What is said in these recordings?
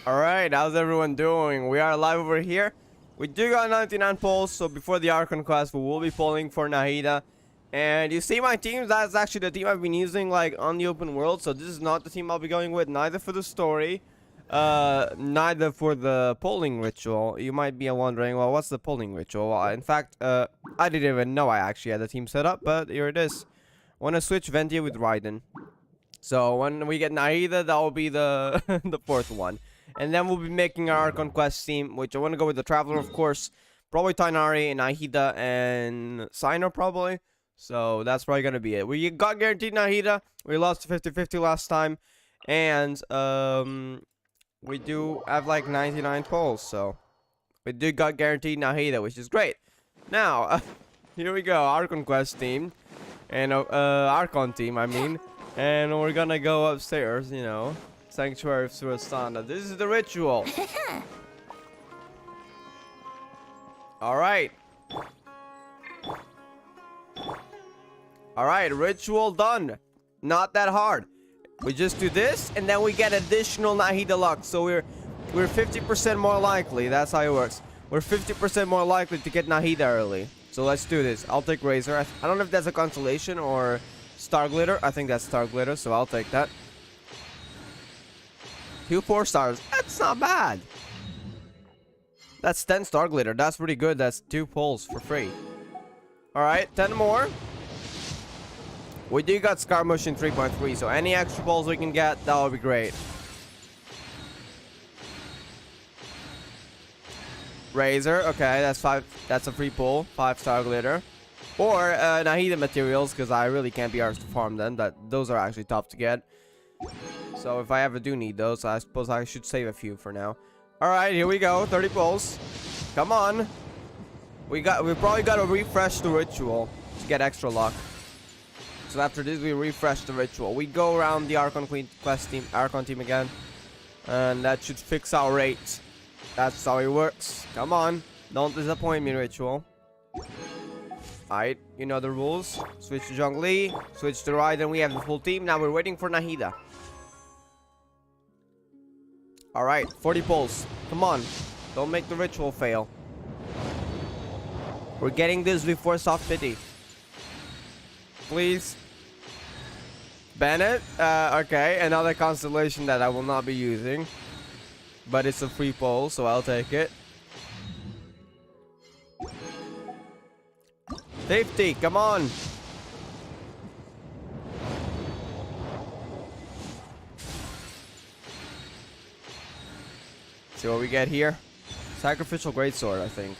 Alright, how's everyone doing? We are live over here. We do got 99 polls, so before the Archon quest, we will be polling for Nahida. And you see my team, that's actually the team I've been using like on the open world. So this is not the team I'll be going with, neither for the story, neither for the polling ritual. You might be wondering, well, what's the polling ritual? Well, in fact, I didn't even know I actually had the team set up, but here it is. Want to switch Ventia with Raiden. So when we get Nahida, that will be the the fourth one. And then we'll be making our Archon quest team, which I want to go with the Traveler, of course. Probably Tainari, Nahida, and Sino, probably. So that's probably going to be it. We got guaranteed Nahida. We lost 50-50 last time. And we do have like 99 polls. So we do got guaranteed Nahida, which is great. Now, here we go. Archon quest team. And Archon team, I mean. And we're gonna go upstairs, you know. Sanctuary of Surasana. This is the ritual. Alright. Alright, ritual done. Not that hard. We just do this, and then we get additional Nahida luck. So we're 50% more likely. That's how it works. We're 50% more likely to get Nahida early. So let's do this. I'll take Razor. I don't know if that's a constellation or Star Glitter. I think that's Star Glitter, so I'll take that. 2 4 stars. That's not bad. That's 10 Star Glitter. That's pretty good. That's 2 pulls for free. Alright, 10 more. We do got Scaramouche in 3.3, so any extra pulls we can get, that would be great. Razor, okay, that's 5. That's a free pull. 5 Star Glitter. Or Nahida materials, because I really can't be arsed to farm them. Those are actually tough to get. So if I ever do need those, I suppose I should save a few for now. Alright, here we go. 30 pulls. Come on. We probably got to refresh the ritual to get extra luck. So after this, we refresh the ritual. We go around the Archon quest team, Archon team again. And that should fix our rate. That's how it works. Come on. Don't disappoint me, ritual. Alright, you know the rules. Switch to Zhongli, switch to Raiden. We have the full team. Now we're waiting for Nahida. Alright, 40 pulls. Come on. Don't make the ritual fail. We're getting this before soft pity. Please. Bennett. Okay, another constellation that I will not be using. But it's a free pull, so I'll take it. 50, come on. See what we get here. Sacrificial Greatsword, I think.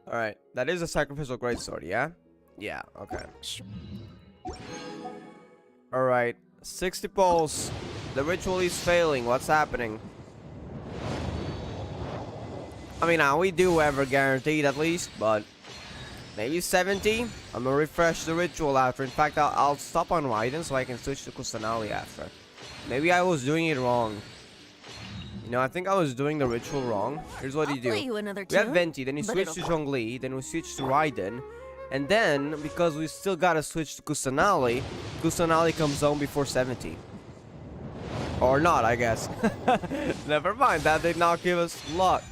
Alright, that is a Sacrificial Greatsword, yeah? Yeah, okay. Alright, 60 pulls. The ritual is failing. What's happening? I mean, we do ever guaranteed at least, but maybe 70. I'm gonna refresh the ritual after. In fact, I'll stop on Raiden so I can switch to Kusanali after. Maybe I was doing it wrong. You know, I think I was doing the ritual wrong. Here's what you do. We have Venti, then you switch to Zhongli, then we switch to Raiden. And then, because we still gotta switch to Kusanali, Kusanali comes home before 70. Or not, I guess. Never mind, that did not give us luck.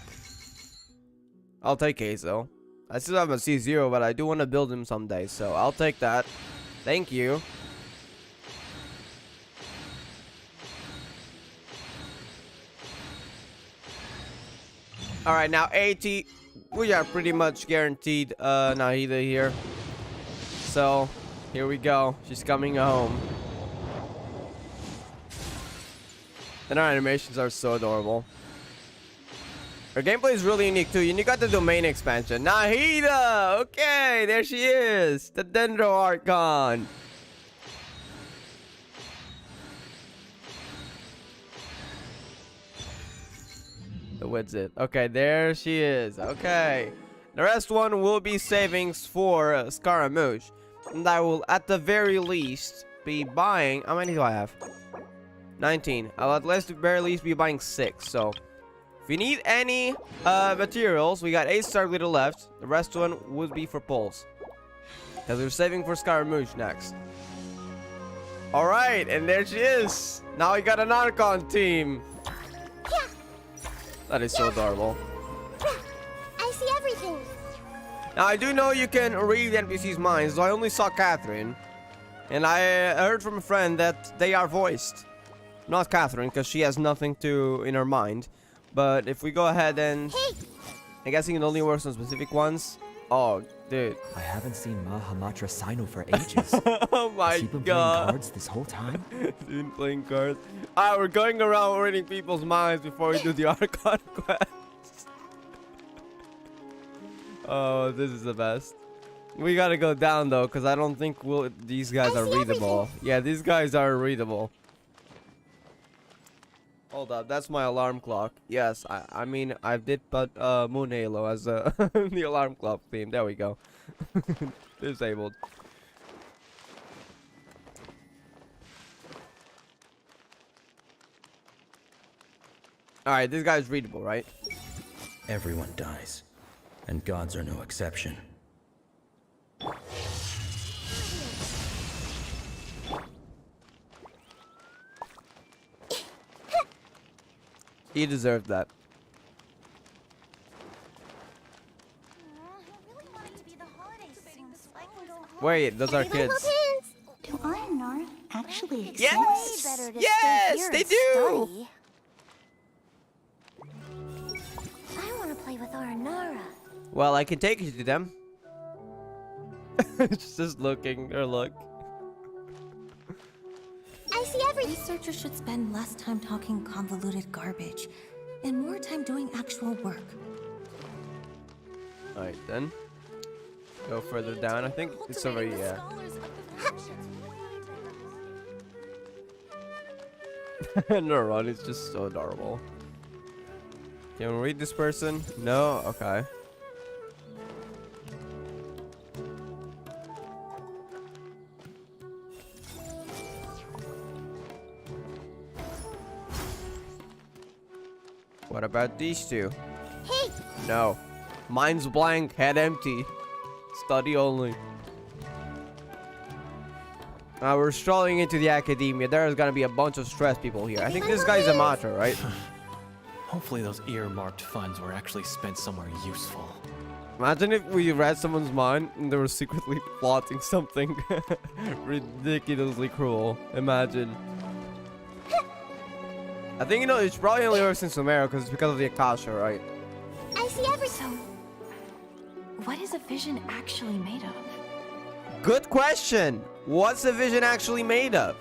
I'll take Ace though. I still have a C0, but I do want to build him someday, so I'll take that. Thank you. Alright, now 80. We are pretty much guaranteed Nahida here. So, here we go. She's coming home. And our animations are so adorable. Her gameplay is really unique too. You got the domain expansion. Nahida! Okay, there she is. The Dendro Archon. The Widzit. Okay, there she is. Okay. The rest one will be savings for Scaramouche. And I will, at the very least, be buying... How many do I have? 19. I'll at least very least be buying 6. So, if you need any materials, we got 8 Star Glitter left. The rest one would be for pulls. Because we're saving for Scaramouche next. Alright, and there she is. Now we got an Archon team. That is so adorable. I see everything. Now, I do know you can read NPC's minds, so I only saw Catherine. And I heard from a friend that they are voiced. Not Catherine, because she has nothing in her mind. But if we go ahead and... Hey. I'm guessing it only works on specific ones. Oh, dude. I haven't seen Mahamatra Sino for ages. Oh my Has he been god. playing cards this whole time? Been playing cards. Ah, we're going around reading people's minds before we do the Archon quest. Oh, this is the best. We gotta go down though, because I don't think these guys are readable. Yeah, these guys are readable. Hold up, that's my alarm clock. Yes, I mean, I did put Moon Halo as the alarm clock theme. There we go. Disabled. Alright, this guy's readable, right? Everyone dies, and gods are no exception. He deserved that. Wait, those are kids. Do Arnor actually exist? Yes! Way better to Yes, stay here they and do! study. I want to play with Arnara. Well, I can take you to them. Just looking, or look. I see everything. Researchers should spend less time talking convoluted garbage and more time doing actual work. Alright then. Go further down. I think it's over here. Neuron is just so adorable. Can we read this person? No? Okay. What about these two? Hey! No. Mine's blank, head empty. Study only. We're strolling into the academia. There's gonna be a bunch of stressed people here. I think this guy's a matter, right? Hopefully those earmarked funds were actually spent somewhere useful. Imagine if we read someone's mind and they were secretly plotting something ridiculously cruel. Imagine. I think, you know, it's probably only works in Sumeru because it's because of the Akasha, right? I see everything. So, what is a vision actually made of? Good question. What's a vision actually made of?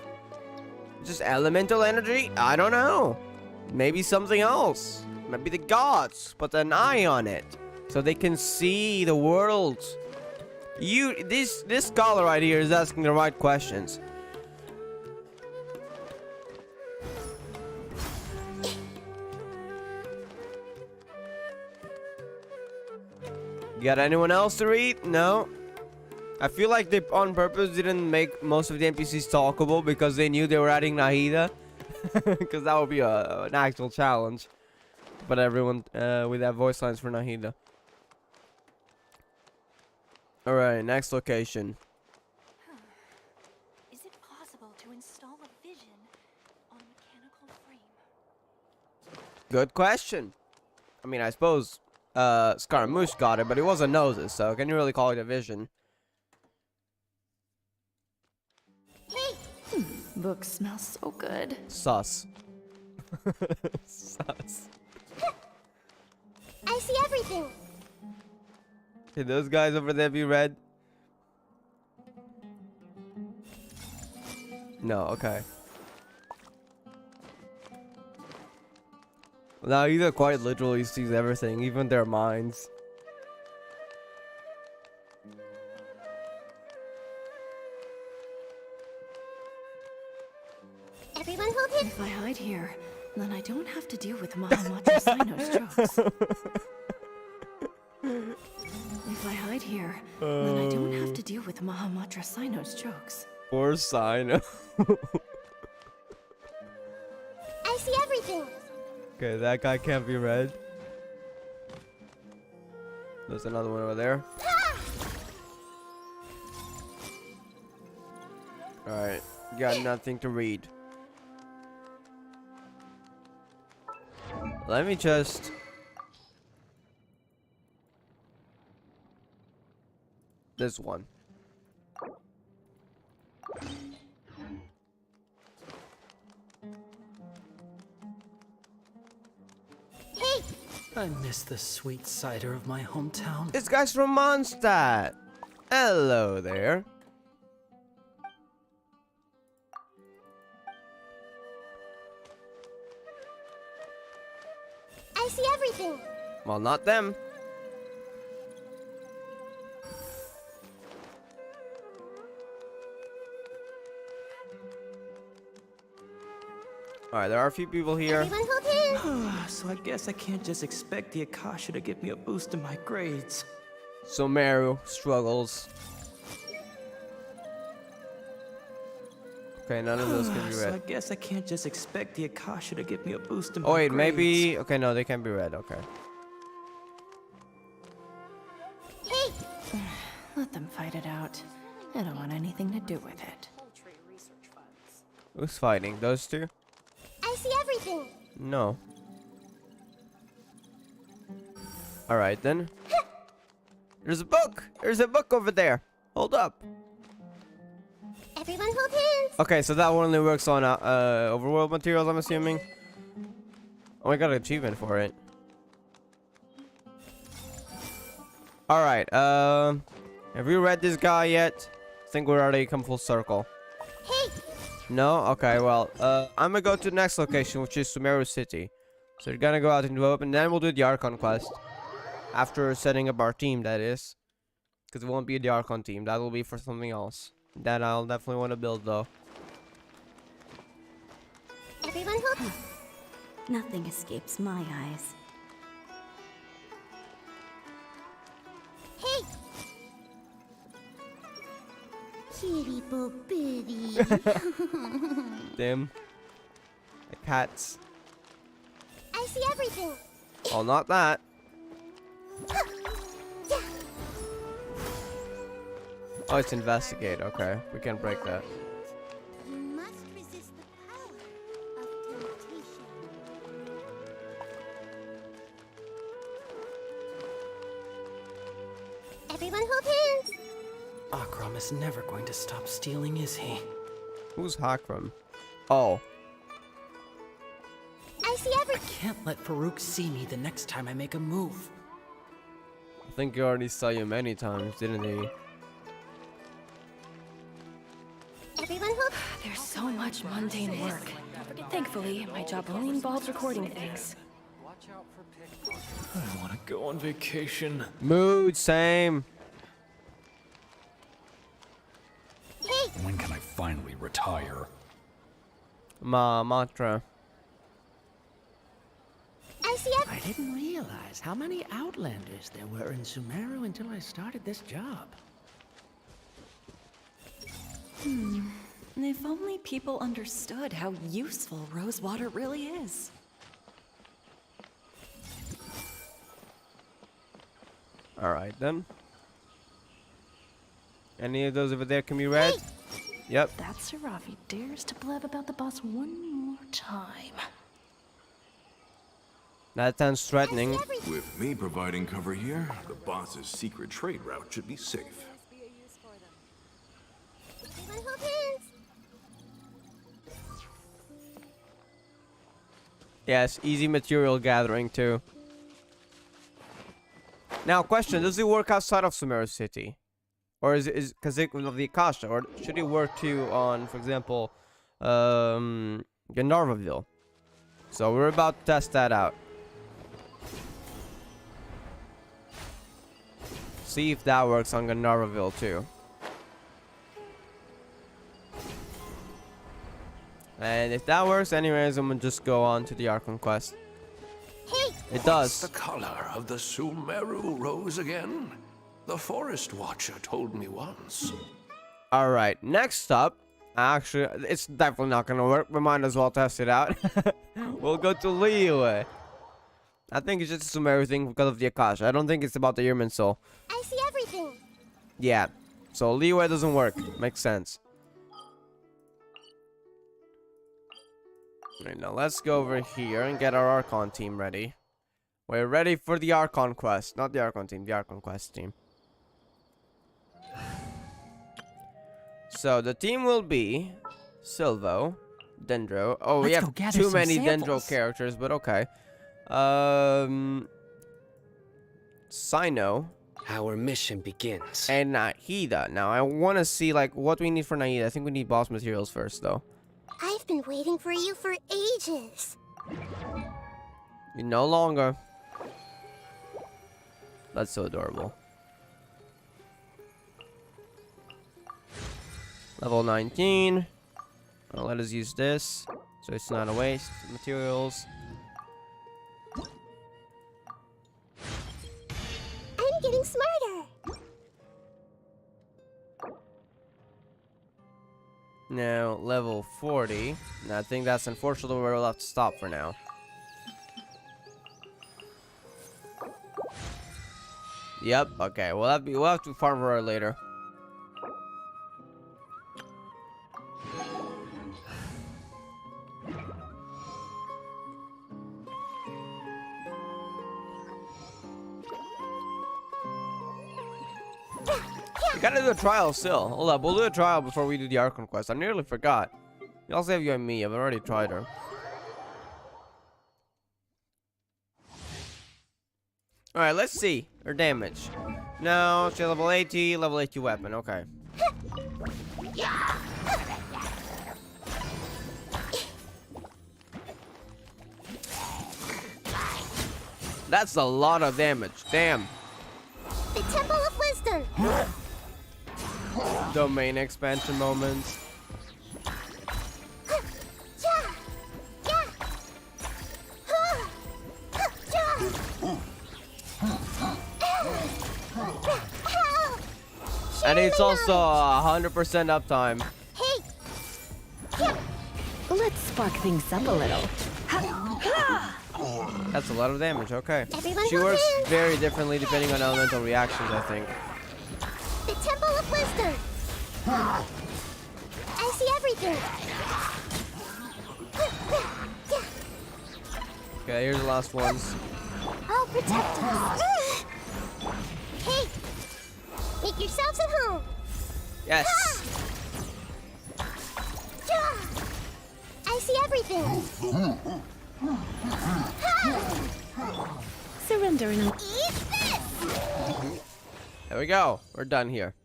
Just elemental energy? I don't know. Maybe something else. Maybe the gods put an eye on it so they can see the world. This scholar right here is asking the right questions. Got anyone else to read? No. I feel like they on purpose didn't make most of the NPCs talkable because they knew they were adding Nahida. Because that would be an actual challenge. But everyone with that voice lines for Nahida. Alright, next location. Is it possible to install a vision on a mechanical frame? Good question. I mean, I suppose Scaramouche got it, but it wasn't noses, so can you really call it a vision? Book smells so good. Sus. Sus. I see everything. Can those guys over there be read? No, okay. Now either quite literally sees everything, even their minds. Everyone hold him. If I hide here, then I don't have to deal with Mahamatra Sino's jokes. If I hide here, then I don't have to deal with Mahamatra Sino's jokes. Poor Sino. I see everything. Okay, that guy can't be read. There's another one over there. Alright, got nothing to read. Let me just... This one. Hey! I miss the sweet cider of my hometown. This guy's from Mondstadt. Hello there. I see everything. Well, not them. Alright, there are a few people here. Everyone hold hands. So I guess I can't just expect the Akasha to give me a boost in my grades. Sumeru struggles. Okay, none of those can be So I read. guess I can't just expect the Akasha to give me a boost in my Oh wait, grades. maybe... Okay, no, they can be read. Okay. Hey! Let them fight it out. I don't want anything to do with it. Who's fighting? Those two? I see everything. No. Alright then. There's a book! There's a book over there! Hold up. Everyone hold hands. Okay, so that one only works on overworld materials, I'm assuming. Oh, I got an achievement for it. Alright, have you read this guy yet? I think we're already come full circle. Hey! No? Okay, well, I'm gonna go to the next location, which is Sumeru City. So we're gonna go out into the open, then we'll do the Archon quest. After setting up our team, that is. Because it won't be the Archon team, that will be for something else. That I'll definitely want to build, though. Everyone hold. Nothing escapes my eyes. Hey! Kitty bo bitty. Them. The cats. I see everything. Oh, not that. Oh, it's investigate. Okay, we can break that. You must resist the power of temptation. Everyone hold hands. Akram is never going to stop stealing, is he? Who's Hakram? Oh, I see I everything. can't let Farouk see me the next time I make a move. I think he already saw you many times, didn't he? Everyone hold. There's so much mundane work. Thankfully, my job only involves recording things. I want to go on vacation. Mood, same. Hey! When can I finally retire? Mantra. I see I didn't realize how many Outlanders there were in Sumeru until I started this job. If only people understood how useful rosewater really is. Alright then. Any of those over there can be read? Yep. That Saravi dares to blab about the boss one more time. That sounds threatening. With me providing cover here, the boss's secret trade route should be safe. everyone hold hands. Yes, easy material gathering too. Now, question: does it work outside of Sumeru City, or is because it of the Akasha, or should it work too on, for example, Gandharvaville? So we're about to test that out. See if that works on Gandharvaville too. And if that works, anyways, I'm gonna just go on to the Archon quest. Hey! It does. The color of the Sumeru rose again? The Forest Watcher told me once. Alright, next up, actually, it's definitely not gonna work, but might as well test it out. We'll go to Liyue. I think it's just a Sumeru thing because of the Akasha. I don't think it's about the Human Soul. I see everything. Yeah, so Liyue doesn't work. Makes sense. Right, now let's go over here and get our Archon team ready. We're ready for the Archon quest. Not the Archon team, the Archon quest team. So the team will be Silvo, Dendro. Oh, we have too many Dendro characters, but okay. Sino. Our mission begins. And Nahida. Now I want to see like what we need for Nahida. I think we need boss materials first, though. I've been waiting for you for ages. No longer. That's so adorable. Level 19. Let us use this, so it's not a waste of materials. I'm getting smarter. Now, level 40. Now, I think that's unfortunately where we'll have to stop for now. Yep, okay. We'll have to farm for her later. We gotta do a trial still. Hold up, we'll do a trial before we do the Archon quest. I nearly forgot. You also have you and me. I've already tried her. Alright, let's see her damage. No, she's level 80, level 80 weapon. Okay. That's a lot of damage. Damn. The Temple of Wisdom. Domain expansion moments. And it's also 100% uptime. Hey. Let's spark things up a little. That's a lot of damage. Okay. Everyone She works very differently depending on elemental reactions, I think. The Temple of Wisdom. I see everything. Okay, here's the last ones. I'll protect us. Hey, make yourselves at home. Yes. I see everything. Surrender and Eat this. There we go. We're done here.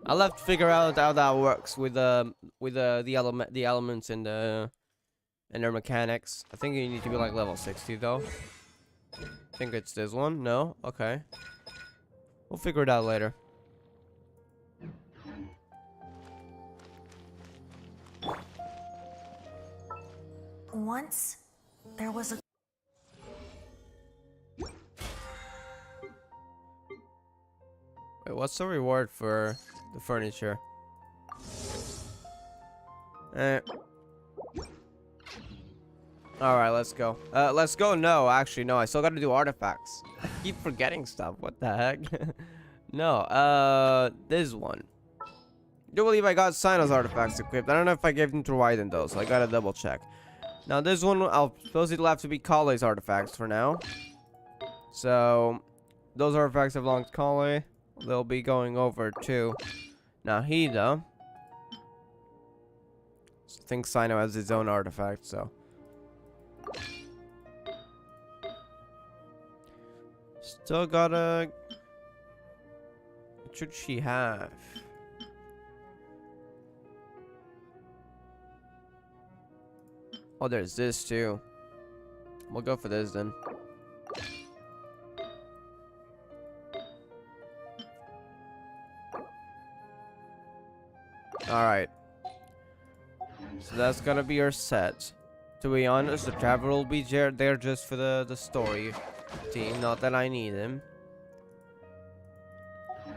I'll have to figure out how that works with the elements and their mechanics. I think you need to be like level 60 though. I think it's this one. No? Okay. We'll figure it out later. Once, there was a... Wait, what's the reward for the furniture? Alright, let's go. Let's go. No, actually, no. I still gotta do artifacts. I keep forgetting stuff. What the heck? No, this one. I do believe I got Sino's artifacts equipped. I don't know if I gave them to Raiden though, so I gotta double check. Now, this one, I'll suppose it'll have to be Kale's artifacts for now. So, those artifacts have belonged to Kale. They'll be going over to Nahida. I think Sino has his own artifact, so. Still gotta... What should she have? Oh, there's this too. We'll go for this then. Alright. So that's gonna be our set. To be honest, the traveler will be there just for the story team. Not that I need him.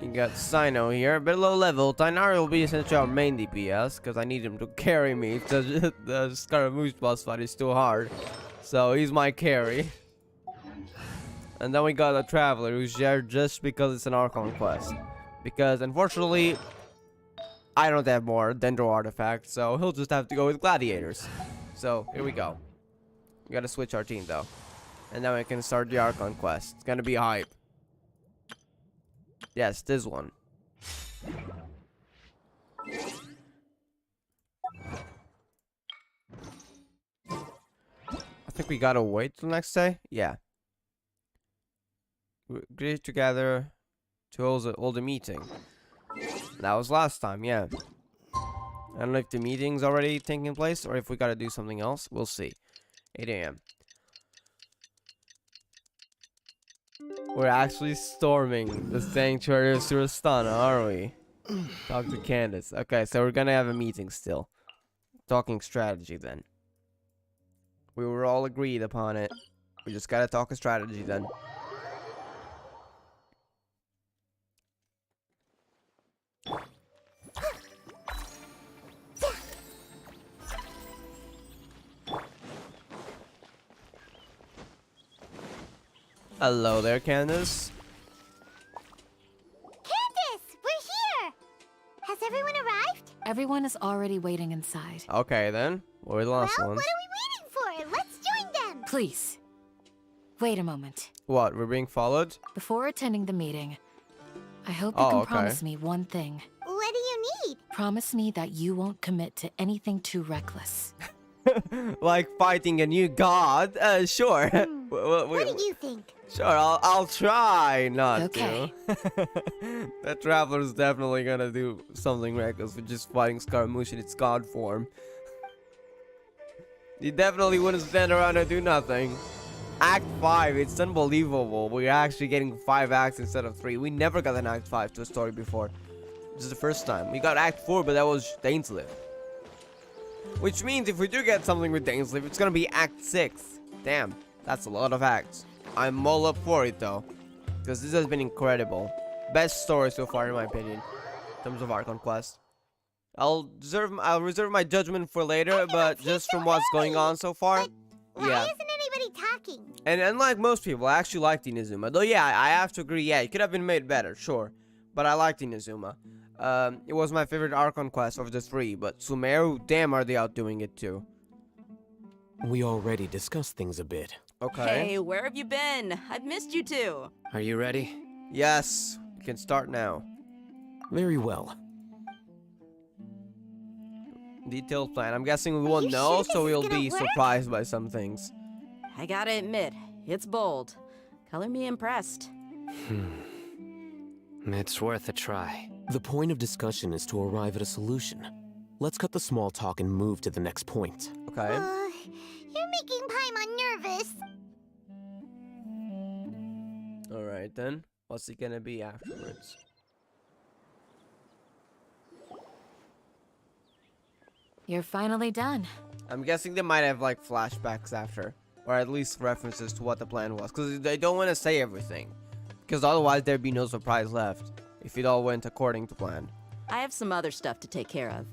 You got Sino here, a bit low level. Tainari will be essentially our main DPS because I need him to carry me. The Scaramouche boss fight is too hard, so he's my carry. And then we got a traveler who's there just because it's an Archon quest. Because unfortunately, I don't have more Dendro artifacts, so he'll just have to go with gladiators. So here we go. We gotta switch our team though, and then we can start the Archon quest. It's gonna be hype. Yes, this one. I think we gotta wait till next day. Yeah. We agreed together to hold a meeting. That was last time, yeah. I don't know if the meeting's already taking place or if we gotta do something else. We'll see. 8 a.m. We're actually storming the sanctuary of Surastana, are we? Talk to Candace. Okay, so we're gonna have a meeting still. Talking strategy then. We were all agreed upon it. We just gotta talk a strategy then. Hello there, Candace. Candace, we're here! Has everyone arrived? Everyone is already waiting inside. Okay then. We're the last Well, ones. what are we waiting for? Let's join them! Please, wait a moment. What? We're being followed? Before attending the meeting, I hope you can promise me one thing. What do you need? Promise me that you won't commit to anything too reckless. Like fighting a new god? Sure. What do you think? Sure, I'll try not Okay. to. That traveler's definitely gonna do something reckless with just fighting Scaramouche in its god form. He definitely wouldn't stand around and do nothing. Act 5, it's unbelievable. We're actually getting 5 acts instead of 3. We never got an Act 5 to a story before. This is the first time. We got Act 4, but that was Dainsleif. Which means if we do get something with Dainsleif, it's gonna be Act 6. Damn, that's a lot of acts. I'm all up for it though, because this has been incredible. Best story so far in my opinion, in terms of Archon quest. I'll reserve my judgment for later, but just from what's going on so far, Why isn't anybody talking? And unlike most people, I actually liked Inazuma. Though yeah, I have to agree, yeah, it could have been made better, sure. But I liked Inazuma. It was my favorite Archon quest of the 3, but Sumeru, damn are they outdoing it too. We already discussed things a bit. Okay. Hey, where have you been? I've missed you two. Are you ready? Yes, we can start now. Very well. Detailed plan. I'm guessing we won't know, so we'll be surprised by some things. I gotta admit, it's bold. Color me impressed. It's worth a try. The point of discussion is to arrive at a solution. Let's cut the small talk and move to the next point. Okay. You're making Paimon nervous. Alright then. What's it gonna be afterwards? You're finally done. I'm guessing they might have like flashbacks after. Or at least references to what the plan was. Because they don't want to say everything. Because otherwise there'd be no surprise left. If it all went according to plan. I have some other stuff to take care of.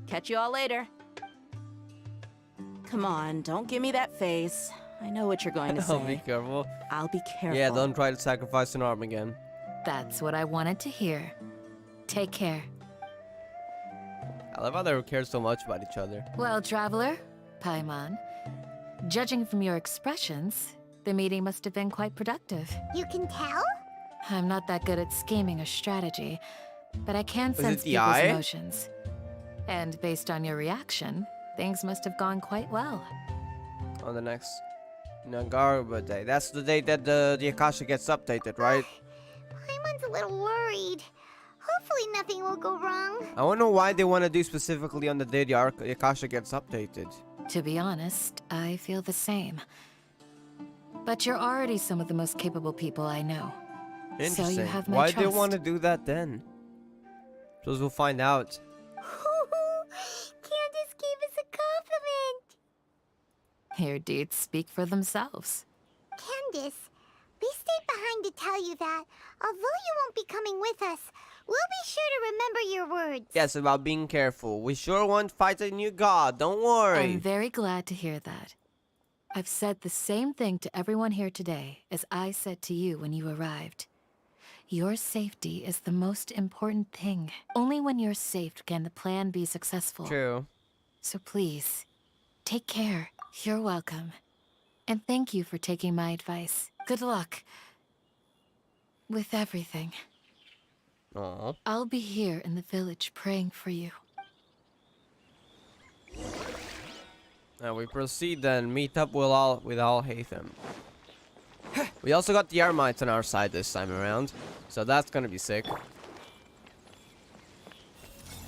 Catch you all later. Come on, don't give me that face. I know what you're going to say. I'll be careful. I'll be careful. Yeah, don't try to sacrifice an arm again. That's what I wanted to hear. Take care. I love how they care so much about each other. Well, traveler, Paimon, judging from your expressions, the meeting must have been quite productive. You can tell? I'm not that good at scheming or strategy, but I can sense people's eye? emotions. And based on your reaction, things must have gone quite well. On the next Nagarba day. That's the day that the Akasha gets updated, right? Paimon's a little worried. Hopefully nothing will go wrong. I wonder why they want to do specifically on the day the Akasha gets updated. To be honest, I feel the same. But you're already some of the most capable people I know. Interesting. So you have my Why trust. do they want to do that then? Suppose we'll find out. Candace gave us a compliment. Your deeds speak for themselves. Candace, we stayed behind to tell you that, although you won't be coming with us, we'll be sure to remember your words. Yes, about being careful. We sure won't fight a new god, don't worry. I'm very glad to hear that. I've said the same thing to everyone here today as I said to you when you arrived. Your safety is the most important thing. Only when you're safe can the plan be successful. True. So please, Take care. You're welcome. And thank you for taking my advice. Good luck. With everything. Aww. I'll be here in the village praying for you. Now we proceed then. Meet up with all Hatham. We also got the Armites on our side this time around, so that's gonna be sick.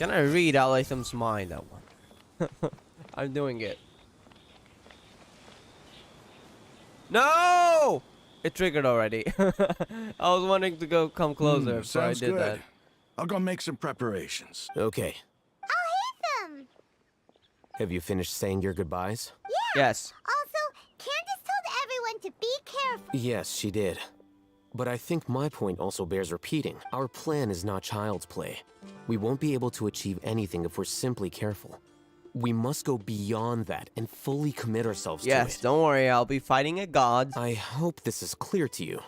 Can I read Al Latham's mind? That one. I'm doing it. No! It triggered already. I was wanting to come closer, so I Sounds did good. that. I'll go make some preparations. Okay. I'll hit them! Have you finished saying your goodbyes? Yeah! Yes. Also, Candace told everyone to be careful. Yes, she did. But I think my point also bears repeating. Our plan is not child's play. We won't be able to achieve anything if we're simply careful. We must go beyond that and fully commit ourselves to it. Yes, don't worry, I'll be fighting a god. I hope this is clear to you.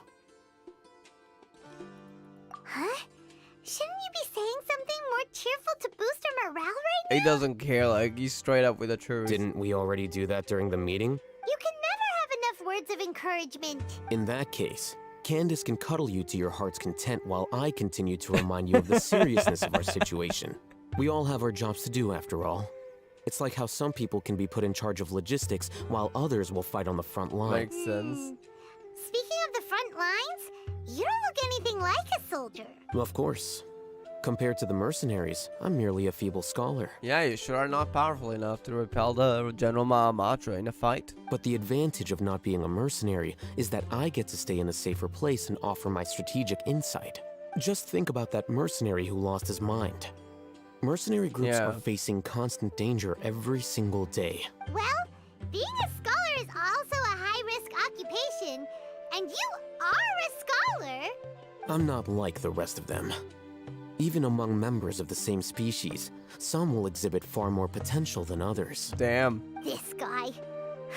Huh? Shouldn't you be saying something more cheerful to boost our morale right now? He doesn't care, like, he's straight up with the truth. Didn't we already do that during the meeting? You can never have enough words of encouragement. In that case, Candace can cuddle you to your heart's content while I continue to remind you of the seriousness of our situation. We all have our jobs to do, after all. It's like how some people can be put in charge of logistics while others will fight on the front line. Makes sense. Speaking of the front lines, you don't look anything like a soldier. Of course. Compared to the mercenaries, I'm merely a feeble scholar. Yeah, you sure are not powerful enough to repel the General Mahamatra in a fight. But the advantage of not being a mercenary is that I get to stay in a safer place and offer my strategic insight. Just think about that mercenary who lost his mind. Mercenary groups are facing constant danger every single day. Well, being a scholar is also a high-risk occupation, and you are a scholar. I'm not like the rest of them. Even among members of the same species, some will exhibit far more potential than others. Damn. This guy.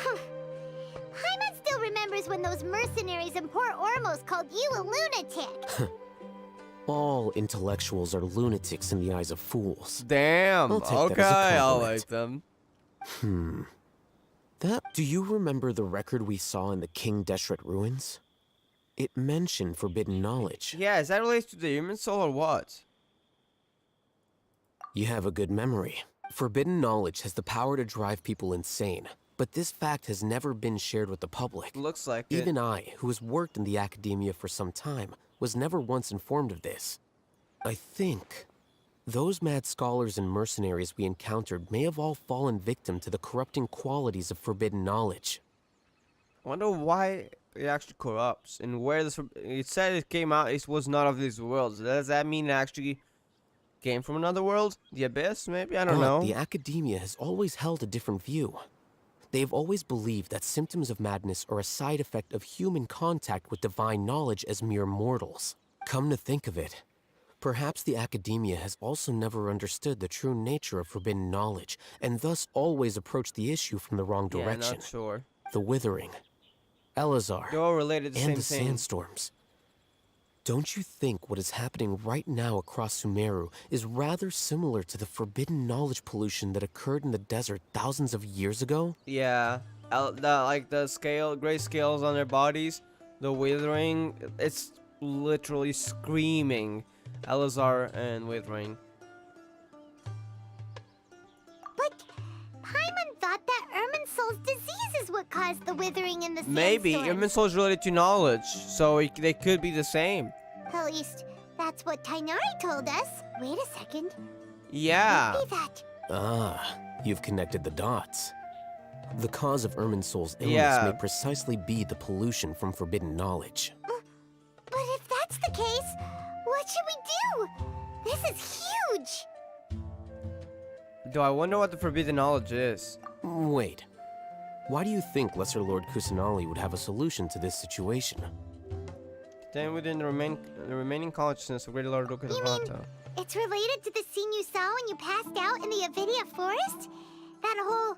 Paimon still remembers when those mercenaries in Port Ormos called you a lunatic. All intellectuals are lunatics in the eyes of fools. Damn. I'll take Okay, that as a I'll compliment. like them. Do you remember the record we saw in the King Deshret ruins? It mentioned forbidden knowledge. Yeah, is that related to the human soul or what? You have a good memory. Forbidden knowledge has the power to drive people insane, but this fact has never been shared with the public. Looks like it. Even I, who has worked in the academia for some time, was never once informed of this. I think those mad scholars and mercenaries we encountered may have all fallen victim to the corrupting qualities of forbidden knowledge. I wonder why it actually corrupts and where this. It said it came out. It was not of these worlds. Does that mean it actually came from another world? The abyss, maybe? I don't know. The academia has always held a different view. They've always believed that symptoms of madness are a side effect of human contact with divine knowledge as mere mortals. Come to think of it, perhaps the academia has also never understood the true nature of forbidden knowledge, and thus always approached the issue from the wrong direction. Yeah, not sure. The Withering, Elazar, They're all related to the and the same thing. sandstorms. Don't you think what is happening right now across Sumeru is rather similar to the forbidden knowledge pollution that occurred in the desert thousands of years ago? Yeah, like the gray scales on their bodies, the withering. It's literally screaming, Elazar and withering. But Paimon thought that Irminsul's disease is what caused the withering in the sandstorm. Maybe Irminsul is related to knowledge, so they could be the same. At least, that's what Tainari told us. Wait a second. Yeah. Maybe that. Ah, you've connected the dots. The cause of Irminsul's illness Yeah. may precisely be the pollution from forbidden knowledge. But if that's the case, what should we do? This is huge. Do I wonder what the forbidden knowledge is? Wait. Why do you think Lesser Lord Kusanali would have a solution to this situation? Then within the remaining consciousness of Great Lord Rukkhadevata. It's related to the scene you saw when you passed out in the Avidia forest? That whole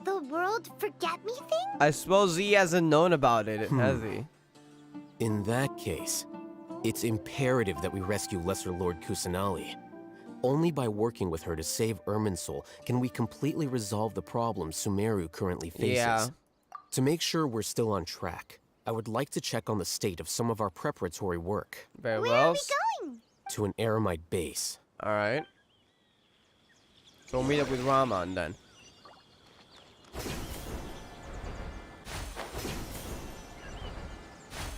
the world forget me thing? I suppose he hasn't known about it, has he? In that case, it's imperative that we rescue Lesser Lord Kusanali. Only by working with her to save Irminsul can we completely resolve the problems Sumeru currently faces. Yeah. To make sure we're still on track, I would like to check on the state of some of our preparatory work. Very Where well. are we going? To an Eremite base. Alright. So we'll meet up with Rahman then.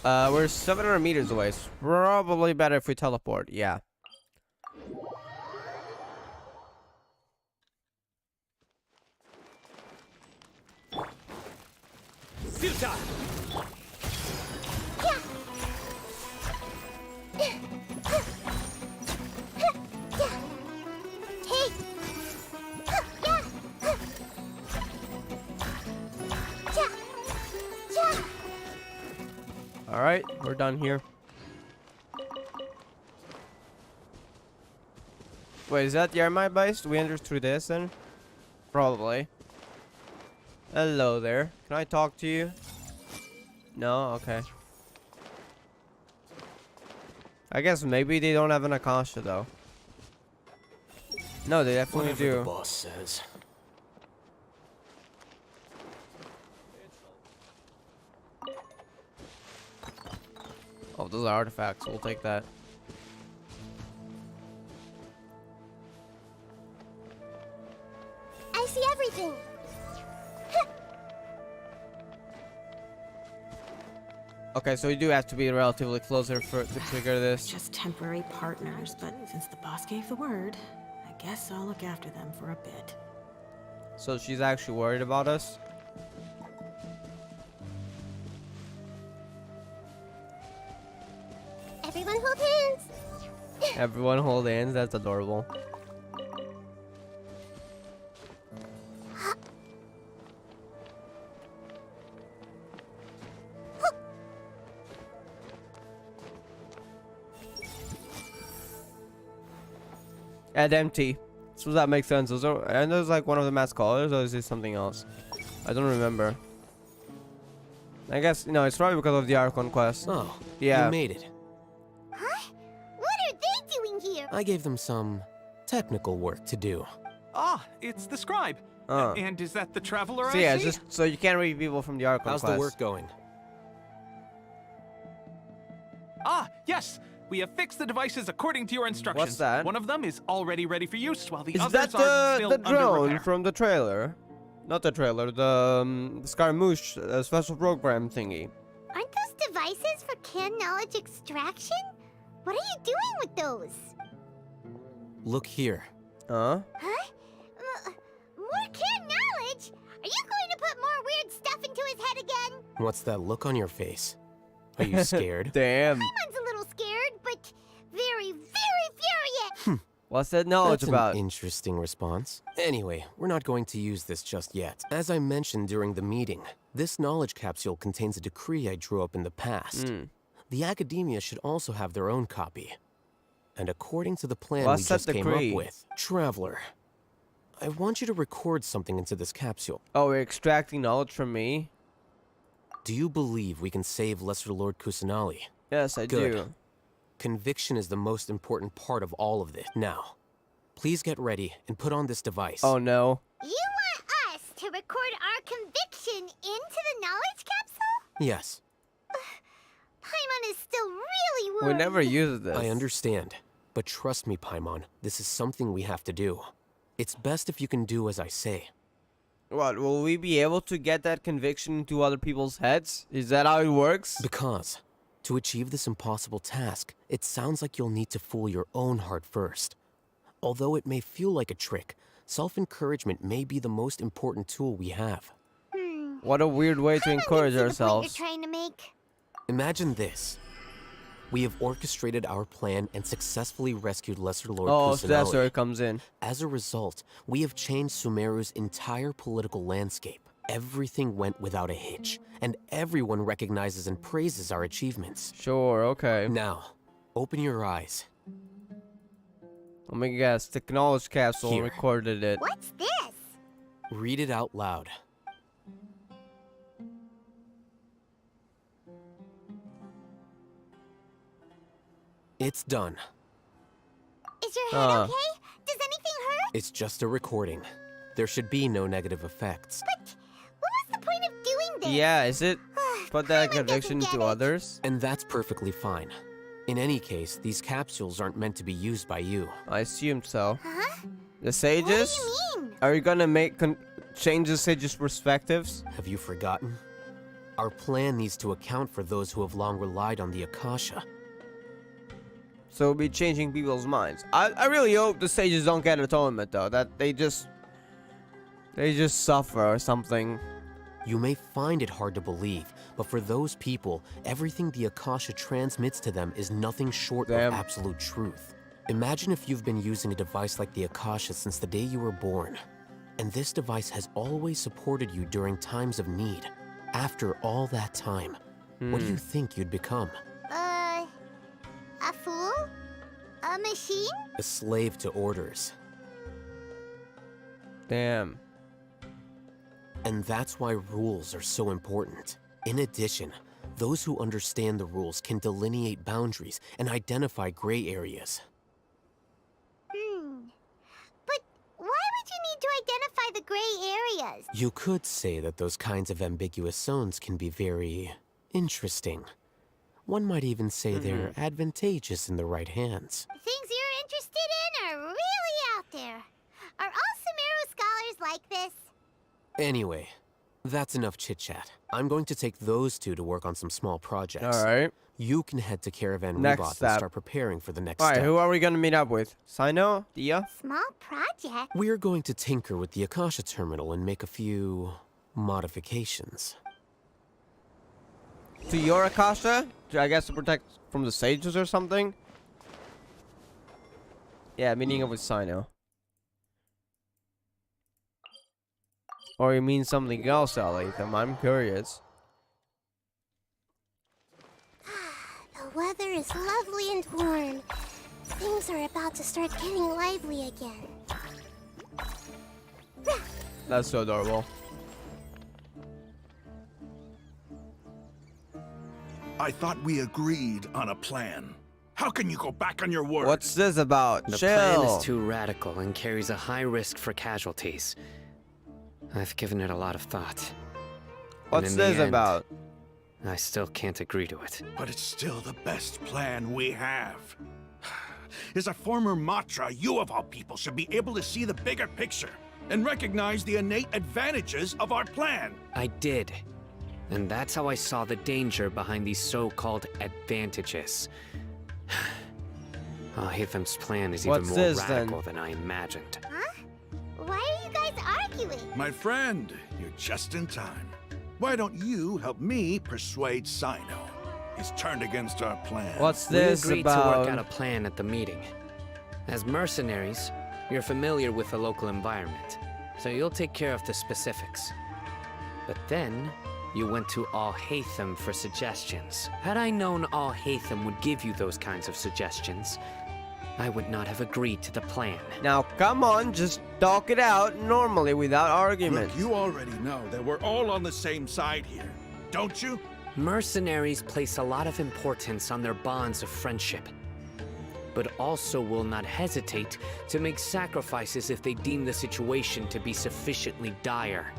We're 700 meters away. It's probably better if we teleport. Yeah. Futa! Alright, we're done here. Wait, is that the Eremite base? Do we enter through this then? Probably. Hello there. Can I talk to you? No? Okay. I guess maybe they don't have an Akasha though. No, they definitely Whatever do. the boss says. Oh, those are artifacts. We'll take that. I see everything. Okay, so you do have to be relatively closer for to trigger this. Just temporary partners, but since the boss gave the word, I guess I'll look after them for a bit. So she's actually worried about us? Everyone hold hands. Everyone hold hands. That's adorable. And empty. So that makes sense. And there's like one of the mass colors, or is it something else? I don't remember. I guess, no, it's probably because of the Archon quest. Oh, yeah. You made it. Huh? What are they doing here? I gave them some technical work to do. Ah, it's the scribe. And is that the traveler So I yeah, see? just so you can't read people from the Archon How's quest. the work going? Ah, yes. We have fixed the devices according to your instructions. What's that? One of them is already ready for use, while the Is others that are still the under drone repair. from the trailer? Not the trailer, the Scaramouche special program thingy. Aren't those devices for can knowledge extraction? What are you doing with those? Look here. Huh? Huh? More can knowledge? Are you going to put more weird stuff into his head again? What's that look on your face? Are you scared? Damn. Paimon's a little scared, but very, very furious. What's that knowledge That's about? An interesting response. Anyway, we're not going to use this just yet. As I mentioned during the meeting, this knowledge capsule contains a decree I drew up in the past. The academia should also have their own copy. And according to the plan What's we just that came decree? up with, Traveler, I want you to record something into this capsule. Oh, we're extracting knowledge from me? Do you believe we can save Lesser Lord Kusanali? Yes, I Good. do. Conviction is the most important part of all of this. Now, please get ready and put on this device. Oh no. You want us to record our conviction into the knowledge capsule? Yes, Paimon is still really worried. We never used this. I understand. But trust me, Paimon, this is something we have to do. It's best if you can do as I say. What, will we be able to get that conviction into other people's heads? Is that how it works? Because, to achieve this impossible task, it sounds like you'll need to fool your own heart first. Although it may feel like a trick, self-encouragement may be the most important tool we have. What a weird way to encourage ourselves. You're trying to make. Imagine this. We have orchestrated our plan and successfully rescued Lesser Lord Oh, Kusanali. so that's where it comes in. As a result, we have changed Sumeru's entire political landscape. Everything went without a hitch, and everyone recognizes and praises our achievements. Sure, okay. Now, open your eyes. Let me guess, the knowledge capsule Here. recorded it. What's this? Read it out loud. It's done. Is your head okay? It's just a recording. There should be no negative effects. But what was the point of doing this? Yeah, is it put that conviction to others? And that's perfectly fine. In any case, these capsules aren't meant to be used by you. I assumed so. Huh? The sages? What do you mean? Are you gonna change the sages' perspectives? Have you forgotten? Our plan needs to account for those who have long relied on the Akasha. So we'll be changing people's minds. I really hope the sages don't get atonement though. That they just suffer or something. You may find it hard to believe, but for those people, everything the Akasha transmits to them is nothing short of absolute truth. Imagine if you've been using a device like the Akasha since the day you were born, and this device has always supported you during times of need. After all that time, what do you think you'd become? A fool? A machine? A slave to orders. Damn. And that's why rules are so important. In addition, those who understand the rules can delineate boundaries and identify gray areas. But why would you need to identify the gray areas? You could say that those kinds of ambiguous zones can be very interesting. One might even say they're advantageous in the right hands. Things you're interested in are really out there. Are all Sumeru scholars like this? Anyway, that's enough chit-chat. I'm going to take those two to work on some small projects. Alright. You can head to Caravan Next Rebot and step. start preparing for the next Alright, step. who are we gonna meet up with? Sino? Dia? Small project? We're going to tinker with the Akasha terminal and make a few modifications. To your Akasha? I guess to protect from the sages or something? Yeah, meeting up with Sino. Or you mean something else, Alatham? I'm curious. The weather is lovely and warm. Things are about to start getting lively again. That's so adorable. I thought we agreed on a plan. How can you go back on your word? What's this about? The Chill. plan is too radical and carries a high risk for casualties. I've given it a lot of thought. What's And in the this end, about? I still can't agree to it. But it's still the best plan we have. As a former Matra, you of all people should be able to see the bigger picture and recognize the innate advantages of our plan. I did. And that's how I saw the danger behind these so-called advantages. Hatham's plan is even What's more this, radical then? than I imagined. Huh? Why are you guys arguing? My friend, you're just in time. Why don't you help me persuade Sino? He's turned against our plan. What's this We agreed about? to work out a plan at the meeting. As mercenaries, you're familiar with the local environment, so you'll take care of the specifics. But then, you went to Hatham for suggestions. Had I known Hatham would give you those kinds of suggestions, I would not have agreed to the plan. Now, come on, just talk it out normally without argument. Look, you already know that we're all on the same side here, don't you? Mercenaries place a lot of importance on their bonds of friendship, but also will not hesitate to make sacrifices if they deem the situation to be sufficiently dire.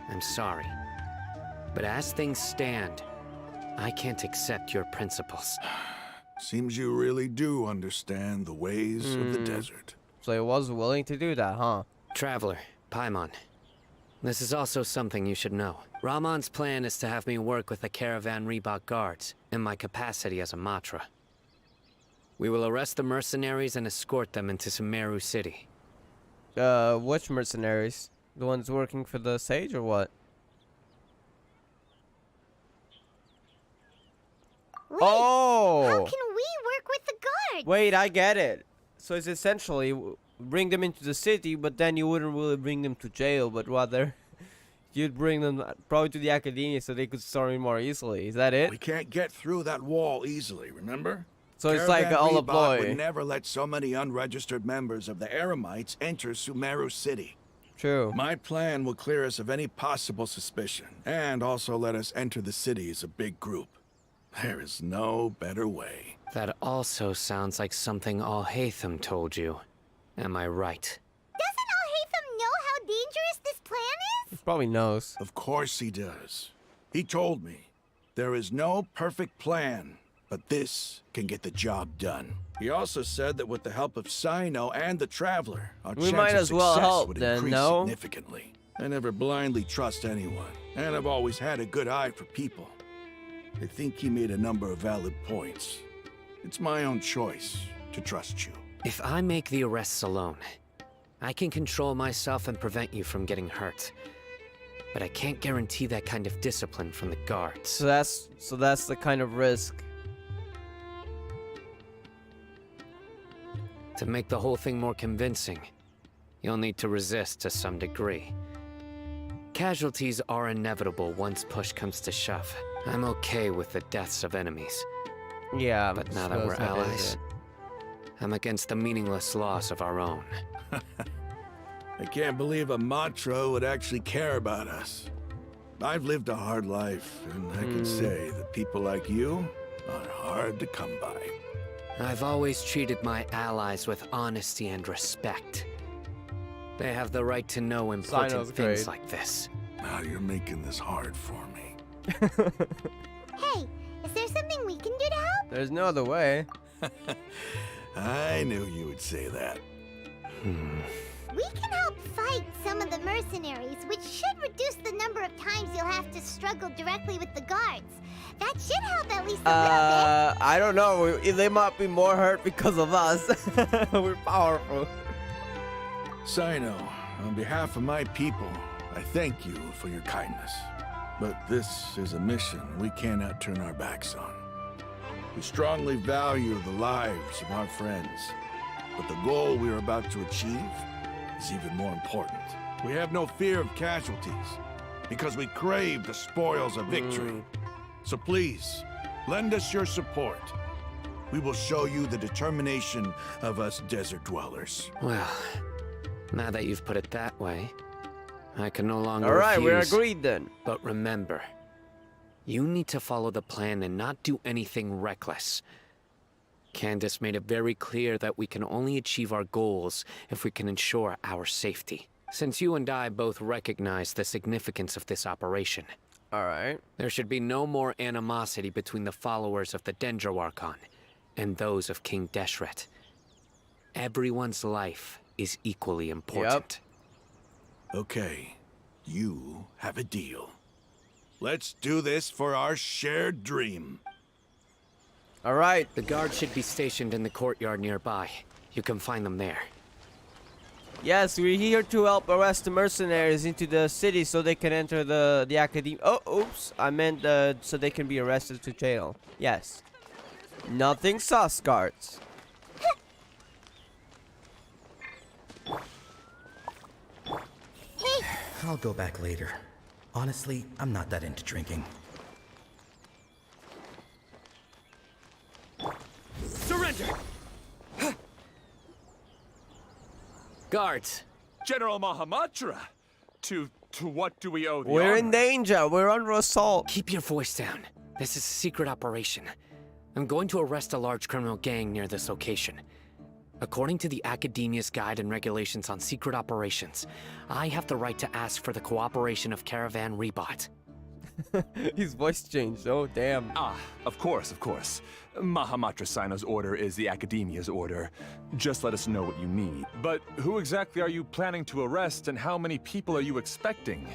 I'm sorry, but as things stand, I can't accept your principles. Seems you really do understand the ways of the desert. So he was willing to do that, huh? Traveler, Paimon. This is also something you should know. Rahman's plan is to have me work with the Caravan Rebot guards in my capacity as a Matra. We will arrest the mercenaries and escort them into Sumeru City. Which mercenaries? The ones working for the Sage or what? Wait, Oh! how can we work with the guards? Wait, I get it. So it's essentially bring them into the city, but then you wouldn't really bring them to jail, but rather you'd bring them probably to the academia so they could storm in more easily. Is that it? We can't get through that wall easily, remember? So it's like Caravan all a Rebot ploy. would never let so many unregistered members of the Eremites enter Sumeru City. True. My plan will clear us of any possible suspicion, and also let us enter the city as a big group. There is no better way. That also sounds like something Hatham told you. Am I right? Doesn't Alhaitham know how dangerous this plan is? He probably knows. Of course he does. He told me. There is no perfect plan, but this can get the job done. He also said that with the help of Sino and the Traveler, our We chance might of as well success help would then, increase no? significantly. I never blindly trust anyone, and I've always had a good eye for people. I think he made a number of valid points. It's my own choice to trust you. If I make the arrests alone, I can control myself and prevent you from getting hurt. But I can't guarantee that kind of discipline from the guards. So that's the kind of risk. To make the whole thing more convincing, you'll need to resist to some degree. Casualties are inevitable once push comes to shove. I'm okay with the deaths of enemies. Yeah, but now that we're allies, I'm against the meaningless loss of our own. I can't believe a Matra would actually care about us. I've lived a hard life, and I can say that people like you are hard to come by. I've always treated my allies with honesty and respect. They have the right to know important things like this. Now you're making this hard for me. Hey, is there something we can do to help? There's no other way. I knew you would say that. We can help fight some of the mercenaries, which should reduce the number of times you'll have to struggle directly with the guards. That should help at least a little bit. I don't know. They might be more hurt because of us. We're powerful. Sino, on behalf of my people, I thank you for your kindness. But this is a mission we cannot turn our backs on. We strongly value the lives of our friends, but the goal we are about to achieve is even more important. We have no fear of casualties, because we crave the spoils of victory. So please, lend us your support. We will show you the determination of us desert dwellers. Well, now that you've put it that way, I can no longer Alright, we're refuse. agreed then. But remember, you need to follow the plan and not do anything reckless. Candace made it very clear that we can only achieve our goals if we can ensure our safety. Since you and I both recognize the significance of this operation, alright, there should be no more animosity between the followers of the Dendro Archon and those of King Deshret. Everyone's life is equally important. Okay, you have a deal. Let's do this for our shared dream. Alright. The guards should be stationed in the courtyard nearby. You can find them there. Yes, we're here to help arrest the mercenaries into the city so they can enter the academy. Oh, oops. I meant so they can be arrested to jail. Yes. Nothing sus, guards. I'll go back later. Honestly, I'm not that into drinking. Surrender! Guards! General Mahamatra! To what do we owe the We're honor? in danger. We're under assault. Keep your voice down. This is a secret operation. I'm going to arrest a large criminal gang near this location. According to the Academia's Guide and Regulations on Secret Operations, I have the right to ask for the cooperation of Caravan Rebot. His voice changed. Oh, damn. Ah, of course, of course. Mahamatra Sino's order is the Academia's order. Just let us know what you need. But who exactly are you planning to arrest, and how many people are you expecting?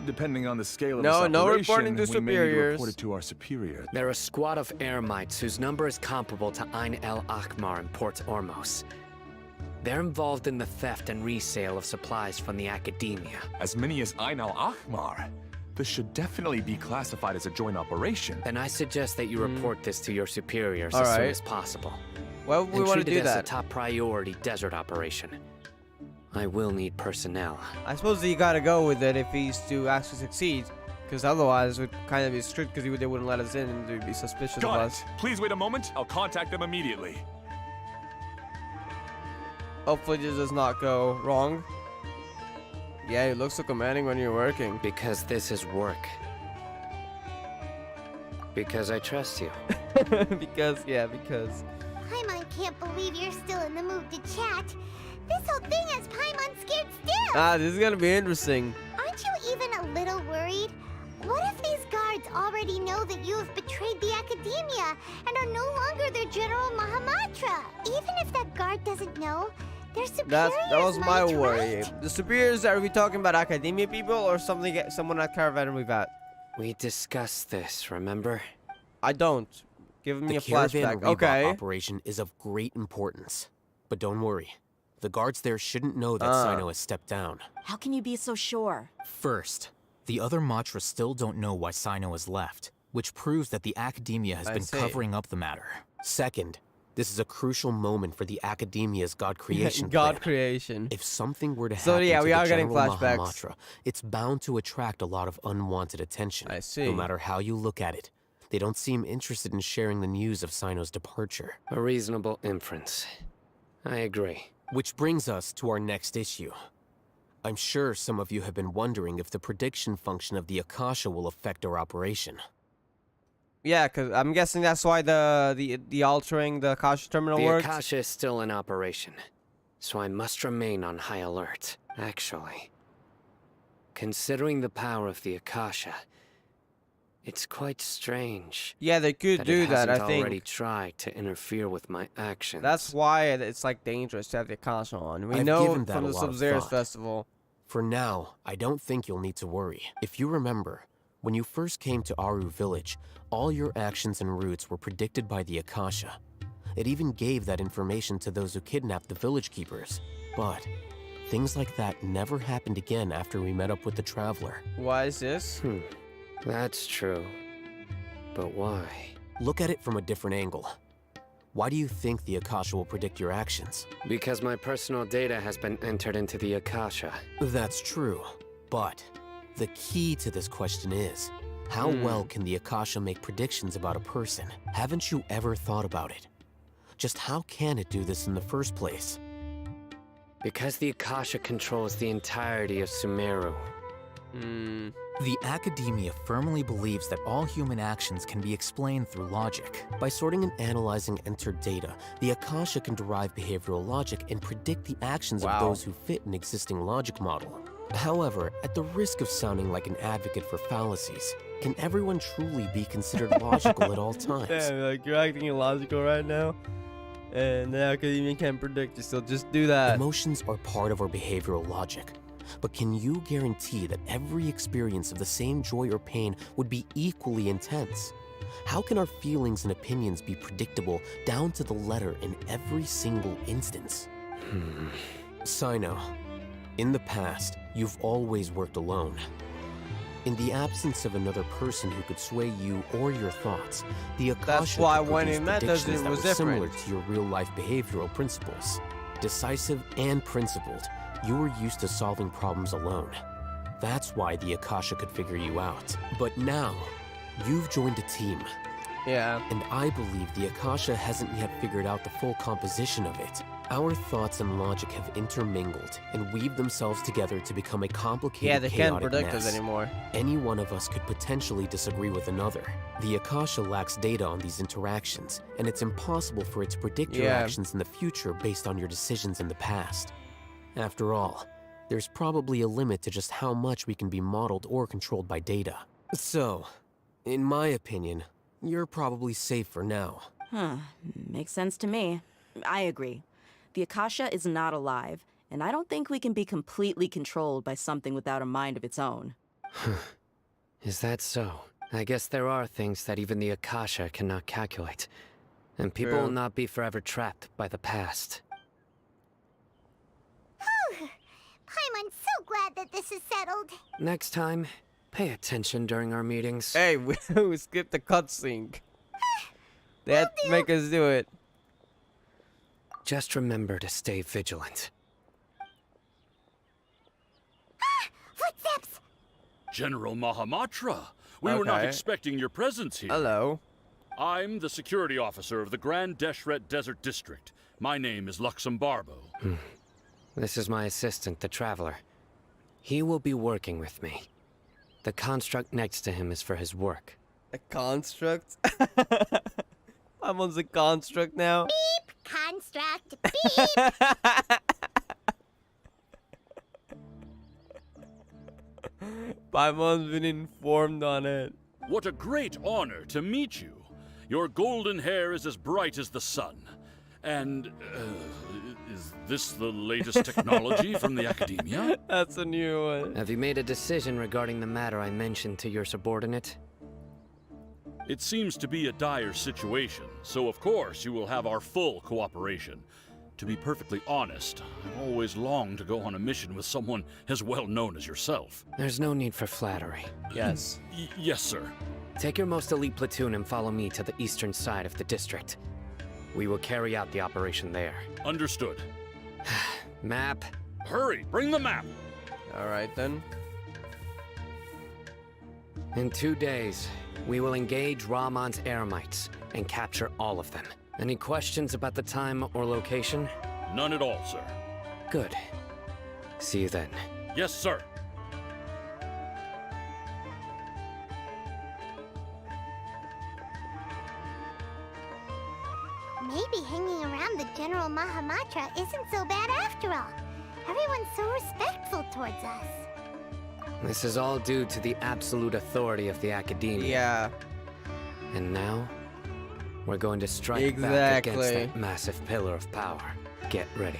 Depending on the scale of this operation, no reporting to we may need to superiors. report it to our superior. They're a squad of Eremites whose number is comparable to Ain el Akhmar in Port Ormos. They're involved in the theft and resale of supplies from the Academia. As many as Ain el Akhmar? This should definitely be classified as a joint operation. Then I suggest that you report this to your superiors All as soon right. as possible. Why would we And want to treat do it as a that? top priority desert operation. I will need personnel. I suppose you gotta go with it if he's to actually succeed. Because otherwise, we'd kind of be strict because they wouldn't let us in and they'd be suspicious of Got us. it. Please wait a moment. I'll contact them immediately. Hopefully this does not go wrong. Yeah, it looks so commanding when you're working. Because this is work. Because I trust you. because. Paimon can't believe you're still in the mood to chat. This whole thing has Paimon scared stiff. Ah, this is gonna be interesting. Aren't you even a little worried? What if these guards already know that you have betrayed the Academia and are no longer their General Mahamatra? Even if that guard doesn't know, their superiors That was my might, worry. right? The superiors, are we talking about Academia people or someone at Caravan we've had? We discussed this, remember? I don't. Give me The a Caravan flashback. Rebot Okay. operation is of great importance. But don't worry. The guards there shouldn't know that Sino has stepped down. How can you be so sure? First, the other Matra still don't know why Sino has left, which proves that the Academia has been covering up the matter. Second, this is a crucial moment for the Academia's God creation God plan. creation. If something were to So, happen yeah, to we the are getting General flashbacks. Mahamatra, it's bound to attract a lot of unwanted attention. I see. No matter how you look at it, they don't seem interested in sharing the news of Sino's departure. A reasonable inference. I agree. Which brings us to our next issue. I'm sure some of you have been wondering if the prediction function of the Akasha will affect our operation. Yeah, because I'm guessing that's why the altering the Akasha terminal The worked. Akasha is still in operation, so I must remain on high alert. Actually, considering the power of the Akasha, it's quite strange. Yeah, they could do that, I hasn't think. already tried to interfere with my actions. That's why it's like dangerous to have the Akasha on. We I've know given that from a the lot of Sub-Zero's thought. festival. For now, I don't think you'll need to worry. If you remember, when you first came to Aru Village, all your actions and routes were predicted by the Akasha. It even gave that information to those who kidnapped the village keepers. But things like that never happened again after we met up with the Traveler. Why is this? That's true. But why? Look at it from a different angle. Why do you think the Akasha will predict your actions? Because my personal data has been entered into the Akasha. That's true, but the key to this question is, how well can the Akasha make predictions about a person? Haven't you ever thought about it? Just how can it do this in the first place? Because the Akasha controls the entirety of Sumeru. The Academia firmly believes that all human actions can be explained through logic. By sorting and analyzing entered data, the Akasha can derive behavioral logic and predict the actions of those who fit an existing logic model. However, at the risk of sounding like an advocate for fallacies, can everyone truly be considered logical at all times? Damn, like you're acting illogical right now. And the Academia can't predict you, so just do that. Emotions are part of our behavioral logic. But can you guarantee that every experience of the same joy or pain would be equally intense? How can our feelings and opinions be predictable down to the letter in every single instance? Sino, in the past, you've always worked alone. In the absence of another person who could sway you or your thoughts, the Akasha That's why could when produce he met us, predictions it that was were similar different. to your real-life behavioral principles. Decisive and principled, you were used to solving problems alone. That's why the Akasha could figure you out. But now, you've joined a team. Yeah. And I believe the Akasha hasn't yet figured out the full composition of it. Our thoughts and logic have intermingled and weaved themselves together to become a complicated, Yeah, they can't chaotic predict us mess. anymore. Any one of us could potentially disagree with another. The Akasha lacks data on these interactions, and it's impossible for it to predict your Yeah. actions in the future based on your decisions in the past. After all, there's probably a limit to just how much we can be modeled or controlled by data. So, in my opinion, you're probably safe for now. Makes sense to me. I agree. The Akasha is not alive, and I don't think we can be completely controlled by something without a mind of its own. Is that so? I guess there are things that even the Akasha cannot calculate. And people will not be forever trapped by the past. Paimon's so glad that this is settled. Next time, pay attention during our meetings. Hey, we skipped the cutscene. They had to make us do it. Just remember to stay vigilant. Footsteps! General Mahamatra, we were not Okay. expecting your presence here. Hello. I'm the security officer of the Grand Deshret Desert District. My name is Luxembarbo. This is my assistant, the Traveler. He will be working with me. The construct next to him is for his work. A construct? I'm on the construct now. Beep! Construct! Beep! Paimon's been informed on it. What a great honor to meet you. Your golden hair is as bright as the sun. And, is this the latest technology from the Academia? That's a new one. Have you made a decision regarding the matter I mentioned to your subordinate? It seems to be a dire situation, so of course you will have our full cooperation. To be perfectly honest, I've always longed to go on a mission with someone as well known as yourself. There's no need for flattery. Yes. Yes, sir. Take your most elite platoon and follow me to the eastern side of the district. We will carry out the operation there. Understood. Map. Hurry, bring the map. All right then. In 2 days, we will engage Rahman's Eremites and capture all of them. Any questions about the time or location? None at all, sir. Good. See you then. Yes, sir. Maybe hanging around the General Mahamatra isn't so bad after all. Everyone's so respectful towards us. This is all due to the absolute authority of the Academia. Yeah. And now, we're going to strike back against that massive pillar of power. Get ready.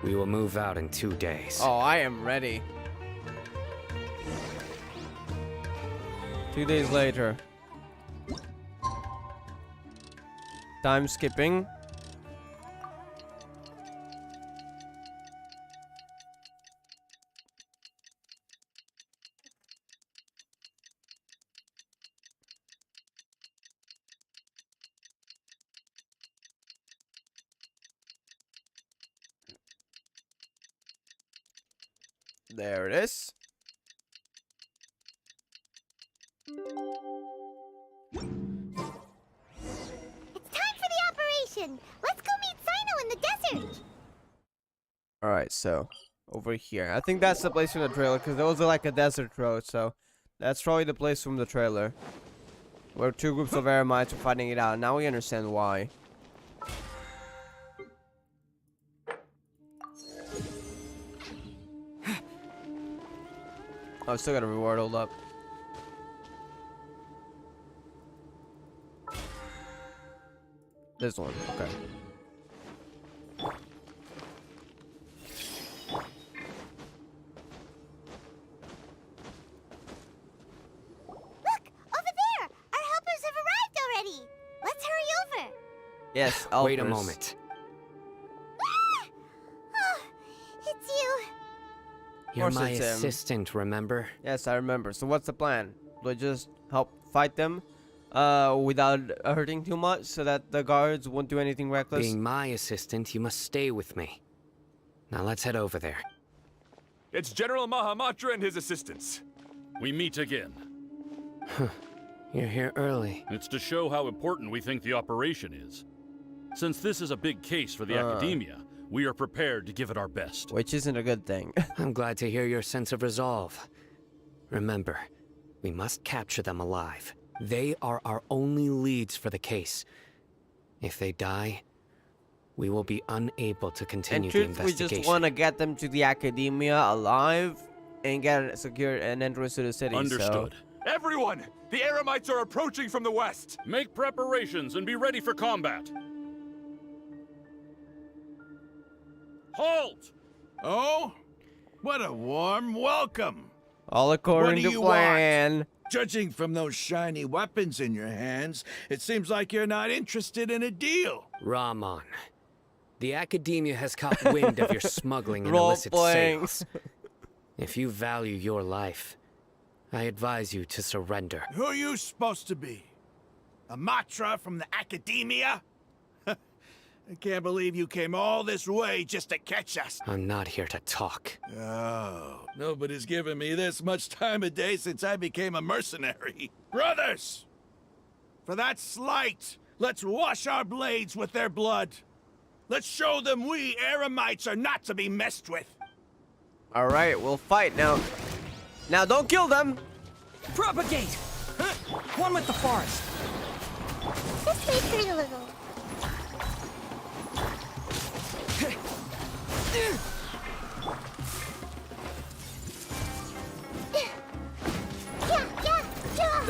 We will move out in 2 days. Oh, I am ready. 2 days later. Time skipping. There it is. Let's go meet Sino in the desert! Alright, so over here. I think that's the place from the trailer because there was like a desert road, so that's probably the place from the trailer. Where 2 groups of Eremites were fighting it out. Now we understand why. Oh, I still got a reward, hold up. This one, okay. Look, over there! Our helpers have arrived already! Let's hurry over! Yes, Wait a moment. Ah! Oh, it's you. You're my assistant, remember? Yes, I remember. So what's the plan? Do I just help fight them without hurting too much so that the guards won't do anything reckless? Being my assistant, you must stay with me. Now let's head over there. It's General Mahamatra and his assistants. We meet again. You're here early. It's to show how important we think the operation is. Since this is a big case for the Academia, we are prepared to give it our best. Which isn't a good thing. I'm glad to hear your sense of resolve. Remember, we must capture them alive. They are our only leads for the case. If they die, we will be unable to continue the investigation. We just want to get them to the Academia alive and secure an entrance to the city. Understood. So. Everyone! The Eremites are approaching from the west! Make preparations and be ready for combat. Halt! Oh? What a warm welcome! All according to plan. Judging from those shiny weapons in your hands, it seems like you're not interested in a deal. Rahman, the Academia has caught wind of your smuggling and illicit sales. If you value your life, I advise you to surrender. Who are you supposed to be? A Matra from the Academia? I can't believe you came all this way just to catch us. I'm not here to talk. Oh, nobody's given me this much time of day since I became a mercenary. Brothers! For that slight, let's wash our blades with their blood. Let's show them we Eremites are not to be messed with. Alright, we'll fight now. Now don't kill them! Propagate! One with the forest. Just wait for it a little.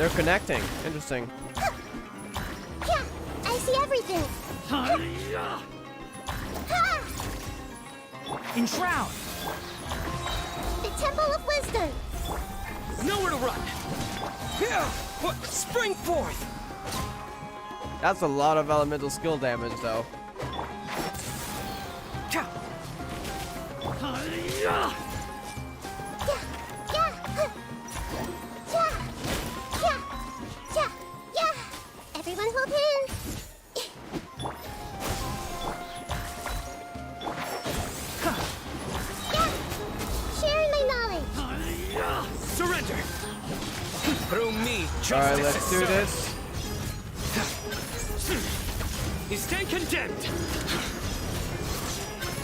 They're connecting. Interesting. Yeah, I see everything. Enshroud! The Temple of Wisdom. Nowhere to run! Spring forth! That's a lot of elemental skill damage, though. Everyone hold hands. Sharing my knowledge. Surrender! Through me, Alright, let's do this. You stand condemned!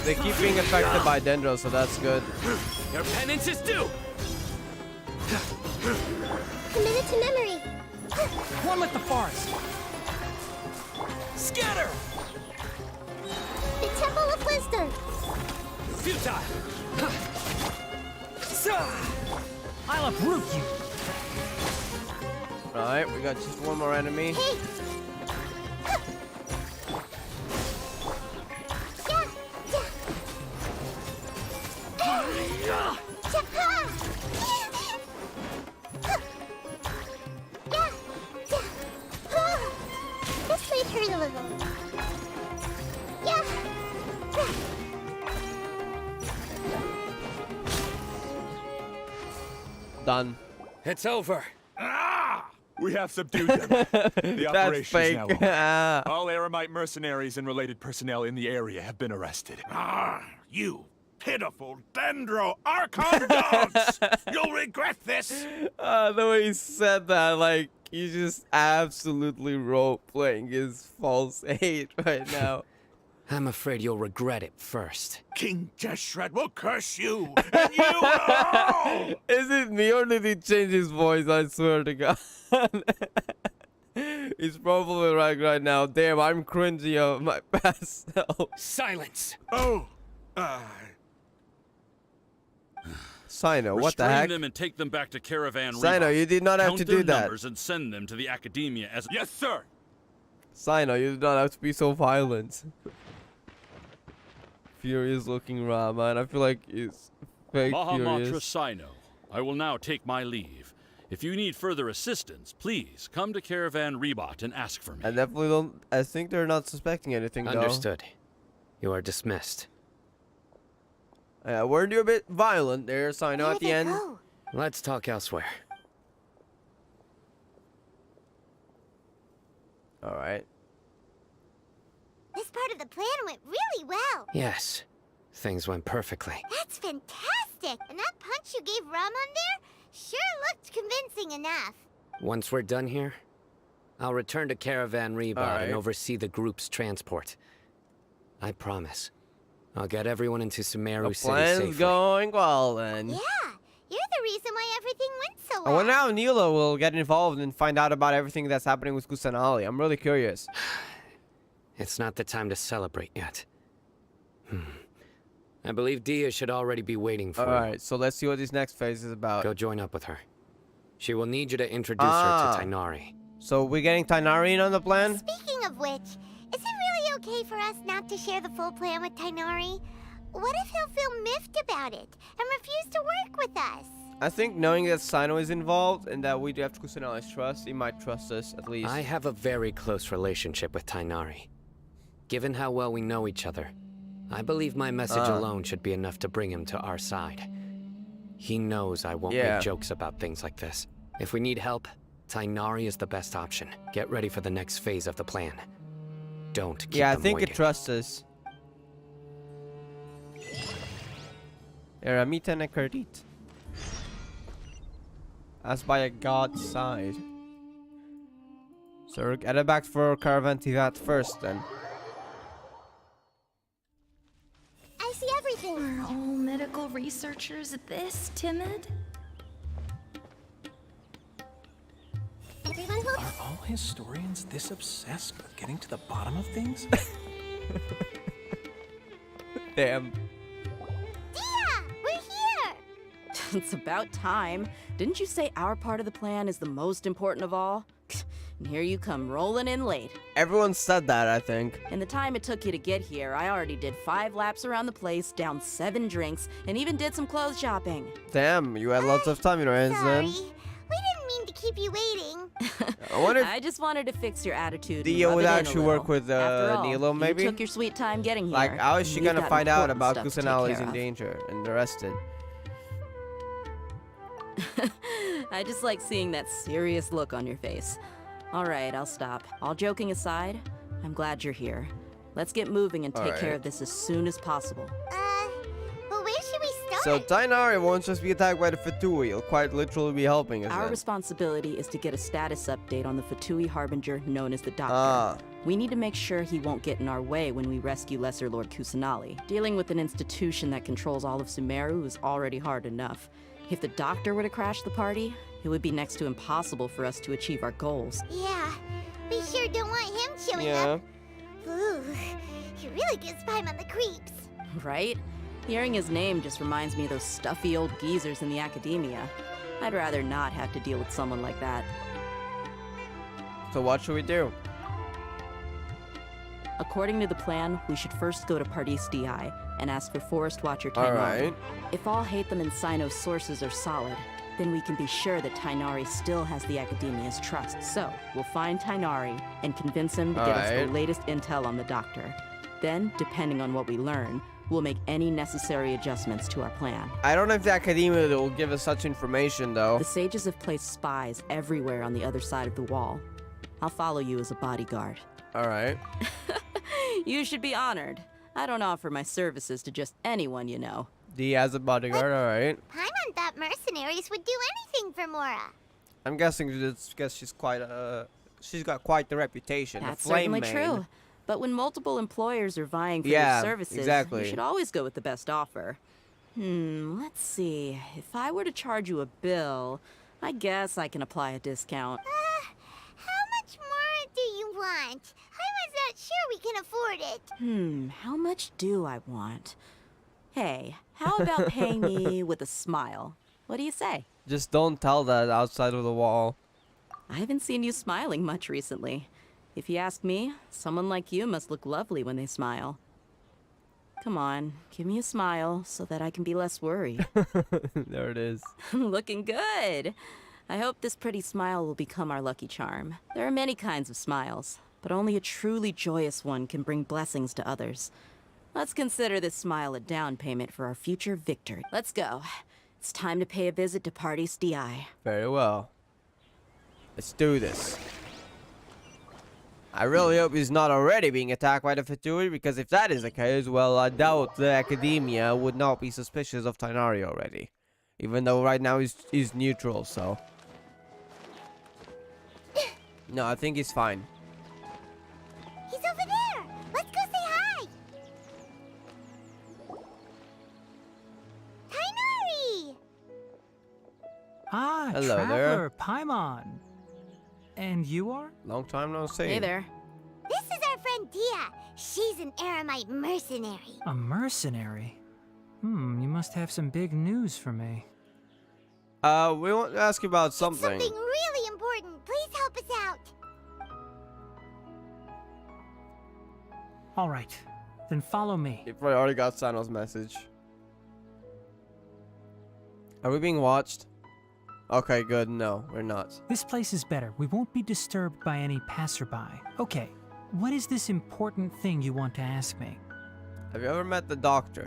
They keep being affected by Dendro, so that's good. Your penance is due! Committed to memory. One with the forest! Scatter! The Temple of Wisdom. Futile! I'll uproot you! Alright, we got just one more enemy. Hey. This might hurt a little. Yeah. Done. It's over. We have subdued them. The That's operation fake. is now over. All Aramite mercenaries and related personnel in the area have been arrested. You pitiful Dendro Archon dogs! You'll regret this! The way he said that, like, he's just absolutely role-playing his false hate right now. I'm afraid you'll regret it first. King Jeshret will curse you, and you all! Is it me or did he change his voice? I swear to God. He's probably right now. Damn, I'm cringy of my past self. Silence! Oh, Sino, what the Restrain heck? them and take them back to Caravan Sino, Reebok. you did not have Count to their do that. numbers and send them to the Academia as... Yes, sir! Sino, you did not have to be so violent. Furious looking Ra, man. I feel like he's fake Mahamatra furious. Sino, I will now take my leave. If you need further assistance, please come to Caravan Rebot and ask for me. I definitely don't. I think they're not suspecting anything, though. Understood. You are dismissed. Weren't you a bit violent there, Sino, at the end? Let's talk elsewhere. Alright. This part of the plan went really well. Yes. Things went perfectly. That's fantastic. And that punch you gave Raman there sure looked convincing enough. Once we're done here, I'll return to Caravan Rebot and oversee the group's transport. I promise. I'll get everyone into Sumeru City Plan's safely. going well, then. Yeah, you're the reason why everything went so I well. wonder how Neela will get involved and find out about everything that's happening with Kusanali. I'm really curious. It's not the time to celebrate yet. I believe Dia should already be waiting for you. Alright, so let's see what this next phase is about. Go join up with her. She will need you to introduce her to Tighnari. So we're getting Tighnari in on the plan? Speaking of which, is it really okay for us not to share the full plan with Tighnari? What if he'll feel miffed about it and refuse to work with us? I think knowing that Sino is involved and that we do have Kusanali's trust, he might trust us at least. I have a very close relationship with Tighnari. Given how well we know each other, I believe my message alone should be enough to bring him to our side. He knows I won't make jokes about things like this. If we need help, Tighnari is the best option. Get ready for the next phase of the plan. Don't keep I them think waiting. it trusts us. Eramita Nekarit. As by a god's side. So we're headed back for Caravan Tivat first then. I see everything. Are all medical researchers this timid? Everyone hold. Are all historians this obsessed with getting to the bottom of things? Damn. Dia, we're here. It's about time. Didn't you say our part of the plan is the most important of all? And here you come rolling in late. Everyone said that, I think. In the time it took you to get here, I already did 5 laps around the place, downed 7 drinks, and even did some clothes shopping. Damn, you had lots of time, you know, Sorry. Ensign. We didn't mean to keep you waiting. I wonder if I just wanted to fix your attitude. Dio would actually work with After all, Nilo, maybe? You took your sweet time getting here. Like, how is she We've gonna got find out important about stuff to take Kusanali's care in of. danger and arrested? I just like seeing that serious look on your face. Alright, I'll stop. All joking aside, I'm glad you're here. Let's get moving and take care of this as soon as possible. But where should we start? So Tainari won't just be attacked by the Fatui, he'll quite literally be helping us Our then. responsibility is to get a status update on the Fatui Harbinger known as the Doctor. We need to make sure he won't get in our way when we rescue Lesser Lord Kusanali. Dealing with an institution that controls all of Sumeru is already hard enough. If the Doctor were to crash the party, it would be next to impossible for us to achieve our goals. Yeah, we sure don't want him showing up. Ooh, he really gives Paimon the creeps. Right? Hearing his name just reminds me of those stuffy old geezers in the academia. I'd rather not have to deal with someone like that. So what should we do? According to the plan, we should first go to Pardis DI and ask for Forest Watcher Tainari. Alright. If all Hatham and Sino's sources are solid, then we can be sure that Tainari still has the Academia's trust. So, we'll find Tainari and convince him to get us the latest intel on the Doctor. Then, depending on what we learn, we'll make any necessary adjustments to our plan. I don't know if the Academia will give us such information, though. The sages have placed spies everywhere on the other side of the wall. I'll follow you as a bodyguard. Alright. You should be honored. I don't offer my services to just anyone you know. D as a bodyguard, alright. Paimon thought mercenaries would do anything for Mora. I'm guessing it's because she's got quite the reputation. That's the flame certainly main. true. But when multiple employers are vying for your services, exactly. you should always go with the best offer. Let's see. If I were to charge you a bill, I guess I can apply a discount. How much more do you want? I was not sure we can afford it. How much do I want? Hey, how about paying me with a smile? What do you say? Just don't tell that outside of the wall. I haven't seen you smiling much recently. If you ask me, someone like you must look lovely when they smile. Come on, give me a smile so that I can be less worried. There it is. Looking good. I hope this pretty smile will become our lucky charm. There are many kinds of smiles, but only a truly joyous one can bring blessings to others. Let's consider this smile a down payment for our future victory. Let's go. It's time to pay a visit to Pardis DI. Very well. Let's do this. I really hope he's not already being attacked by the Fatui, because if that is the case, well, I doubt the Academia would not be suspicious of Tainari already. Even though right now he's neutral, so... No, I think he's fine. He's over there. Let's go say hi. Tainari! Ah, Hello Traveler, there. Paimon. And you are? Long time no see. Hey there. This is our friend Dia. She's an Aramite mercenary. A mercenary? You must have some big news for me. We want to ask you about something. Something really important. Please help us out. All right, then follow me. You probably already got Sano's message. Are we being watched? Okay, good. No, we're not. This place is better. We won't be disturbed by any passerby. Okay, what is this important thing you want to ask me? Have you ever met the Doctor?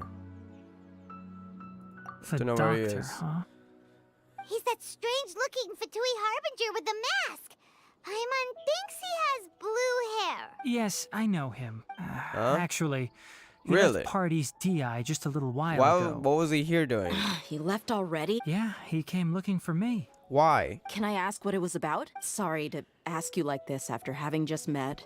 The Don't know where he Doctor, is. huh? He's that strange-looking Fatui Harbinger with the mask. Paimon thinks he has blue hair. Yes, I know him. Actually, he Really? left Pardis DI just a little while ago. What was he here doing? He left already? Yeah, he came looking for me. Why? Can I ask what it was about? Sorry to ask you like this after having just met,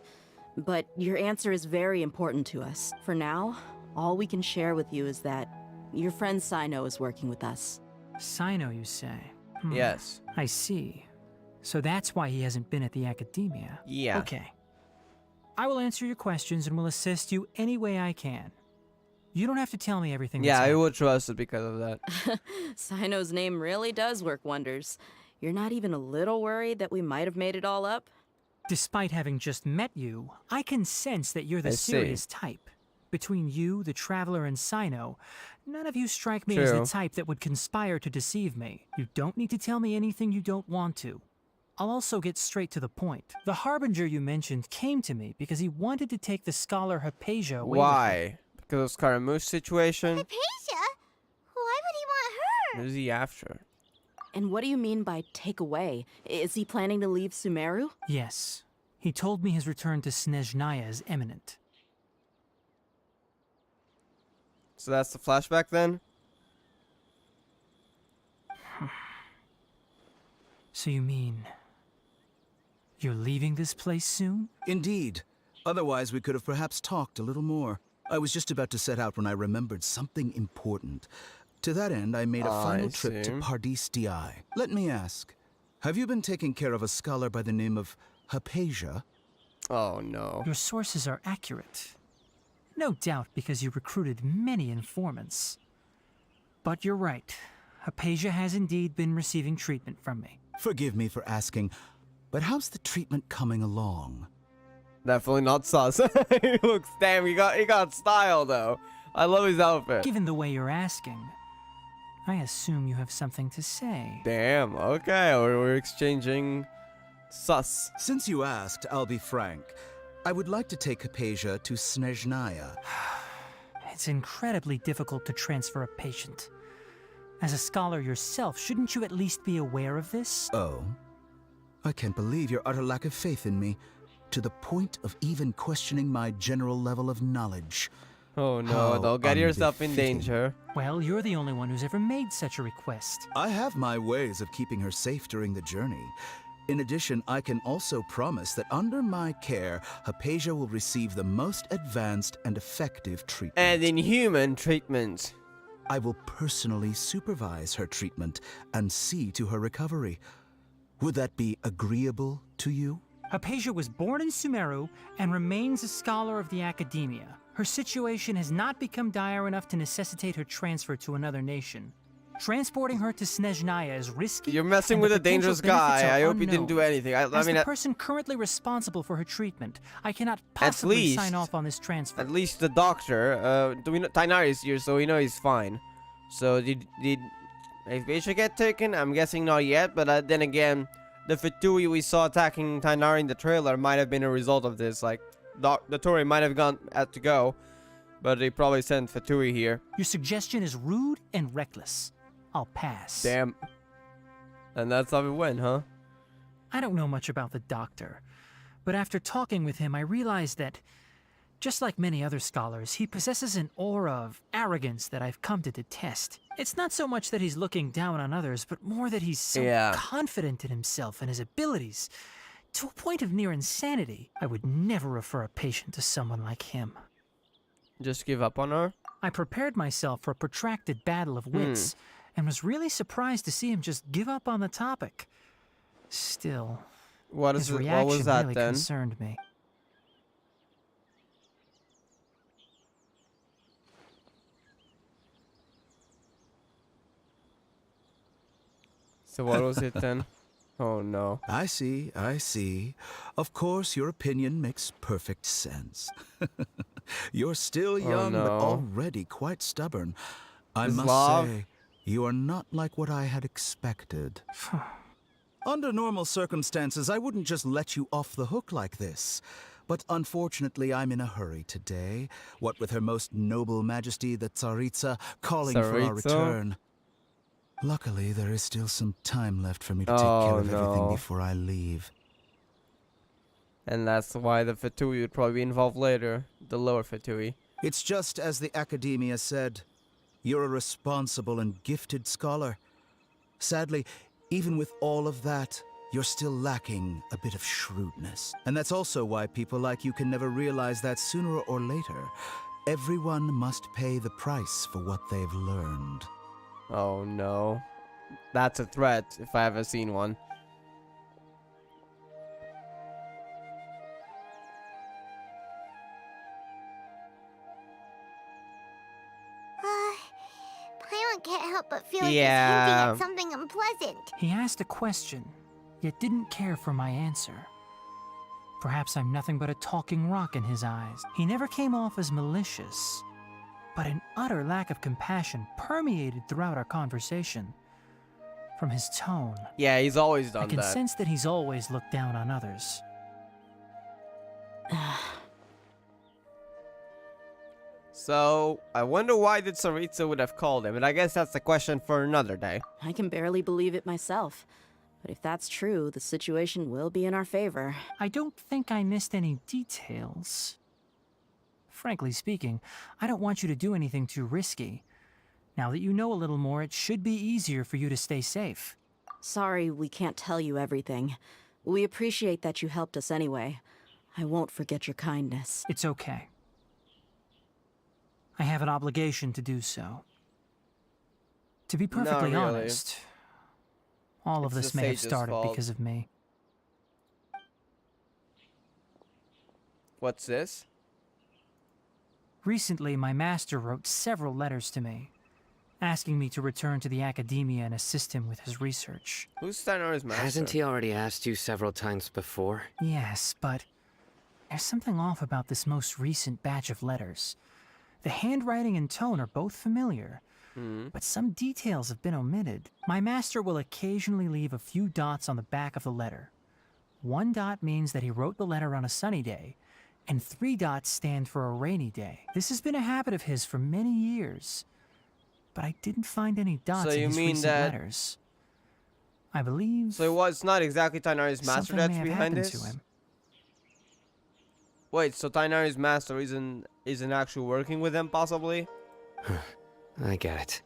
but your answer is very important to us. For now, all we can share with you is that your friend Sino is working with us. Sino, you say? Yes. I see. So that's why he hasn't been at the Academia. Yeah. Okay. I will answer your questions and will assist you any way I can. You don't have to tell me everything. Yeah, that's I would trust it because of that. Sino's name really does work wonders. You're not even a little worried that we might have made it all up? Despite having just met you, I can sense that you're the serious type. Between you, the Traveler, and Sino, none of you strike me as the type that would conspire to deceive me. You don't need to tell me anything you don't want to. I'll also get straight to the point. The Harbinger you mentioned came to me because he wanted to take the scholar Hypatia away. Why? Because of Scaramouche situation? Hypatia? Why would he want her? What is he after? And what do you mean by take away? Is he planning to leave Sumeru? Yes. He told me his return to Snezhnaya is imminent. So that's the flashback then? So you mean you're leaving this place soon? Indeed. Otherwise, we could have perhaps talked a little more. I was just about to set out when I remembered something important. To that end, I made a final trip to Pardis Di. Let me ask, have you been taking care of a scholar by the name of Hypatia? Oh, no. Your sources are accurate. No doubt because you recruited many informants. But you're right. Hypatia has indeed been receiving treatment from me. Forgive me for asking, but how's the treatment coming along? Definitely not sus. He looks, damn, he got style though. I love his outfit. Given the way you're asking, I assume you have something to say. Damn, okay, we're exchanging sus. Since you asked, I'll be frank. I would like to take Hypatia to Snezhnaya. It's incredibly difficult to transfer a patient. As a scholar yourself, shouldn't you at least be aware of this? Oh? I can't believe your utter lack of faith in me, to the point of even questioning my general level of knowledge. Oh no, don't get yourself in danger. Well, you're the only one who's ever made such a request. I have my ways of keeping her safe during the journey. In addition, I can also promise that under my care, Hypatia will receive the most advanced and effective treatment. And inhuman treatment. I will personally supervise her treatment and see to her recovery. Would that be agreeable to you? Hypatia was born in Sumeru and remains a scholar of the Academia. Her situation has not become dire enough to necessitate her transfer to another nation. Transporting her to Snezhnaya is risky. You're messing with a dangerous guy. I hope you didn't do anything. I As mean, the person currently responsible for her treatment, I cannot possibly sign off on this transfer. At least the doctor, do we know Tainari is here, so we know he's fine. So did Hypatia get taken? I'm guessing not yet, but then again, the Fatui we saw attacking Tainari in the trailer might have been a result of this. Like, the Tori might have had to go, but they probably sent Fatui here. Your suggestion is rude and reckless. I'll pass. Damn. And that's how it went, huh? I don't know much about the doctor, but after talking with him, I realized that, just like many other scholars, he possesses an aura of arrogance that I've come to detest. It's not so much that he's looking down on others, but more that he's so confident in himself and his abilities, to a point of near insanity. I would never refer a patient to someone like him. Just give up on her? I prepared myself for a protracted battle of wits, and was really surprised to see him just give up on the topic. Still, his reaction what was that really then? concerned me. So what was it then? Oh no. I see, I see. Of course, your opinion makes perfect sense. You're still young, but already quite stubborn. I must say, you are not like what I had expected. Under normal circumstances, I wouldn't just let you off the hook like this. But unfortunately, I'm in a hurry today. What with Her Most Noble Majesty, the Tsaritsa, calling for our return. Luckily, there is still some time left for me to take care of everything before I leave. And that's why the Fatui would probably be involved later. The lower Fatui. It's just as the Academia said. You're a responsible and gifted scholar. Sadly, even with all of that, you're still lacking a bit of shrewdness. And that's also why people like you can never realize that sooner or later, everyone must pay the price for what they've learned. Oh no. That's a threat, if I ever seen one. Archon can't help but feel like he's Yeah. hinting at something unpleasant. He asked a question, yet didn't care for my answer. Perhaps I'm nothing but a talking rock in his eyes. He never came off as malicious, but an utter lack of compassion permeated throughout our conversation. From his tone, Yeah, he's always done I can that. sense that he's always looked down on others. So, I wonder why did Saritsa would have called him, and I guess that's a question for another day. I can barely believe it myself. But if that's true, the situation will be in our favor. I don't think I missed any details. Frankly speaking, I don't want you to do anything too risky. Now that you know a little more, it should be easier for you to stay safe. Sorry we can't tell you everything. We appreciate that you helped us anyway. I won't forget your kindness. It's okay. I have an obligation to do so. To be perfectly really. honest, all of It's this the may have sage's started fault. because of me. What's this? Recently, my master wrote several letters to me, asking me to return to the academia and assist him with his research. Who's Steiner's master? Hasn't he already asked you several times before? Yes, but there's something off about this most recent batch of letters. The handwriting and tone are both familiar, but some details have been omitted. My master will occasionally leave a few dots on the back of the letter. 1 dot means that he wrote the letter on a sunny day, and 3 dots stand for a rainy day. This has been a habit of his for many years, but I didn't find any dots So in you his mean recent that- letters. I believe So it was not exactly Tainari's master something that's may have behind happened this? to him. Wait, so Tainari's master isn't actually working with him, possibly? I get it.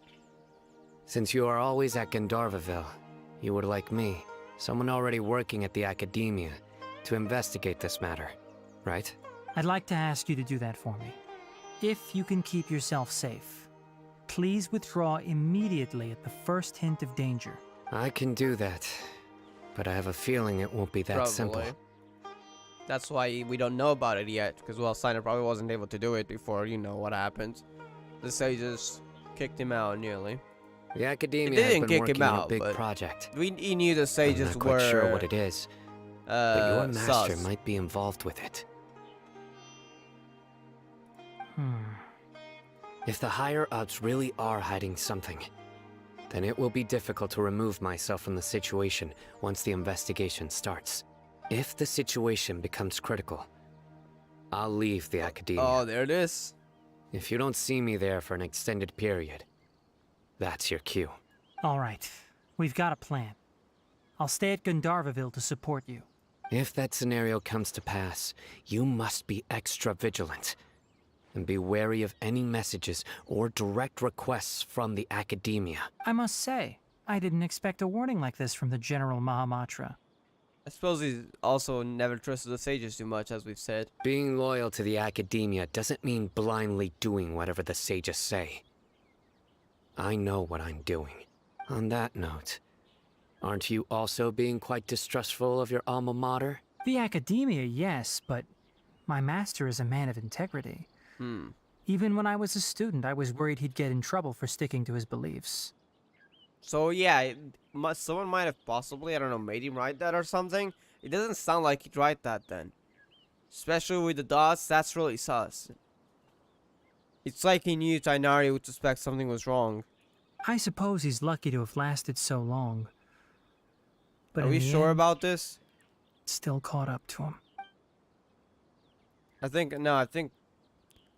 Since you are always at Gandharvaville, you would like me, someone already working at the academia, to investigate this matter, right? I'd like to ask you to do that for me. If you can keep yourself safe, please withdraw immediately at the first hint of danger. I can do that, but I have a feeling it won't be that simple. That's why we don't know about it yet, because, well, Steiner probably wasn't able to do it before, you know, what happened. The sages kicked him out, nearly. The academia They has didn't been kick him working on out, a big but project. he knew the sages I'm not were... quite sure what it is, but your master sus. might be involved with it. If the higher-ups really are hiding something, then it will be difficult to remove myself from the situation once the investigation starts. If the situation becomes critical, I'll leave the academia. Oh, there it is. If you don't see me there for an extended period, that's your cue. All right, we've got a plan. I'll stay at Gandharvaville to support you. If that scenario comes to pass, you must be extra vigilant. And be wary of any messages or direct requests from the academia. I must say, I didn't expect a warning like this from the General Mahamatra. I suppose he also never trusted the sages too much, as we've said. Being loyal to the academia doesn't mean blindly doing whatever the sages say. I know what I'm doing. On that note, aren't you also being quite distrustful of your alma mater? The academia, yes, but my master is a man of integrity. Even when I was a student, I was worried he'd get in trouble for sticking to his beliefs. So yeah, someone might have possibly, I don't know, made him write that or something. It doesn't sound like he'd write that then. Especially with the dots, that's really sus. It's like he knew Tainari would suspect something was wrong. I suppose he's lucky to have lasted so long. But Are we sure about this? It still caught up to him.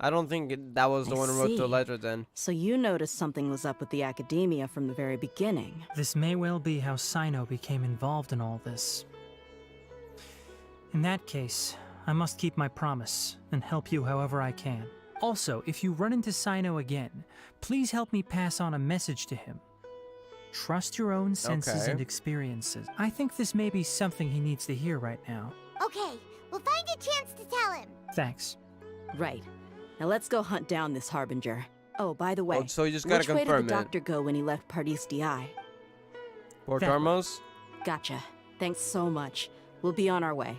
I don't think that was the one who wrote the see. letter then. So you noticed something was up with the academia from the very beginning. This may well be how Sino became involved in all this. In that case, I must keep my promise and help you however I can. Also, if you run into Sino again, please help me pass on a message to him. Trust your own senses Okay. and experiences. I think this may be something he needs to hear right now. Okay, we'll find a chance to tell him. Thanks. Right. Now let's go hunt down this Harbinger. Oh, by the way, Oh, so you just gotta which way did confirm the it. doctor go when he left Pardis DI? Port That way. Armos? Gotcha. Thanks so much. We'll be on our way.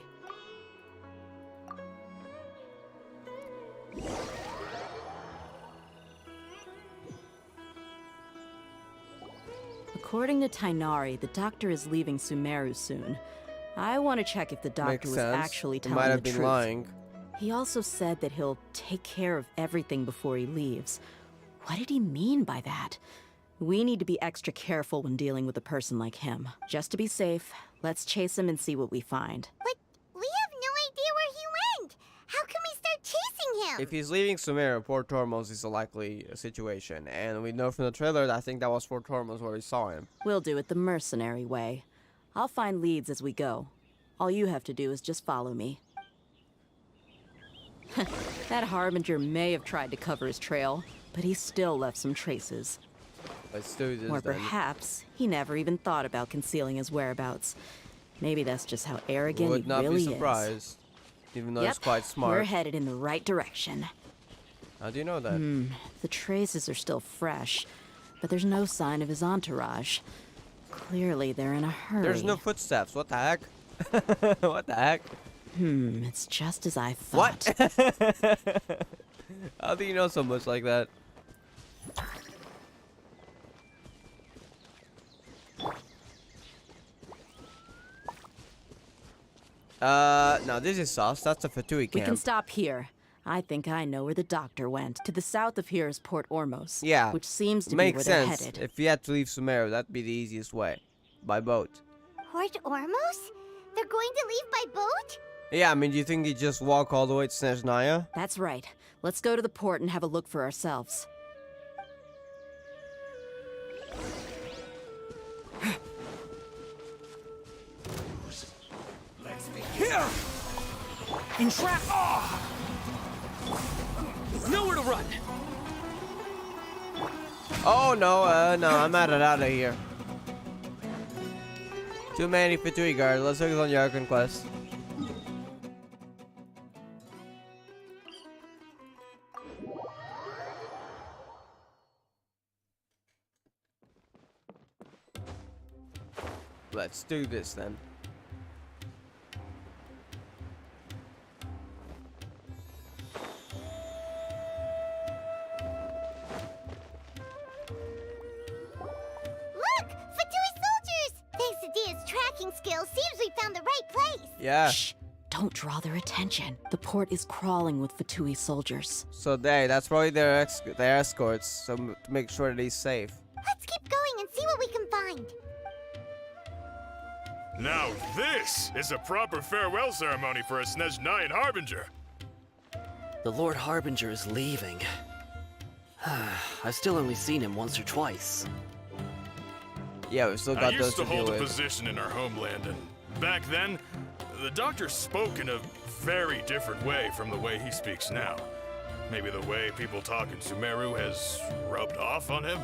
According to Tainari, the doctor is leaving Sumeru soon. I want to check if the doctor Makes was sense. actually He telling might the have been truth. lying. He also said that he'll take care of everything before he leaves. What did he mean by that? We need to be extra careful when dealing with a person like him. Just to be safe, let's chase him and see what we find. But we have no idea where he went. How can we start chasing him? If he's leaving Sumeru, Port Tormos is a likely situation. And we know from the trailer that I think that was Port Tormos where we saw him. We'll do it the mercenary way. I'll find leads as we go. All you have to do is just follow me. That Harbinger may have tried to cover his trail, but he still left some traces. Let's do this Or then. perhaps he never even thought about concealing his whereabouts. Maybe that's just how arrogant Would he not really be surprised. Even though is. he's quite smart. We're headed in the right direction. How do you know that? The traces are still fresh, but there's no sign of his entourage. Clearly, they're in a hurry. There's no footsteps. What the heck? What the heck? It's just as I thought. What? How do you know so much like that? No, this is sauce. That's a Fatui camp. We can stop here. I think I know where the doctor went. To the south of here is Port Ormos. Yeah. Which seems to Makes be where sense. they're headed. If you had to leave Sumeru, that'd be the easiest way. By boat. Port Ormos? They're going to leave by boat? Yeah, I mean, do you think they just walk all the way to Snezhnaya? That's right. Let's go to the port and have a look for ourselves. Here! Entrap! Nowhere to run! Oh, no, no, I'm out of here. Too many Fatui guards. Let's focus on the Archon quest. Let's do this then. Look! Fatui soldiers! Thanks to Dia's tracking skills, seems we found the right place. Yeah. Shh! Don't draw their attention. The port is crawling with Fatui soldiers. So that's probably their escorts, so to make sure that he's safe. Let's keep going and see what we can find. Now this is a proper farewell ceremony for a Snezhnayan Harbinger. The Lord Harbinger is leaving. I've still only seen him once or twice. Yeah, we still got I those used to to deal hold a with. position in our homeland, and back then, the doctor spoke in a very different way from the way he speaks now. Maybe the way people talk in Sumeru has rubbed off on him?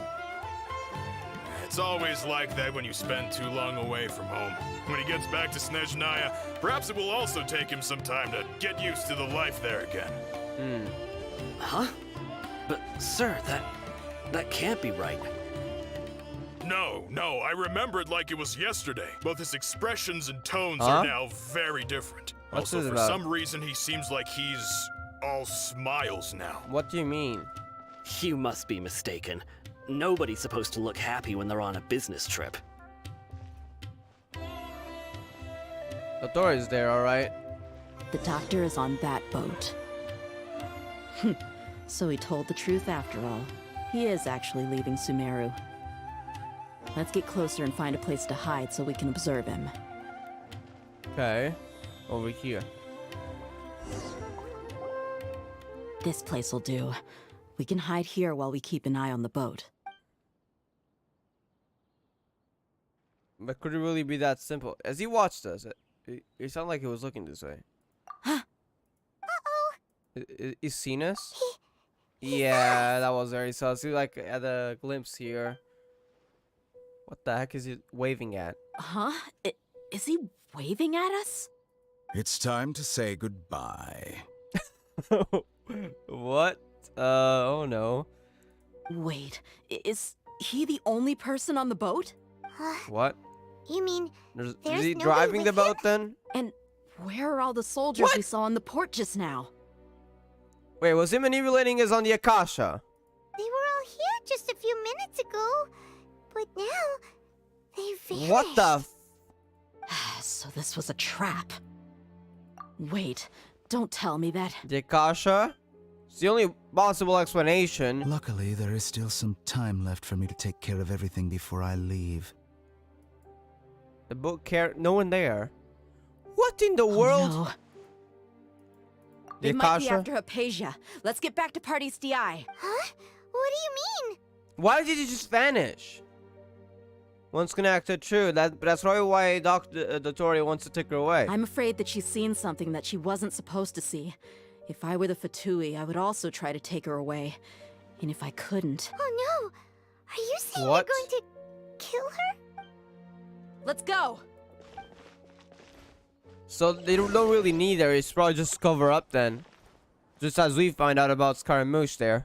It's always like that when you spend too long away from home. When he gets back to Snezhnaya, perhaps it will also take him some time to get used to the life there again. Huh? But, sir, that can't be right. No, I remember it like it was yesterday. Both his expressions and tones Huh? are now very different. What's Also, this for about? some reason, he seems like he's all smiles now. What do you mean? You must be mistaken. Nobody's supposed to look happy when they're on a business trip. The door is there, alright. The doctor is on that boat. So he told the truth after all. He is actually leaving Sumeru. Let's get closer and find a place to hide so we can observe him. Okay. Over here. This place will do. We can hide here while we keep an eye on the boat. But could it really be that simple? As he watched us, it sounded like he was looking this way. Is seen us? Yeah, that was very sus. He like had a glimpse here. What the heck is he waving at? Huh? Is he waving at us? It's time to say goodbye. What? Oh no. Wait, is he the only person on the boat? What? You mean Is there's he nobody driving the with him? boat then? And where are all the soldiers we saw on the port just now? Wait, was he manipulating us on the Akasha? They were all here just a few minutes ago. But now, Vanished. What the? So this was a trap. Wait, don't tell me that. The Akasha? It's the only possible explanation. Luckily, there is still some time left for me to take care of everything before I leave. The book no one there. What in the world? No. The They might be Akasha? after Hypatia. Let's get back to Party's DI. Huh? What do you mean? Why did he just vanish? Once connected, true. That's probably why Dr. Dottore wants to take her away. I'm afraid that she's seen something that she wasn't supposed to see. If I were the Fatui, I would also try to take her away. And if I couldn't... Oh no! Are you saying What? you're going to kill her? Let's go! So they don't really need her. It's probably just cover up then. Just as we find out about Scaramouche there.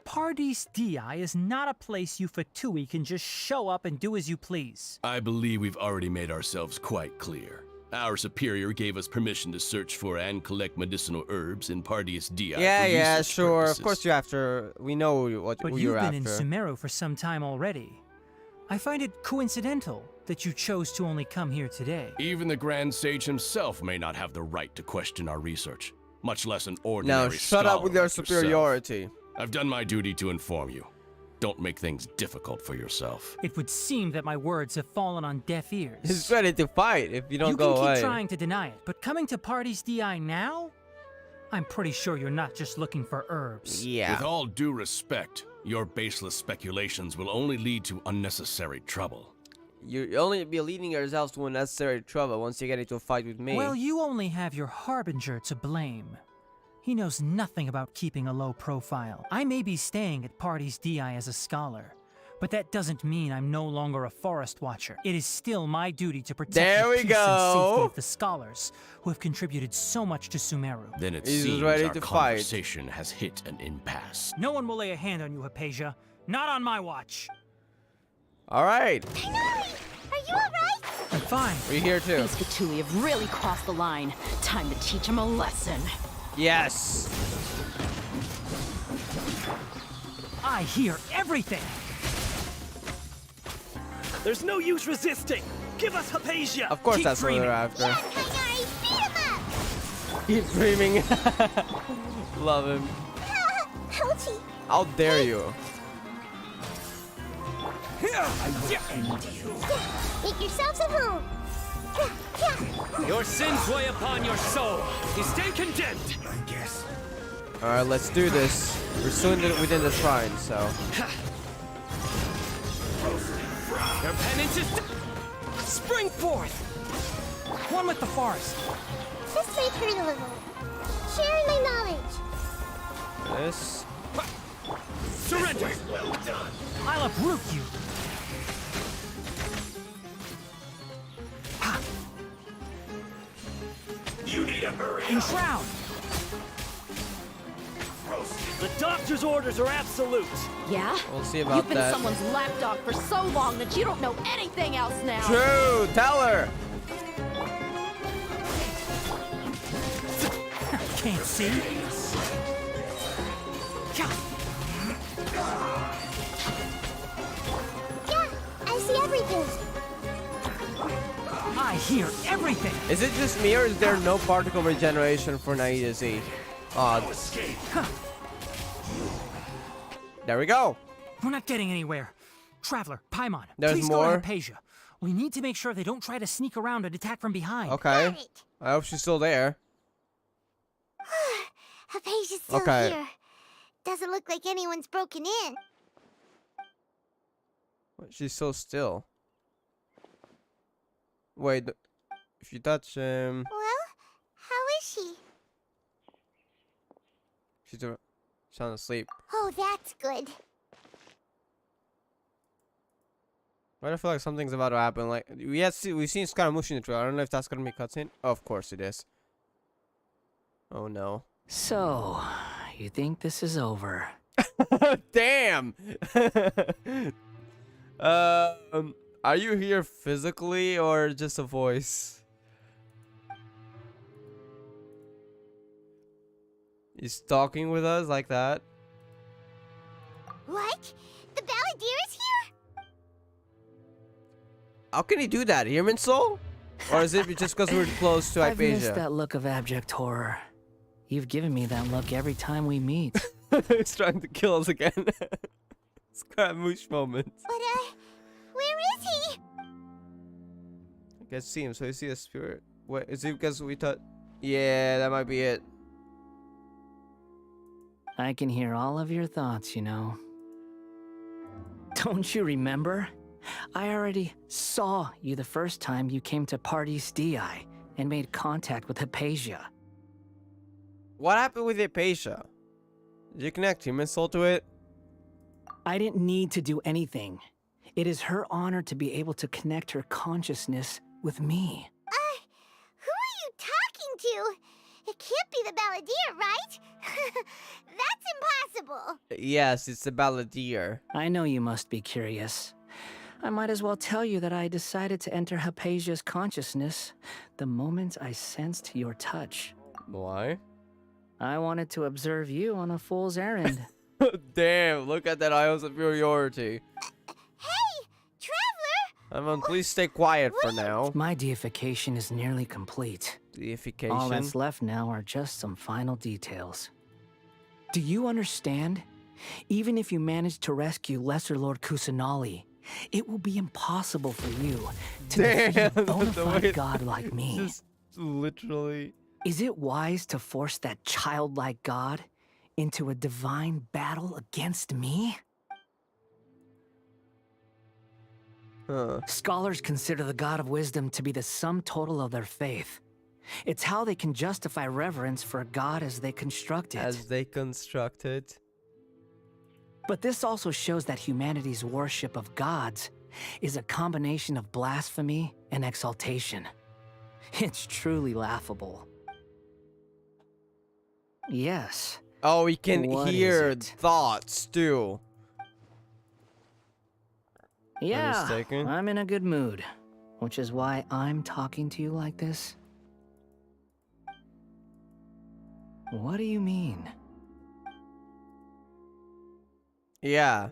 Party's DI is not a place you Fatui can just show up and do as you please. I believe we've already made ourselves quite clear. Our superior gave us permission to search for and collect medicinal herbs in Party's DI. Yeah, for sure. purposes. Of course you're after. We know But who you've you're been after. in Sumeru for some time already. I find it coincidental that you chose to only come here today. Even the Grand Sage himself may not have the right to question our research, much less an ordinary Now shut up with scholar your like yourself. superiority. I've done my duty to inform you. Don't make things difficult for yourself. It would seem that my words have fallen on deaf ears. He's ready to fight if you don't You go can away. keep trying to deny it, but coming to Party's DI now? I'm pretty sure you're not just looking for herbs. With all due respect, your baseless speculations will only lead to unnecessary trouble. You only be leading yourselves to unnecessary trouble once you get into a fight with me. Well, you only have your Harbinger to blame. He knows nothing about keeping a low profile. I may be staying at Party's DI as a scholar, but that doesn't mean I'm no longer a forest watcher. It is still my duty to protect There the we peace and safety go. of the scholars who have contributed so much to Sumeru. Then it He's seems ready our to fight. conversation has hit an impasse. No one will lay a hand on you, Hypatia. Not on my watch. All right. Are you alright? I'm fine. We're here too. These Fatui have really crossed the line. Time to teach them a lesson. Yes. I hear everything. There's no use resisting. Give us Hypatia. Of course Keep that's dreaming. what they're after. Kagari, beat him up! Keep dreaming. Love him. Ouchie! How dare you? Make yourselves at home! Your sins weigh upon your soul. You stand condemned. All right, let's do this. We're soon within the shrine, so. Your penance is... Spring forth! One with the forest. This may hurt a little. Sharing my knowledge. This. Surrender. I'll uproot you. You need a hurry. Enshroud. The doctor's orders are absolute. Yeah? We'll see about You've been that. someone's lapdog for so long that you don't know anything else now. True. Tell her. Can't see. Yeah, I see everything. I hear everything. Is it just me or is there no particle regeneration for Nahida Z? Odd. There we go. We're not getting anywhere. Traveler, Paimon, There's please go more? to Hypatia. We need to make sure they don't try to sneak around and attack from behind. Okay. I hope she's still there. Hypatia's still Okay. here. Doesn't look like anyone's broken in. She's so still. Wait, if you touch Well, how is she? she's sound asleep. Oh, that's good. Why do I feel like something's about to happen? Like we've seen Scaramouche in the trailer. I don't know if that's gonna be cutscene. Oh, of course it is. Oh no. So, you think this is over? Damn. Are you here physically or just a voice? He's talking with us like that. What? The Balladeer is here? How can he do that? Human soul? Or is it just because we're close to I've missed Hypatia? that look of abject horror. You've given me that look every time we meet. He's trying to kill us again. Scaramouche moment. But, where is he? I guess see him, so you see a spirit. What is it because we thought? Yeah, that might be it. I can hear all of your thoughts, you know. Don't you remember? I already saw you the first time you came to Parties DI and made contact with Hypatia. What happened with Hypatia? Did you connect human soul to it? I didn't need to do anything. It is her honor to be able to connect her consciousness with me. Who are you talking to? It can't be the Balladeer, right? That's impossible. Yes, it's the Balladeer. I know you must be curious. I might as well tell you that I decided to enter Hypatia's consciousness the moment I sensed your touch. Why? I wanted to observe you on a fool's errand. Damn, look at that eye of superiority. Hey, traveler! Please stay quiet for now. My deification is nearly complete. Deification? All that's left now are just some final details. Do you understand? Even if you manage to rescue Lesser Lord Kusanali, it will be impossible for you to defeat a bona fide god like me. Just literally. Is it wise to force that childlike god into a divine battle against me? Scholars consider the god of wisdom to be the sum total of their faith. It's how they can justify reverence for a god as they construct it. But this also shows that humanity's worship of gods is a combination of blasphemy and exaltation. It's truly laughable. Yes. Oh, we can What hear is it? thoughts too. Yeah, I'm in a good mood, which is why I'm talking to you like this. What do you mean? Yeah.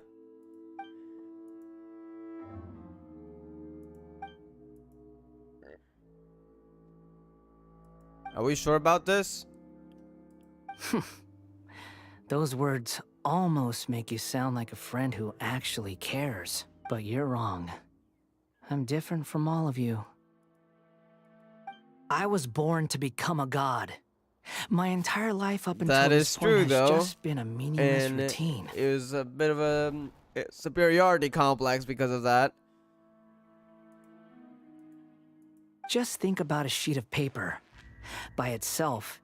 Are we sure about this? Those words almost make you sound like a friend who actually cares. But you're wrong. I'm different from all of you. I was born to become a god. My entire life up until this point has just been a meaningless routine. It was a bit of a superiority complex because of that. Just think about a sheet of paper. By itself,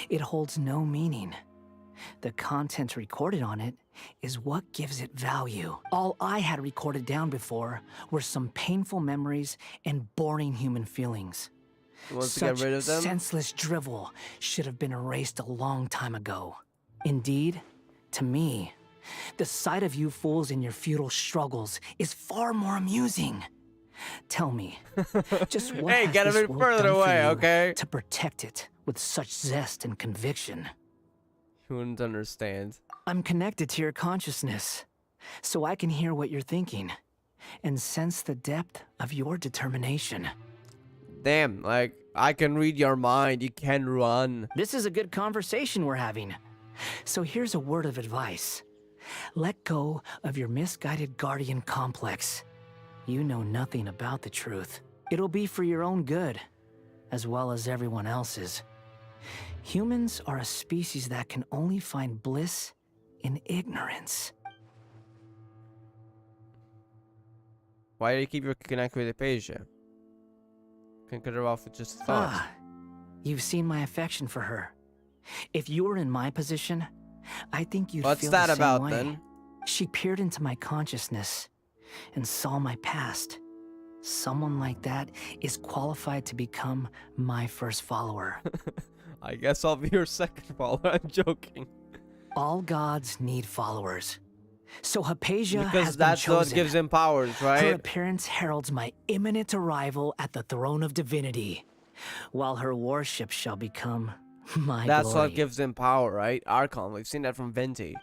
it holds no meaning. The content recorded on it is what gives it value. All I had recorded down before were some painful memories and boring human feelings. Such senseless drivel should have been erased a long time ago. Indeed, to me, the sight of you fools in your futile struggles is far more amusing. Tell me, just what hey, has get a this bit world further done for away, you okay? to protect it with such zest and conviction? You wouldn't understand. I'm connected to your consciousness, so I can hear what you're thinking and sense the depth of your determination. Damn, like, I can read your mind, you can run. This is a good conversation we're having. So here's a word of advice. Let go of your misguided guardian complex. You know nothing about the truth. It'll be for your own good, as well as everyone else's. Humans are a species that can only find bliss in ignorance. Why do you keep your connect with Hypatia? Can cut her off with just thoughts. Ah, you've seen my affection for her. If you were in my position, I think you'd What's feel that the same about way. then? She peered into my consciousness and saw my past. Someone like that is qualified to become my first follower. I guess I'll be your second follower. I'm joking. All gods need followers. So Hypatia Because has been that's chosen. what gives him powers, Her right? appearance heralds my imminent arrival at the throne of divinity, while her worship shall become That's glory. what gives him power, right? Archon. We've seen that from Venti.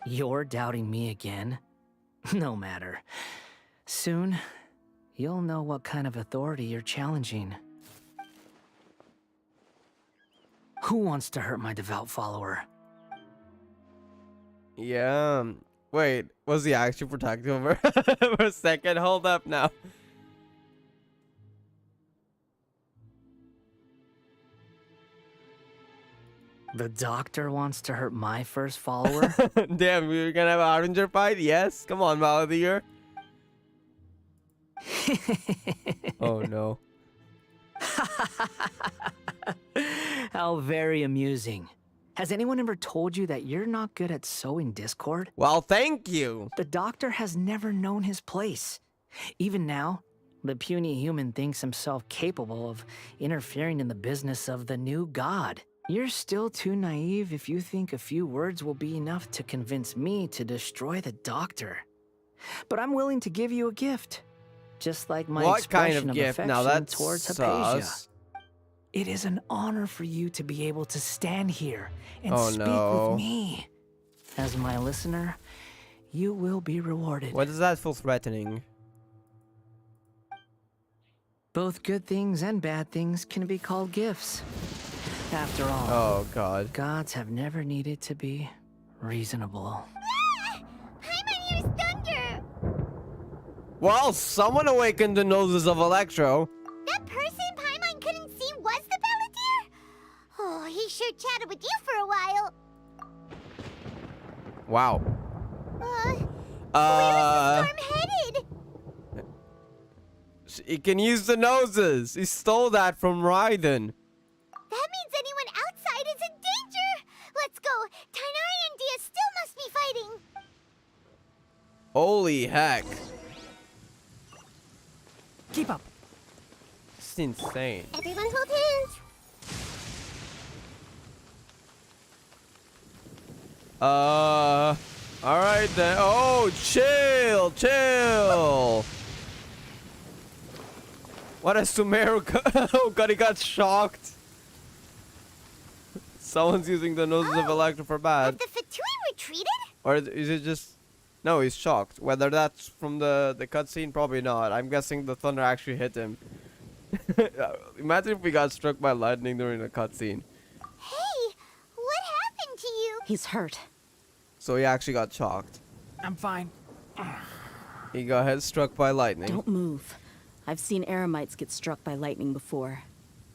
You're doubting me again? No matter. Soon, you'll know what kind of authority you're challenging. Who wants to hurt my devout follower? Yeah. Wait, was he actually protecting him for a second? Hold up now. The doctor wants to hurt my first follower? Damn, we're gonna have a Harbinger fight? Yes? Come on, Maladier. Oh no. How very amusing. Has anyone ever told you that you're not good at sowing discord? Well, thank you. The doctor has never known his place. Even now, the puny human thinks himself capable of interfering in the business of the new god. You're still too naive if you think a few words will be enough to convince me to destroy the doctor. But I'm willing to give you a gift. Just like my expression of affection towards Hypatia. It is an honor for you to be able to stand here and speak with me. As my listener, you will be rewarded. What does that feel threatening? Both good things and bad things can be called gifts. After all, oh god, gods have never needed to be reasonable. Paimon hears thunder! Well, someone awakened the noses of Electro. That person Paimon couldn't see was the Balladeer? Oh, he sure chatted with you for a while. Wow. Where is the storm headed? He can use the noses. He stole that from Raiden. That means anyone outside is in danger! Let's go! Tainari and Dia still must be fighting! Holy heck. Keep up. It's insane. Everyone hold hands! Alright then. Oh, chill, chill. What a Sumeru. Oh god, he got shocked. Someone's using the noses of Electro for bad. Have the Fatui retreated? Or is it just... No, he's shocked. Whether that's from the cutscene, probably not. I'm guessing the thunder actually hit him. Imagine if we got struck by lightning during a cutscene. Hey, what happened to you? He's hurt. So he actually got shocked. I'm fine. He got struck by lightning. Don't move. I've seen Eremites get struck by lightning before.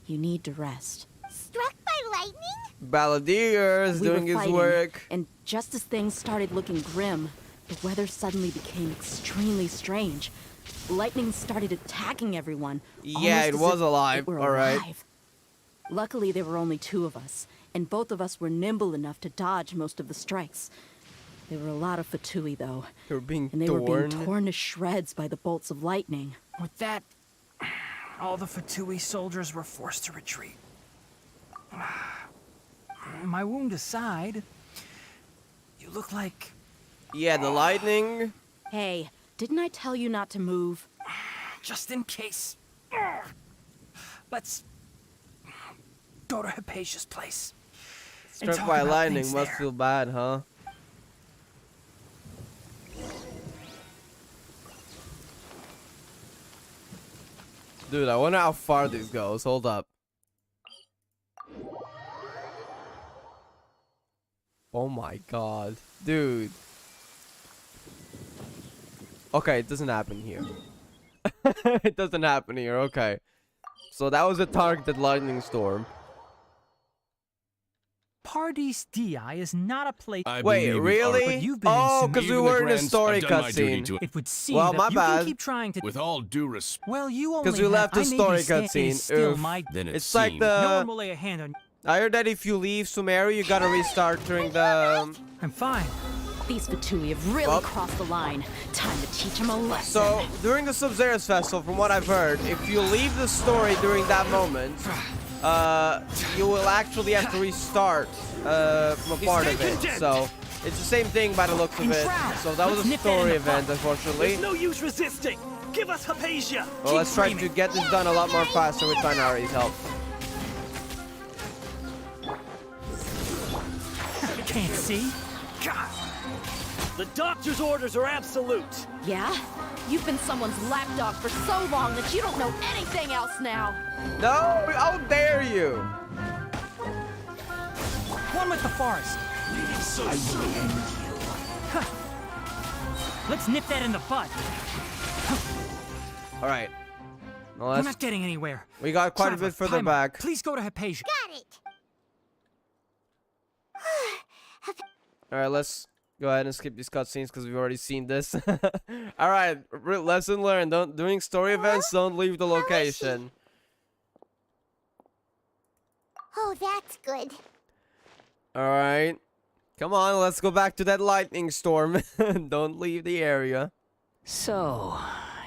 You need to rest. Struck by lightning? Balladeer is doing his work. And just as things started looking grim, the weather suddenly became extremely strange. Lightning started attacking everyone. Yeah, it was alive. All right. Luckily, there were only two of us, and both of us were nimble enough to dodge most of the strikes. There were a lot of Fatui, though. They were being and they were being torn to shreds by the bolts of lightning. With that, all the Fatui soldiers were forced to retreat. My wound aside, you look like... Yeah, the lightning. Hey, didn't I tell you not to move? Just in case. Let's go to Hypatia's place. Struck by lightning must feel bad, huh? Dude, I wonder how far this goes. Hold up. Oh my god. Dude. Okay, it doesn't happen here. It doesn't happen here, okay. So that was a targeted lightning storm. Paradis Di is not a place... Wait, really? Oh, because we were in a story cutscene. It would seem well, that my you bad. can keep trying to... With all due respect. Well, you only because we left the story cutscene. Then It's like the... No one will lay a hand on... I heard that if you leave Sumeru, you gotta restart during the... I'm fine. These Fatui have really crossed the line. Time to teach them a lesson. So, during the Sub-Zero's Festival, from what I've heard, if you leave the story during that moment, you will actually have to restart from a part of it. So, it's the same thing by the looks of it. So that was a story event, unfortunately. There's no use resisting. Give us Hypatia. Well, let's try to get this done a lot more faster with Tainari's help. can't see? God. The doctor's orders are absolute. Yeah? You've been someone's lapdog for so long that you don't know anything else now. No, how dare you? One with the forest. So Huh. Let's nip that in the bud. All right. Now We're let's, not getting anywhere. we got quite a bit further Paimon, back. Please go to Hypatia. Got it. All right, let's go ahead and skip these cutscenes because we've already seen this. All right, lesson learned. During story events, don't leave the location. Oh, that's good. All right. Come on, let's go back to that lightning storm. Don't leave the area. So,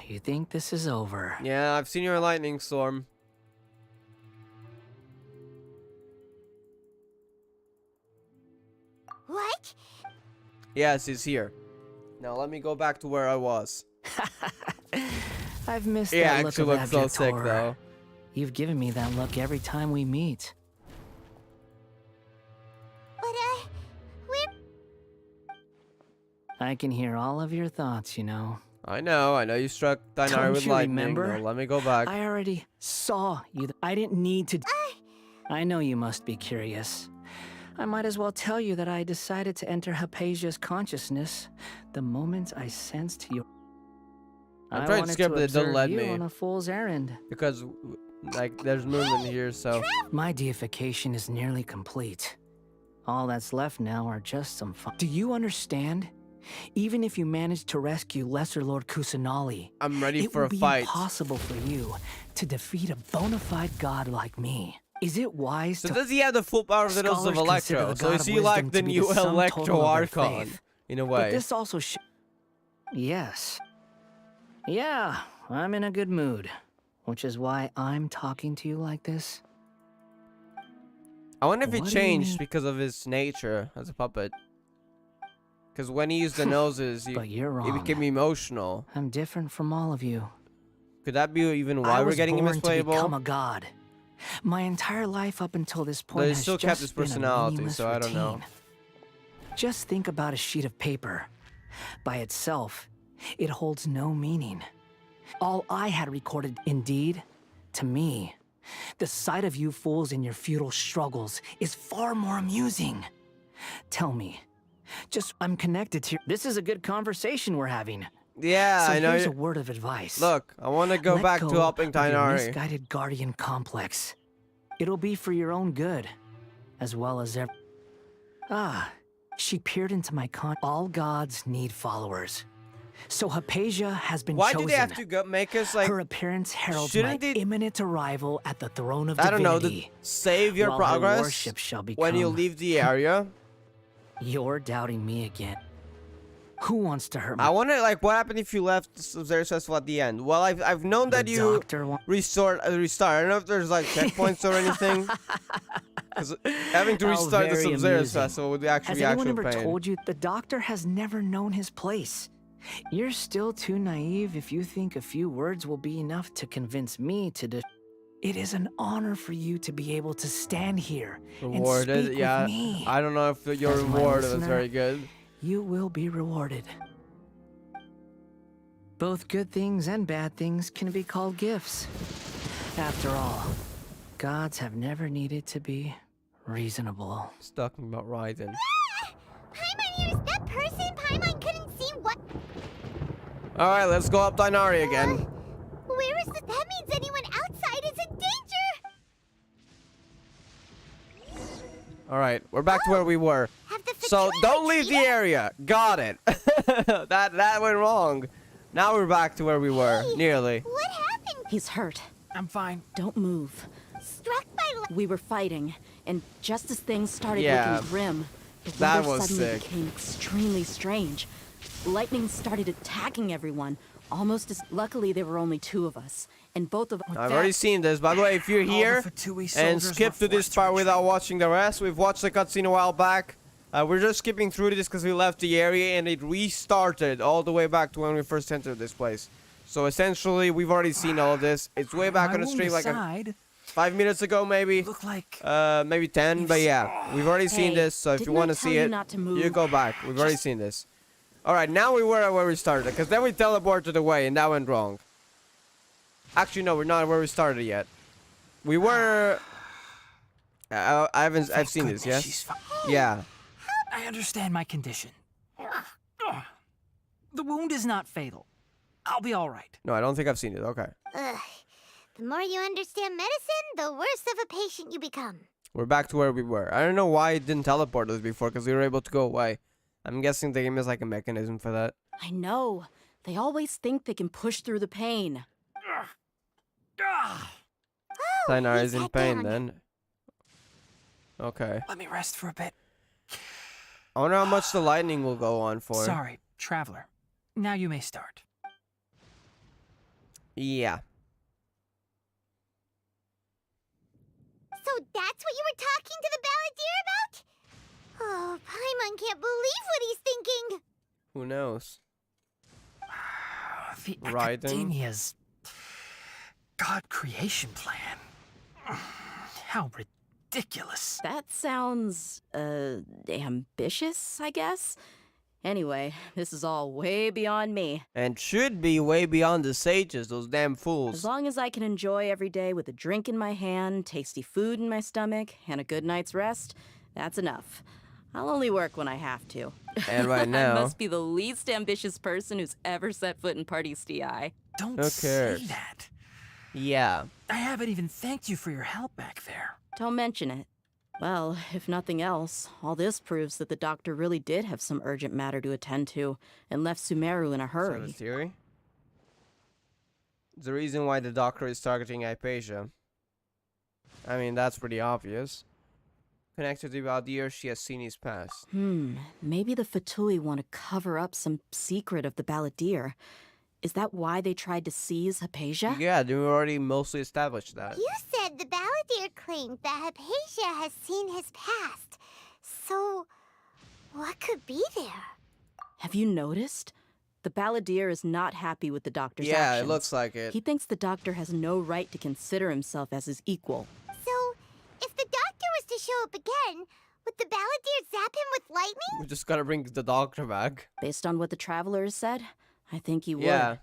you think this is over? Yeah, I've seen your lightning storm. What? Yes, he's here. Now let me go back to where I was. I've missed Yeah, that look actually of looks so abject sick horror. though. You've given me that look every time we meet. But, we're... I can hear all of your thoughts, you know. I know you struck Dainari with you lightning. remember? No, let me go back. I already saw you. I didn't need to. I know you must be curious. I might as well tell you that I decided to enter Hypatia's consciousness the moment I sensed you. I'm trying to skip it, don't let me. On a fool's errand. Because, like, there's movement here, so. My deification is nearly complete. All that's left now are just some fun. Do you understand? Even if you manage to rescue Lesser Lord Kusanali, I'm ready for a fight. It will be impossible for you to defeat a bona fide god like me. Is it wise so to... does he have the full power of the Nose of Scholars consider Electro? the So God is of he wisdom like the to be new the sum Electro total of their Archon? faith. In a But way. this also Yes. Yeah, I'm in a good mood. Which is why I'm talking to you like this. I wonder if he What do you changed mean? because of his nature as a puppet. Because when he used the noses, But you're he wrong. became emotional. I'm different from all of you. Could that be even I why we're was getting him as born to become playable? a god. My entire life up until this point But he has still just kept his been a personality, meaningless so I don't know. routine. Just think about a sheet of paper. By itself, it holds no meaning. All I had recorded, indeed, to me, the sight of you fools in your futile struggles is far more amusing. Tell me, I'm connected to. This is a good conversation we're having. Yeah, So I know. here's a word of advice. Look, I want to go Let back go to helping of your Dainari. misguided guardian complex. It'll be for your own good, as well as she peered into my All gods need followers. So Hypatia has been Why chosen. do they have to make us like? Her appearance heralds shouldn't my they- imminent arrival at the throne of I don't know. divinity. Save your while her progress worship shall when you become- leave the area. You're doubting me again. Who wants to hurt me? I wonder, like, what happened if you left Sub-Zero Festival at the end? Well, I've known that you restart. I don't know if there's like checkpoints or anything. Because having to How restart the very Sub-Zero amusing. Festival would actually Has be anyone actual ever pain. told you the doctor has never known his place? You're still too naive if you think a few words will be enough to convince me to It is an honor for you to be able to stand here and Rewarded, speak yeah. with me. I don't know if your As my reward was listener, very good. You will be rewarded. Both good things and bad things can be called gifts. After all, gods have never needed to be reasonable. He's talking about Raiden. Paimon, is that person? Paimon couldn't see what... All right, let's go up Dainari again. Where is that? That means anyone outside is in danger! All right, we're back to where we were. So don't leave the area. Got it. that went wrong. Now we're back to where we were, nearly. What happened? He's hurt. I'm fine. Don't move. Struck by... We were fighting, and just as things started Yeah, looking grim, the that weather was suddenly sick. became extremely strange. Lightning started attacking everyone, almost as... Luckily, there were only two of us, and both of... I've already seen this. By the way, if you're here and skip to this part without watching the rest, we've watched the cutscene a while back. We're just skipping through this because we left the area and it restarted all the way back to when we first entered this place. So essentially, we've already seen all of this. It's way back My on the wound stream. Like aside, 5 minutes ago, maybe. Look like maybe 10, but yeah, we've already seen Hey, this. So if you didn't I want to tell see you it, not to you move? go back. We've already seen this. All right, now we were at where we started, because then we teleported away, and that went wrong. Actually, no, we're not where we started yet. We were. I've seen this. Yes. She's fine. Yeah. I understand my condition. The wound is not fatal. I'll be all right. No, I don't think I've seen it. Okay. Ugh. The more you understand medicine, the worse of a patient you become. We're back to where we were. I don't know why it didn't teleport us before, because we were able to go away. I'm guessing the game is like a mechanism for that. I know. They always think they can push through the pain. Sayonara is in pain then. Okay. Let me rest for a bit. I wonder how much the lightning will go on for. Sorry, traveler. Now you may start. Yeah. So that's what you were talking to the balladeer about? Oh, Paimon can't believe what he's thinking. Who knows? The Writing. Academia's God creation plan. How ridiculous. That sounds, ambitious, I guess? Anyway, this is all way beyond me. And should be way beyond the sages, those damn fools. As long as I can enjoy every day with a drink in my hand, tasty food in my stomach, and a good night's rest, that's enough. I'll only work when I have to. And right now... I must be the least ambitious person who's ever set foot in Party STI. Don't Who say cares? that. Yeah. I haven't even thanked you for your help back there. Don't mention it. Well, if nothing else, all this proves that the doctor really did have some urgent matter to attend to and left Sumeru in a So hurry. the theory? The reason why the doctor is targeting Hypatia. I mean, that's pretty obvious. Connected to Valdir, she has seen his past. Maybe the Fatui want to cover up some secret of the balladeer. Is that why they tried to seize Hypatia? Yeah, we already mostly established that. You said the balladeer claimed that Hypatia has seen his past. So, what could be there? Have you noticed? The balladeer is not happy with the doctor's Yeah, actions. it looks like it. He thinks the doctor has no right to consider himself as his equal. So, if the doctor was to show up again, would the balladeer zap him with lightning? We just gotta bring the doctor back. Based on what the traveler has said, I think he would. Yeah.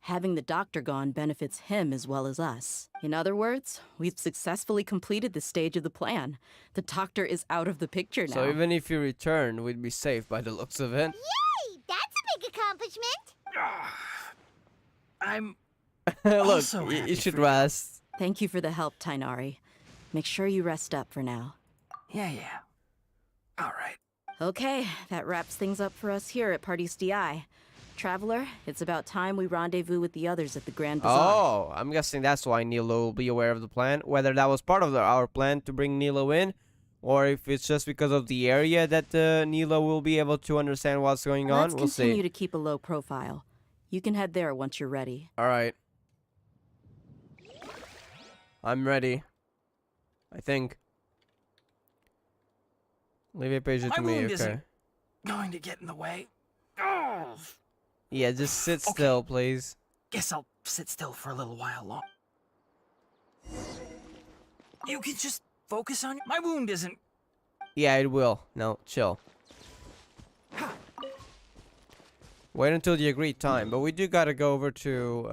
Having the doctor gone benefits him as well as us. In other words, we've successfully completed this stage of the plan. The doctor is out of the picture now. So even if you return, we'd be safe by the looks of it. Yay! That's a big accomplishment! I'm Look, also you happy should for you. rest. Thank you for the help, Tainari. Make sure you rest up for now. Yeah. All right. Okay, that wraps things up for us here at Party STI. Traveler, it's about time we rendezvous with the others at the Grand Bazaar. Oh, I'm guessing that's why Nilo will be aware of the plan. Whether that was part of our plan to bring Nilo in, or if it's just because of the area that Nilo will be able to understand what's going on. Let's We'll continue see. to keep a low profile. You can head there once you're ready. All right. I'm ready. I think. Leave a page to My me, wound okay? isn't going to get in the way. Oh, Yeah, just sit still, please. guess I'll sit still for a little while long. You can just focus on my wound isn't. Yeah, it will. No, chill. Wait until the agreed time, but we do gotta go over to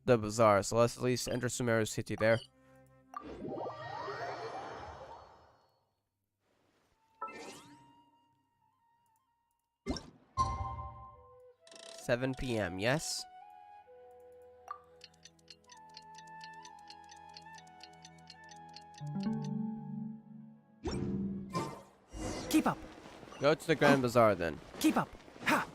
the bazaar, so let's at least enter Sumeru City there. $7 p.m., yes? Keep up. Go to the Grand Bazaar then. Keep up. Ha!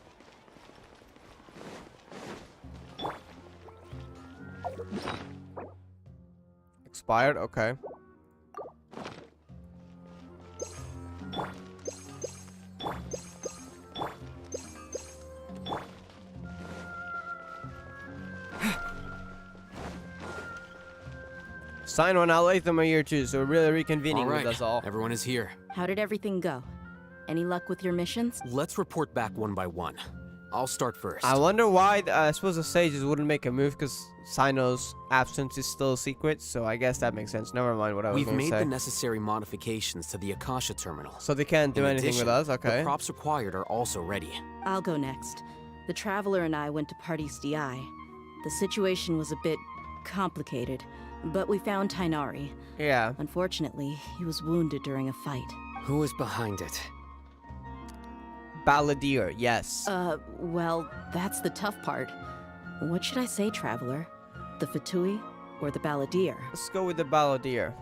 Expired? Okay. Sign one, I'll late them a year too, so we're really reconvening with us all. Everyone is here. How did everything go? Any luck with your missions? Let's report back one by one. I'll start first. I wonder why, I suppose the sages wouldn't make a move because Sino's absence is still a secret, so I guess that makes sense. Never mind what I was We've going to made say. the necessary modifications to the Akasha terminal. So they can't do In anything addition, with us? Okay. The props required are also ready. I'll go next. The Traveler and I went to Party's DI. The situation was a bit complicated, but we found Tainari. Yeah. Unfortunately, he was wounded during a fight. Who was behind it? Balladeer, yes. Well, that's the tough part. What should I say, Traveler? The Fatui or the Balladeer? Let's go with the Balladeer.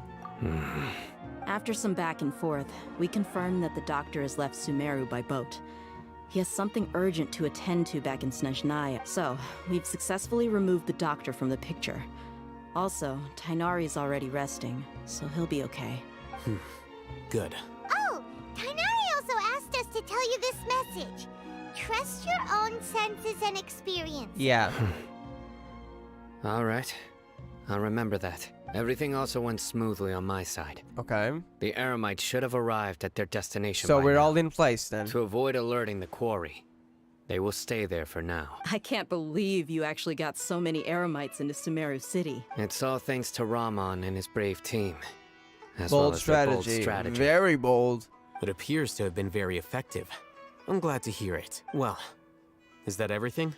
After some back and forth, we confirmed that the doctor has left Sumeru by boat. He has something urgent to attend to back in Snezhnaya, so we've successfully removed the doctor from the picture. Also, Tainari's already resting, so he'll be okay. Good. Oh, Tainari also asked us to tell you this message. Trust your own senses and experience. Yeah. All right. I'll remember that. Everything also went smoothly on my side. Okay. The Eremites should have arrived at their destination So by we're now. all in place then. To avoid alerting the quarry, they will stay there for now. I can't believe you actually got so many Eremites into Sumeru City. It's all thanks to Rahman and his brave team. As Bold well as their bold strategy. strategy. Very bold. It appears to have been very effective. I'm glad to hear it. Well, is that everything?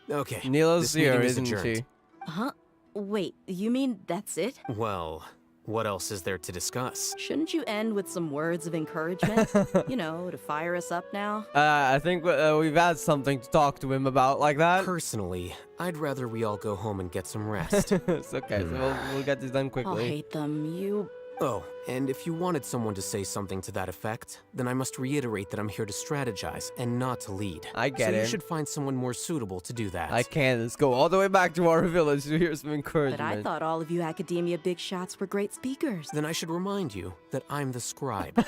Okay. Neela's this meeting here, is isn't adjourned. she? Huh? Wait, you mean that's it? Well, what else is there to discuss? Shouldn't you end with some words of encouragement? You know, to fire us up now? I think we've had something to talk to him about like that. Personally, I'd rather we all go home and get some rest. It's okay, so we'll get this done quickly. I'll hate them. You... Oh, and if you wanted someone to say something to that effect, then I must reiterate that I'm here to strategize and not to lead. I get so it. you should find someone more suitable to do that. I can. Let's go all the way back to our village to hear some encouragement. But I thought all of you Academia big shots were great speakers. Then I should remind you that I'm the scribe.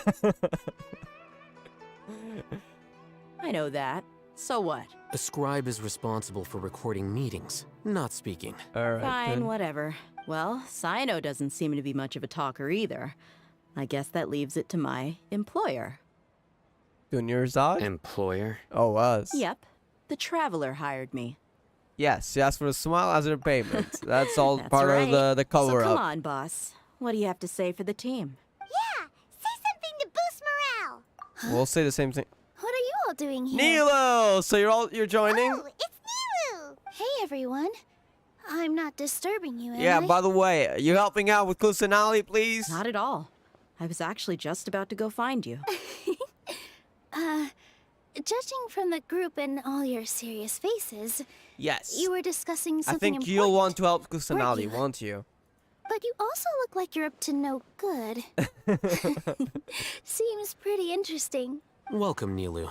I know that. So what? A scribe is responsible for recording meetings, not speaking. Alright. Fine, whatever. Well, Sino doesn't seem to be much of a talker either. I guess that leaves it to my employer. Dunyarzad? Employer? Oh, us. Yep. The Traveler hired me. Yes, she asked for a smile as her payment. That's all That's part right. of the cover So come up. on, boss. What do you have to say for the team? Yeah, say something to boost morale. We'll say the same thing. What are you all doing here? Nilo! So you're joining? Oh, it's Nilu! Hey, everyone. I'm not disturbing you, am Yeah, I? by the way, are you helping out with Kusanali, please? Not at all. I was actually just about to go find you. Judging from the group and all your serious faces, Yes. you were discussing I something think important. you'll want to help weren't Kusanali, you? won't you? But you also look like you're up to no good. Seems pretty interesting. Welcome, Nilu.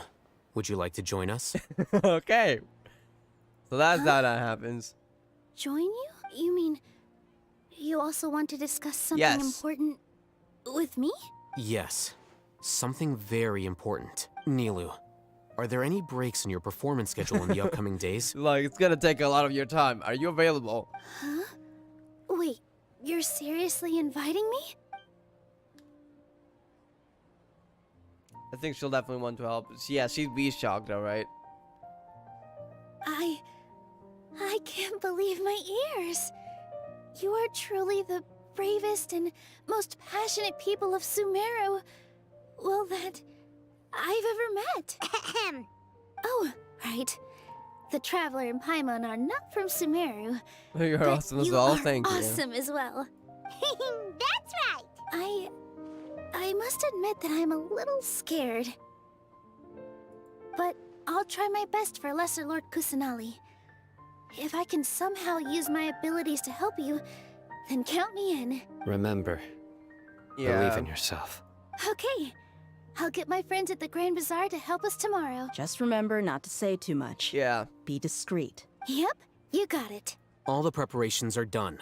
Would you like to join us? Okay. So that's how that happens. Join you? You mean you also want to discuss something Yes. important with me? Yes. Something very important. Nilu, are there any breaks in your performance schedule in the upcoming days? Like, it's gonna take a lot of your time. Are you available? Huh? Wait, you're seriously inviting me? I think she'll definitely want to help. Yeah, she'd be shocked, alright? I can't believe my ears. You are truly the bravest and most passionate people of Sumeru, well, that I've ever met. Oh, right. The Traveler and Paimon are not from Sumeru. You're but awesome as you well, are thank you. awesome as well. That's right. I must admit that I'm a little scared. But I'll try my best for Lesser Lord Kusanali. If I can somehow use my abilities to help you, then count me in. Remember, believe in yourself. Okay. I'll get my friends at the Grand Bazaar to help us tomorrow. Just remember not to say too much. Yeah. Be discreet. Yep, you got it. All the preparations are done.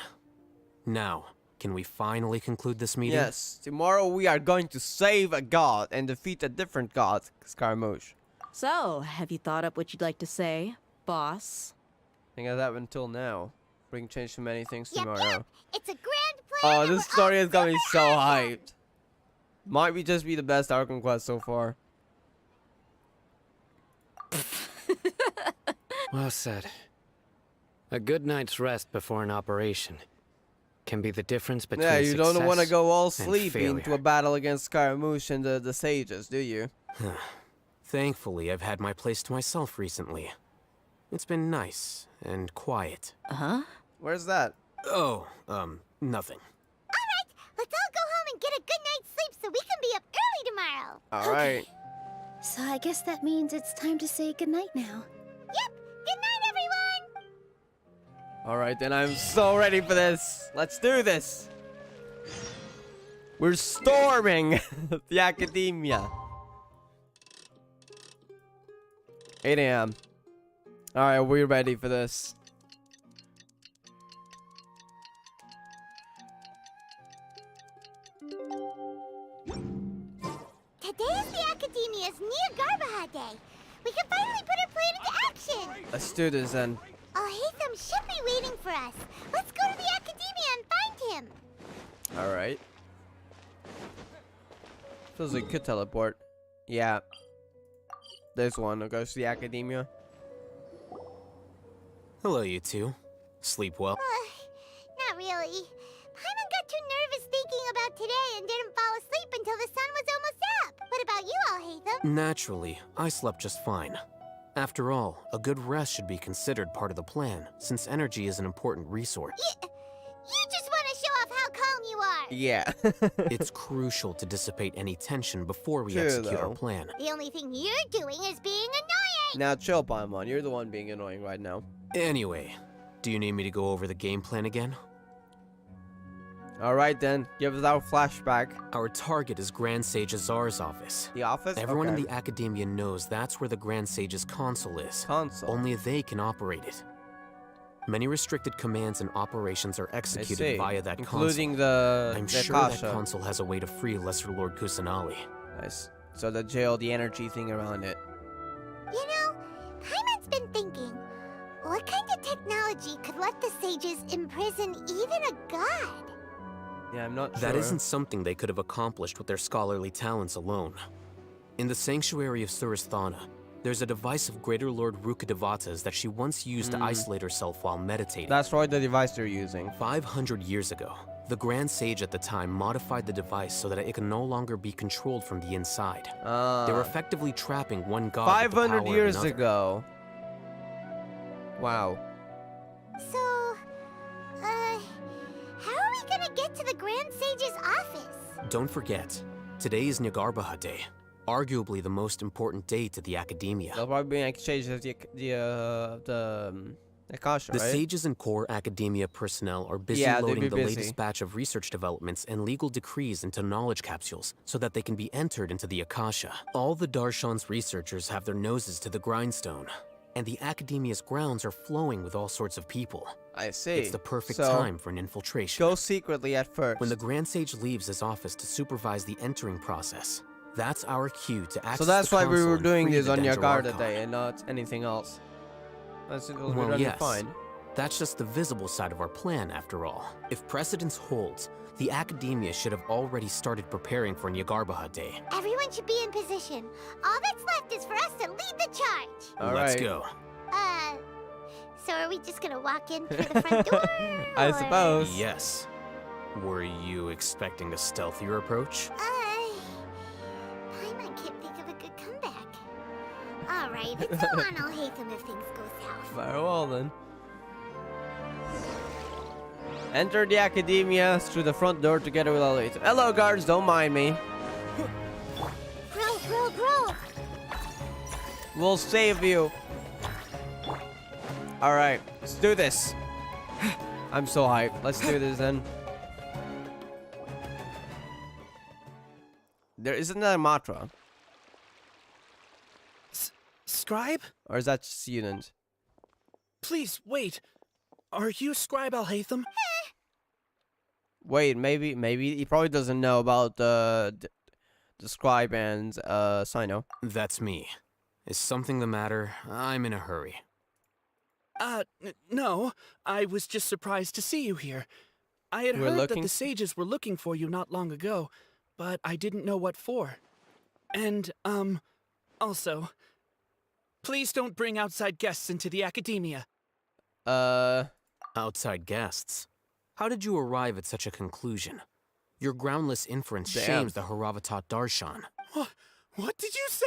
Now, can we finally conclude this meeting? Yes. Tomorrow we are going to save a god and defeat a different god, Scaramouche. So, have you thought up what you'd like to say, boss? I think I have until now. Bring change to many things tomorrow. It's a grand plan. Oh, this story is gonna be so hyped. Might be just be the best Archon quest so far. Well said. A good night's rest before an operation can be the difference between Yeah, you don't want to go all success and sleepy into a failure. battle against Scaramouche and the sages, do you? Thankfully, I've had my place to myself recently. It's been nice and quiet. Huh? Where's that? Oh, nothing. Alright, let's all go home and get a good night's sleep so we can be up early tomorrow. Alright. So I guess that means it's time to say goodnight now. Yep, good night, everyone! Alright, then I'm so ready for this. Let's do this. We're storming the academia. 8 a.m. Alright, we're ready for this. Today is the Academia's Neogarbaha Day. We can finally put our plan into action. Let's do this then. Alhaitham should be waiting for us. Let's go to the Academia and find him. Alright. Feels like we could teleport. Yeah. There's one who goes to the academia. Hello, you two. Sleep well? Not really. Paimon got too nervous thinking about today and didn't fall asleep until the sun was almost up. What about you, Alhaitham? Naturally, I slept just fine. After all, a good rest should be considered part of the plan, since energy is an important resource. You just want to show off how calm you are. Yeah. It's crucial to dissipate any tension before we True, execute though. our plan. The only thing you're doing is being annoying. Now chill, Paimon. You're the one being annoying right now. Anyway, do you need me to go over the game plan again? Alright then, give us our flashback. Our target is Grand Sage Azar's office. The office? Everyone Okay. in the Academia knows that's where the Grand Sage's console is. Console? Only they can operate it. Many restricted commands and operations are executed via that including console. the I'm the sure Akasha. that console has a way to free Lesser Lord Kusanali. Nice. So the jail, the energy thing around it. You know, Paimon's been thinking, what kind of technology could let the sages imprison even a god? Yeah, I'm not sure. That isn't something they could have accomplished with their scholarly talents alone. In the sanctuary of Suristhana, there's a device of Greater Lord Rukkhadevata's that she once used to isolate herself while meditating. That's right, the device they're using. 500 years ago, the Grand Sage at the time modified the device so that it can no longer be controlled from the inside. They were effectively trapping one god with the 500 power of years another. ago. Wow. So, how are we gonna get to the Grand Sage's office? Don't forget, today is Nyargarbaha Day, arguably the most important day to the Academia. They'll probably be in exchange of the Akasha, The right? sages and core Academia personnel are busy Yeah, they'd loading be the busy. latest batch of research developments and legal decrees into knowledge capsules so that they can be entered into the Akasha. All the Darshan's researchers have their noses to the grindstone, and the Academia's grounds are flowing with all sorts of people. I see. It's the perfect So, time for an infiltration. Go secretly at first. When the Grand Sage leaves his office to supervise the entering process, that's our cue to access So that's the why we console were and doing free this the on Danger Yagarda Archon. Day and not anything else. That's it. Well, We're yes. fine. That's just the visible side of our plan, after all. If precedence holds, the Academia should have already started preparing for Nyargarbaha Day. Everyone should be in position. All that's left is for us to lead the charge. Let's go. So are we just gonna walk in through the front door? I or- suppose. Yes. Were you expecting a stealthier approach? Paimon can't think of a good comeback. Alright, let's go on Alhaitham if things go south. Very well then. Enter the Academia through the front door together with Alhaitham. Hello guards, don't mind me. Grow. We'll save you. Alright, let's do this. I'm so hyped. Let's do this then. There isn't that a mantra. Scribe? Or is that student? Please, wait. Are you Scribe Alhaitham? Wait, maybe he probably doesn't know about the scribe and Sino. That's me. Is something the matter? I'm in a hurry. No. I was just surprised to see you here. I had We're heard that looking- the sages were looking for you not long ago, but I didn't know what for. And, also, Please don't bring outside guests into the academia. Outside guests? How did you arrive at such a conclusion? Your groundless inference Damn. shames the Haravatat Darshan. What did you say?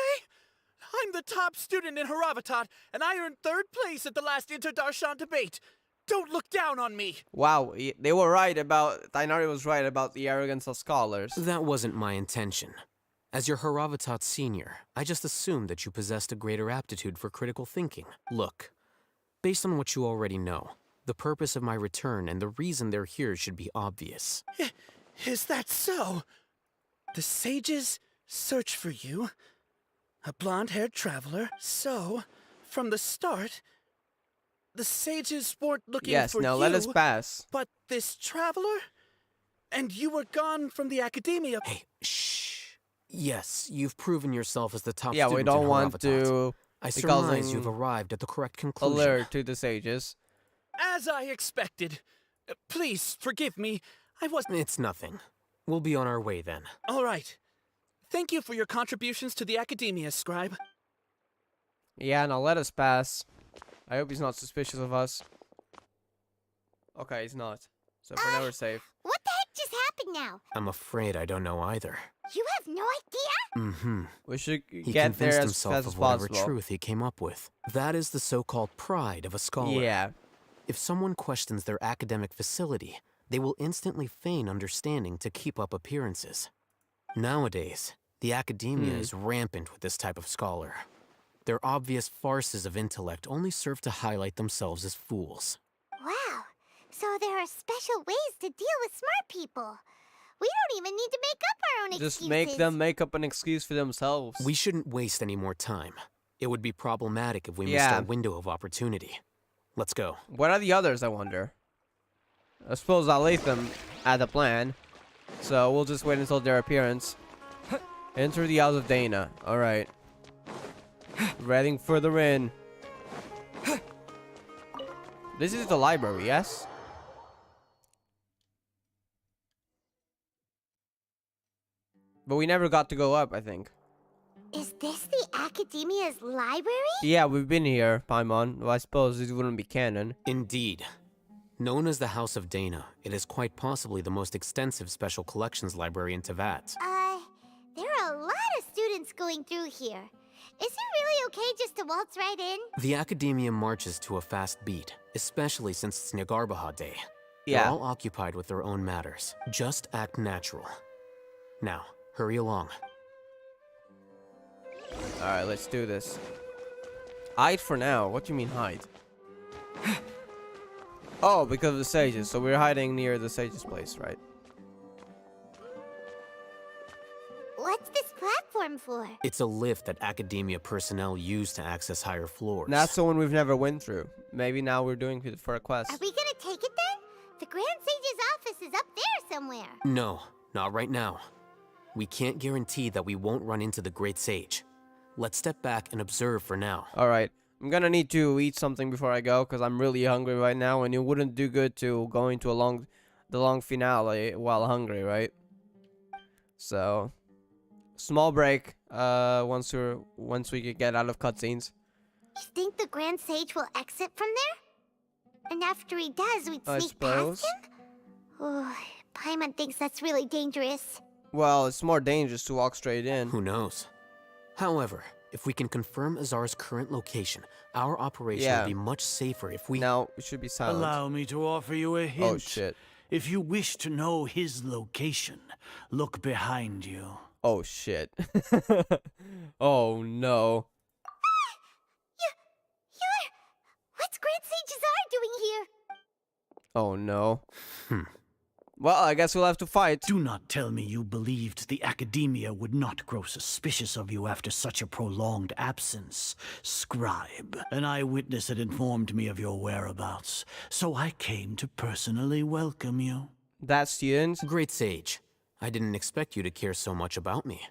I'm the top student in Haravatat, and I earned 3rd place at the last Inter-Darshan debate. Don't look down on me. Wow, they were right about... Tainari was right about the arrogance of scholars. That wasn't my intention. As your Haravatat senior, I just assumed that you possessed a greater aptitude for critical thinking. Look, based on what you already know, the purpose of my return and the reason they're here should be obvious. Is that so? The sages search for you, a blonde-haired traveler. So, from the start, the sages weren't looking for you. Yes, now let us pass. But this traveler? And you were gone from the academia. Hey, shh. Yes, you've proven yourself as the top Yeah, student we don't in want Haravatat. to... I surmise you've arrived at the correct conclusion. Alert to the sages. As I expected. Please, forgive me. It's nothing. We'll be on our way then. All right. Thank you for your contributions to the academia, Scribe. Yeah, now let us pass. I hope he's not suspicious of us. Okay, he's not. So for now we're safe. What the heck just happened now? I'm afraid I don't know either. You have no idea? Mm-hmm. We should He get convinced there as himself fast as of whatever possible. truth he came up with. That is the so-called pride of a scholar. Yeah. If someone questions their academic facility, they will instantly feign understanding to keep up appearances. Nowadays, the academia is rampant with this type of scholar. Their obvious farces of intellect only serve to highlight themselves as fools. Wow. So there are special ways to deal with smart people. We don't even need to make up our own excuses. Just make them make up an excuse for themselves. We shouldn't waste any more time. It would be problematic if we missed our window of opportunity. Let's go. What are the others, I wonder? I suppose Aletham had a plan. So we'll just wait until their appearance. Enter the House of Dana. Alright. Heading further in. This is the library, yes? But we never got to go up, I think. Is this the academia's library? Yeah, we've been here, Paimon. Well, I suppose it wouldn't be canon. Indeed. Known as the House of Dana, it is quite possibly the most extensive special collections library in Teyvat. There are a lot of students going through here. Is it really okay just to waltz right in? The academia marches to a fast beat, especially since it's Nagarbaha Day. Yeah. They're all occupied with their own matters. Just act natural. Now, hurry along. Alright, let's do this. Hide for now. What do you mean hide? Oh, because of the sages. So we're hiding near the sages' place, right? What's this platform for? It's a lift that academia personnel use to access higher floors. That's the one we've never went through. Maybe now we're doing it for a quest. Are we gonna take it then? The Grand Sage's office is up there somewhere. No, not right now. We can't guarantee that we won't run into the Great Sage. Let's step back and observe for now. Alright. I'm gonna need to eat something before I go, because I'm really hungry right now, and it wouldn't do good to go into the long finale while hungry, right? So, small break. Once we could get out of cutscenes. You think the Grand Sage will exit from there? And after he does, we'd I sneak suppose. past him? Oh, Paimon thinks that's really dangerous. Well, it's more dangerous to walk straight in. Who knows? However, if we can confirm Azar's current location, our operation will be much safer if we... Now, we should be silent. Allow me to offer you a hint. Oh, shit. If you wish to know his location, look behind you. Oh, shit. Oh, no. What's Grand Sage Azar doing here? Oh, no. Well, I guess we'll have to fight. Do not tell me you believed the academia would not grow suspicious of you after such a prolonged absence, Scribe. An eyewitness had informed me of your whereabouts, so I came to personally welcome you. That student? Great Sage. I didn't expect you to care so much about me.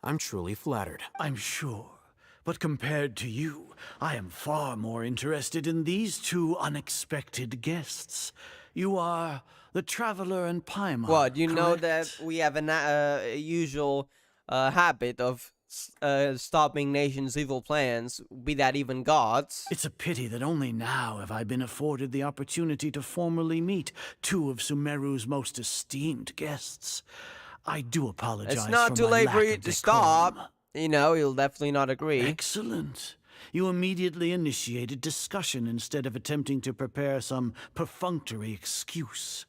I'm truly flattered. I'm sure. But compared to you, I am far more interested in these two unexpected guests. You are the Traveler and Paimon. What, you know correct? that we have a usual habit of stopping nations' evil plans, be that even gods. It's a pity that only now have I been afforded the opportunity to formally meet two of Sumeru's most esteemed guests. I do apologize It's not for too my late lack for you of to decorum. stop. You know, you'll definitely not agree. Excellent. You immediately initiated discussion instead of attempting to prepare some perfunctory excuse.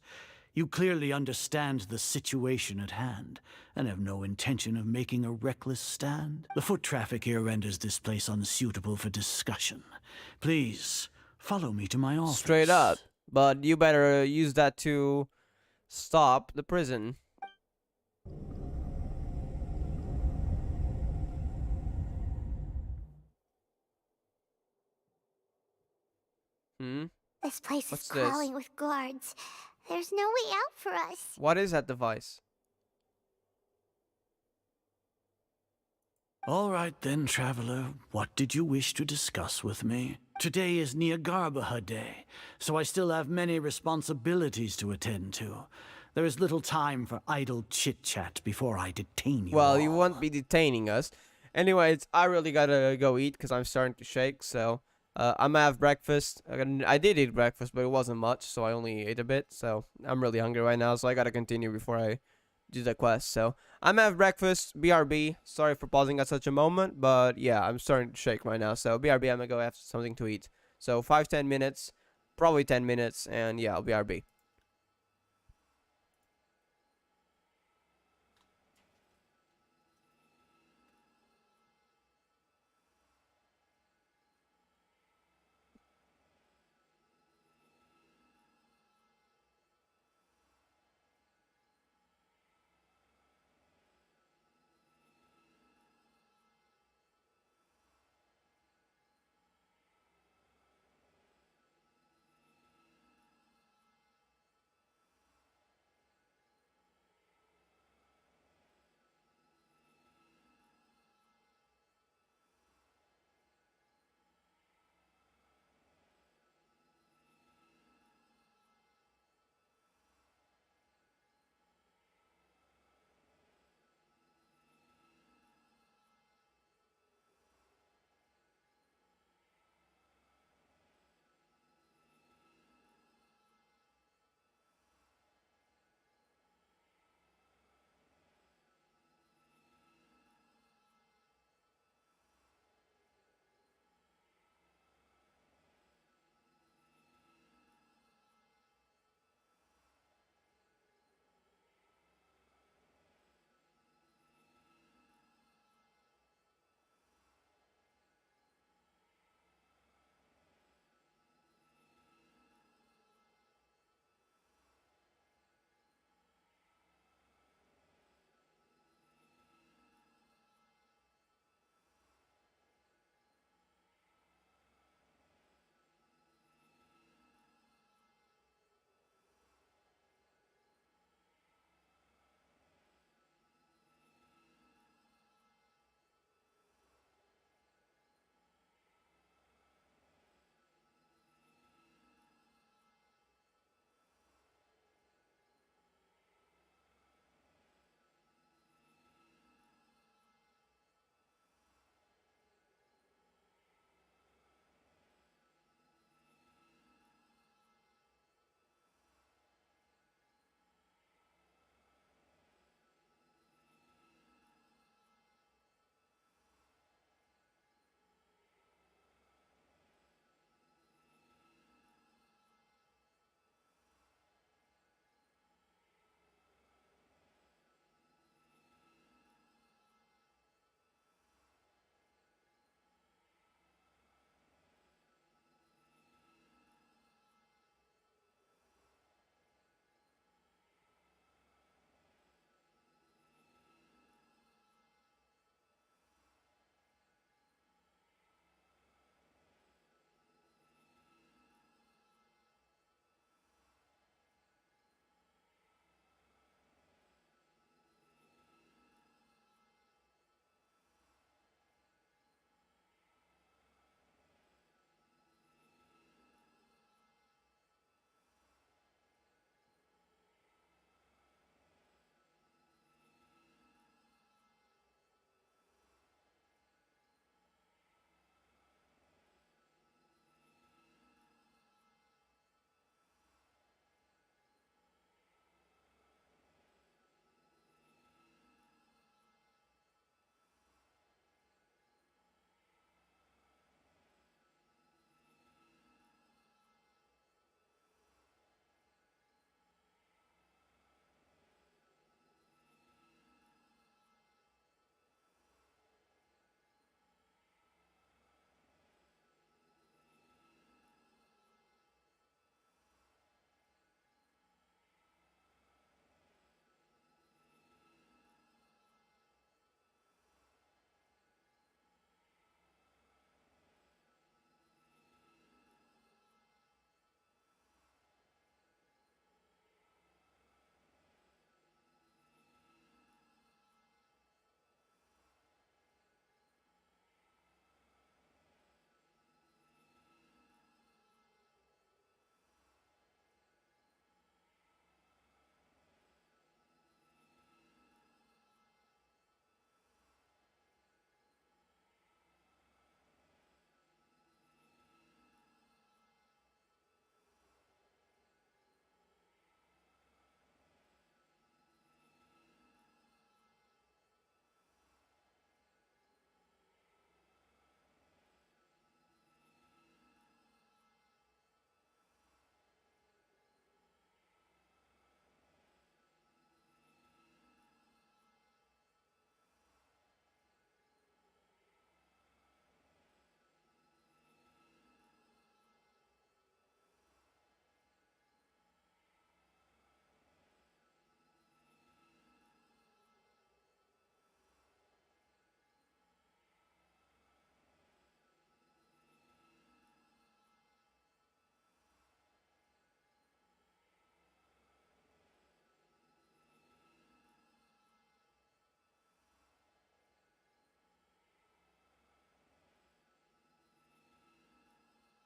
You clearly understand the situation at hand, and have no intention of making a reckless stand. The foot traffic here renders this place unsuitable for discussion. Please, follow me to my office. Straight up. But you better use that to stop the prison. This place What's is crawling this? with guards. There's no way out for us. What is that device? All right then, traveler. What did you wish to discuss with me? Today is Niagarbaha Day, so I still have many responsibilities to attend to. There is little time for idle chit-chat before I detain you Well, all. you won't be detaining us. Anyways, I really gotta go eat because I'm starting to shake, so I'm gonna have breakfast. I did eat breakfast, but it wasn't much, so I only ate a bit, so I'm really hungry right now, so I gotta continue before I do the quest. So I'm gonna have breakfast. BRB. Sorry for pausing at such a moment, but yeah, I'm starting to shake right now, so BRB, I'm gonna go have something to eat. So 5-10 minutes, probably 10 minutes, and yeah, I'll BRB.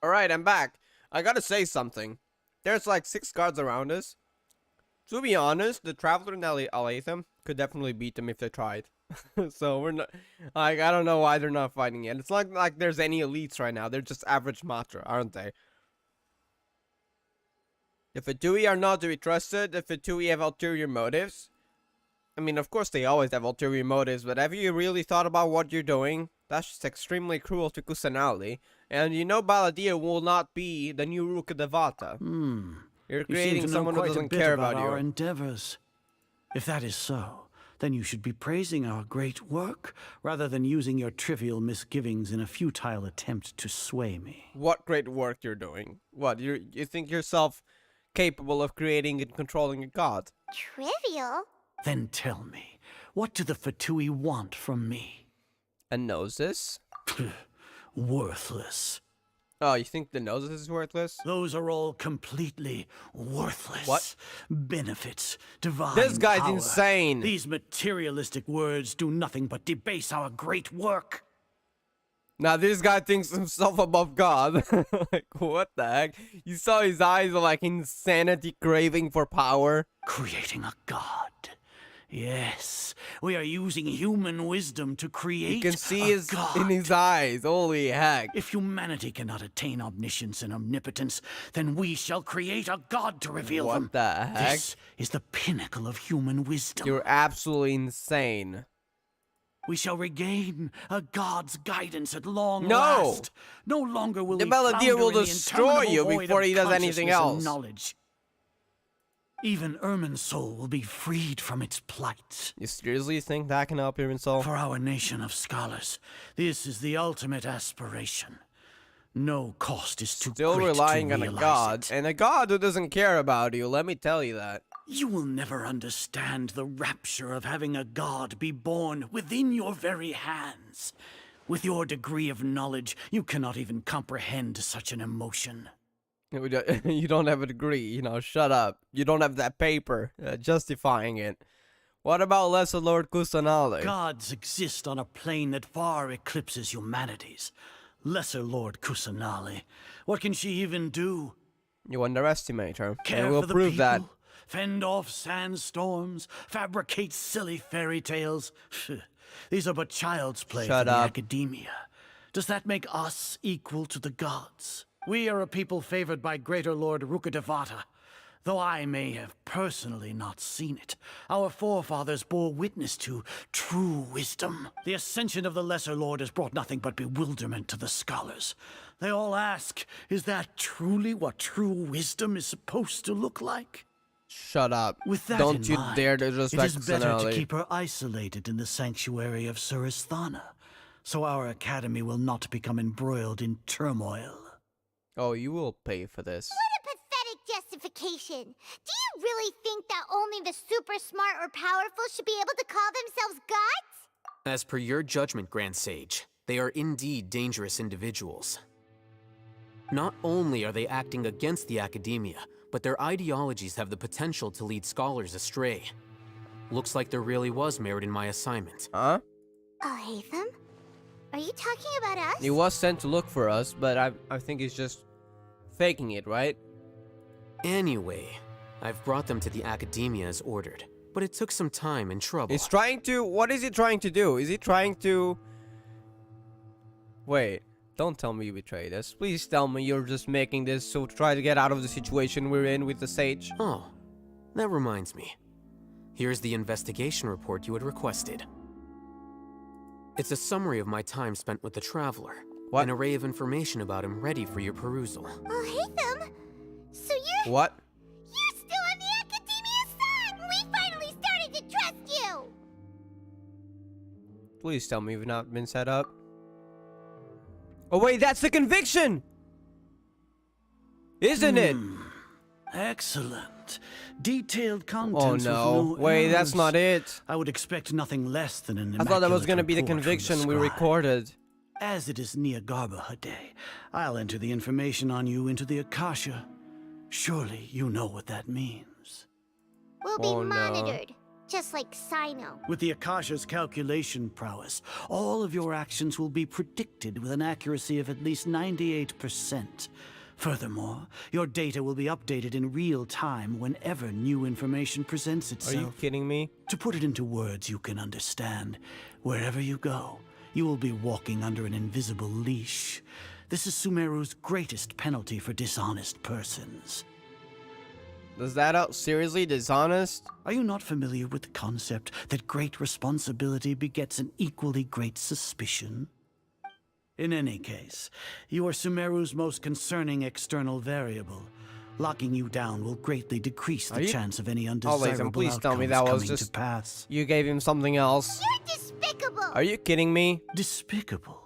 Alright, I'm back. I gotta say something. There's like 6 guards around us. To be honest, the Traveler and Alatham could definitely beat them if they tried. So we're not, like, I don't know why they're not fighting yet. It's not like there's any elites right now. They're just average Matra, aren't they? The Fatui are not to be trusted. The Fatui have ulterior motives. I mean, of course they always have ulterior motives, but have you really thought about what you're doing? That's just extremely cruel to Kusanali. And you know Baladia will not be the new Ruka Devata. You're creating someone who doesn't care about our you. endeavors. If that is so, then you should be praising our great work, rather than using your trivial misgivings in a futile attempt to sway me. What great work you're doing. What, you think yourself capable of creating and controlling a god? Trivial? Then tell me, what do the Fatui want from me? A Gnosis? Worthless. Oh, you think the Gnosis is worthless? Those are all completely worthless. What? Benefits, divine This guy's power. insane. These materialistic words do nothing but debase our great work. Now this guy thinks himself above God. Like, what the heck? You saw his eyes are like insanity craving for power. Creating a god. Yes, we are using human wisdom to create You can see a his god. in his eyes. Holy heck. If humanity cannot attain omniscience and omnipotence, then we shall create a god to reveal them. What the heck? This is the pinnacle of human wisdom. You're absolutely insane. We shall regain a god's guidance at long No! last. No longer will The we Baladir flounder will in the destroy interminable you void before of he does anything consciousness and else. knowledge. Even Irminsul will be freed from its plight. You seriously think that can help Irminsul? For our nation of scholars, this is the ultimate aspiration. No cost is too Still great relying to on a realize god, it. and a god who doesn't care about you, let me tell you that. You will never understand the rapture of having a god be born within your very hands. With your degree of knowledge, you cannot even comprehend such an emotion. You don't have a degree, you know, shut up. You don't have that paper justifying it. What about Lesser Lord Kusanali? Gods exist on a plane that far eclipses humanity's. Lesser Lord Kusanali. What can she even do? You underestimate her. Care And we'll for the prove people, that. fend off sandstorms, fabricate silly fairy tales. These are but child's play Shut for the up. academia. Does that make us equal to the gods? We are a people favored by Greater Lord Rukadevata. Though I may have personally not seen it, our forefathers bore witness to true wisdom. The ascension of the Lesser Lord has brought nothing but bewilderment to the scholars. They all ask, is that truly what true wisdom is supposed to look like? Shut up. With that Don't in you mind, dare to it disrespect is better to Kusanali. keep her isolated in the sanctuary of Suristhana, so our academy will not become embroiled in turmoil. Oh, you will pay for this. What a pathetic justification. Do you really think that only the super smart or powerful should be able to call themselves gods? As per your judgment, Grand Sage, they are indeed dangerous individuals. Not only are they acting against the academia, but their ideologies have the potential to lead scholars astray. Looks like there really was merit in my assignment. Huh? Oh, Hatham? Are you talking about us? He was sent to look for us, but I think he's just faking it, right? Anyway, I've brought them to the academia as ordered, but it took some time and trouble. He's trying to... What is he trying to do? Is he trying to... Wait, don't tell me you betrayed us. Please tell me you're just making this so try to get out of the situation we're in with the sage. Oh, that reminds me. Here's the investigation report you had requested. It's a summary of my time spent with the Traveler. What? An array of information about him ready for your perusal. Oh, Hatham? So you're... What? You're still on the Academia's side! We finally started to trust you! Please tell me you've not been set up. Oh wait, that's the conviction! Isn't it? Excellent. Detailed contents. Oh with no. Wait, that's errors. not it. I would expect nothing less than an I thought that was immaculate gonna be the report from conviction we scribe. recorded. As it is Niagarba day, I'll enter the information on you into the Akasha. Surely you know what that means. We'll be Oh, no. monitored. just like Sino. With the Akasha's calculation prowess, all of your actions will be predicted with an accuracy of at least 98%. Furthermore, your data will be updated in real time whenever new information presents itself. Are you kidding me? To put it into words you can understand, wherever you go, you will be walking under an invisible leash. This is Sumeru's greatest penalty for dishonest persons. Does that out seriously dishonest? Are you not familiar with the concept that great responsibility begets an equally great suspicion? In any case, you are Sumeru's most concerning external variable. Locking you down will greatly decrease the chance of any undesirable please tell me that was coming just to pass. You gave him something else. You're despicable! Are you kidding me? Despicable?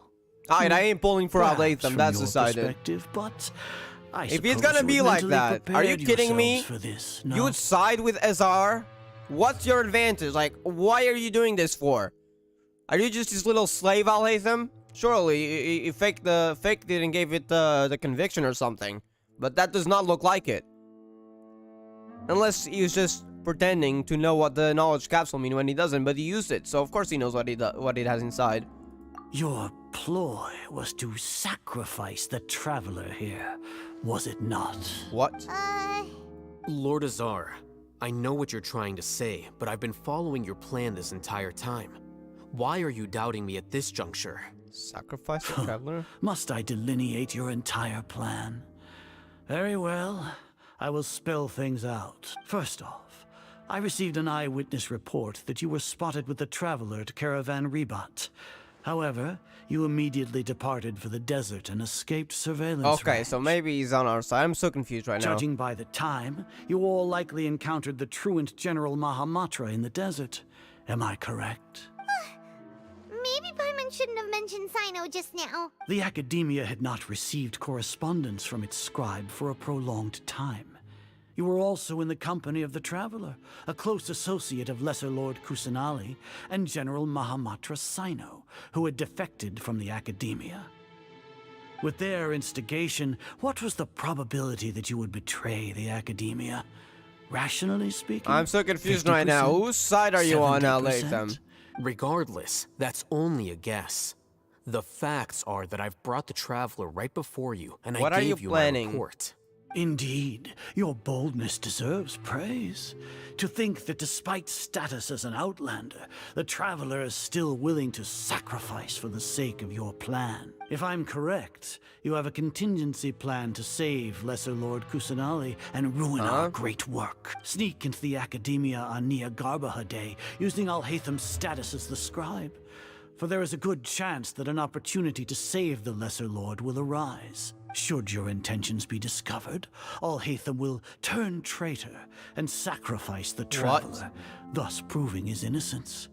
Alright, I ain't pulling for Perhaps Alatham, from that's your decided. perspective, but I If he's suppose gonna you be had like mentally that, are you prepared kidding me? yourselves for this, no? You would side with Azar? What's your advantage? Like, why are you doing this for? Are you just his little slave, Alatham? Surely, he faked it and gave it the conviction or something. But that does not look like it. Unless he's just pretending to know what the knowledge capsule means when he doesn't, but he used it, so of course he knows what it has inside. Your ploy was to sacrifice the traveler here, was it not? What? Lord Azar, I know what you're trying to say, but I've been following your plan this entire time. Why are you doubting me at this juncture? Sacrifice the traveler? Must I delineate your entire plan? Very well. I will spell things out. First off, I received an eyewitness report that you were spotted with the traveler at Caravan Rebat. However, you immediately departed for the desert and escaped surveillance. Okay, so maybe he's on our side. I'm so confused right now. Judging by the time, you all likely encountered the truant General Mahamatra in the desert. Am I correct? Maybe Paimon shouldn't have mentioned Sino just now. The Academia had not received correspondence from its scribe for a prolonged time. You were also in the company of the Traveler, a close associate of Lesser Lord Kusanali and General Mahamatra Sino, who had defected from the Academia. With their instigation, what was the probability that you would betray the Academia? Rationally speaking, I'm so confused right now. Whose side are you on now, Latham? Regardless, that's only a guess. The facts are that I've brought the Traveler right before you, and I gave you my report. Indeed, your boldness deserves praise. To think that despite status as an outlander, the Traveler is still willing to sacrifice for the sake of your plan. If I'm correct, you have a contingency plan to save Lesser Lord Kusanali and ruin our great work. Sneak into the Academia on Nia Garbaha Day, using Alhatham's status as the scribe. For there is a good chance that an opportunity to save the Lesser Lord will arise. Should your intentions be discovered, Alhatham will turn traitor and sacrifice the Traveler, thus proving his innocence.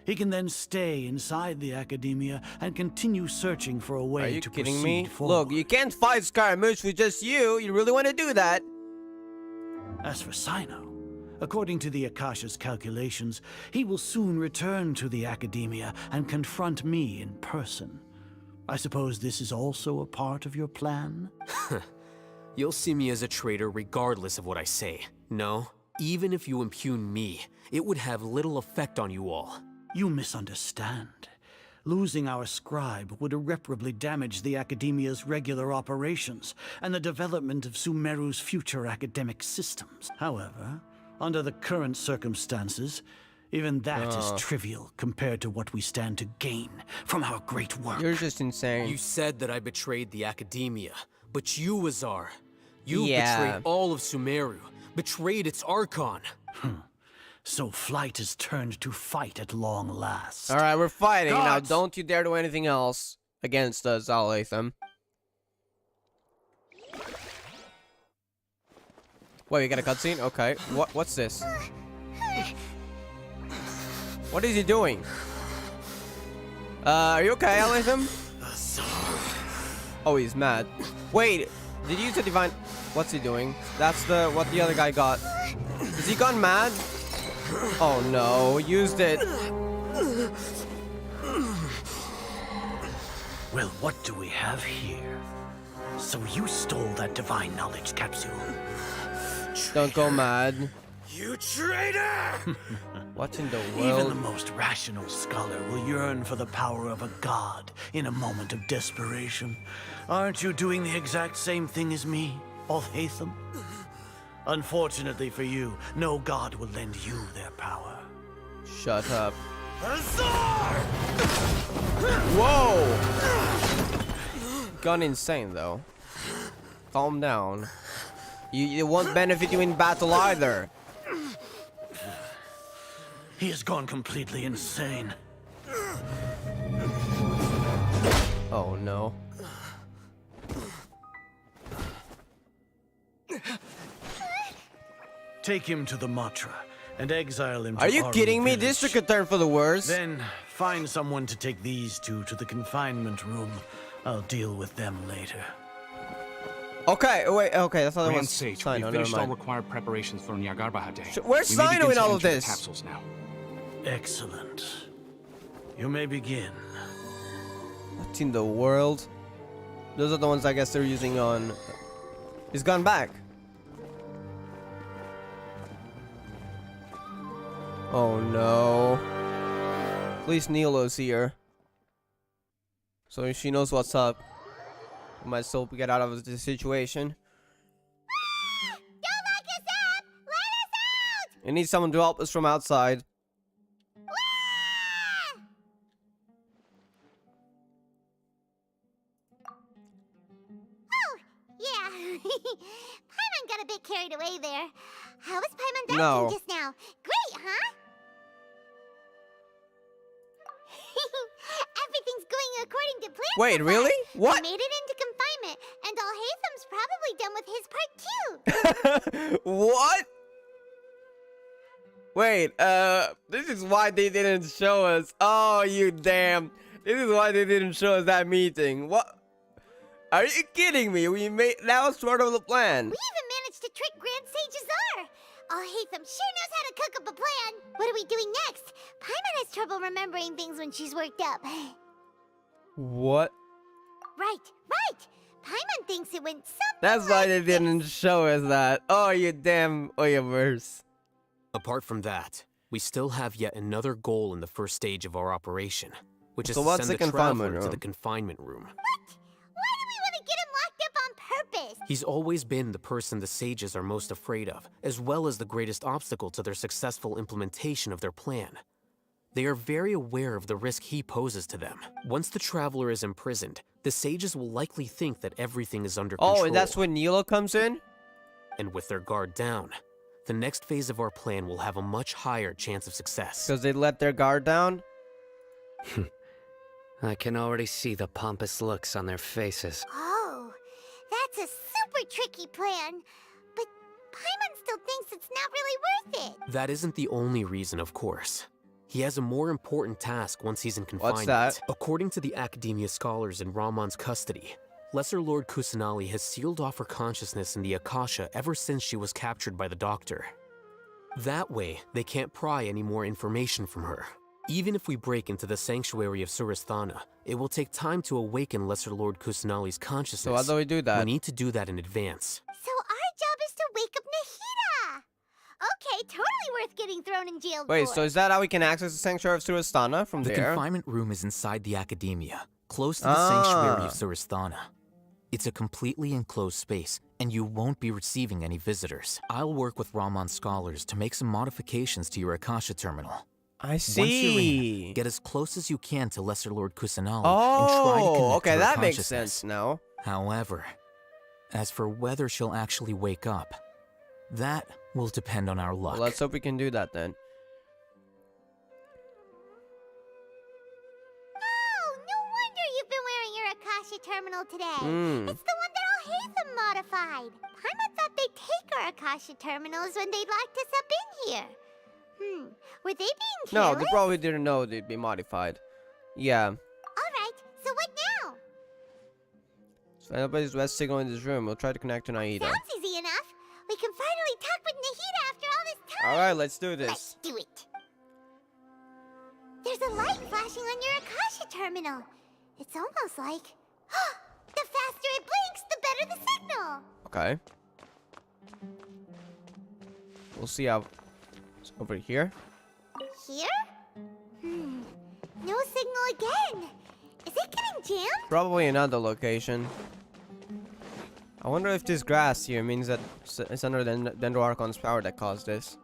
He can then stay inside the Academia and continue searching for a way to proceed forward. Look, you can't fight Scaramouche with just you. You really want to do that? As for Sino, according to the Akasha's calculations, he will soon return to the Academia and confront me in person. I suppose this is also a part of your plan? You'll see me as a traitor regardless of what I say. No, even if you impugn me, it would have little effect on you all. You misunderstand. Losing our scribe would irreparably damage the Academia's regular operations and the development of Sumeru's future academic systems. However, under the current circumstances, even that is trivial compared to what we stand to gain from our great work. You're just insane. You said that I betrayed the Academia, but you, Azar, you betrayed all of Sumeru, betrayed its Archon. So flight is turned to fight at long last. Alright, we're fighting. Now, don't you dare do anything else against us, Alatham. Wait, we got a cutscene? Okay. What's this? What is he doing? Are you okay, Alatham? Oh, he's mad. Wait, did you use a divine... What's he doing? That's what the other guy got. Is he gone mad? Oh no, used it. Well, what do we have here? So you stole that divine knowledge capsule. Don't go mad. You traitor! What in the Even world? the most rational scholar will yearn for the power of a god in a moment of desperation. Aren't you doing the exact same thing as me, Alhaitham? Unfortunately for you, no god will lend you their power. Shut up. Whoa! Gone insane though. Calm down. It won't benefit you in battle either. He has gone completely insane. Oh no. Take him to the Matra and exile him to Are you our kidding me? village. This took a turn for the worse. Then find someone to take these two to the confinement room. I'll deal with them later. Okay, wait, okay, that's all I Grand want. Sage, Sino, we've never finished all mind. required preparations for Nyagarbahade. Where's We may Sino begin in to all of enter the this? capsules now. Excellent. You may begin. What in the world? Those are the ones I guess they're using on... He's gone back. Oh no. At least Nilo's here. So she knows what's up. We might still get out of this situation. Don't lock us up! Let us out! We need someone to help us from outside. Oh, yeah. Paimon got a bit carried away there. How was Paimon dancing No. just now? Great, huh? Everything's going according to plan. Wait, so really? far. What? He made it into confinement, and Alhaitham's probably done with his part too. What? Wait, this is why they didn't show us. Oh, you damn. This is why they didn't show us that meeting. What? Are you kidding me? That was part of the plan. We even managed to trick Grand Sage Azar. Alhaitham sure knows how to cook up a plan. What are we doing next? Paimon has trouble remembering things when she's worked up. What? Right. Paimon thinks it went something That's why like they didn't show us that. Oh, you damn Oyaverse. Apart from that, we still have yet another goal in the first stage of our operation, which is So to what's send the the traveler confinement to the room? confinement room. Why do we want to get him locked up on purpose? He's always been the person the sages are most afraid of, as well as the greatest obstacle to their successful implementation of their plan. They are very aware of the risk he poses to them. Once the traveler is imprisoned, the sages will likely think that everything is under control. Oh, and that's when Nilo comes in? And with their guard down, the next phase of our plan will have a much higher chance of success. Because they let their guard down? I can already see the pompous looks on their faces. Oh, that's a super tricky plan. But Paimon still thinks it's not really worth it. That isn't the only reason, of course. He has a more important task once he's in confinement. What's that? According to the Academia scholars in Ramon's custody, Lesser Lord Kusanali has sealed off her consciousness in the Akasha ever since she was captured by the Doctor. That way, they can't pry any more information from her. Even if we break into the sanctuary of Surasthana, it will take time to awaken Lesser Lord Kusanali's consciousness. So how do we do that? We need to do that in advance. So our job is to wake up Nahida. Okay, totally worth getting thrown in jail Wait, for. so is that how we can access the Sanctuary of Surasthana from The there? confinement room is inside the Academia, close to the sanctuary of Surasthana. It's a completely enclosed space, and you won't be receiving any visitors. I'll work with Ramon's scholars to make some modifications to your Akasha terminal. I Once you're see. in, get as close as you can to Lesser Lord Kusanali and try to Oh, connect okay, to her that makes consciousness. sense now. However, as for whether she'll actually wake up, that will depend on our luck. Well, let's hope we can do that then. Oh, no wonder you've been wearing your Akasha terminal today. Mm. It's the one that Alhaitham modified. Paimon thought they'd take our Akasha terminals when they locked us up in here. Were they being No, careless? they probably didn't know they'd be modified. Yeah. Alright, so what now? So anybody's best signal in this room. We'll try to connect to Nahida. Sounds easy enough. We can finally talk with Nahida after all this time. Alright, let's do Let's this. do it. There's a light flashing on your Akasha terminal. It's almost like... the faster it blinks, the better the signal. Okay. We'll see how It's over here. Here? No signal again. Is it getting jammed? Probably another location. I wonder if this grass here means that it's under the Dendro Archon's power that caused this.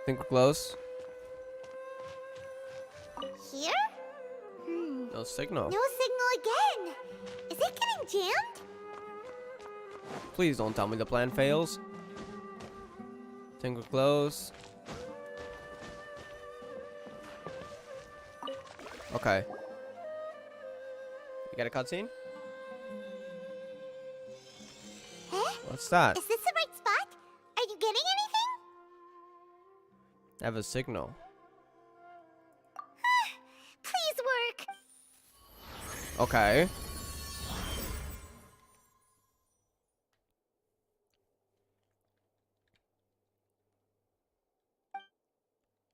Think we're close. Here? No signal. No signal again. Is it getting jammed? Please don't tell me the plan fails. Think we're close. Okay. You got a cutscene? Huh? What's that? Is this the right spot? Are you getting anything? I have a signal. Please work. Okay.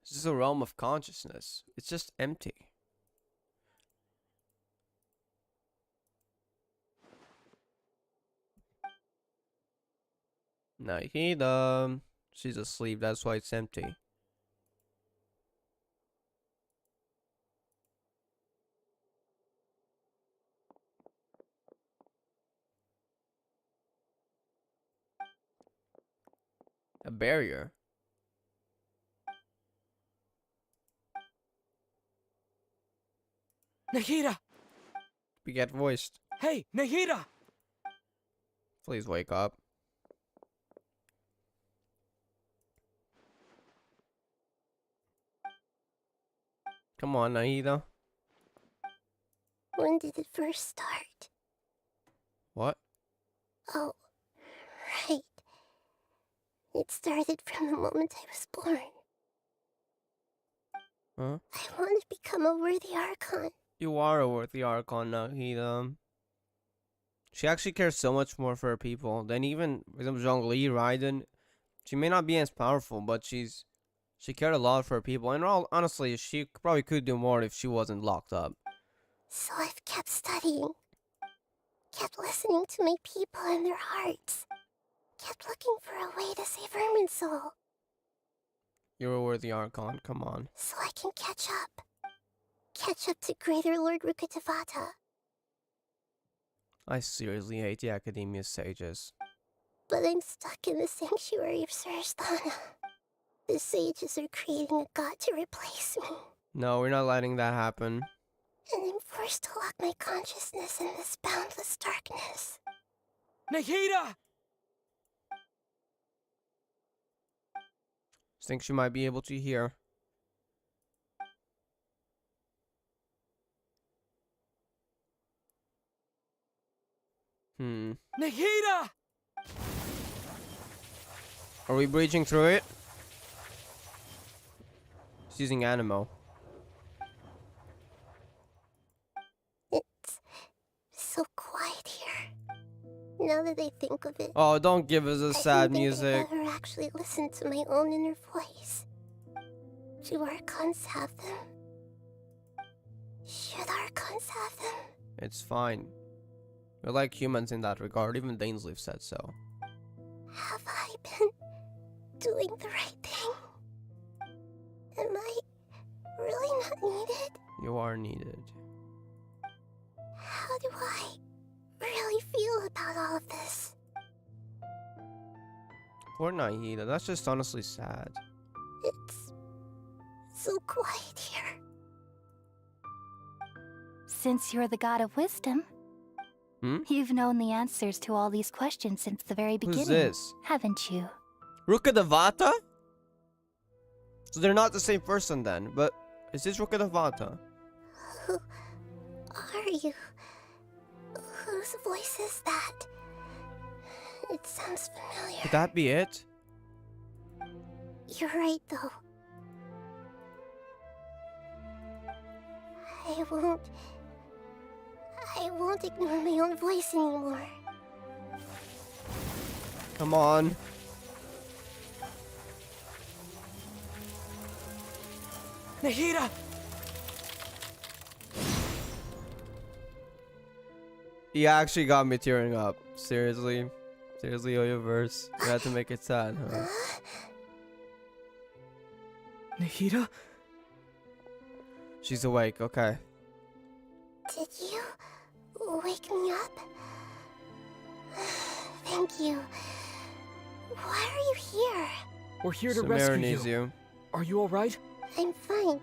This is a realm of consciousness. It's just empty. Nahida. She's asleep, that's why it's empty. A barrier. Nahida! We get voiced. Hey, Nahida! Please wake up. Come on, Nahida. When did it first start? What? Oh, right. It started from the moment I was born. Huh? I want to become a worthy Archon. You are a worthy Archon, Nahida. She actually cares so much more for her people than even Zhongli, Raiden. She may not be as powerful, but she cared a lot for her people. And honestly, she probably could do more if she wasn't locked up. So I've kept studying. Kept listening to my people and their hearts. Kept looking for a way to save Irminsul. You're a worthy Archon, come on. So I can catch up. Catch up to Greater Lord Rukkhadevata. I seriously hate the Academia's sages. But I'm stuck in the sanctuary of Sarasthana. The sages are creating a god to replace me. No, we're not letting that happen. And I'm forced to lock my consciousness in this boundless darkness. Nahida! I think she might be able to hear. Nahida! Are we breaching through it? She's using Animo. It's so quiet here. Now that I think of it. Oh, don't give us a sad music. I've never actually listened to my own inner voice. Do Archons have them? Should Archons have them? It's fine. We're like humans in that regard. Even Dainsleif said so. Have I been doing the right thing? Am I really not needed? You are needed. How do I really feel about all of this? Poor Nahida. That's just honestly sad. It's so quiet here. Since you're the god of wisdom, you've known the answers to all these questions since the very beginning. Who's this? Haven't you? Rukkhadevata? So they're not the same person then, but is this Rukkhadevata? Who are you? Whose voice is that? It sounds familiar. Could that be it? You're right, though. I won't ignore my own voice anymore. Come on. Nahida! He actually got me tearing up. Seriously. Seriously, Oyoverse. You had to make it sad, huh? Nahida? She's awake, okay. Did you wake me up? Thank you. Why are you here? We're here to Sumeru rescue needs you. Are you alright? I'm fine.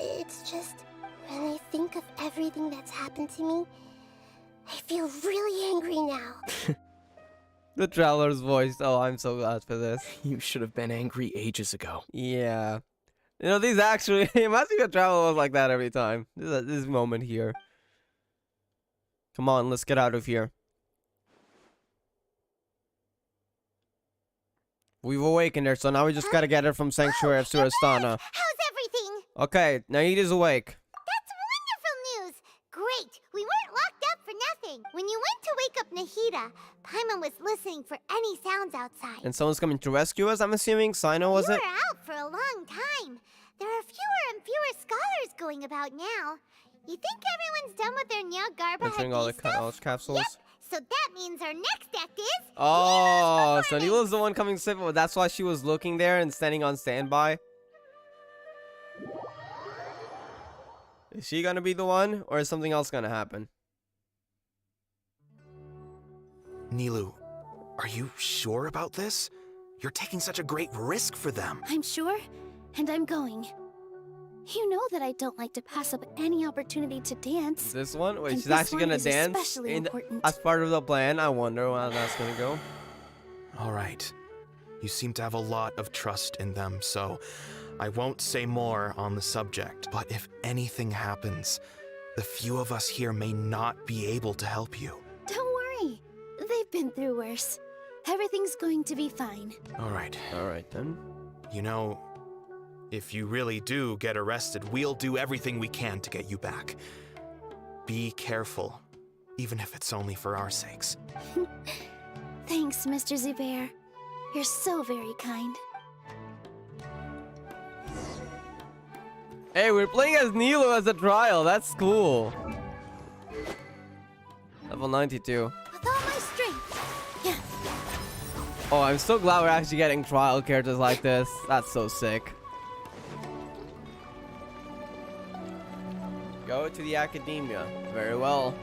It's just, when I think of everything that's happened to me, I feel really angry now. The Traveler's voice. Oh, I'm so glad for this. You should have been angry ages ago. Yeah. You know, these actually, imagine a Traveler was like that every time. This moment here. Come on, let's get out of here. We've awakened her, so now we just gotta get her from Sanctuary of Surastana. How's everything? Okay, Nahida's awake. That's wonderful news! Great! We weren't locked up for nothing. When you went to wake up Nahida, Paimon was listening for any sounds outside. And someone's coming to rescue us, I'm assuming? Sino, was it? You were out for a long time. There are fewer and fewer scholars going about now. You think everyone's done with their Nyagarba Entering all the college capsules. Yep. So that means our next act is... Oh, so Nila's the one coming to save. That's why she was looking there and standing on standby. Is she gonna be the one, or is something else gonna happen? Nilou, are you sure about this? You're taking such a great risk for them. I'm sure, and I'm going. You know that I don't like to pass up any opportunity to dance. This one? Wait, And she's this actually one gonna is dance especially important. as part of the plan. I wonder how that's gonna go. All right. You seem to have a lot of trust in them, so I won't say more on the subject. But if anything happens, the few of us here may not be able to help you. Don't worry. They've been through worse. Everything's going to be fine. All right. All right, then. You know, if you really do get arrested, we'll do everything we can to get you back. Be careful, even if it's only for our sakes. Thanks, Mr. Zubair. You're so very kind. Hey, we're playing as Nilo as a trial. That's cool. Level 92. With all my strength. Yeah. Oh, I'm so glad we're actually getting trial characters like this. That's so sick. Go to the academia. Very well.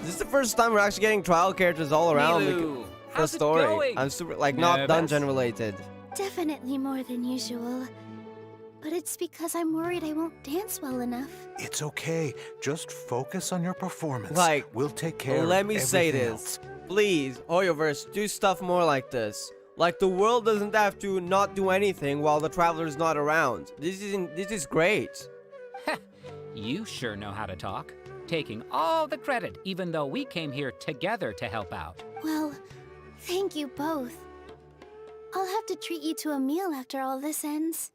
This is the first time we're actually getting trial characters all around Nilou, for how's it story. going? I'm super, like, not dungeon related. Definitely more than usual. But it's because I'm worried I won't dance well enough. It's okay. Just focus on your performance. Like, we'll take care let of me say everything this. else. Please, Hoyoverse, do stuff more like this. Like, the world doesn't have to not do anything while the traveler's not around. This is great. You sure know how to talk. Taking all the credit, even though we came here together to help out. Well, thank you both. I'll have to treat you to a meal after all this ends.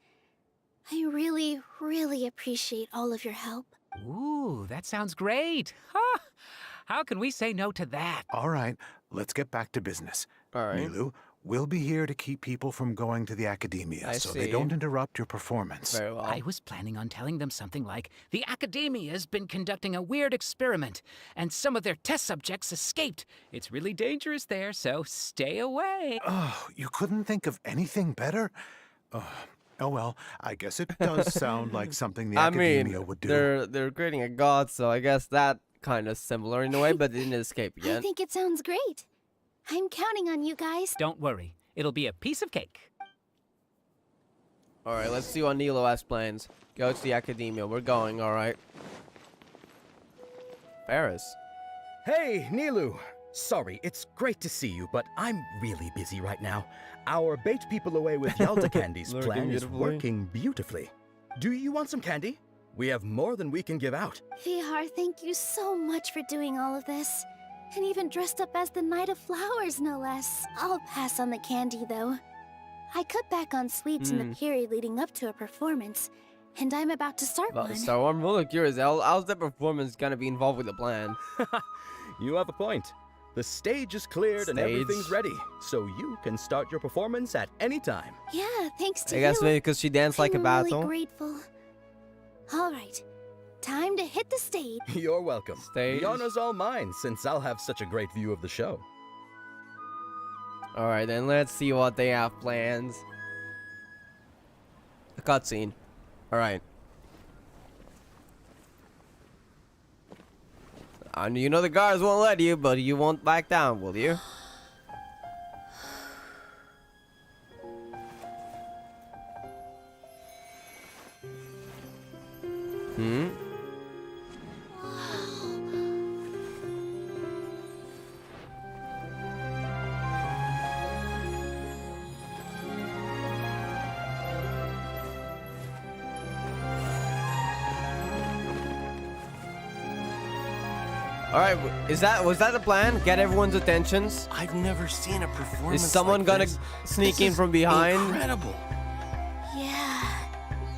I really, really appreciate all of your help. Ooh, that sounds great. Huh? How can we say no to that? All right, let's get back to business. All right. Nilou, we'll be here to keep people from going to the academia so they don't interrupt your performance. Very well. I was planning on telling them something like, the academia's been conducting a weird experiment, and some of their test subjects escaped. It's really dangerous there, so stay away. Oh, you couldn't think of anything better? Oh well, I guess it does sound like something the academia would do. They're creating a god, so I guess that kind of similar in a way, but it didn't escape I yet. think it sounds great. I'm counting on you guys. Don't worry, it'll be a piece of cake. All right, let's see what Nilo has plans. Go to the academia. We're going. All right. Ferris. Hey, Nilou. Sorry, it's great to see you, but I'm really busy right now. Our bait people away with Yalta candies Lurking plan is beautifully. working beautifully. Do you want some candy? We have more than we can give out. Vihar, thank you so much for doing all of this. And even dressed up as the Knight of Flowers, no less. I'll pass on the candy, though. I cut back on sweets in the period leading up to a performance, and I'm about to start one. So I'm really curious. How's the performance gonna be involved with the plan? You have a point. The stage is cleared and everything's ready, so you can start your performance at any time. Yeah, thanks to I you. guess maybe because she danced like a battle. I'm really grateful. All right, time to hit the stage. You're welcome. Stage. The honor's all mine, since I'll have such a great view of the show. All right, then let's see what they have planned. A cutscene. All right. And you know the guards won't let you, but you won't back down, will you? Hmm? All right, was that the plan? Get everyone's attentions? I've never seen a performance. Is someone like gonna this. sneak This in is from behind? Incredible. Yeah,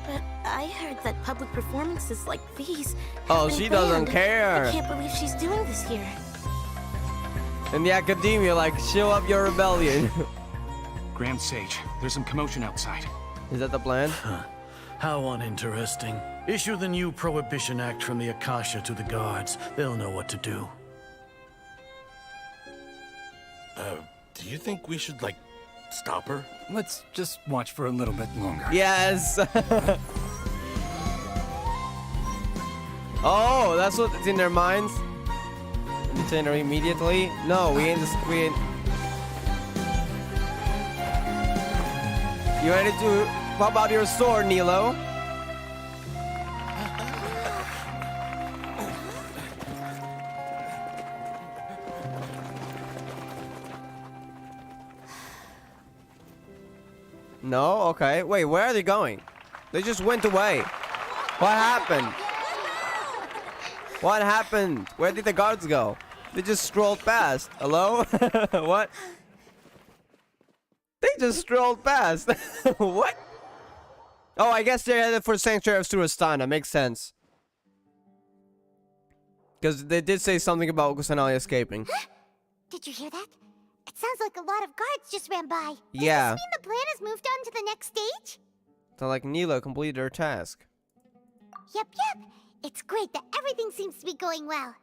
but I heard that public performances like these. Oh, have she been doesn't banned. care. I can't believe she's doing this here. In the academia, like, show up your rebellion. Grand Sage, there's some commotion outside. Is that the plan? How uninteresting. Issue the new Prohibition Act from the Akasha to the guards. They'll know what to do. Do you think we should, like, stop her? Let's just watch for a little bit longer. Yes. Oh, that's what's in their minds. Detain her immediately. No, we ain't. You ready to pop out your sword, Nilo? No? Okay. Wait, where are they going? They just went away. What happened? What happened? Where did the guards go? They just strolled past. Hello? What? They just strolled past. What? Oh, I guess they're headed for Sanctuary of Surastana. Makes sense. Because they did say something about Kusanali escaping. Did you hear that? It sounds like a lot of guards just ran by. Yeah. Does this mean the plan has moved on to the next stage? So like Nilo completed her task. Yep. It's great that everything seems to be going well.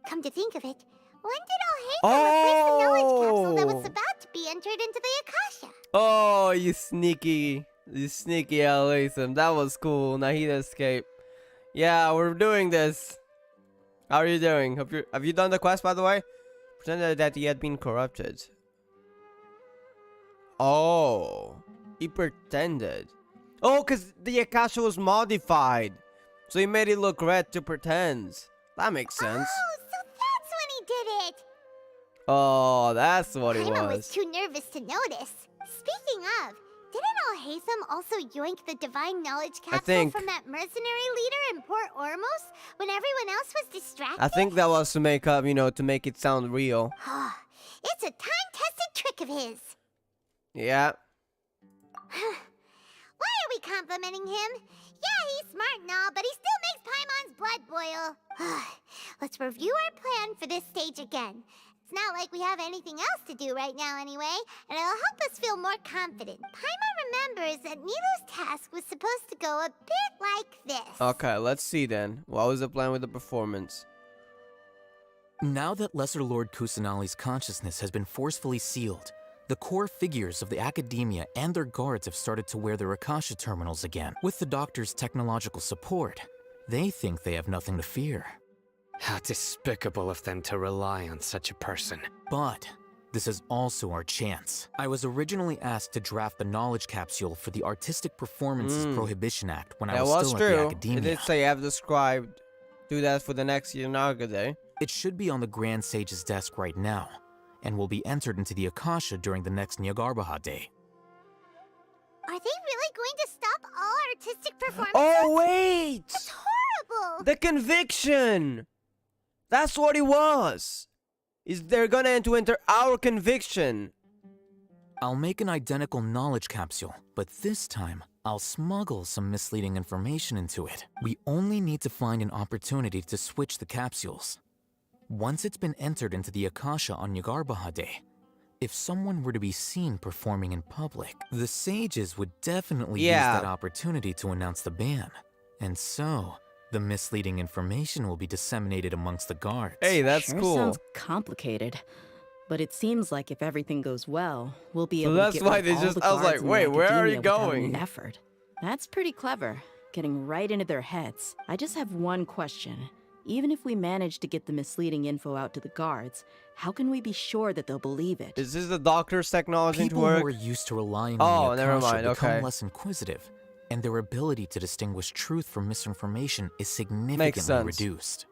Come to think of it, when did Alhaitham replace the knowledge capsule that was about to be entered into the Akasha? Oh, you sneaky Alhaitham. That was cool. Nahida escaped. Yeah, we're doing this. How are you doing? Have you done the quest, by the way? Pretended that he had been corrupted. Oh, he pretended. Oh, because the Akasha was modified. So he made it look red to pretend. That makes sense. Oh, so that's when he did it. Oh, that's what it Paimon was. was too nervous to notice. Speaking of, didn't Alhaitham also yoink the divine knowledge capsule from that mercenary leader in Port Ormos when everyone else was distracted? I think that was to make up, to make it sound real. It's a time-tested trick of his. Yeah. Why are we complimenting him? Yeah, he's smart and all, but he still makes Paimon's blood boil. Let's review our plan for this stage again. It's not like we have anything else to do right now anyway, and it'll help us feel more confident. Paimon remembers that Nilo's task was supposed to go a bit like this. Okay, let's see then. What was the plan with the performance? Now that Lesser Lord Kusanali's consciousness has been forcefully sealed, the core figures of the academia and their guards have started to wear their Akasha terminals again. With the doctor's technological support, they think they have nothing to fear. How despicable of them to rely on such a person. But this is also our chance. I was originally asked to draft the knowledge capsule for the Artistic Performances Prohibition Act when I was still at the academia. It did say I have described. Do that for the next Yanaga Day. It should be on the Grand Sage's desk right now, and will be entered into the Akasha during the next Nyagarbha Day. Are they really going to stop all artistic performances? Oh, wait! That's horrible! The conviction! That's what it was! They're gonna enter our conviction. I'll make an identical knowledge capsule, but this time, I'll smuggle some misleading information into it. We only need to find an opportunity to switch the capsules. Once it's been entered into the Akasha on Yagarbaha Day, if someone were to be seen performing in public, the sages would definitely use that opportunity to announce the ban. And so, the misleading information will be disseminated amongst the guards. Hey, that's Sure cool. Sounds complicated. But it seems like if everything goes well, we'll be So able that's to get why rid they of all just- the I was like, guards in the wait, where are you academia without going? any effort. That's pretty clever, getting right into their heads. I just have one question. Even if we manage to get the misleading info out to the guards, how can we be sure that they'll believe it? Is this the doctor's technology People to work? who are used to relying Oh, on the never Akasha mind, become okay. less inquisitive, and their ability to distinguish truth from misinformation is significantly Makes sense. reduced.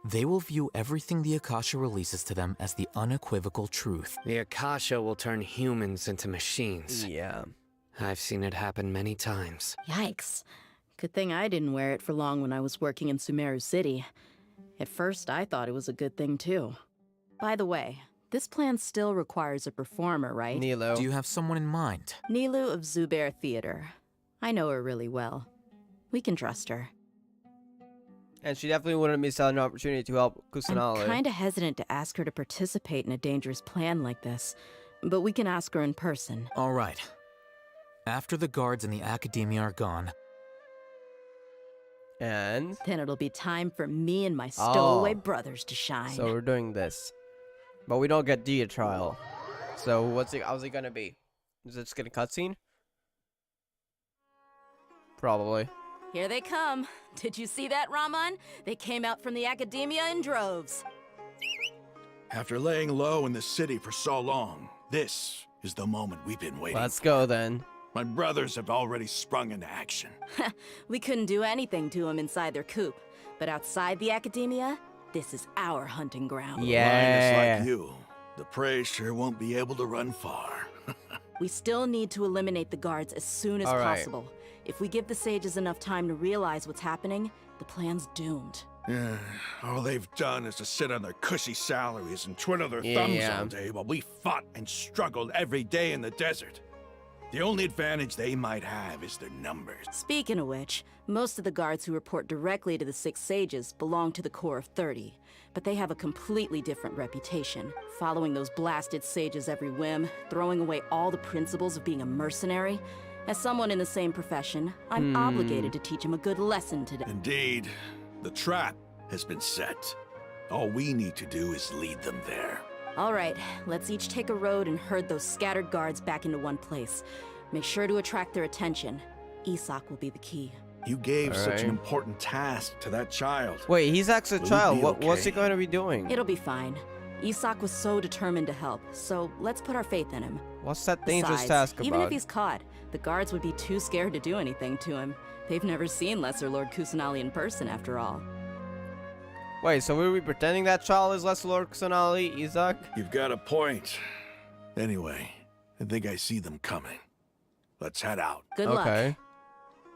They will view everything the Akasha releases to them as the unequivocal truth. The Akasha will turn humans into machines. Yeah. I've seen it happen many times. Yikes. Good thing I didn't wear it for long when I was working in Sumeru City. At first, I thought it was a good thing too. By the way, this plan still requires a performer, right? Nilo. Do you have someone in mind? Nilu of Zubair Theater. I know her really well. We can trust her. And she definitely wouldn't miss out on an opportunity to help Kusanali. I'm kinda hesitant to ask her to participate in a dangerous plan like this, but we can ask her in person. All right. After the guards and the Academia are gone, and then it'll be time for me and my stowaway brothers to shine. So we're doing this. But we don't get Dia trial. So how's it gonna be? Is it just gonna cutscene? Probably. Here they come. Did you see that, Raman? They came out from the Academia in droves. After laying low in the city for so long, this is the moment we've been waiting Let's go then. My brothers have already sprung into action. We couldn't do anything to them inside their coop, but outside the Academia, this is our hunting ground. Lioness like you, the prey sure won't be able to run far. We still need to eliminate the guards as soon as All right. possible. If we give the sages enough time to realize what's happening, the plan's doomed. Yeah, all they've done is to sit on their cushy salaries and twiddle their thumbs all day while we fought and struggled every day in the desert. The only advantage they might have is their numbers. Speaking of which, most of the guards who report directly to the Six Sages belong to the Corps of 30, but they have a completely different reputation, following those blasted sages every whim, throwing away all the principles of being a mercenary. As someone in the same profession, I'm obligated to teach them a good lesson today. Indeed, the trap has been set. All we need to do is lead them there. All right, let's each take a road and herd those scattered guards back into one place. Make sure to attract their attention. Isak will be the key. You gave such an important task to that child. Wait, he's actually a Will he child. be What's he okay? going to be doing? It'll be fine. Isak was so determined to help, so let's put our faith in him. What's that dangerous Besides, task about? even if he's caught, the guards would be too scared to do anything to him. They've never seen Lesser Lord Kusanali in person, after all. Wait, so were we pretending that child is Lesser Lord Kusanali, Isak? You've got a point. Anyway, I think I see them coming. Let's head out. Good luck. Okay.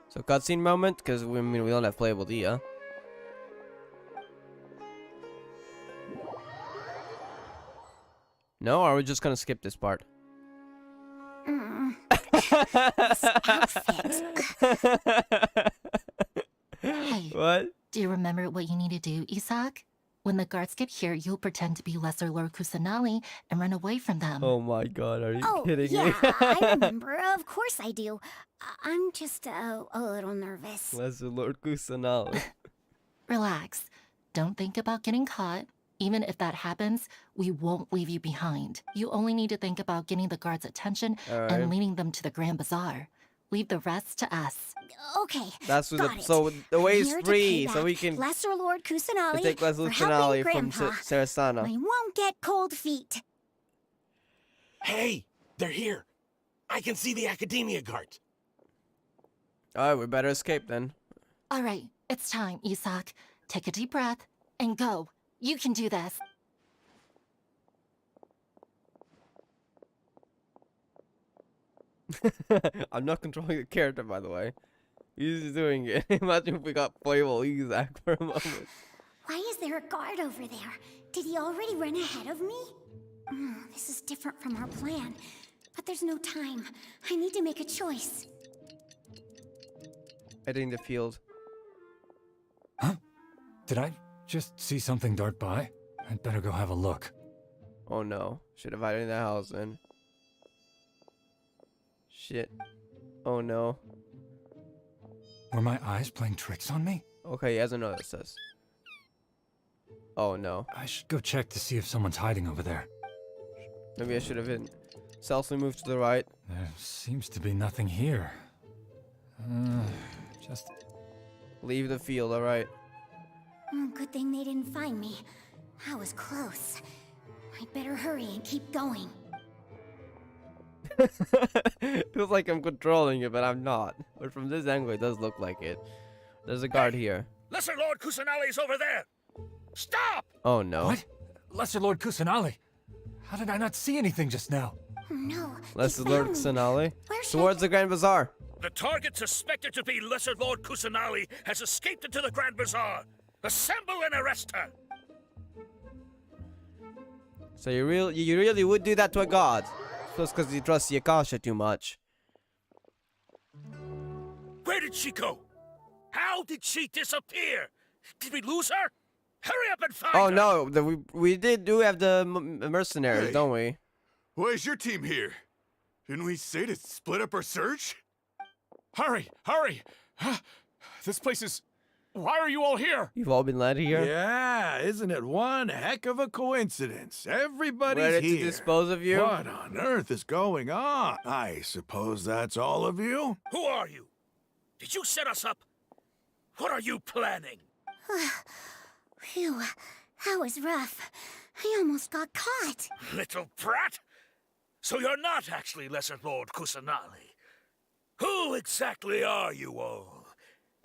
So cutscene moment, because we don't have playable Dia. No, or are we just gonna skip this part? This outfit. Hey. What? Do you remember what you need to do, Isak? When the guards get here, you'll pretend to be Lesser Lord Kusanali and run away from them. Oh my god, are you Oh, kidding yeah, me? I remember. Of course I do. I'm just a little nervous. Lesser Lord Kusanali. Relax. Don't think about getting caught. Even if that happens, we won't leave you behind. You only need to think about getting the guards' attention Alright. and leading them to the Grand Bazaar. Leave the rest to us. Okay, That's what got it. so the way is Here to free, pay so we back can Lesser Lord Kusanali take Lesser Lord for helping Kusanali from Grandpa. Sarasana. I won't get cold feet. Hey, they're here. I can see the Academia guards. Alright, we better escape then. All right, it's time, Isak. Take a deep breath and go. You can do this. I'm not controlling the character, by the way. He's just doing it. Imagine if we got playable Isak for a moment. Why is there a guard over there? Did he already run ahead of me? This is different from our plan. But there's no time. I need to make a choice. Heading the field. Did I just see something dart by. I'd better go have a look. Oh no. Should have hidden in the house then. Shit. Oh no. Were my eyes playing tricks on me? Okay, he hasn't noticed us. Oh no. I should go check to see if someone's hiding over there. Maybe I should have hidden. Selfly move to the right. There seems to be nothing here. Just leave the field, alright. Good thing they didn't find me. I was close. I'd better hurry and keep going. Feels like I'm controlling it, but I'm not. But from this angle, it does look like it. There's a guard here. Lesser Lord Kusanali's over there! Stop! Oh no. What? Lesser Lord Kusanali? How did I not see anything just now? No. Lesser Lord Kusanali? Towards the Grand Bazaar. The target suspected to be Lesser Lord Kusanali has escaped into the Grand Bazaar. Assemble and arrest her! So you really would do that to a god? Just because you trust the Akasha too much. Where did she go? How did she disappear? Did we lose her? Hurry up and find her! Oh no, we do have the mercenaries, don't we? Why is your team here? Didn't we say to split up our search? Hurry! Hurry! This place is... Why are you all here? You've all been led here? Yeah, isn't it one heck of a coincidence? Everybody's ready here. to dispose of you? What on earth is going on? I suppose that's all of you? Who are you? Did you set us up? What are you planning? Phew, that was rough. I almost got caught. Little brat! So you're not actually Lesser Lord Kusanali. Who exactly are you all?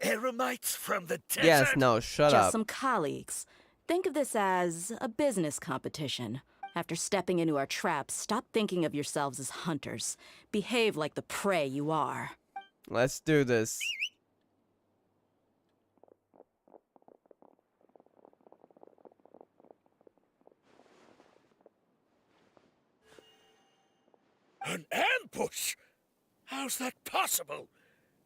Eremites from the desert? Yes, no, shut Just up. some colleagues. Think of this as a business competition. After stepping into our traps, stop thinking of yourselves as hunters. Behave like the prey you are. Let's do this. An ambush? How's that possible?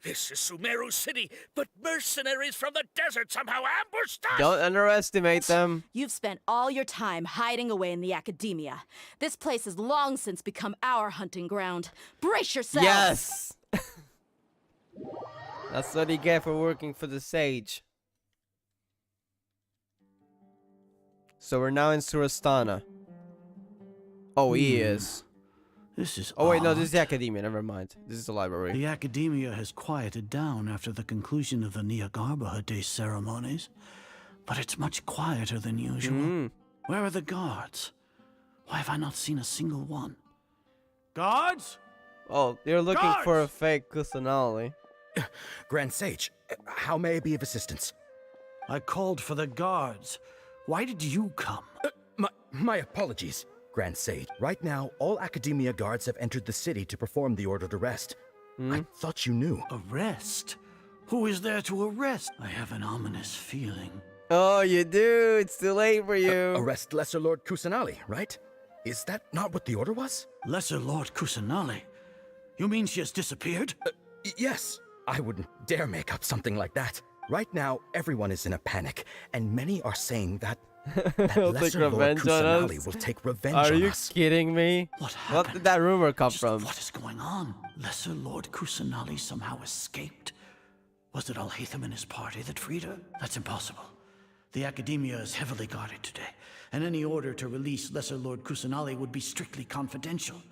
This is Sumeru City, but mercenaries from the desert somehow ambushed us! Don't underestimate them. You've spent all your time hiding away in the academia. This place has long since become our hunting ground. Brace yourselves! Yes! That's what you get for working for the Sage. So we're now in Surastana. Oh, he is. This is Oh wait, no, odd. this is the Academia, never mind. This is the library. The Academia has quieted down after the conclusion of the Niagarbaha Day ceremonies, but it's much quieter than usual. Where are the guards? Why have I not seen a single one? Guards? Oh, they're looking for a fake Kusanali. Grand Sage, how may I be of assistance? I called for the guards. Why did you come? My apologies, Grand Sage. Right now, all Academia guards have entered the city to perform the ordered arrest. I thought you knew. Arrest? Who is there to arrest? I have an ominous feeling. Oh, you do. It's too late for you. Arrest Lesser Lord Kusanali, right? Is that not what the order was? Lesser Lord Kusanali? You mean she has disappeared? Yes. I wouldn't dare make up something like that. Right now, everyone is in a panic, and many are saying that He'll take Lesser Lord revenge on Kusanali us. will take revenge Are on you us. kidding me? What did that rumor come from? What is going on? Lesser Lord Kusanali somehow escaped. Was it Alhaitham and his party that freed her? That's impossible. The Academia is heavily guarded today, and any order to release Lesser Lord Kusanali would be strictly confidential.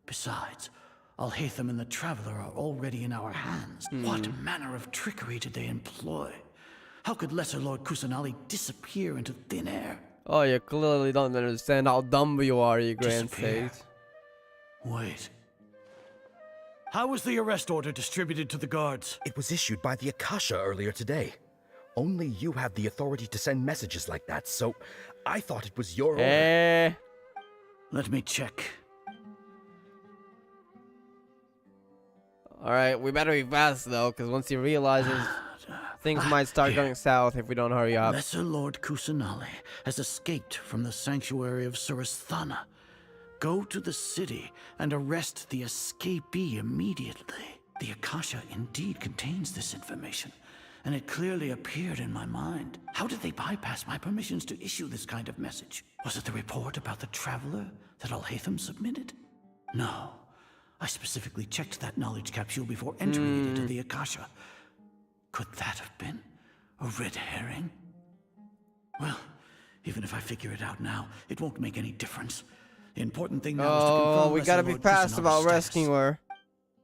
Besides, Alhaitham and the Traveler are already in our hands. What manner of trickery did they employ? How could Lesser Lord Kusanali disappear into thin air? Oh, you clearly don't understand how dumb you are, you Grand Disappear. Sage. Wait. How was the arrest order distributed to the guards? It was issued by the Akasha earlier today. Only you have the authority to send messages like that, so I thought it was your order. Let me check. Alright, we better be fast though, because once he realizes things might start going south if we don't hurry up. Lesser Lord Kusanali has escaped from the sanctuary of Surasthana. Go to the city and arrest the escapee immediately. The Akasha indeed contains this information, and it clearly appeared in my mind. How did they bypass my permissions to issue this kind of message? Was it the report about the traveler that Alhaitham submitted? No. I specifically checked that knowledge capsule before entering it into the Akasha. Could that have been a red herring? Well, even if I figure it out now, it won't make any difference. The important thing now is to confirm we gotta be Lord fast Kusanali's about status. rescuing her.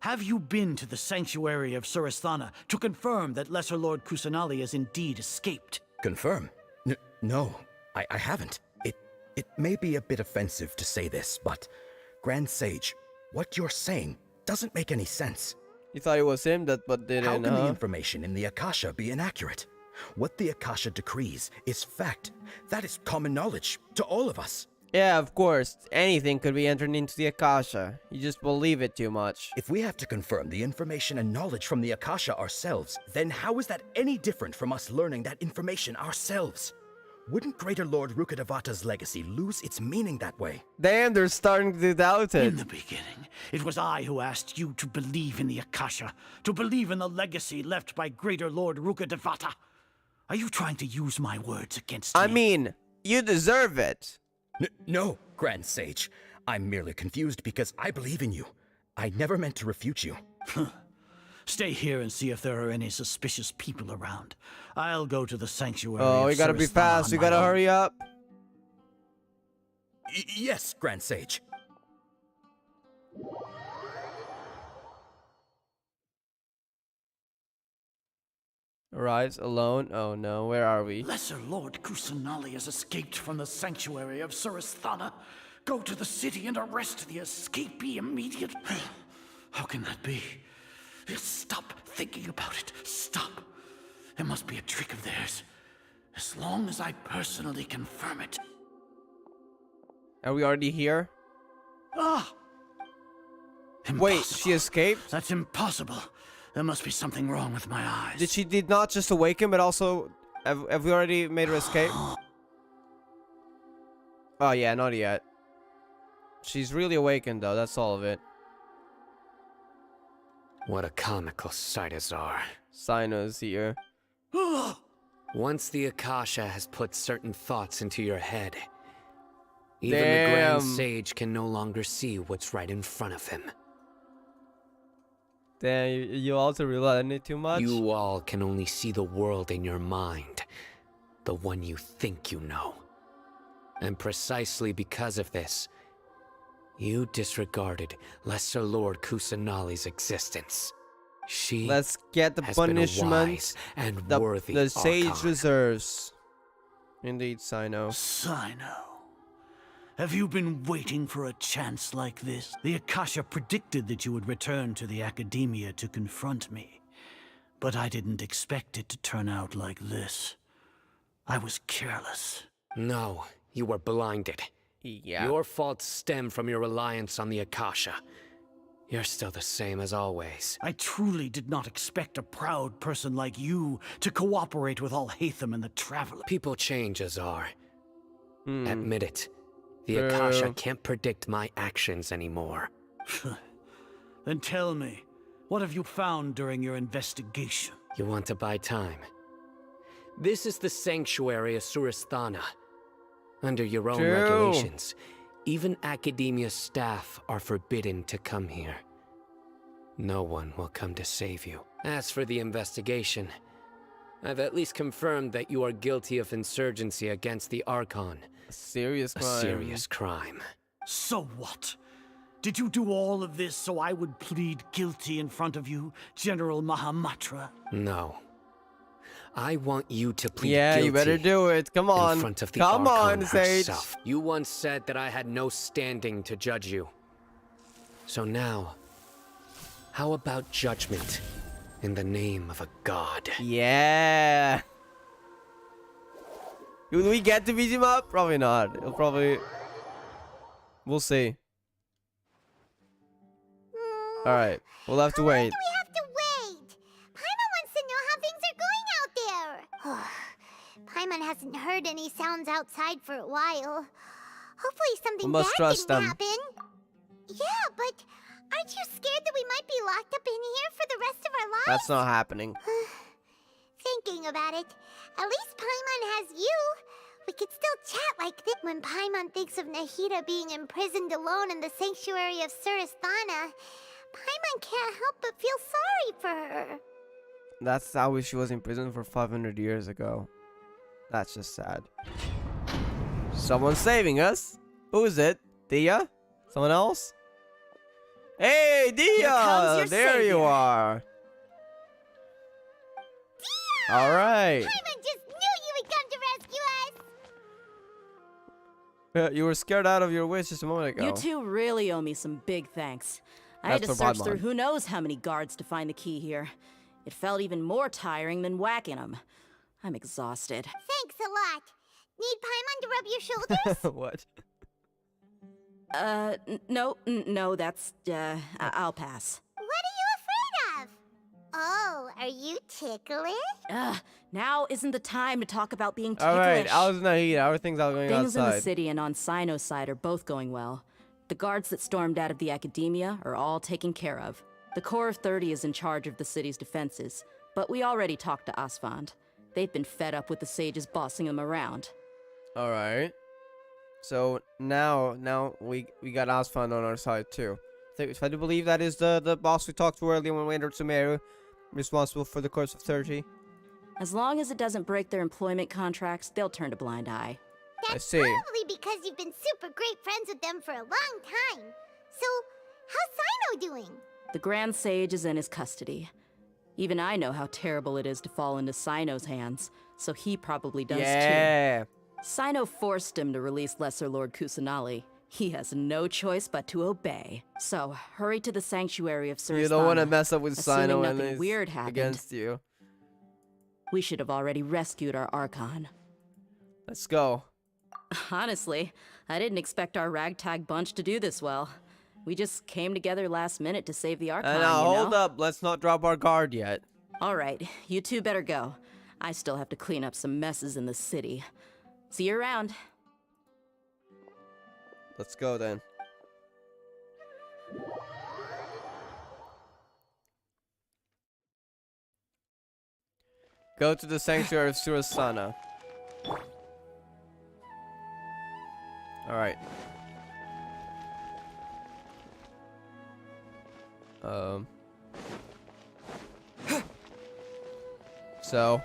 Have you been to the sanctuary of Surasthana to confirm that Lesser Lord Kusanali has indeed escaped? Confirm? No, I haven't. It may be a bit offensive to say this, but Grand Sage, what you're saying doesn't make any sense. You thought it was him that but didn't, How can the information in the Akasha be inaccurate? What the Akasha decrees is fact. That is common knowledge to all of us. Yeah, of course. Anything could be entered into the Akasha. You just believe it too much. If we have to confirm the information and knowledge from the Akasha ourselves, then how is that any different from us learning that information ourselves? Wouldn't Greater Lord Rukkhadevata's legacy lose its meaning that way? Damn, they're starting to doubt it. In the beginning, it was I who asked you to believe in the Akasha, to believe in the legacy left by Greater Lord Rukkhadevata. Are you trying to use my words against me? I mean, you deserve it. No, Grand Sage. I'm merely confused because I believe in you. I never meant to refute you. Stay here and see if there are any suspicious people around. I'll go to the sanctuary. Oh, we gotta be fast. We gotta hurry up. Yes, Grand Sage. Rise alone. Oh no, where are we? Lesser Lord Kusanali has escaped from the sanctuary of Surasthana. Go to the city and arrest the escapee immediately. How can that be? Stop thinking about it. Stop. It must be a trick of theirs. As long as I personally confirm it. Are we already here? Ah! Wait, she escaped? That's impossible. There must be something wrong with my eyes. She did not just awaken, but also... Have we already made her escape? Oh yeah, not yet. She's really awakened though, that's all of it. What a comical sight is our. Sino's here. Once the Akasha has put certain thoughts into your head, even the Damn. Grand Sage can no longer see what's right in front of him. Damn, you also rely on it too much? You all can only see the world in your mind, the one you think you know. And precisely because of this, you disregarded Lesser Lord Kusanali's existence. She Let's get the has been a punishment wise and worthy the sage Archon. deserves. Indeed, Sino. Sino. Have you been waiting for a chance like this? The Akasha predicted that you would return to the Academia to confront me. But I didn't expect it to turn out like this. I was careless. No, you were blinded. Yeah. Your faults stem from your reliance on the Akasha. You're still the same as always. I truly did not expect a proud person like you to cooperate with Alhaitham and the Traveler. People change, Azar. Hmm. Admit it. The Akasha can't predict my actions anymore. Then tell me, what have you found during your investigation? You want to buy time? This is the sanctuary of Surasthana. Under your own regulations, even Academia staff are forbidden to come here. No one will come to save you. As for the investigation, I've at least confirmed that you are guilty of insurgency against the Archon. A serious crime. A serious crime. So what? Did you do all of this so I would plead guilty in front of you, General Mahamatra? No. I want you to plead Yeah, guilty. you better do it. Come on. In front of the Come Archon on, Sage. herself. You once said that I had no standing to judge you. So now, how about judgment in the name of a god? Yeah. Will we get to beat him up? Probably not. He'll probably... We'll see. Alright, we'll have to wait. We have to wait. Paimon wants to know how things are going out there. Paimon hasn't heard any sounds outside for a while. Hopefully something must bad trust didn't them. happen. Yeah, but aren't you scared that we might be locked up in here for the rest of our lives? That's not happening. Thinking about it, at least Paimon has you. We could still chat like this. When Paimon thinks of Nahida being imprisoned alone in the sanctuary of Surasthana, Paimon can't help but feel sorry for her. That's how she was in prison for 500 years ago. That's just sad. Someone's saving us. Who is it? Dia? Someone else? Hey, Dia! There you are. Dia! All right. Paimon just knew you would come to rescue us. You were scared out of your wits just a moment ago. You two really owe me some big thanks. I had to search through who knows how many guards to find the key here. It felt even more tiring than whacking them. I'm exhausted. Thanks a lot. Need Paimon to rub your shoulders? What? No, that's, I'll pass. What are you afraid of? Oh, are you ticklish? Now isn't the time to talk about being ticklish. Alright, how's Nahida? How are things out going outside? Things in the city and on Sino's side are both going well. The guards that stormed out of the Academia are all taken care of. The Corps of 30 is in charge of the city's defenses, but we already talked to Asfand. They've been fed up with the sages bossing them around. Alright. So now we got Asfand on our side too. So I do believe that is the boss we talked to earlier when we entered Sumeru, responsible for the Corps of 30. As long as it doesn't break their employment contracts, they'll turn a blind eye. That's probably because you've been super great friends with them for a long time. So, how's Sino doing? The Grand Sage is in his custody. Even I know how terrible it is to fall into Sino's hands, so he probably does too. Sino forced him to release Lesser Lord Kusanali. He has no choice but to obey. So, hurry to the sanctuary of Surasthana. You don't want to mess up with Sino and nothing weird happened against you. We should have already rescued our Archon. Let's go. Honestly, I didn't expect our ragtag bunch to do this well. We just came together last minute to save the Archon, Now, you know? hold up. Let's not drop our guard yet. Alright, you two better go. I still have to clean up some messes in the city. See you around. Let's go then. Go to the sanctuary of Surasthana. Alright. So,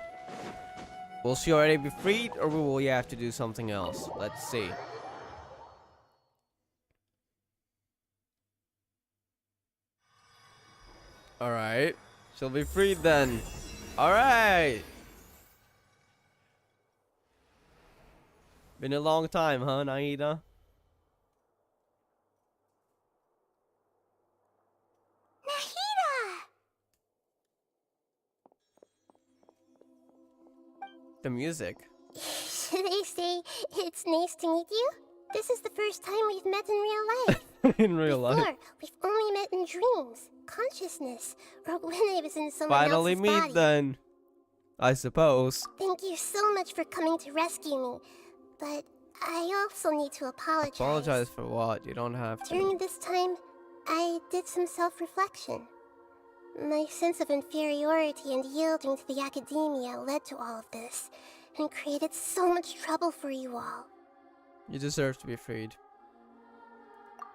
will she already be freed, or will we have to do something else? Let's see. Alright. She'll be freed then. Alright. Been a long time, huh, Nahida? The music. Should I say it's nice to meet you? This is the first time we've met in real life. In real life. Before, we've only met in dreams, consciousness, or when I was in someone Finally else's meet body. then. I suppose. Thank you so much for coming to rescue me, but I also need to apologize. Apologize for what? You don't have to. During this time, I did some self-reflection. My sense of inferiority and yielding to the Academia led to all of this, and created so much trouble for you all. You deserve to be freed.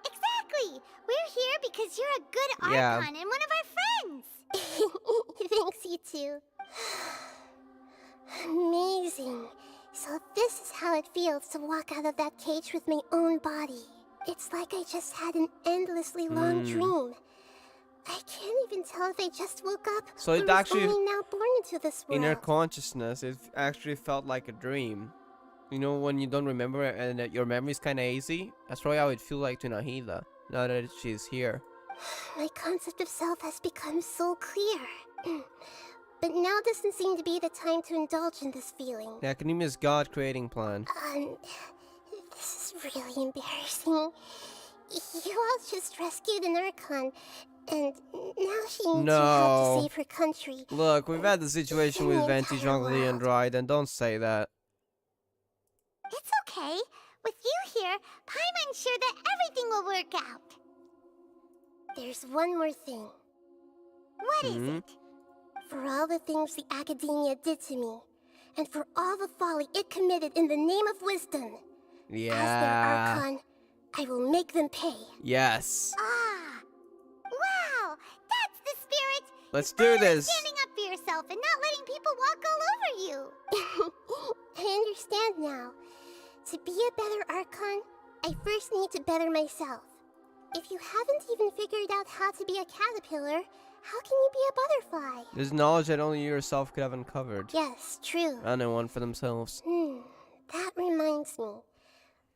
Exactly! We're here because you're a good Archon and one of our friends! Thanks, you two. Amazing. So this is how it feels to walk out of that cage with my own body. It's like I just had an endlessly long dream. I can't even tell if I just woke up So or it was actually, only now born into this world. in her consciousness, it actually felt like a dream. You know, when you don't remember and your memory's kind of hazy? That's probably how it feels like to Nahida, now that she's here. My concept of self has become so clear. But now doesn't seem to be the time to indulge in this feeling. The Academia's God creating plan. This is really embarrassing. You all just rescued an Archon, and now she needs your help to save her country. Look, we've had the situation with Venti, Zhongli, and Raiden. Don't say that. It's okay. With you here, Paimon's sure that everything will work out. There's one more thing. What is it? for all the things the Academia did to me, and for all the folly it committed in the name of wisdom. Yeah. As their Archon, I will make them pay. Yes. Ah! Wow! That's the spirit! Let's do this. Standing up for yourself and not letting people walk all over you. I understand now. To be a better Archon, I first need to better myself. If you haven't even figured out how to be a caterpillar, how can you be a butterfly? There's knowledge that only you yourself could have uncovered. Yes, true. And one for themselves. That reminds me.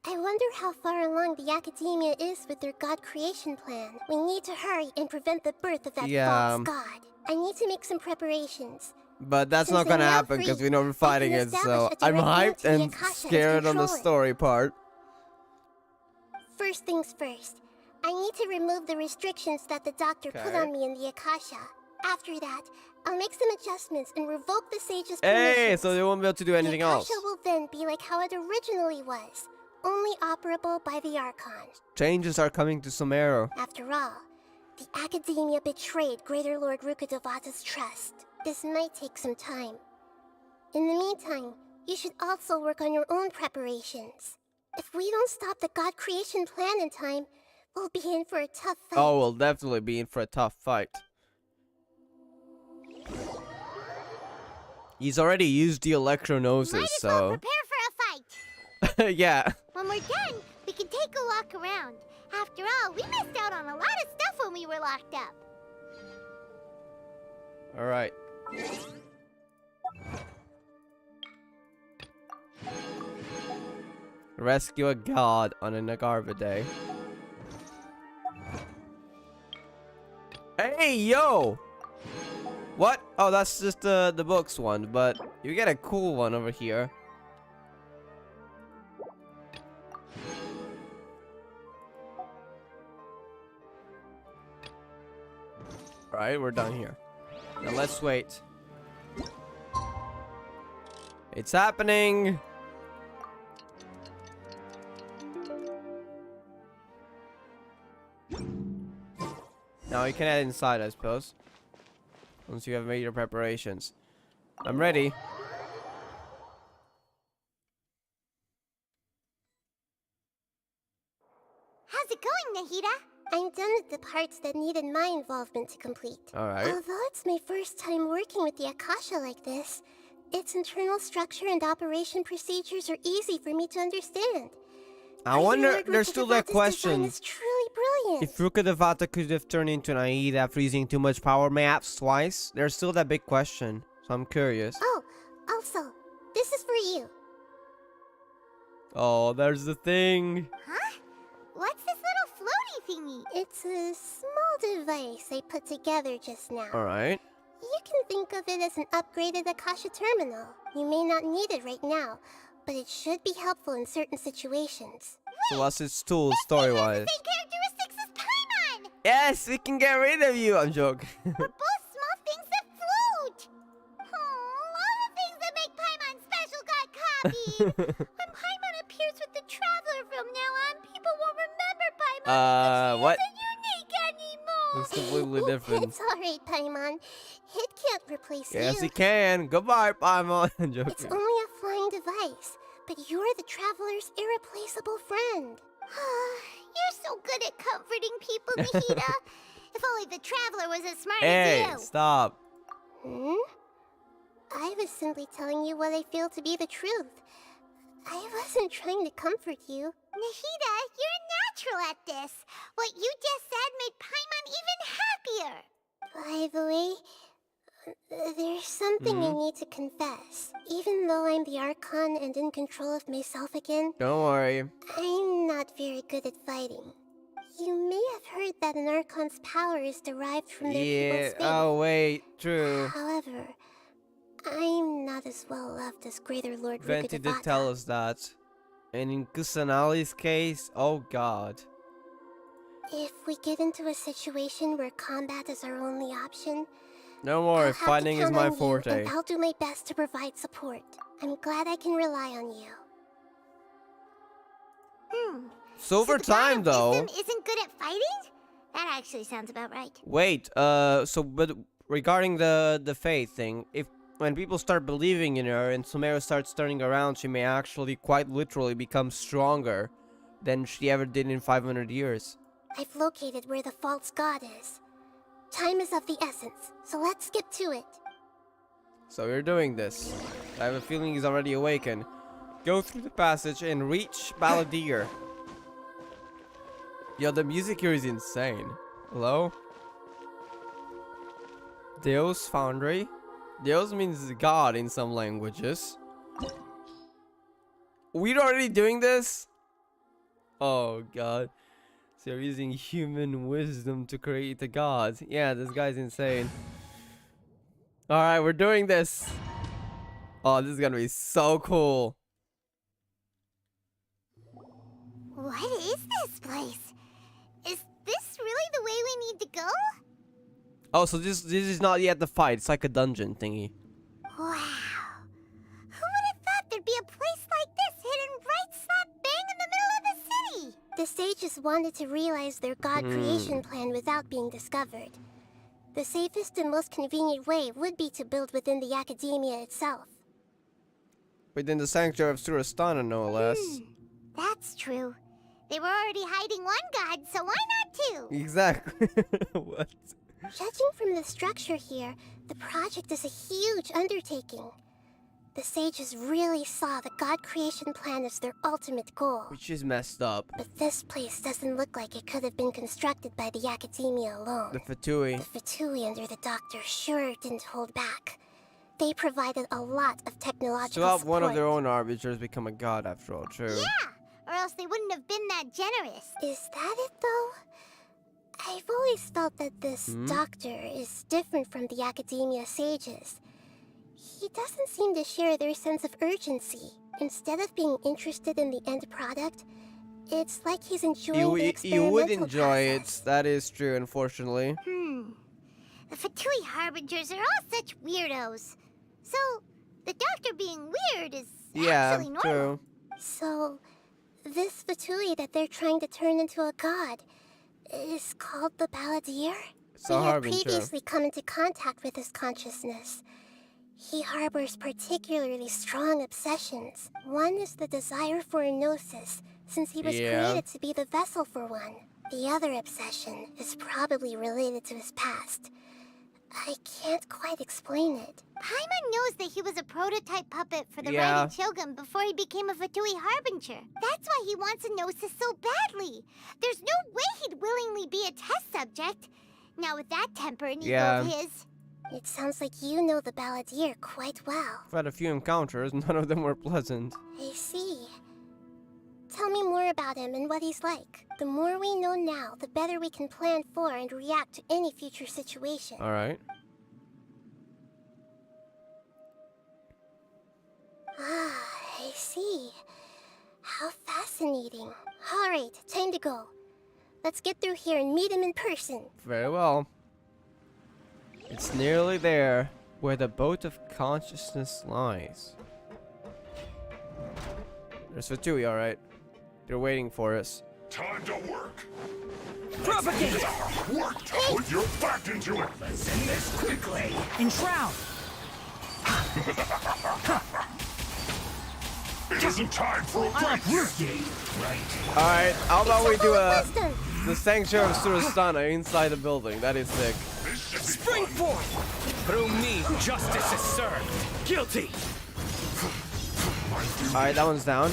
I wonder how far along the Academia is with their god creation plan. We need to hurry and prevent the birth of that false god. I need to make some preparations. But that's Since not gonna I'm now happen because free, we know we're fighting I can it, so establish a I'm direct link hyped to the and Akasha and scared on the control it. story part. First things first, I need to remove the restrictions that the doctor put Okay. on me in the Akasha. After that, I'll make some adjustments and revoke the sage's Hey, permissions. so they won't be able to do anything the else. Akasha will then be like how it originally was, only operable by the Archon. Changes are coming to Sumeru. After all, the Academia betrayed Greater Lord Rukkhadevata's trust. This might take some time. In the meantime, you should also work on your own preparations. If we don't stop the god creation plan in time, we'll be in for a tough fight. Oh, we'll definitely be in for a tough fight. He's already used the electronoses, Might as well so prepare for a fight. yeah. When we're done, we can take a walk around. After all, we missed out on a lot of stuff when we were locked up. All right. Rescue a god on a Nagarva day. Hey, yo! What? Oh, that's just the books one, but you get a cool one over here. Alright, we're done here. Now let's wait. It's happening! Now you can head inside, I suppose. Once you have made your preparations. I'm ready. How's it going, Nahida? I'm done with the parts that needed my involvement to complete. Alright. Although it's my first time working with the Akasha like this, its internal structure and operation procedures are easy for me to understand. I wonder, there's still that Rukkhadevata's question. design is truly brilliant. If Rukkhadevata could have turned into Nahida after using too much power maps twice, there's still that big question. So I'm curious. Oh, also, this is for you. Oh, there's the thing. Huh? What's this little floaty thingy? It's a small device I put together just now. Alright. You can think of it as an upgraded Akasha terminal. You may not need it right now, but it should be helpful in certain situations. So what's its tool story-wise? Same characteristics as Paimon! Yes, we can get rid of you. I'm joking. We're both small things that float! All the things that make Paimon special got copied! When Paimon appears with the Traveler from now on, people won't remember Paimon What? because she isn't unique anymore! It's completely different. It's alright, Paimon. It can't replace you. Yes, he can. Goodbye, Paimon. I'm joking. It's only a flying device, but you're the Traveler's irreplaceable friend. You're so good at comforting people, Nahida. If only the Traveler was as smart Hey, as you. stop. I was simply telling you what I feel to be the truth. I wasn't trying to comfort you. Nahida, you're natural at this. What you just said made Paimon even happier. By the way, there's something I need to confess. Even though I'm the Archon and in control of myself again, Don't worry. I'm not very good at fighting. You may have heard that an Archon's power is derived from their Yeah. people's faith. Oh, wait. True. However, I'm not as well loved as Greater Lord Venti did Rukkhadevata. tell us that. And in Kusanali's case, oh god. If we get into a situation where combat is our only option, Don't worry, I'll have to fighting is count my on you, forte. and I'll do my best to provide support. I'm glad I can rely on you. Silver time, though. Isn't good at fighting? That actually sounds about right. Wait, but regarding the faith thing, if when people start believing in her and Sumeru starts turning around, she may actually quite literally become stronger than she ever did in 500 years. I've located where the false god is. Time is of the essence, so let's get to it. So we're doing this. I have a feeling he's already awakened. Go through the passage and reach Balladeer. Yo, the music here is insane. Hello? Deus Foundry. Deus means God in some languages. We're already doing this? Oh god. So you're using human wisdom to create a god. Yeah, this guy's insane. Alright, we're doing this. Oh, this is gonna be so cool. What is this place? Is this really the way we need to go? Oh, so this is not yet the fight. It's like a dungeon thingy. Wow. Who would have thought there'd be a place like this hidden right slap bang in the middle of the city? The sages wanted to realize their god creation plan without being discovered. The safest and most convenient way would be to build within the academia itself. Within the sanctuary of Surastana, no less. That's true. They were already hiding one god, so why not two? Exactly. What? Judging from the structure here, the project is a huge undertaking. The sages really saw the god creation plan as their ultimate goal. Which is messed up. But this place doesn't look like it could have been constructed by the academia alone. The Fatui. The Fatui under the doctor sure didn't hold back. They provided a lot of technological So support. one of their own arbiters become a god after all, true. Yeah, or else they wouldn't have been that generous. Is that it though? I've always felt that this doctor is different from the academia sages. He doesn't seem to share their sense of urgency. Instead of being interested in the end product, it's like he's enjoying the experimental You would enjoy process. it. That is true, unfortunately. The Fatui Harbingers are all such weirdos. So, the doctor being weird is actually normal. True. So, this Fatui that they're trying to turn into a god is called the Balladeer? It's a We have harbinger. previously come into contact with his consciousness. He harbors particularly strong obsessions. One is the desire for a gnosis, since he was created to be the vessel for one. The other obsession is probably related to his past. I can't quite explain it. Paimon knows that he was a prototype puppet for the Riding Shogun before he became a Fatui Harbinger. That's why he wants a gnosis so badly. There's no way he'd willingly be a test subject. Now with that temper and ego of his... It sounds like you know the Balladeer quite well. I've had a few encounters, none of them were pleasant. I see. Tell me more about him and what he's like. The more we know now, the better we can plan for and react to any future situation. Alright. Ah, I see. How fascinating. Alright, time to go. Let's get through here and meet him in person. Very well. It's nearly there, where the boat of consciousness lies. There's Fatui, alright. They're waiting for us. Time to work. Propagate! Work to put your back into it. Let's end this quickly. Enshroud! It isn't time for a break. Right. Alright, how about we do the Sanctuary of Surastana inside the building? That is sick. Spring forth! Through me, justice is served. Guilty! Alright, that one's down.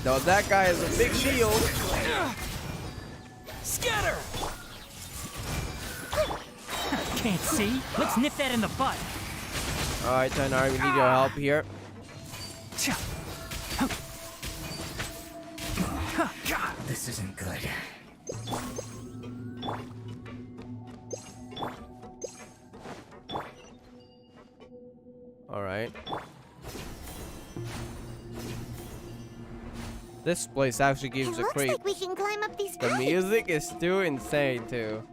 No, that guy has a big shield. Scatter! Can't see? Let's nip that in the butt. Alright, Tainari, we need your help here. God, this isn't good. Alright. This place actually gives a Looks creep. like we can climb up these The pipes. music is too insane too.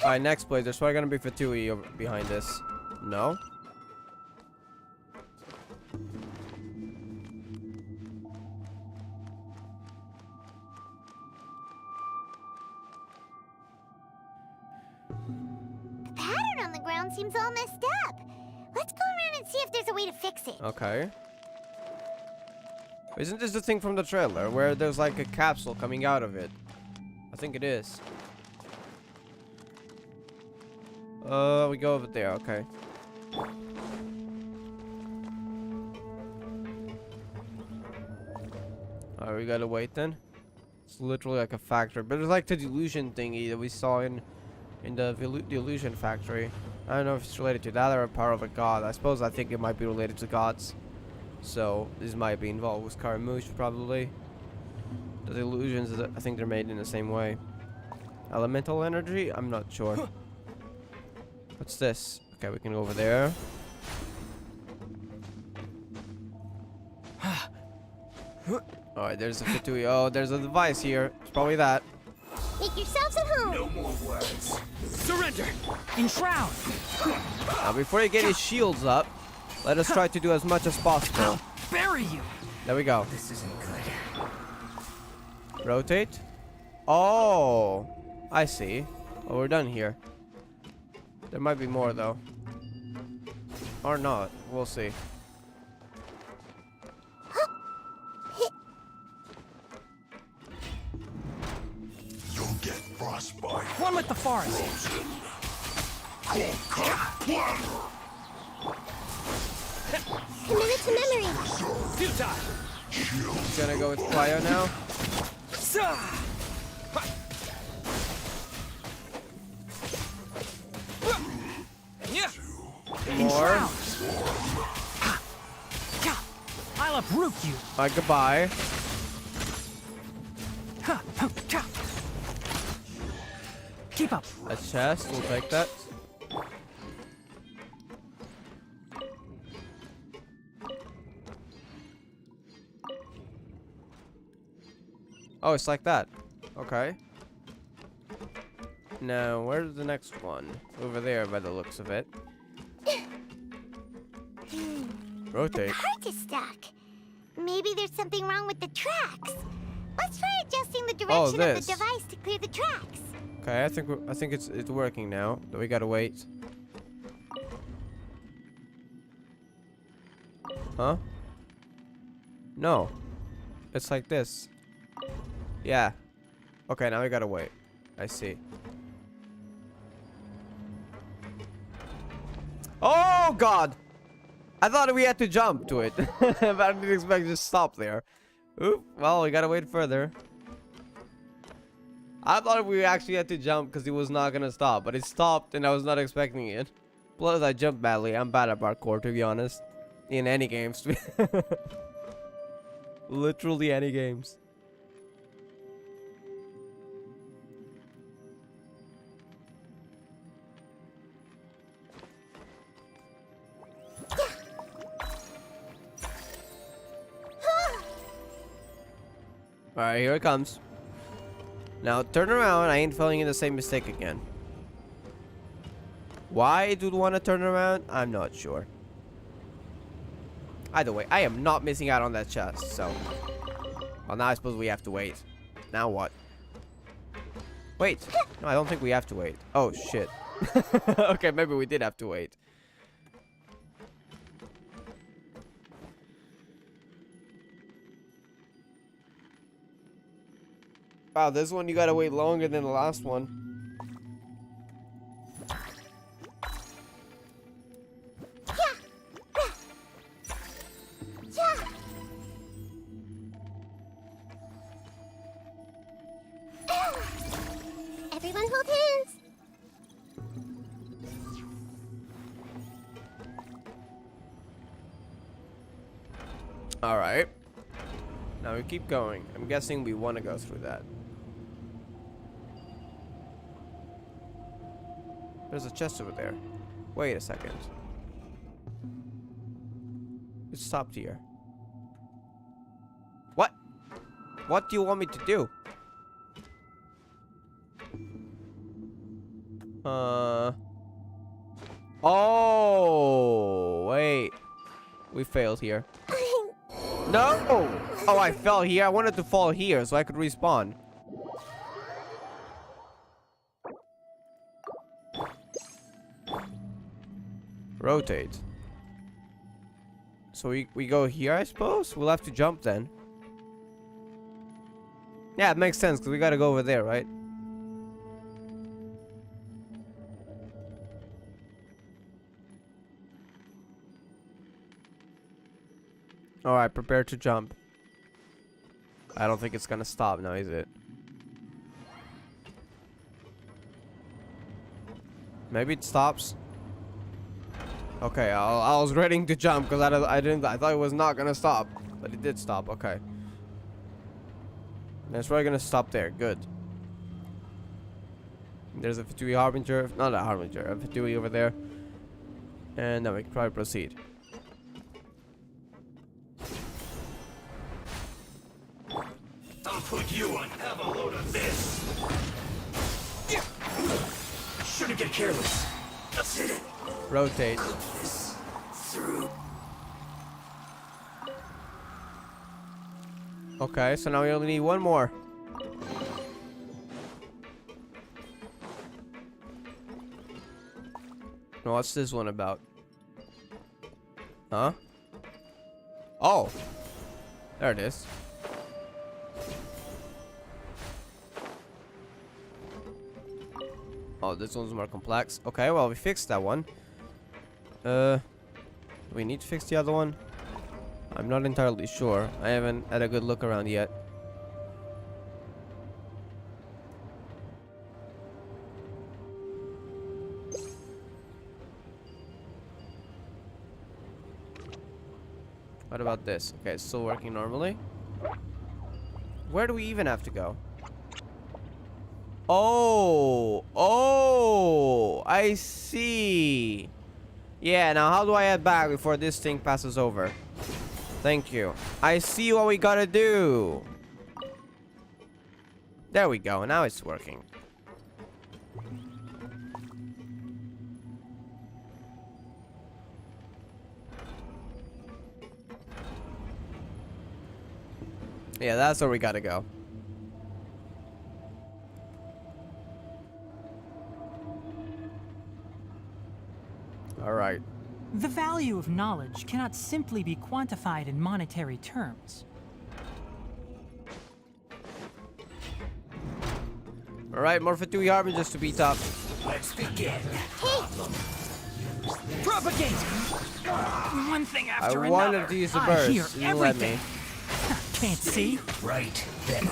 Alright, next place. There's probably gonna be Fatui over behind this. No? The pattern on the ground seems all messed up. Let's go around and see if there's a way to fix it. Okay. Isn't this the thing from the trailer where there's like a capsule coming out of it? I think it is. We go over there, okay. Alright, we gotta wait then. It's literally like a factory, but it's like the delusion thingy that we saw in the delusion factory. I don't know if it's related to that or a power of a god. I think it might be related to gods. So this might be involved with Scaramouche probably. The illusions, I think they're made in the same way. Elemental energy? I'm not sure. What's this? Okay, we can go over there. Alright, there's a Fatui. Oh, there's a device here. It's probably that. Make yourselves at home. No more words. Surrender! Enshroud! Now, before you get his shields up, let us try to do as much as possible. I'll bury you! There we go. This isn't good. Rotate. Oh, I see. Oh, we're done here. There might be more though. Or not. We'll see. You'll get frostbite. One with the forest! Commit it to memory. Futile! He's gonna go with Cryo now. More. I'll uproot you. Goodbye. Keep up. A chest. We'll take that. Oh, it's like that. Okay. Now, where's the next one? Over there by the looks of it. Rotate. The part is stuck. Maybe there's something wrong with the tracks. Let's try adjusting the direction of the device to clear the tracks. Okay, I think it's working now. But we gotta wait. Huh? No. It's like this. Yeah. Okay, now we gotta wait. I see. Oh God! I thought we had to jump to it, but I didn't expect it to stop there. Oop. Well, we gotta wait further. I thought we actually had to jump because it was not gonna stop, but it stopped and I was not expecting it. Plus, I jumped badly. I'm bad at parkour, to be honest. In any games. Literally any games. Alright, here it comes. Now, turn around. I ain't falling in the same mistake again. Why it would want to turn around, I'm not sure. Either way, I am not missing out on that chest, so. Well, now I suppose we have to wait. Now what? Wait. No, I don't think we have to wait. Oh, shit. Okay, maybe we did have to wait. Wow, this one you gotta wait longer than the last one. Everyone hold hands. Alright. Now we keep going. I'm guessing we want to go through that. There's a chest over there. Wait a second. It stopped here. What? What do you want me to do? Oh, wait. We failed here. No! Oh, I fell here. I wanted to fall here so I could respawn. Rotate. So we go here, I suppose? We'll have to jump then. Yeah, it makes sense, because we gotta go over there, right? Alright, prepare to jump. I don't think it's gonna stop now, is it? Maybe it stops. Okay, I was ready to jump because I thought it was not gonna stop, but it did stop. Okay, that's probably gonna stop there. Good. There's a Fatui Harbinger, not a Harbinger, a Fatui over there, and then we can probably proceed. I'll put you on. Have a load of this. Shouldn't get careless. That's it. Rotate. Through. Okay, so now we only need one more. Now what's this one about? Huh? Oh, there it is. Oh, this one's more complex. Okay, well, we fixed that one. Do we need to fix the other one? I'm not entirely sure. I haven't had a good look around yet. What about this? Okay, it's still working normally. Where do we even have to go? Oh, I see. Yeah, now how do I head back before this thing passes over? Thank you. I see what we gotta do. There we go. Now it's working. Yeah, that's where we gotta go. Alright. The value of knowledge cannot simply be quantified in monetary terms. Alright, more Fatui Harbingers to beat up. Let's begin. Hey! Propagate! One thing after I another. wanted to use the I burst. hear You didn't let me. everything. Can't see? Right then.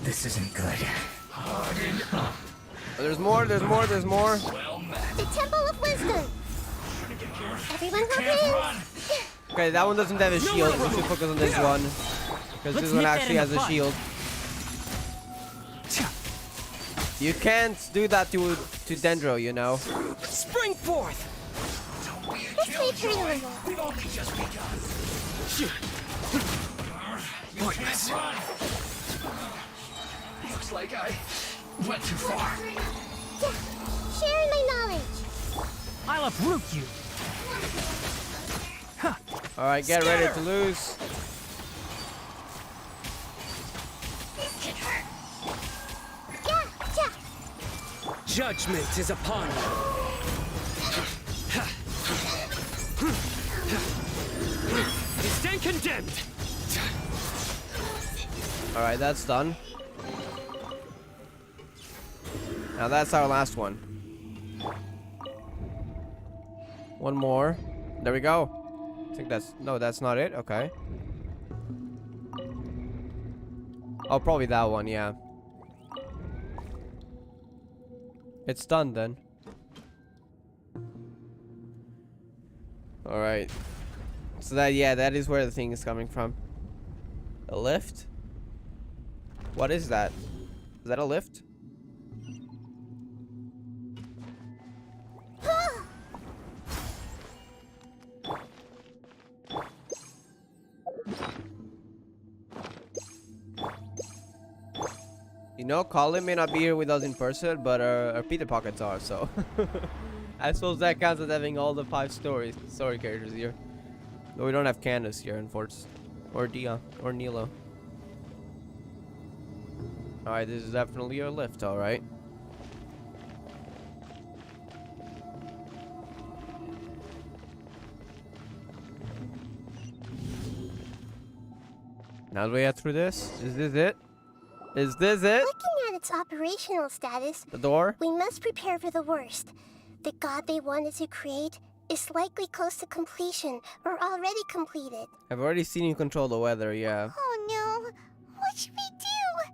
This isn't good. Harden up. Oh, there's more, there's more, there's more. The Temple of Wisdom. Everyone hold hands. Okay, that one doesn't have a shield. We should focus on this one. Because this one actually has a shield. You can't do that to Dendro, you know. Spring forth! This way, Trailer. We've only just begun. Pointless. Looks like I went too far. Yeah, sharing my knowledge. I'll uproot you. Alright, get ready to lose. Judgment is upon you. Stand condemned. Alright, that's done. Now that's our last one. One more. There we go. I think that's... No, that's not it. Okay. Oh, probably that one, yeah. It's done then. Alright. So that, yeah, that is where the thing is coming from. A lift? What is that? Is that a lift? You know, Colin may not be here with us in person, but our Peter Pockets are, so... I suppose that counts as having all the 5 story characters here. But we don't have Candace here, unfortunately. Or Dia, or Nilo. Alright, this is definitely your lift, alright. How do we get through this? Is this it? Is this it? Looking at its operational status, The door? we must prepare for the worst. The god they wanted to create is likely close to completion or already completed. I've already seen you control the weather, yeah. Oh no! What should we do?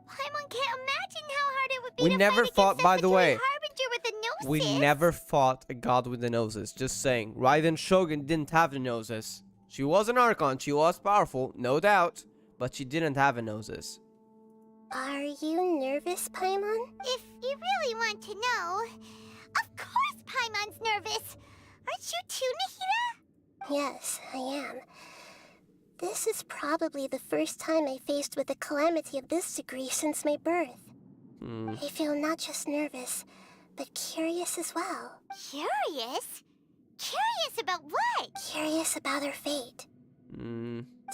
Paimon can't imagine how hard it would be We to never fight fought, against by that the way. Harbinger with the noses. We never fought a god with the noses. Just saying. Raiden Shogun didn't have the noses. She was an Archon. She was powerful, no doubt. But she didn't have the noses. Are you nervous, Paimon? If you really want to know, of course Paimon's nervous. Aren't you too, Nahida? Yes, I am. This is probably the first time I faced with a calamity of this degree since my birth. I feel not just nervous, but curious as well. Curious? Curious about what? Curious about our fate.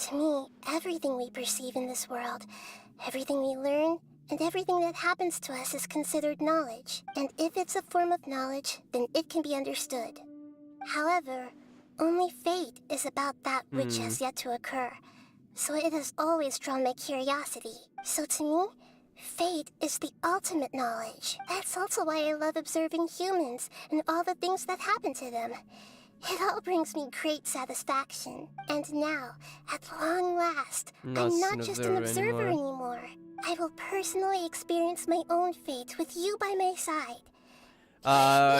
To me, everything we perceive in this world, everything we learn, and everything that happens to us is considered knowledge. And if it's a form of knowledge, then it can be understood. However, only fate is about that which has yet to occur. So it has always drawn my curiosity. So to me, fate is the ultimate knowledge. That's also why I love observing humans and all the things that happen to them. It all brings me great satisfaction. And now, at long last, I'm not just an observer anymore. I will personally experience my own fate with you by my side.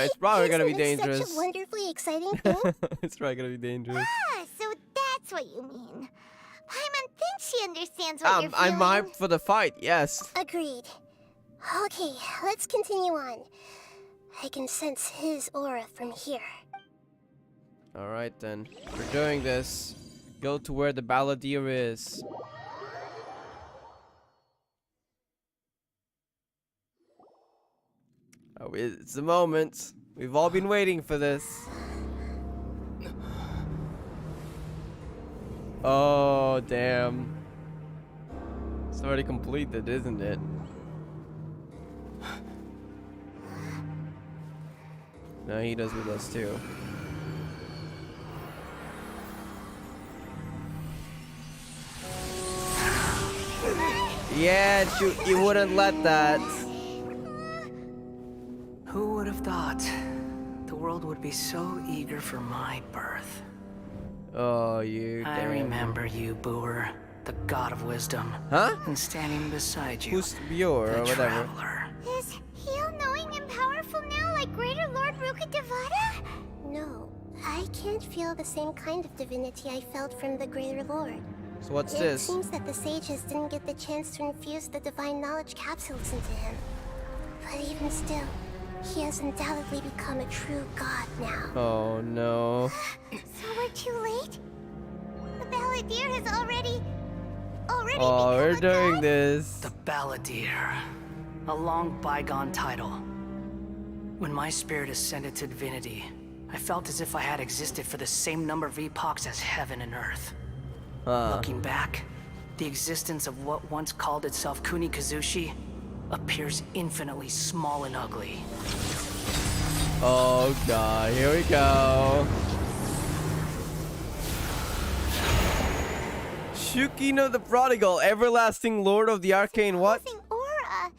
It's probably gonna be Isn't it dangerous. such a wonderfully exciting thing? It's probably gonna be dangerous. Ah, so that's what you mean. Paimon thinks she understands what you're feeling. I'm hyped for the fight, yes. Agreed. Okay, let's continue on. I can sense his aura from here. Alright then. We're doing this. Go to where the balladeer is. Oh, it's the moment. We've all been waiting for this. Oh, damn. It's already completed, isn't it? No, he does with us too. Yeah, you wouldn't let that. Who would have thought the world would be so eager for my birth? Oh, you. I remember you, Booer, the god of wisdom. Huh? And standing beside you, Who's Bjor or whatever? traveler. Is he all-knowing and powerful now, like Greater Lord Rukkhadevata? No, I can't feel the same kind of divinity I felt from the Greater Lord. So what's It this? seems that the sages didn't get the chance to infuse the divine knowledge capsules into him. But even still, he has undoubtedly become a true god now. Oh no. So we're too late? The balladeer has already Oh, we're become a doing god? this. The Balladeer. A long bygone title. When my spirit ascended to divinity, I felt as if I had existed for the same number of epochs as heaven and earth. Looking back, the existence of what once called itself Kunikazushi appears infinitely small and ugly. Oh god, here we go. Shukino the Prodigal, everlasting lord of the arcane what? Aura.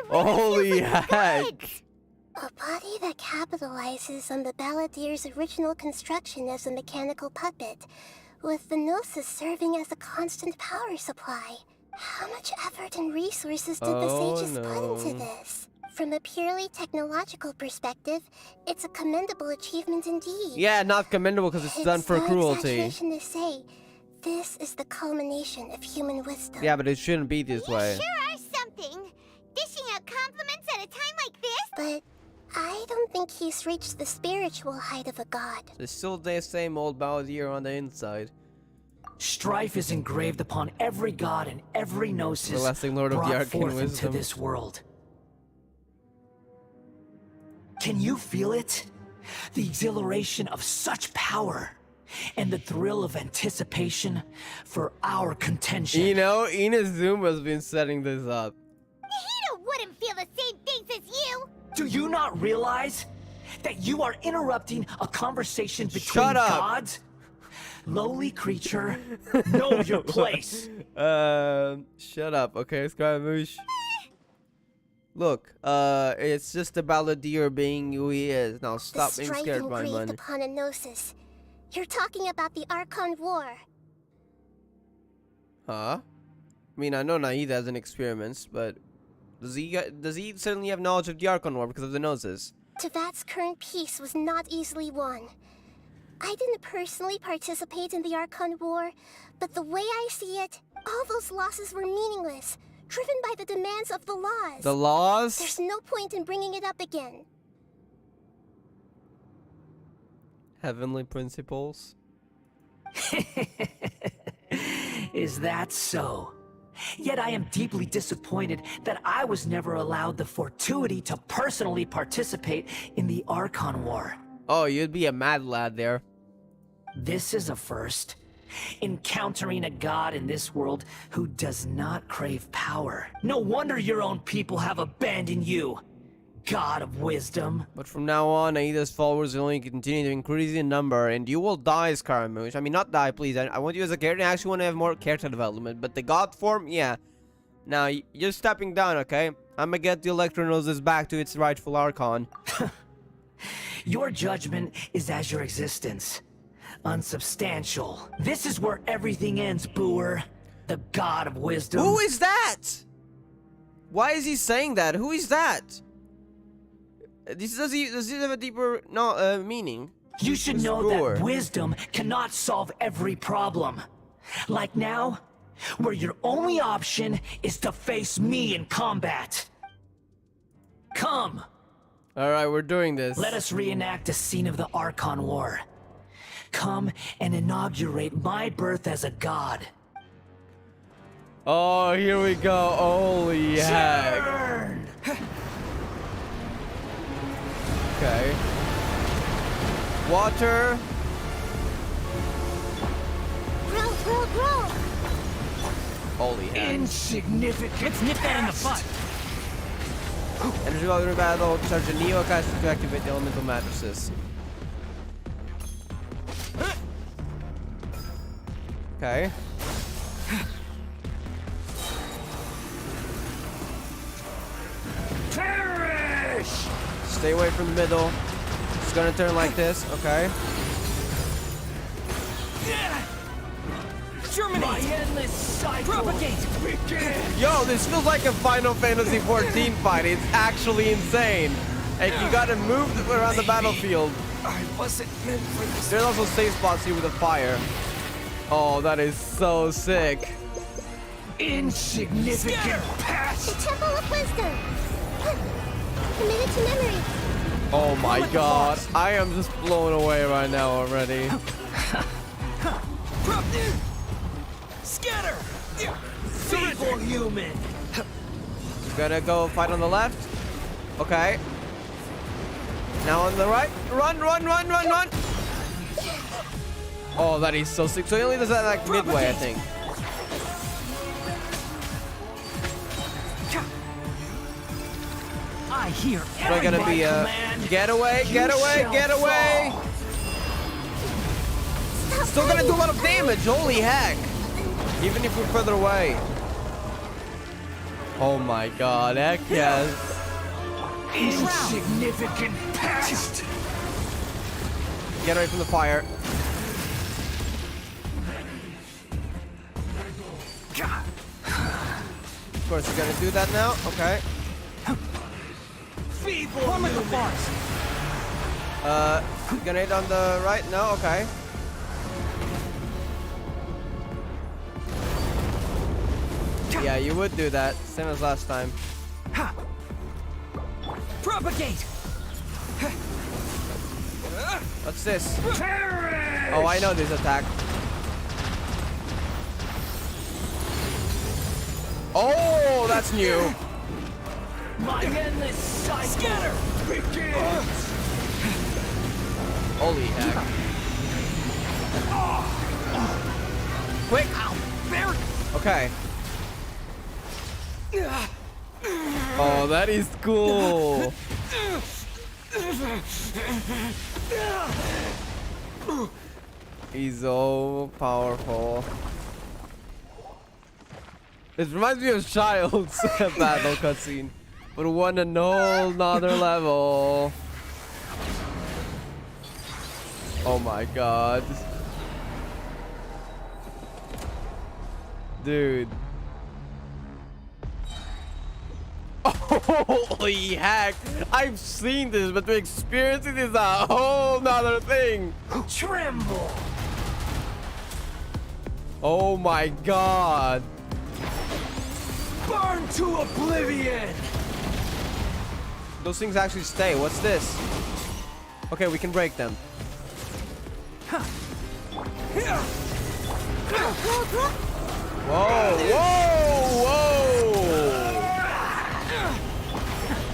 Holy heck. A body that capitalizes on the balladeer's original construction as a mechanical puppet, with the Gnosis serving as a constant power supply. How much effort and resources did the sages put into this? From a purely technological perspective, it's a commendable achievement indeed. Yeah, not commendable because it's done for no cruelty. exaggeration to say, this is the culmination of human wisdom. Yeah, but it shouldn't be this way. Sure are something. Dishing out compliments at a time like this? But I don't think he's reached the spiritual height of a god. There's still the same old balladeer on the inside. Strife is engraved upon every god and every gnosis Everlasting lord of the brought arcane forth wisdom. into this world. Can you feel it? The exhilaration of such power and the thrill of anticipation for our contention. You know, Inazuma's been setting this up. Nahida wouldn't feel the same things as you. Do you not realize that you are interrupting a conversation between Shut up. gods? Lowly creature, know your place. Shut up, okay, Scaramouche. Look, it's just about the deer being who he is. Now stop being scared by money. Upon a gnosis. You're talking about the Archon War. Huh? I mean, I know Nahida has an experiments, but does he certainly have knowledge of the Archon War because of the noses? Tevat's current peace was not easily won. I didn't personally participate in the Archon War, but the way I see it, all those losses were meaningless, driven by the demands of the laws. The laws? There's no point in bringing it up again. Heavenly principles? Is that so? Yet I am deeply disappointed that I was never allowed the fortuity to personally participate in the Archon War. Oh, you'd be a mad lad there. This is a first. Encountering a god in this world who does not crave power. No wonder your own people have abandoned you, God of wisdom. But from now on, Naida's followers will only continue to increase in number, and you will die, Scaramouche. I mean, not die, please. I want you as a character. I actually want to have more character development. But the god form, yeah. Now, you're stepping down, okay? I'm gonna get the Electro-Noses back to its rightful Archon. Your judgment is as your existence. Unsubstantial. This is where everything ends, Booer. The god of wisdom. Who is that? Why is he saying that? Who is that? Does he have a deeper meaning? You should know that wisdom cannot solve every problem. Like now, where your only option is to face me in combat. Come. Alright, we're doing this. Let us reenact a scene of the Archon War. Come and inaugurate my birth as a god. Oh, here we go. Holy heck. Okay. Water. Grow. Holy heck. Insignificant. Let's nip that in the butt. Energy while in battle, charge a Neo Akasha to activate the elemental matrices. Okay. Perish! Stay away from the middle. It's gonna turn like this, okay? Germinate! My endless cycle! Propagate! Begin! Yo, this feels like a Final Fantasy XIV fight. It's actually insane. Like, you gotta move around the battlefield. I wasn't meant for this. There's also safe spots here with the fire. Oh, that is so sick. Insignificant past! The Temple of Wisdom! Committed to memory! Oh my god. I am just blown away right now already. Scatter! Feeble human! You gotta go fight on the left. Okay. Now on the right. Run! Oh, that is so sick. So he only does that like midway, I think. I hear We're gonna be get away! Still gonna do a lot of damage. Holy heck! Even if we're further away. Oh my god, heck yes. Insignificant past! Get away from the fire. Of course, you're gonna do that now. Okay. Feeble human! Grenade on the right? No? Okay. Yeah, you would do that. Same as last time. Propagate! What's this? Oh, I know this attack. Oh, that's new. My endless cycle! Scatter! Begins! Holy heck. Quick! Okay. Oh, that is cool. He's so powerful. It reminds me of Child's battle cutscene, but one a whole nother level. Oh my god. Dude. Holy heck! I've seen this, but to experience it is a whole nother thing. Tremble! Oh my god. Burn to oblivion! Those things actually stay. What's this? Okay, we can break them. Whoa, whoa, whoa!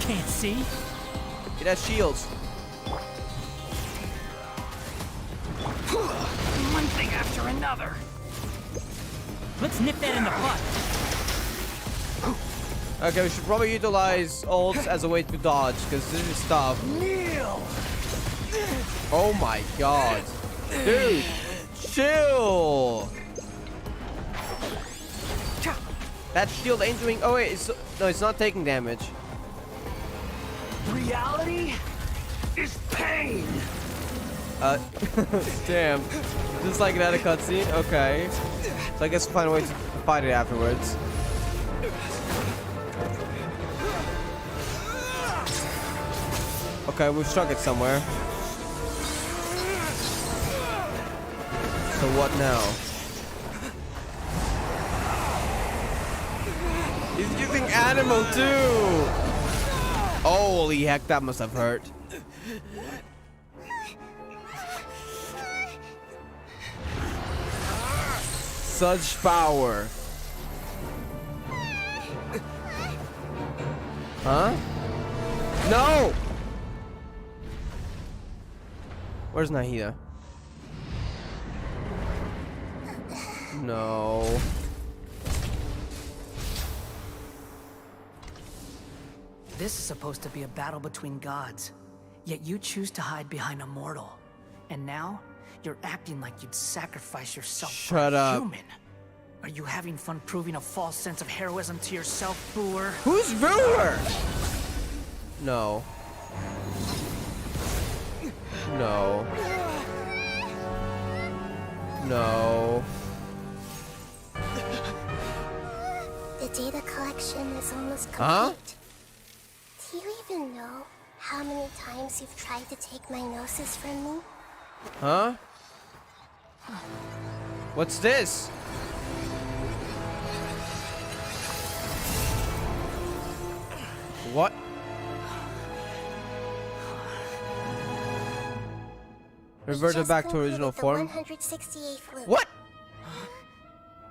Can't see. It has shields. One thing after another. Let's nip that in the bud. Okay, we should probably utilize ults as a way to dodge, because this is tough. Kneel! Oh my god. Dude, chill. That shield ain't doing... Oh wait, no, it's not taking damage. Reality is pain! Damn. Just like that, a cutscene? Okay. So I guess we'll find a way to fight it afterwards. Okay, we've struck it somewhere. So what now? He's using animal too! Holy heck, that must have hurt. Such power. Huh? No! Where's Nahida? No. This is supposed to be a battle between gods, yet you choose to hide behind a mortal. And now, you're acting like you'd sacrifice yourself for a human. Are you having fun proving a false sense of heroism to yourself, Booer? Who's Booer? No. No. No. The data collection is almost complete. Huh? Do you even know how many times you've tried to take my gnosis from me? Huh? What's this? What? Reverted back to original form. 168th loop. What?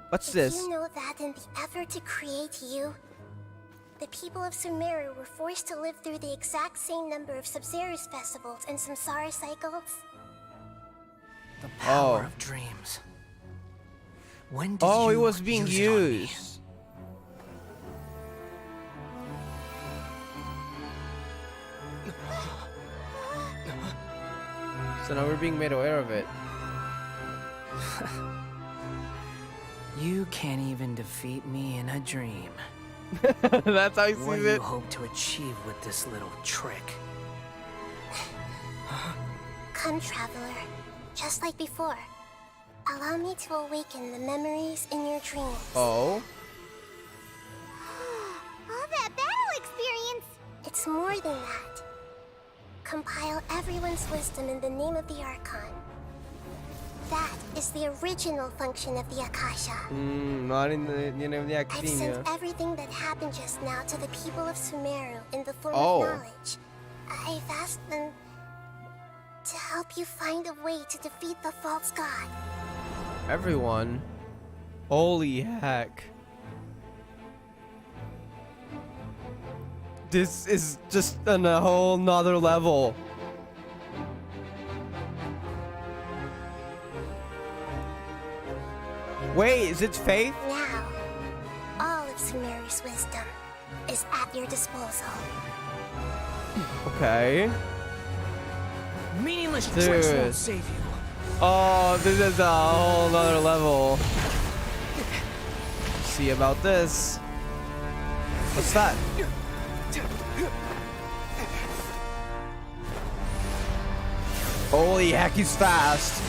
What's this? Did you know that in the effort to create you, the people of Sumeru were forced to live through the exact same number of Sub-Zerus festivals and Samsara cycles? The power of dreams. When did it you was being use it on me? used. So now we're being made aware of it. You can't even defeat me in a dream. That's how he What sees do you it. hope to achieve with this little trick? Come, traveler. Just like before. Allow me to awaken the memories in your dreams. Oh? All that battle experience! It's more than that. Compile everyone's wisdom in the name of the Archon. That is the original function of the Akasha. Not in the name of the I've academia. sent everything that happened just now to the people of Sumeru in the form Oh. of knowledge. I've asked them to help you find a way to defeat the false god. Everyone. Holy heck. This is just on a whole nother level. Wait, is it Faith? Now, all of Sumeru's wisdom is at your disposal. Okay. Meaningless Dude. tricks won't save you. Oh, this is a whole nother level. See about this. What's that? Holy heck, he's fast.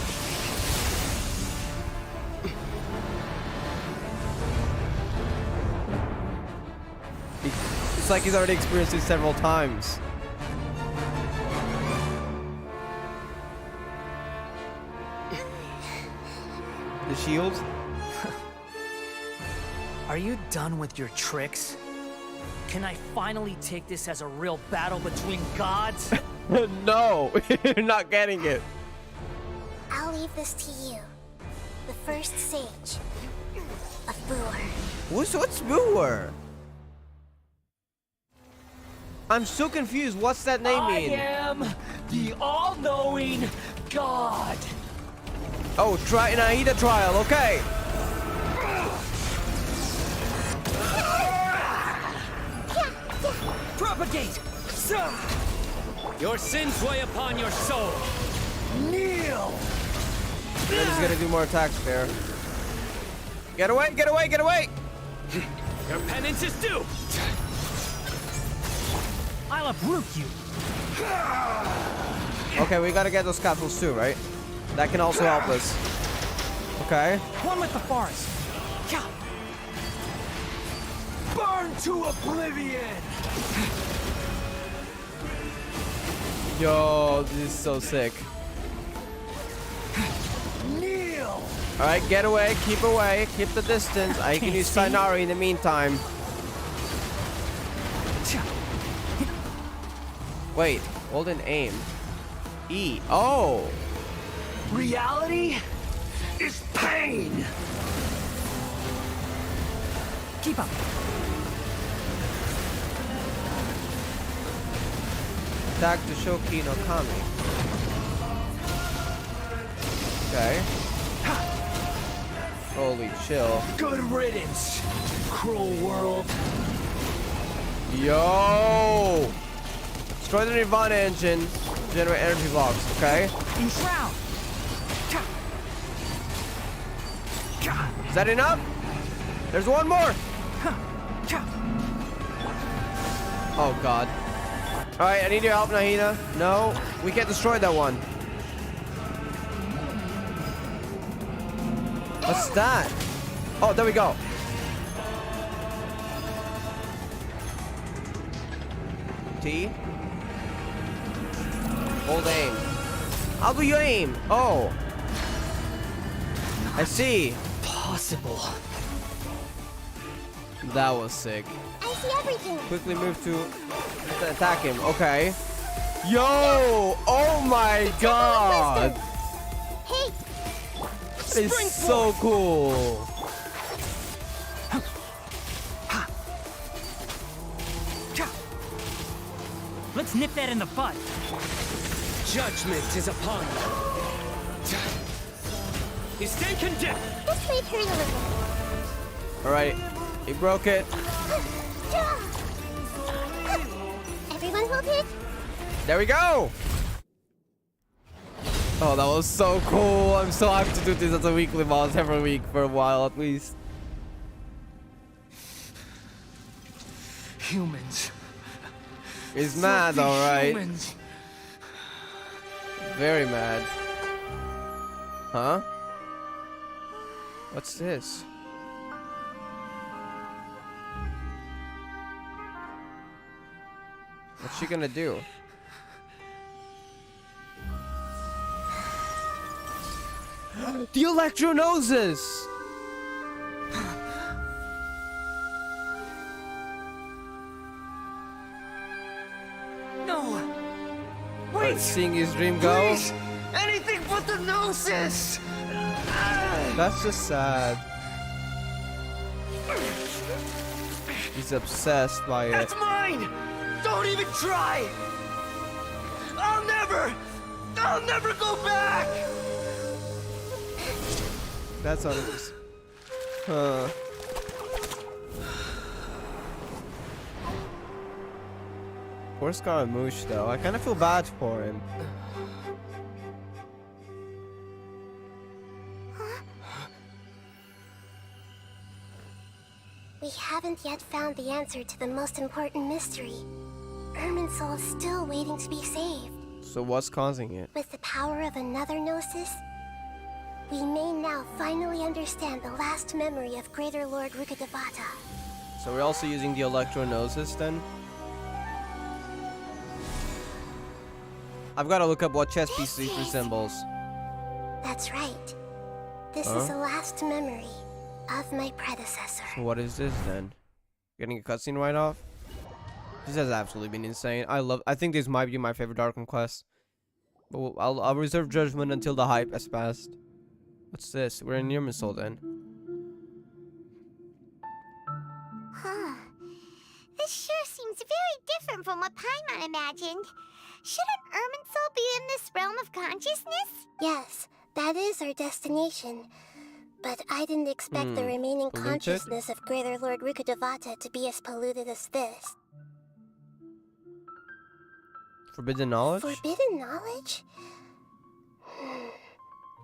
It's like he's already experienced it several times. The shield? Are you done with your tricks? Can I finally take this as a real battle between gods? No, you're not getting it. I'll leave this to you. The first sage of Boor. What's Boor? I'm so confused. What's that name mean? I am the all-knowing god. Oh, Nahida trial. Okay. Propagate! Your sins weigh upon your soul. Kneel! Then he's gonna do more attacks there. Get away, get away, get away! Your penance is due! I'll uproot you. Okay, we gotta get those capsules too, right? That can also help us. Okay. One with the forest. Burn to oblivion! Yo, this is so sick. Kneel! Alright, get away, keep the distance. I can use Sinari in the meantime. Wait, hold and aim. E. Oh! Reality is pain! Keep up. Attack to Shoki no Kami. Okay. Holy chill. Good riddance, cruel world. Yo! Destroy the Nirvana engine. Generate energy blocks, okay? Enshroud. Is that enough? There's one more! Oh god. Alright, I need your help, Nahida. No, we can't destroy that one. What's that? Oh, there we go. T. Hold aim. How do you aim? Oh. I see. Possible. That was sick. I see everything. Quickly move to attack him. Okay. Yo! Oh my god! Hey! That is so cool. Let's nip that in the bud. Judgment is upon you. You stand condemned. Let's leave here a little. Alright. He broke it. Everyone hold it. There we go! Oh, that was so cool. I'm so happy to do this as a weekly boss every week for a while at least. Humans. He's mad, alright. Humans. Very mad. Huh? What's this? What's she gonna do? The Electro Noses! No! Wait! Seeing his dream go? Please! Anything but the gnosis! That's just sad. He's obsessed by it. That's mine! Don't even try! I'll never go back! That's all it is. Huh. Poor Scaramouche though. I kind of feel bad for him. We haven't yet found the answer to the most important mystery. Irminsul is still waiting to be saved. So what's causing it? With the power of another Gnosis, we may now finally understand the last memory of Greater Lord Rukkhadevata. So we're also using the Electro-Gnosis then? I've got to look up what chess pieces resembles. That's right. This is the last memory of my predecessor. So what is this then? Getting a cutscene right off? This has absolutely been insane. I think this might be my favorite Archon quest. But I'll reserve judgment until the hype has passed. What's this? We're in Irminsul then. Huh. This sure seems very different from what Paimon imagined. Shouldn't Irminsul be in this realm of consciousness? Yes, that is our destination. But I didn't expect the remaining consciousness of Greater Lord Rukkhadevata to be as polluted as this. Forbidden knowledge? Forbidden knowledge?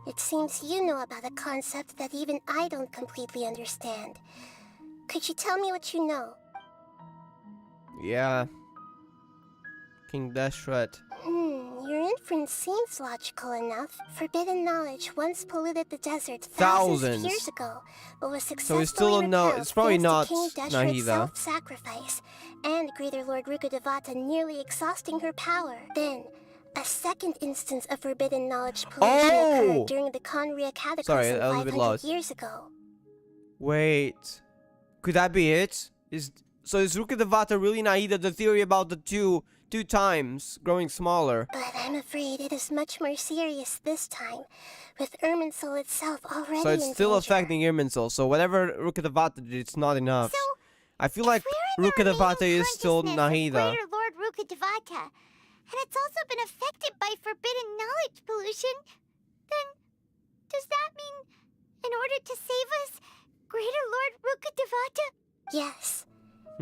It seems you know about a concept that even I don't completely understand. Could you tell me what you know? Yeah. King Dashret. Your inference seems logical enough. Forbidden knowledge once polluted the desert Thousands thousands of years ago, but was So successfully we still don't know. repelled It's probably thanks not to King Dashret's Nahida. self-sacrifice, and Greater Lord Rukkhadevata nearly exhausting her power. Then, a second instance of forbidden knowledge pollution occurred during the Conria Cataclysm Sorry, I was a bit 500 lost. years ago. Wait. Could that be it? Is Rukkhadevata really Nahida? The theory about the two times growing smaller. But I'm afraid it is much more serious this time, with Irminsul itself already So it's in still danger. affecting Irminsul. So whatever Rukkhadevata did, it's not enough. I feel like Rukkhadevata is still Nahida. Greater Lord Rukkhadevata, and it's also been affected by forbidden knowledge pollution, then does that mean in order to save us, Greater Lord Rukkhadevata? Yes.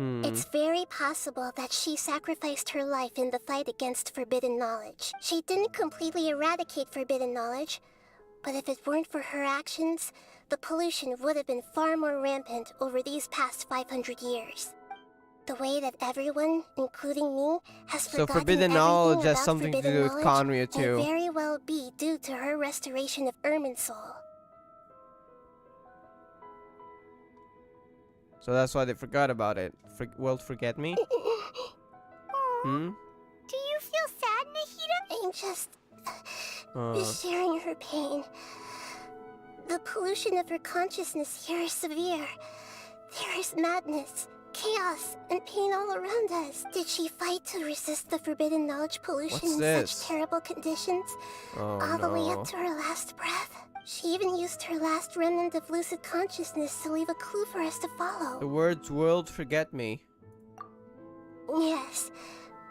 It's very possible that she sacrificed her life in the fight against forbidden knowledge. She didn't completely eradicate forbidden knowledge, but if it weren't for her actions, the pollution would have been far more rampant over these past 500 years. The way that everyone, including me, has So forgotten forbidden everything knowledge has about something to forbidden do with knowledge Conria may too. very well be due to her restoration of Irminsul. So that's why they forgot about it. Forget me? Hmm? Do you feel sad, Nahida? I'm just sharing her pain. The pollution of her consciousness here is severe. There is madness, chaos, and pain all around us. Did she fight to resist the forbidden knowledge pollution What's in this? such terrible conditions? Oh, all the way no. up to her last breath. She even used her last remnant of lucid consciousness to leave a clue for us to follow. The words world forget me. Yes.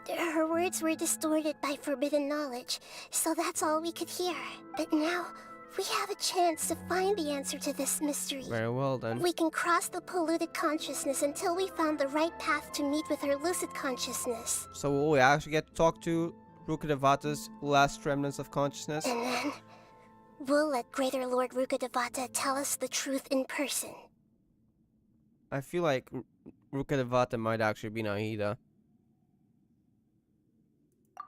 Her words were distorted by forbidden knowledge, so that's all we could hear. But now, we have a chance to find the answer to this mystery. Very well then. We can cross the polluted consciousness until we found the right path to meet with her lucid consciousness. So will we actually get to talk to Rukkhadevata's last remnants of consciousness? And then, we'll let Greater Lord Rukkhadevata tell us the truth in person. I feel like Rukkhadevata might actually be Nahida.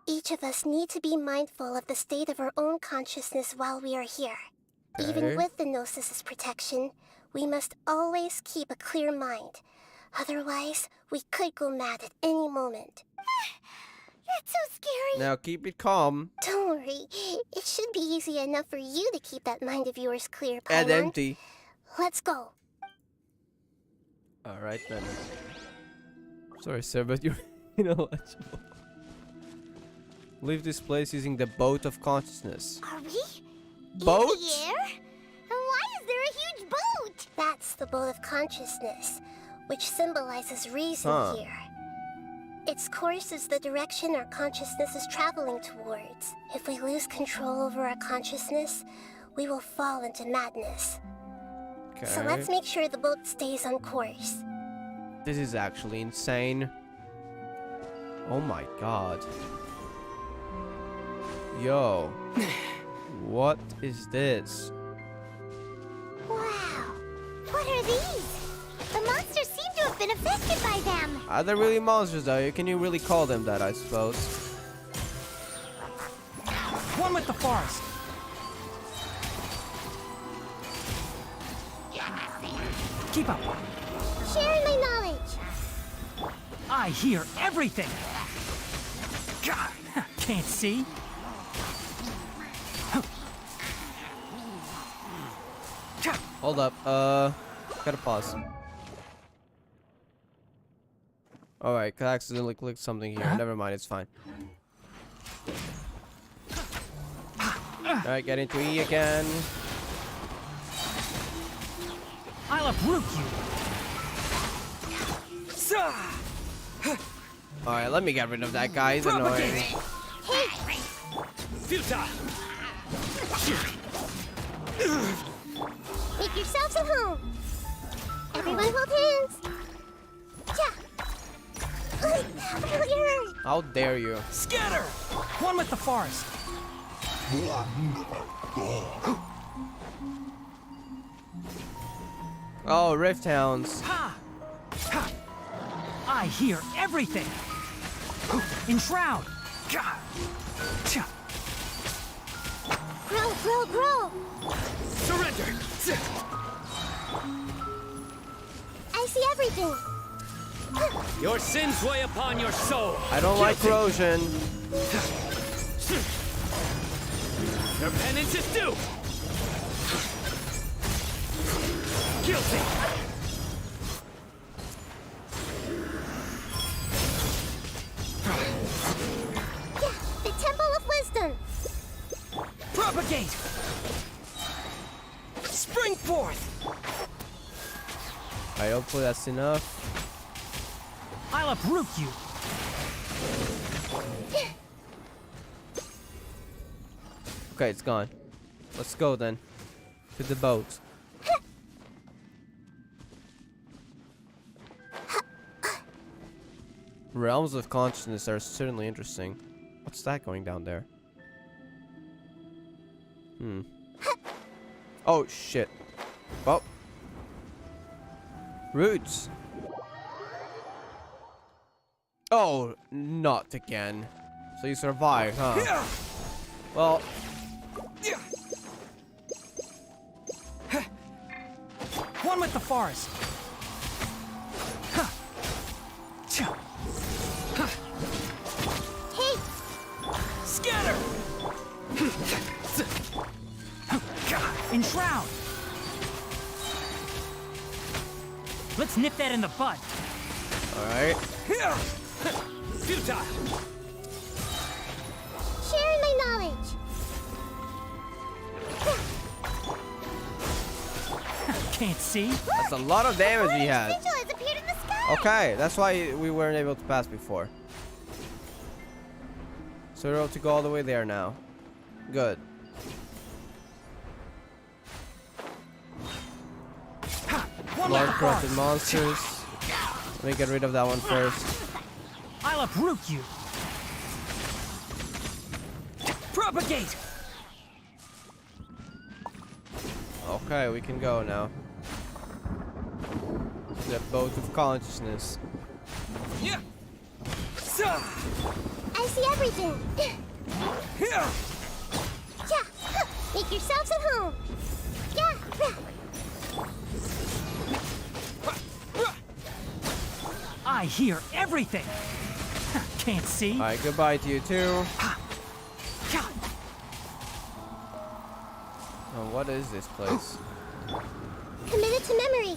Each of us need to be mindful of the state of our own consciousness while we are here. Even with the Gnosis' protection, we must always keep a clear mind. Otherwise, we could go mad at any moment. That's so scary. Now keep it calm. Don't worry. It should be easy enough for you to keep that mind of yours clear, Paimon. And empty. Let's go. Alright then. Sorry sir, but you're ineligible. Leave this place using the boat of consciousness. Are we? Boat? In the air? And why is there a huge boat? That's the boat of consciousness, which symbolizes reason here. Its course is the direction our consciousness is traveling towards. If we lose control over our consciousness, we will fall into madness. Okay. So let's make sure the boat stays on course. This is actually insane. Oh my god. Yo. What is this? Wow. What are these? The monsters seem been affected by them. Are they really monsters though? Can you really call them that, I suppose? One with the forest. Keep up. Sharing my knowledge. I hear everything. God, can't see. Hold up. Gotta pause. Alright, I accidentally clicked something here. Never mind, it's fine. Alright, get into E again. I'll uproot you. Alright, let me get rid of that guy. He's annoying. Hey! Futile! Make yourselves at home. Everyone hold hands. I'm really hurt. How dare you? Scatter! One with the forest. Oh, Rift Hounds. Ha! Ha! I hear everything. Enshroud. Grow, grow, grow. Surrender! I see everything. Your sins weigh upon your soul. I don't like corrosion. Your penance is due. Guilty. The Temple of Wisdom. Propagate. Spring forth. Alright, hopefully that's enough. I'll uproot you. Okay, it's gone. Let's go then. To the boat. Realms of consciousness are certainly interesting. What's that going down there? Oh, shit. Oh. Roots. Oh, not again. So you survived, huh? Well. One with the forest. Hey! Scatter! Enshroud! Let's nip that in the bud. Alright. Futile! Sharing my knowledge. Can't see. That's a lot of damage he had. Sigil has appeared in the sky. Okay, that's why we weren't able to pass before. So we're able to go all the way there now. Good. Blood corrupted monsters. Let me get rid of that one first. I'll uproot you. Propagate. Okay, we can go now. The boat of consciousness. I see everything. Make yourselves at home. I hear everything. Can't see. Alright, goodbye to you too. Oh, what is this place? Committed to memory.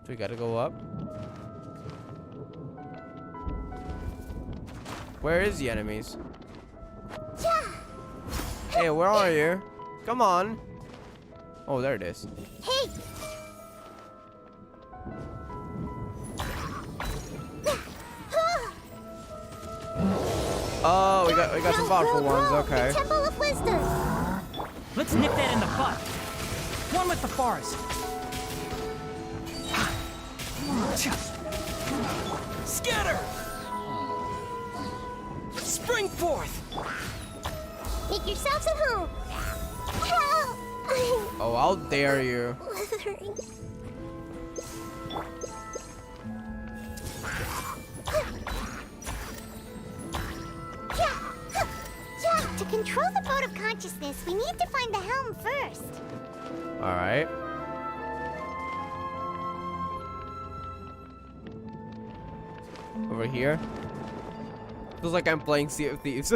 Do we gotta go up? Where is the enemies? Hey, where are you? Come on. Oh, there it is. Hey! Oh, we got some powerful ones. Okay. The Temple of Wisdom. Let's nip that in the bud. One with the forest. Scatter! Spring forth! Make yourselves at home. Oh, how dare you. Withering. To control the boat of consciousness, we need to find the helm first. Alright. Over here. Feels like I'm playing Sea of Thieves.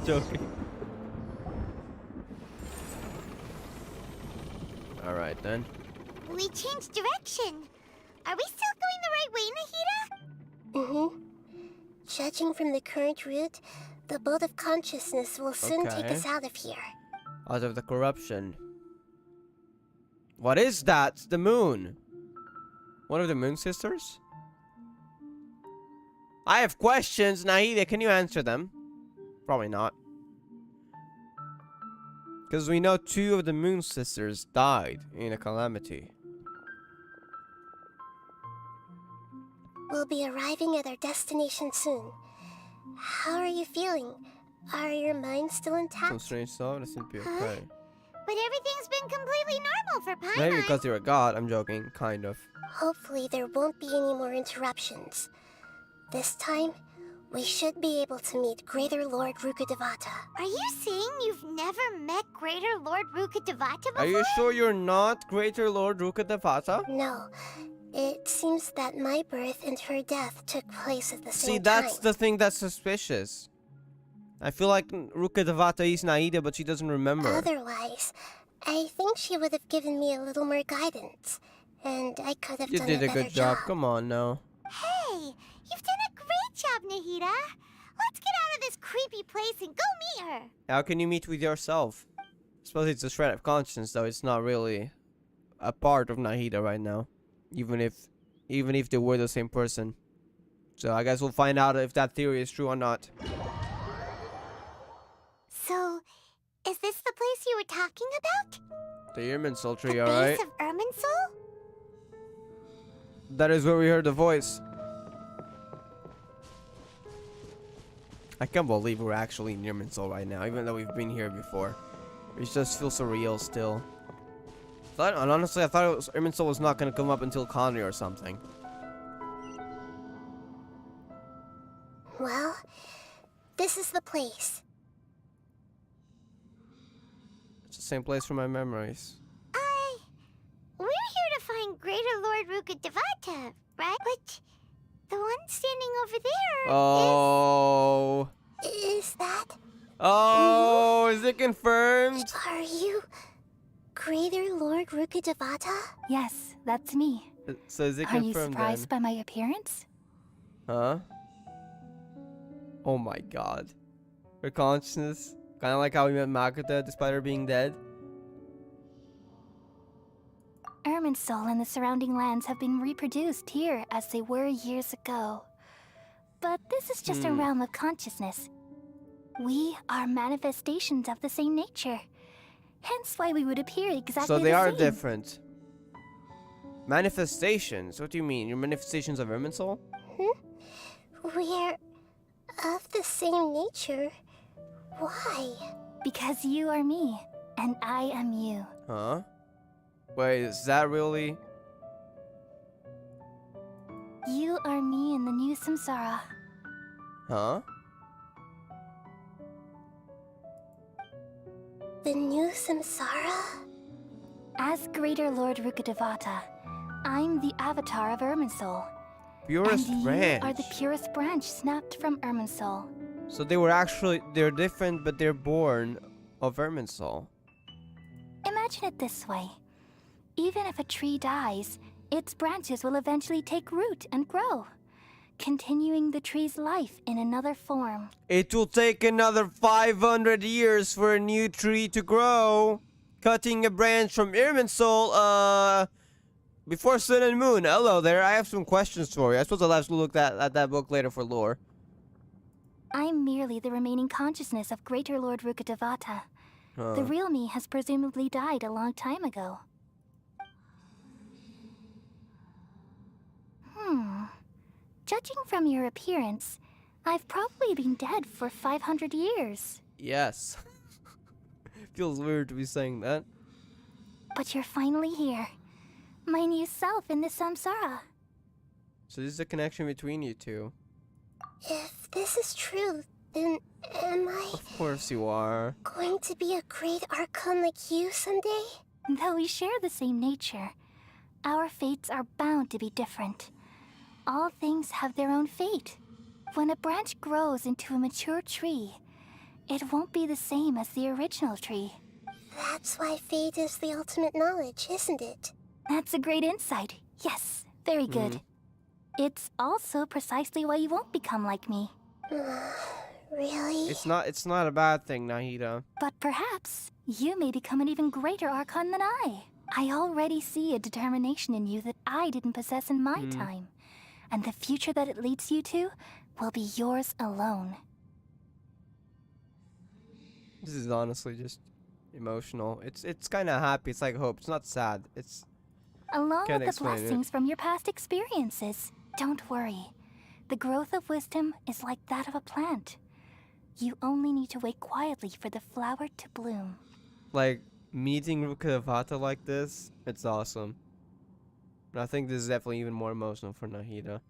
Joking. Alright then. We changed direction. Are we still going the right way, Nahida? Mm-hmm. Judging from the current route, the boat of consciousness will soon take us out of here. Out of the corruption. What is that? It's the moon. One of the moon sisters? I have questions, Nahida. Can you answer them? Probably not. Because we know 2 of the moon sisters died in a calamity. We'll be arriving at our destination soon. How are you feeling? Are your minds still intact? Some strange stuff, that seems to be okay. But everything's been completely normal for Paimon. Maybe because you're a god. I'm joking, kind of. Hopefully there won't be any more interruptions. This time, we should be able to meet Greater Lord Rukkhadevata. Are you saying you've never met Greater Lord Rukkhadevata before? Are you sure you're not Greater Lord Rukkhadevata? No. It seems that my birth and her death took place at the same time. See, that's the thing that's suspicious. I feel like Rukkhadevata is Nahida, but she doesn't remember. Otherwise, I think she would have given me a little more guidance. And I could have done a better job. You did a good job. Come on, now. Hey, you've done a great job, Nahida. Let's get out of this creepy place and go meet her. How can you meet with yourself? I suppose it's a shred of conscience, though. It's not really a part of Nahida right now. Even if they were the same person. So I guess we'll find out if that theory is true or not. So, is this the place you were talking about? The Irminsul tree, The alright? base of Irminsul? That is where we heard the voice. I can't believe we're actually in Irminsul right now, even though we've been here before. It just feels surreal still. And honestly, I thought Irminsul was not going to come up until Conry or something. Well, this is the place. It's the same place from my memories. We're here to find Greater Lord Rukkhadevata, right? But the one standing over there Oh. is that? Oh, is it confirmed? Are you Greater Lord Rukkhadevata? Yes, that's me. So is it Are you confirmed surprised then? by my appearance? Huh? Oh my god. Her consciousness. Kind of like how we met Makoto despite her being dead. Irminsul and the surrounding lands have been reproduced here as they were years ago. But this is just a realm of consciousness. We are manifestations of the same nature. Hence why we would appear exactly the same. So they are different. Manifestations? What do you mean? You're manifestations of Irminsul? We're of the same nature. Why? Because you are me, and I am you. Huh? Wait, is that really? You are me in the new samsara. Huh? The new samsara? As Greater Lord Rukkhadevata, I'm the avatar of Irminsul. Purest and branch. you are the purest branch snapped from Irminsul. So they're different, but they're born of Irminsul. Imagine it this way. Even if a tree dies, its branches will eventually take root and grow, continuing the tree's life in another form. It will take another 500 years for a new tree to grow. Cutting a branch from Irminsul, before Sun and Moon. Hello there, I have some questions for you. I suppose I'll have to look at that book later for lore. I'm merely the remaining consciousness of Greater Lord Rukkhadevata. Huh. The real me has presumably died a long time ago. Judging from your appearance, I've probably been dead for 500 years. Yes. Feels weird to be saying that. But you're finally here. My new self in the samsara. So this is the connection between you two. If this is true, then am I... Of course you are. going to be a great Archon like you someday? Though we share the same nature, our fates are bound to be different. All things have their own fate. When a branch grows into a mature tree, it won't be the same as the original tree. That's why fate is the ultimate knowledge, isn't it? That's a great insight. Yes, very good. It's also precisely why you won't become like me. Really? It's not a bad thing, Nahida. But perhaps you may become an even greater Archon than I. I already see a determination in you that I didn't possess in my time. And the future that it leads you to will be yours alone. This is honestly just emotional. It's kind of happy. It's like hope. It's not sad. It's Along can't with the explain it. blessings from your past experiences. Don't worry. The growth of wisdom is like that of a plant. You only need to wait quietly for the flower to bloom. Like meeting Rukkhadevata like this. It's awesome. And I think this is definitely even more emotional for Nahida.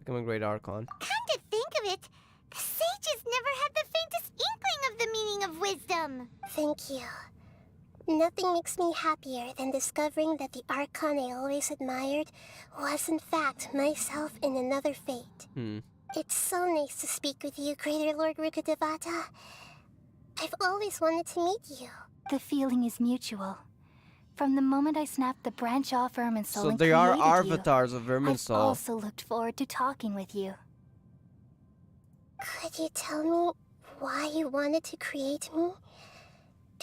Become a great Archon. Come to think of it, the sages never had the faintest inkling of the meaning of wisdom. Thank you. Nothing makes me happier than discovering that the Archon I always admired was in fact myself in another fate. It's so nice to speak with you, Greater Lord Rukkhadevata. I've always wanted to meet you. The feeling is mutual. From the moment I snapped the branch off Irminsul So and they are created avatars of I've Irminsul. also looked forward to talking with you. Could you tell me why you wanted to create me?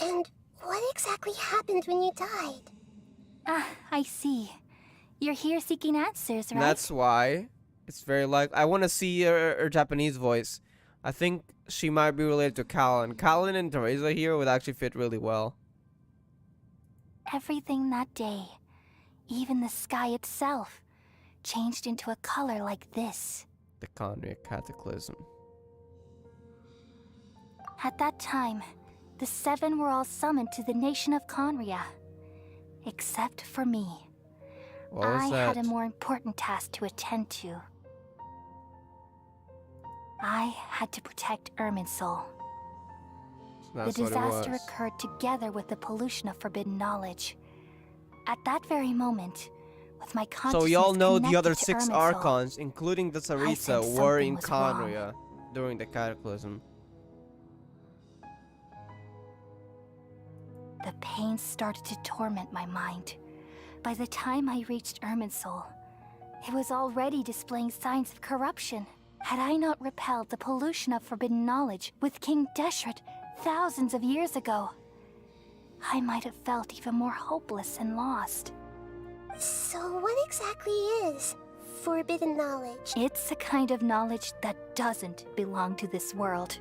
And what exactly happened when you died? Ah, I see. You're here seeking answers, right? That's why. It's very like I want to see her Japanese voice. I think she might be related to Callan. Callan and Teresa here would actually fit really well. Everything that day, even the sky itself, changed into a color like this. The Conric Cataclysm. At that time, the seven were all summoned to the nation of Conria. Except for me. What was I had that? a more important task to attend to. I had to protect Irminsul. That's The what it disaster was. occurred together with the pollution of forbidden knowledge. At that very moment, with my consciousness So y'all know the connected other to 6 Irminsul, Archons, including the Sarisa, sensed were something in was wrong. Conria during the Cataclysm. The pain started to torment my mind. By the time I reached Irminsul, it was already displaying signs of corruption. Had I not repelled the pollution of forbidden knowledge with King Deshret thousands of years ago, I might have felt even more hopeless and lost. So what exactly is forbidden knowledge? It's a kind of knowledge that doesn't belong to this world,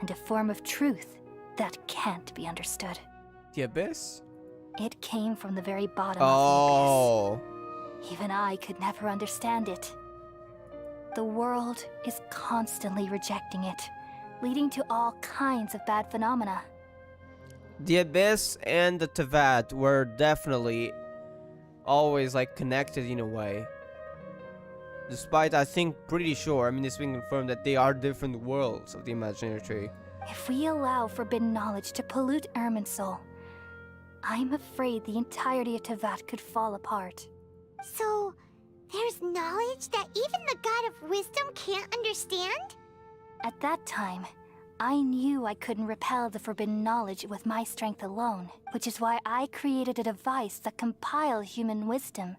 and a form of truth that can't be understood. The Abyss? It came from the very bottom Oh. of the abyss. Even I could never understand it. The world is constantly rejecting it, leading to all kinds of bad phenomena. The Abyss and the Tevat were definitely always like connected in a way. Despite, I think, pretty sure, I mean, it's been confirmed that they are different worlds of the imaginary tree. If we allow forbidden knowledge to pollute Irminsul, I'm afraid the entirety of Tevat could fall apart. So, there's knowledge that even the God of Wisdom can't understand? At that time, I knew I couldn't repel the forbidden knowledge with my strength alone, which is why I created a device that compiled human wisdom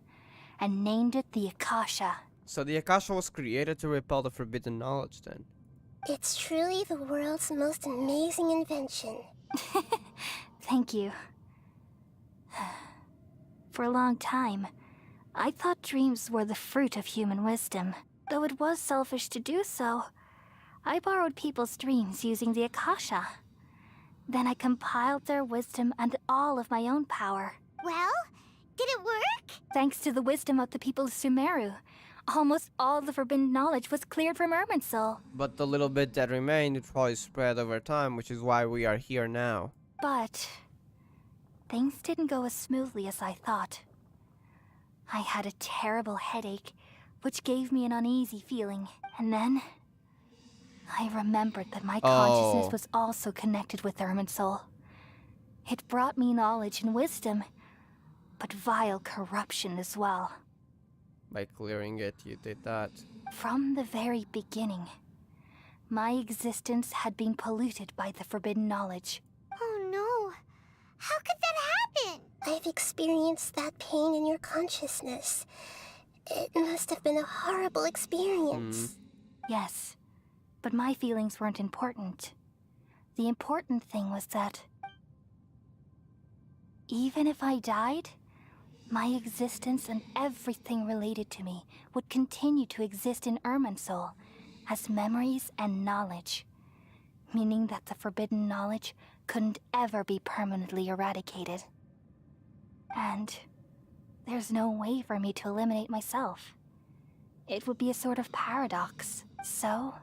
and named it the Akasha. So the Akasha was created to repel the forbidden knowledge then. It's truly the world's most amazing invention. Thank you. For a long time, I thought dreams were the fruit of human wisdom. Though it was selfish to do so, I borrowed people's dreams using the Akasha. Then I compiled their wisdom and all of my own power. Well, did it work? Thanks to the wisdom of the people of Sumeru, almost all the forbidden knowledge was cleared from Irminsul. But the little bit that remained, it probably spread over time, which is why we are here now. But things didn't go as smoothly as I thought. I had a terrible headache, which gave me an uneasy feeling, and then I remembered that my consciousness was also connected with Irminsul. It brought me knowledge and wisdom, but vile corruption as well. By clearing it, you did that. From the very beginning, my existence had been polluted by the forbidden knowledge. Oh no! How could that happen? I've experienced that pain in your consciousness. It must have been a horrible experience. Yes, but my feelings weren't important. The important thing was that even if I died, my existence and everything related to me would continue to exist in Irminsul as memories and knowledge, meaning that the forbidden knowledge couldn't ever be permanently eradicated. And there's no way for me to eliminate myself. It would be a sort of paradox. So,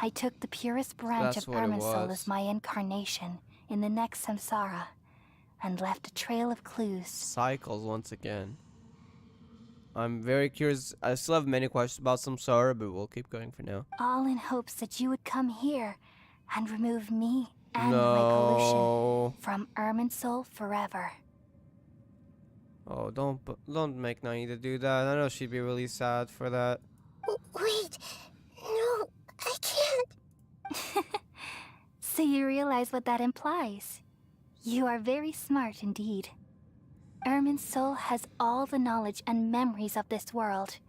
I took the purest branch of Irminsul as my incarnation in the next samsara, and left a trail of clues. Cycles once again. I'm very curious. I still have many questions about samsara, but we'll keep going for now. All in hopes that you would come here and remove me and my pollution from Irminsul forever. Oh, don't make Nahida do that. I know she'd be really sad for that. Wait, no, I can't. So you realize what that implies? You are very smart indeed. Irminsul has all the knowledge and memories of this world.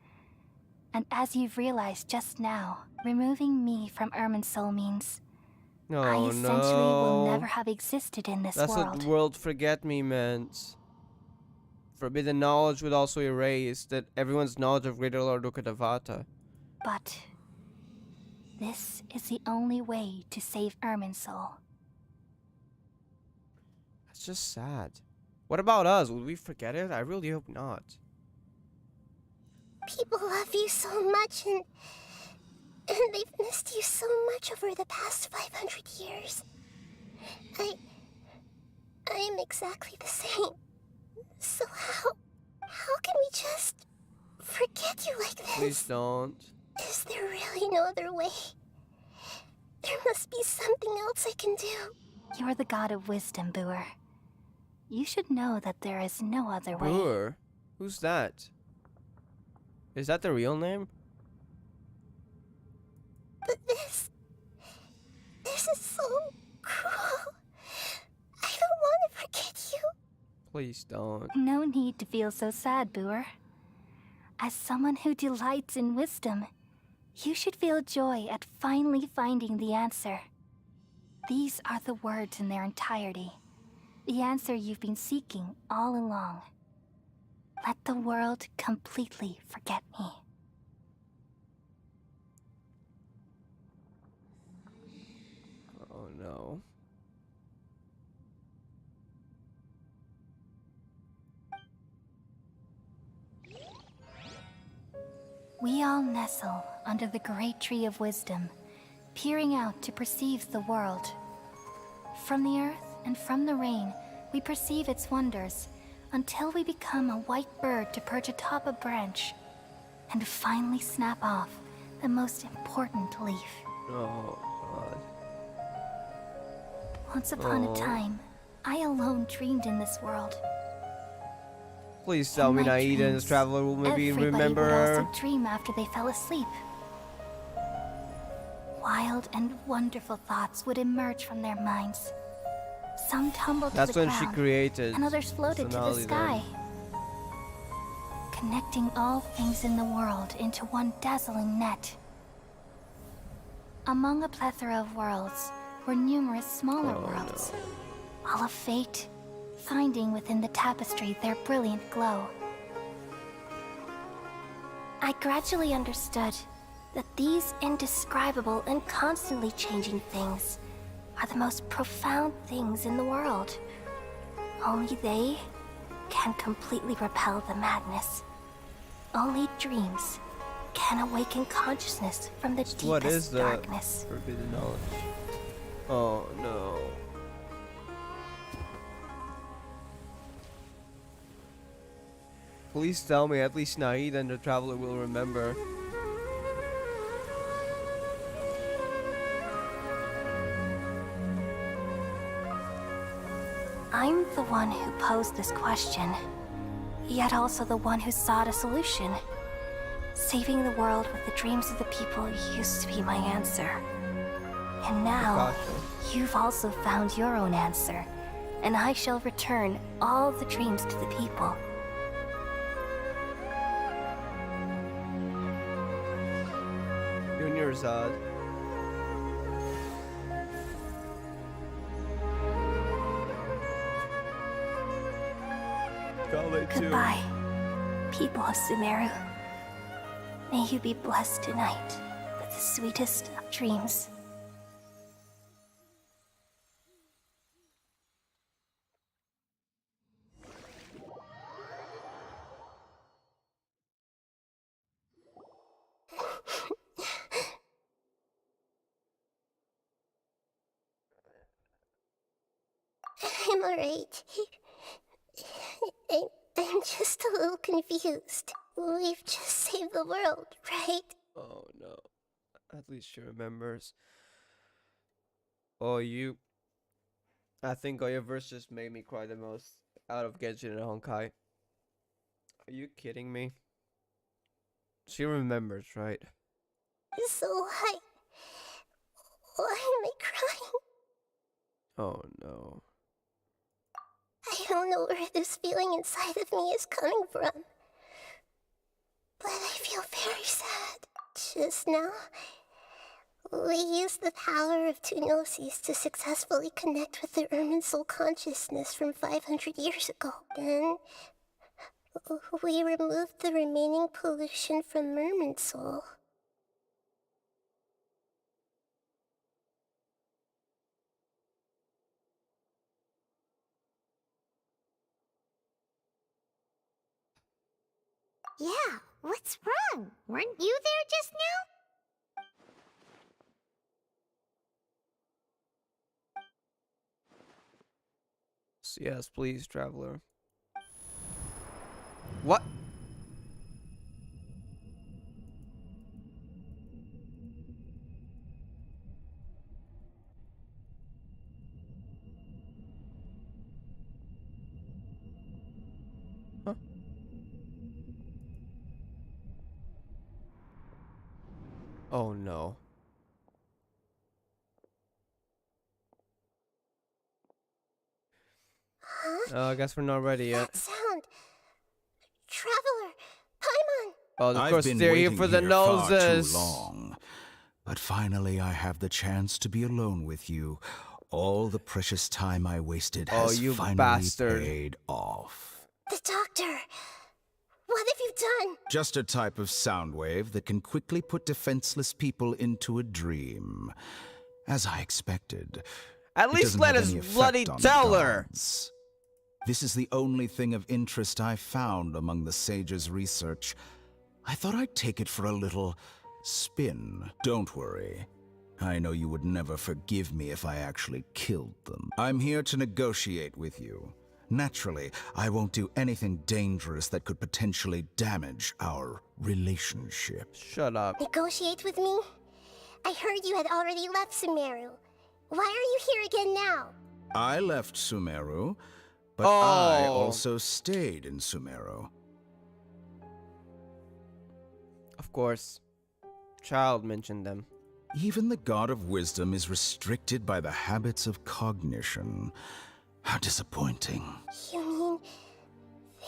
And as you've realized just now, removing me from Irminsul means I essentially will never have existed in this world. That's what world forget me meant. Forbidden knowledge would also erase that everyone's knowledge of Greater Lord Rukkhadevata. But this is the only way to save Irminsul. That's just sad. What about us? Would we forget it? I really hope not. People love you so much, and they've missed you so much over the past 500 years. I am exactly the same. So how can we just forget you like this? Please don't. Is there really no other way? There must be something else I can do. You're the god of wisdom, Boor. You should know that there is no other way. Boor? Who's that? Is that the real name? But this is so cruel. I don't want to forget you. Please don't. No need to feel so sad, Boor. As someone who delights in wisdom, you should feel joy at finally finding the answer. These are the words in their entirety. The answer you've been seeking all along. Let the world completely forget me. Oh no. We all nestle under the great tree of wisdom, peering out to perceive the world. From the earth and from the rain, we perceive its wonders, until we become a white bird to perch atop a branch, and finally snap off the most important leaf. Oh, God. Once upon a time, I alone dreamed in this world. Please tell me Nahida and this traveler will maybe remember her. Everybody would also dream after they fell asleep. Wild and wonderful thoughts would emerge from their minds. Some tumbled to the ground. That's when she created and others floated to the sky. Connecting all things in the world into one dazzling net. Among a plethora of worlds were numerous smaller worlds, all of fate, finding within the tapestry their brilliant glow. I gradually understood that these indescribable and constantly changing things are the most profound things in the world. Only they can completely repel the madness. Only dreams can awaken consciousness from the deepest darkness. Forbidden knowledge? Oh no. Please tell me at least Nahida and the Traveler will remember. I'm the one who posed this question, yet also the one who sought a solution. Saving the world with the dreams of the people used to be my answer. And now, you've also found your own answer, and I shall return all the dreams to the people. Junior's odd. Goodbye, people of Sumeru. May you be blessed tonight with the sweetest of dreams. I'm alright. I'm just a little confused. We've just saved the world, right? Oh no. At least she remembers. Oh, you. I think your verse just made me cry the most out of Genshin and Honkai. Are you kidding me? She remembers, right? So why am I crying? Oh no. I don't know where this feeling inside of me is coming from. But I feel very sad. Just now, we used the power of two gnosis to successfully connect with the Ermin soul consciousness from 500 years ago. Then, we removed the remaining pollution from Ermin soul. Yeah, what's wrong? Weren't you there just now? Yes, please, Traveler. What? Huh? Oh no. Huh? I guess we're not ready yet. That sound. Traveler, Paimon. Oh, of I've course been they're here waiting for the here far too noses. long. But finally I have the chance to be alone with you. All the precious time I wasted has you finally bastard. paid off. The doctor. What have you done? Just a type of sound wave that can quickly put defenseless people into a dream. As I expected. At it least doesn't let have us any effect bloody on the tell her. gods. This is the only thing of interest I found among the sage's research. I thought I'd take it for a little spin. Don't worry. I know you would never forgive me if I actually killed them. I'm here to negotiate with you. Naturally, I won't do anything dangerous that could potentially damage our relationship. Shut up. Negotiate with me? I heard you had already left Sumeru. Why are you here again now? I left Sumeru, but I also stayed in Sumeru. Of course. Child mentioned them. Even the God of Wisdom is restricted by the habits of cognition. How disappointing. You mean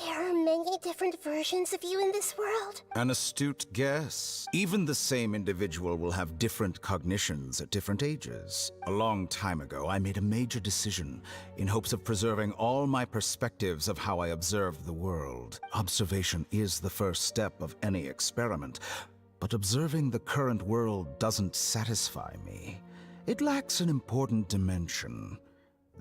there are many different versions of you in this world? An astute guess. Even the same individual will have different cognitions at different ages. A long time ago, I made a major decision in hopes of preserving all my perspectives of how I observed the world. Observation is the first step of any experiment, but observing the current world doesn't satisfy me. It lacks an important dimension,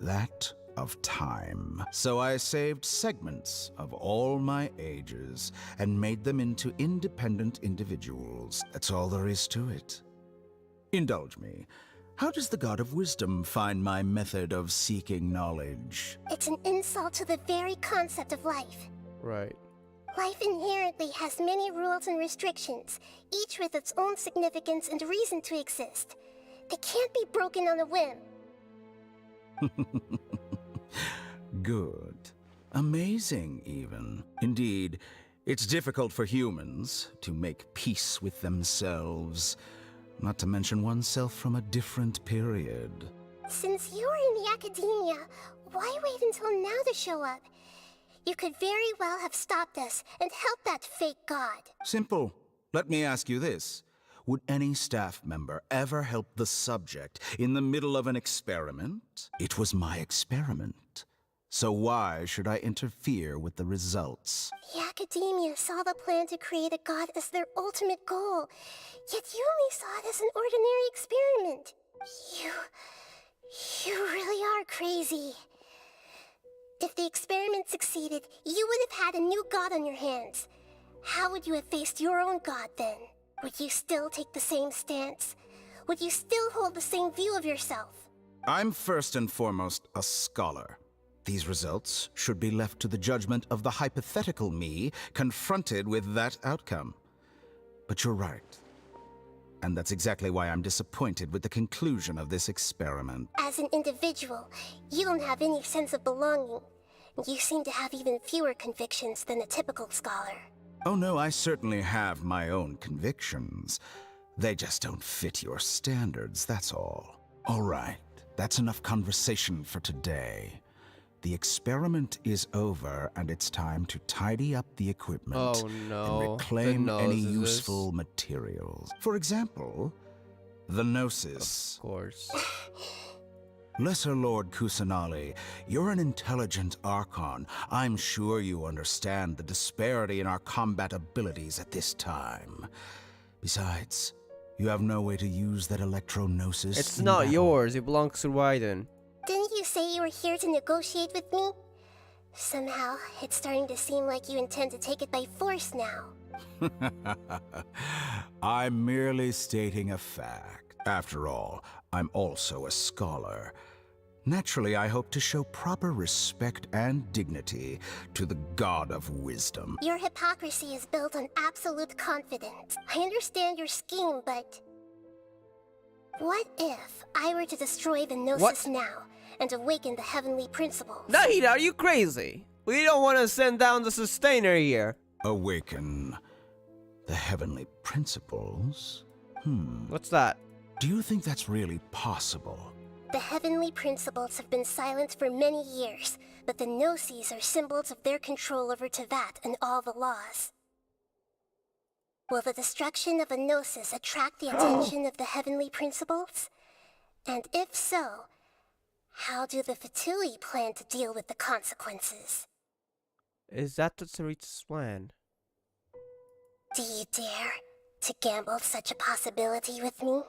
that of time. So I saved segments of all my ages and made them into independent individuals. That's all there is to it. Indulge me. How does the God of Wisdom find my method of seeking knowledge? It's an insult to the very concept of life. Right. Life inherently has many rules and restrictions, each with its own significance and reason to exist. They can't be broken on a whim. Good. Amazing, even. Indeed, it's difficult for humans to make peace with themselves, not to mention oneself from a different period. Since you are in the academia, why wait until now to show up? You could very well have stopped us and helped that fake god. Simple. Let me ask you this. Would any staff member ever help the subject in the middle of an experiment? It was my experiment. So why should I interfere with the results? The academia saw the plan to create a god as their ultimate goal, yet you only saw it as an ordinary experiment. You really are crazy. If the experiment succeeded, you would have had a new god on your hands. How would you have faced your own god then? Would you still take the same stance? Would you still hold the same view of yourself? I'm first and foremost a scholar. These results should be left to the judgment of the hypothetical me confronted with that outcome. But you're right. And that's exactly why I'm disappointed with the conclusion of this experiment. As an individual, you don't have any sense of belonging. You seem to have even fewer convictions than a typical scholar. Oh no, I certainly have my own convictions. They just don't fit your standards, that's all. All right, that's enough conversation for today. The experiment is over, and it's time to tidy up the equipment and reclaim any useful materials. For example, the Gnosis. Of course. Lesser Lord Kusanali, you're an intelligent Archon. I'm sure you understand the disparity in our combat abilities at this time. Besides, you have no way to use that Electro-Gnosis. It's not yours, it belongs to Raiden. Didn't you say you were here to negotiate with me? Somehow, it's starting to seem like you intend to take it by force now. I'm merely stating a fact. After all, I'm also a scholar. Naturally, I hope to show proper respect and dignity to the God of Wisdom. Your hypocrisy is built on absolute confidence. I understand your scheme, but... what if I were to destroy the Gnosis now and awaken the heavenly principles? Nahida, are you crazy? We don't want to send down the Sustainer here. Awaken the heavenly principles? What's that? Do you think that's really possible? The heavenly principles have been silent for many years, but the Gnosis are symbols of their control over Tevat and all the laws. Will the destruction of a Gnosis attract the attention of the heavenly principles? And if so, how do the Fatui plan to deal with the consequences? Is that the Sarita's plan? Do you dare to gamble such a possibility with me?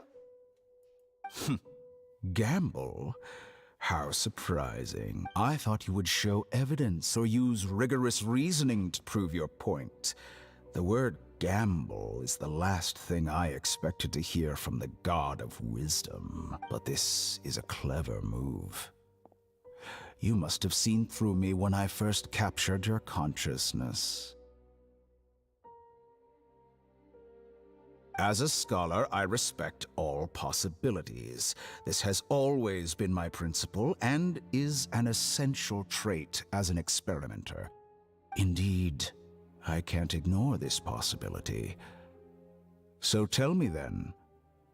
Gamble? How surprising. I thought you would show evidence or use rigorous reasoning to prove your point. The word gamble is the last thing I expected to hear from the God of Wisdom. But this is a clever move. You must have seen through me when I first captured your consciousness. As a scholar, I respect all possibilities. This has always been my principle and is an essential trait as an experimenter. Indeed, I can't ignore this possibility. So tell me then,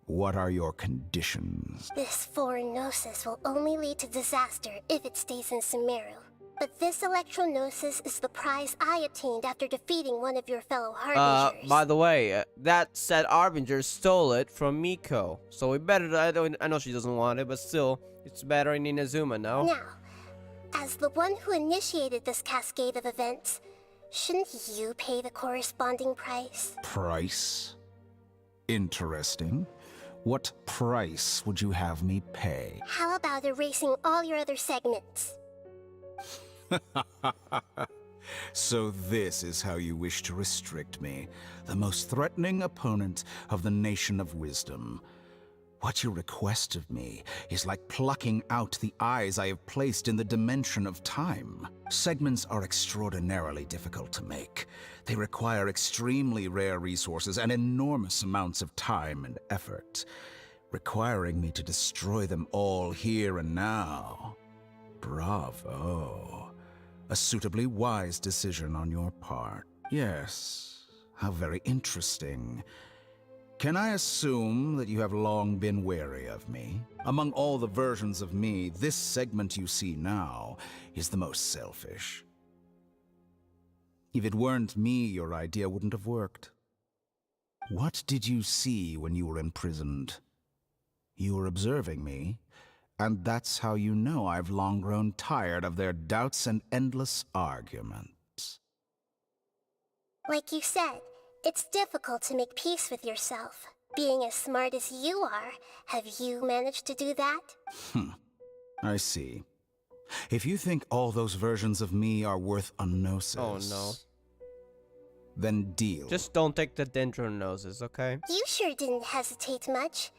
what are your conditions? This foreign Gnosis will only lead to disaster if it stays in Sumeru. But this Electro-Gnosis is the prize I obtained after defeating one of your fellow Harbingers. By the way, that said Harbinger stole it from Miko. So we better, I know she doesn't want it, but still, it's better in Inazuma, no? Now, as the one who initiated this cascade of events, shouldn't you pay the corresponding price? Price? Interesting. What price would you have me pay? How about erasing all your other segments? So this is how you wish to restrict me, the most threatening opponent of the Nation of Wisdom. What you request of me is like plucking out the eyes I have placed in the dimension of time. Segments are extraordinarily difficult to make. They require extremely rare resources and enormous amounts of time and effort, requiring me to destroy them all here and now. Bravo. A suitably wise decision on your part. Yes, how very interesting. Can I assume that you have long been wary of me? Among all the versions of me, this segment you see now is the most selfish. If it weren't me, your idea wouldn't have worked. What did you see when you were imprisoned? You were observing me, and that's how you know I've long grown tired of their doubts and endless arguments. Like you said, it's difficult to make peace with yourself. Being as smart as you are, have you managed to do that? I see. If you think all those versions of me are worth a gnosis... Oh no. Then deal. Just don't take the dendro noses, okay? You sure didn't hesitate much.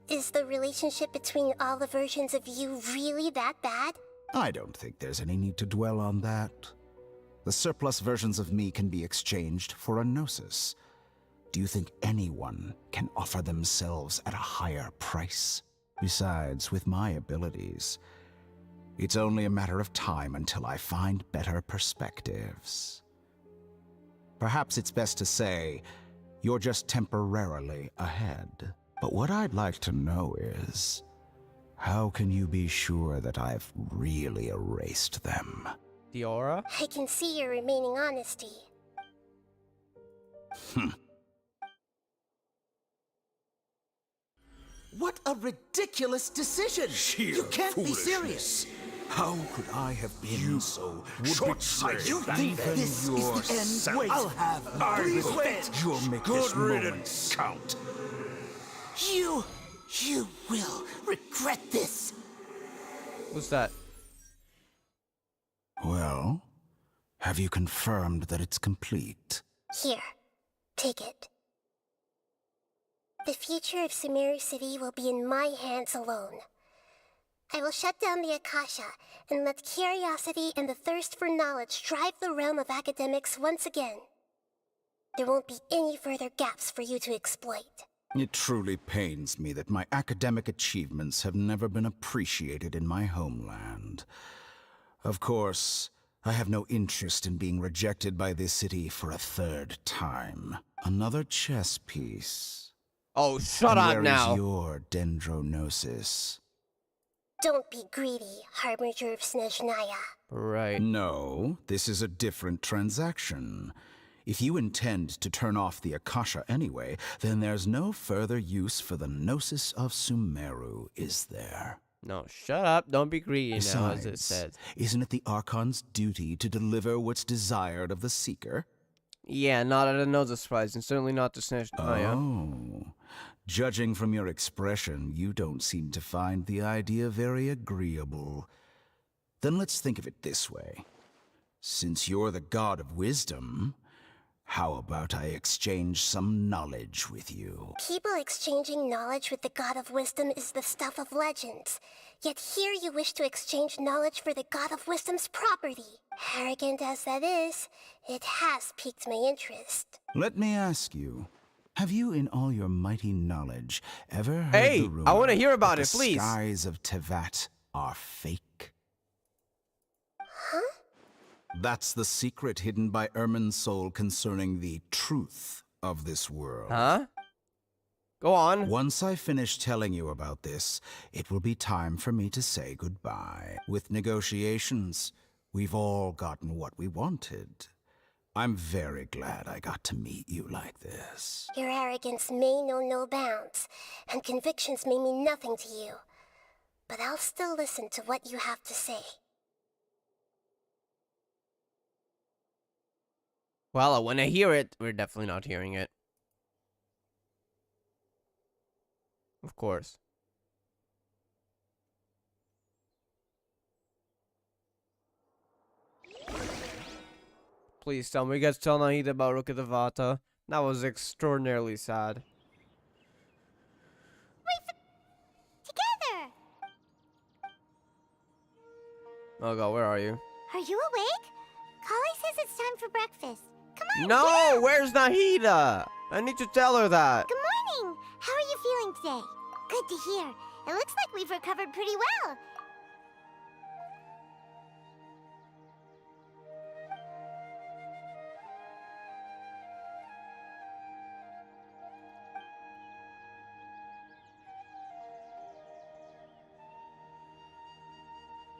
Is the relationship between all the versions of you really that bad? I don't think there's any need to dwell on that. The surplus versions of me can be exchanged for a gnosis. Do you think anyone can offer themselves at a higher price? Besides, with my abilities, it's only a matter of time until I find better perspectives. Perhaps it's best to say, you're just temporarily ahead. But what I'd like to know is, how can you be sure that I've really erased them? The aura? I can see your remaining honesty. What a ridiculous decision! Sheer You can't be foolishness. serious! How could I have been so short-sighted? You think even this is the end? yourself? Wait, I'll have I please will wait. You'll make Good this moment riddance. count. You will regret this. What's that? Well, have you confirmed that it's complete? Here, take it. The future of Sumeru City will be in my hands alone. I will shut down the Akasha and let curiosity and the thirst for knowledge drive the realm of academics once again. There won't be any further gaps for you to exploit. It truly pains me that my academic achievements have never been appreciated in my homeland. Of course, I have no interest in being rejected by this city for a third time. Another chess piece. Oh, shut up now. Where is your dendronosis? Don't be greedy, Harbinger of Snezhnaya. Right. No, this is a different transaction. If you intend to turn off the Akasha anyway, then there's no further use for the Gnosis of Sumeru, is there? No, shut up. Don't be greedy now, as it Besides, says. isn't it the Archon's duty to deliver what's desired of the Seeker? Yeah, not at a nose price, and certainly not to Snezhnaya. Oh. Judging from your expression, you don't seem to find the idea very agreeable. Then let's think of it this way. Since you're the god of wisdom, how about I exchange some knowledge with you? People exchanging knowledge with the God of Wisdom is the stuff of legends. Yet here you wish to exchange knowledge for the God of Wisdom's property. Arrogant as that is, it has piqued my interest. Let me ask you, have you in all your mighty knowledge ever heard Hey, the rumor I want to hear about that it, please. the skies of Tevat are fake? Huh? That's the secret hidden by Ermin's soul concerning the truth of this world. Huh? Go on. Once I finish telling you about this, it will be time for me to say goodbye. With negotiations, we've all gotten what we wanted. I'm very glad I got to meet you like this. Your arrogance may know no bounds, and convictions may mean nothing to you. But I'll still listen to what you have to say. Well, when I hear it, we're definitely not hearing it. Of course. Please tell me you guys tell Nahida about Rukkhadevata. That was extraordinarily sad. Wait, Oh god, where are you? Are you awake? Kali says it's time for breakfast. Come on, No, get up. where's Nahida? I need to tell her that. Good morning. How are you feeling today? Good to hear. It looks like we've recovered pretty well.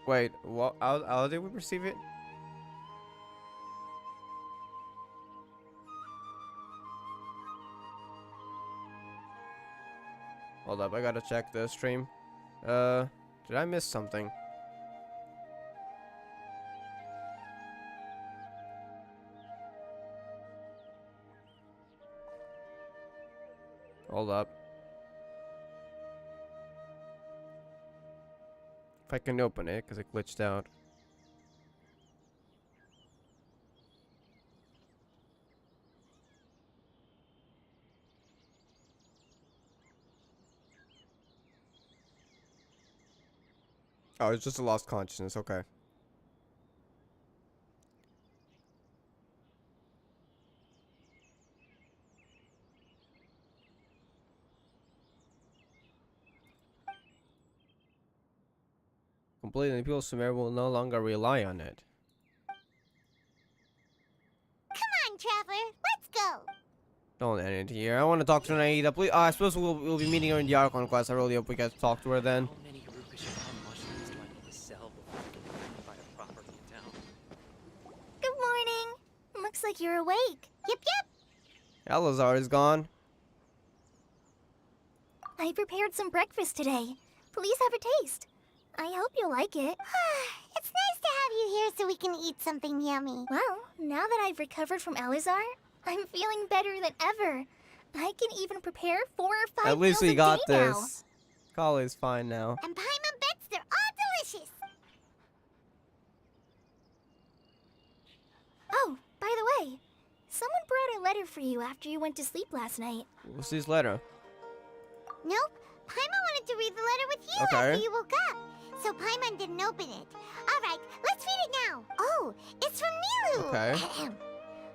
Wait, what? How did we perceive it? Hold up, I gotta check the stream. Did I miss something? Hold up. If I can open it, because it glitched out. Oh, it's just a lost consciousness, okay. Completing the people of Sumeru will no longer rely on it. Come on, Traveler. Let's go. Don't end it here. I want to talk to Nahida. Please, I suppose we'll be meeting her in the Archon quest. I really hope we get to talk to her then. Good morning. Looks like you're awake. Yep. Elazar is gone. I prepared some breakfast today. Please have a taste. I hope you'll like it. It's nice to have you here so we can eat something yummy. Well, now that I've recovered from Elazar, I'm feeling better than ever. I can even prepare 4 or 5 At least meals we a got day this. Kali's fine now. And Paimon bets they're all delicious. Oh, by the way, someone brought a letter for you after you went to sleep last night. What's this letter? Nope. Paimon wanted to read the letter with you Okay. after you woke up. So Paimon didn't open it. Alright, let's read it now. Oh, it's from Nilu. Okay.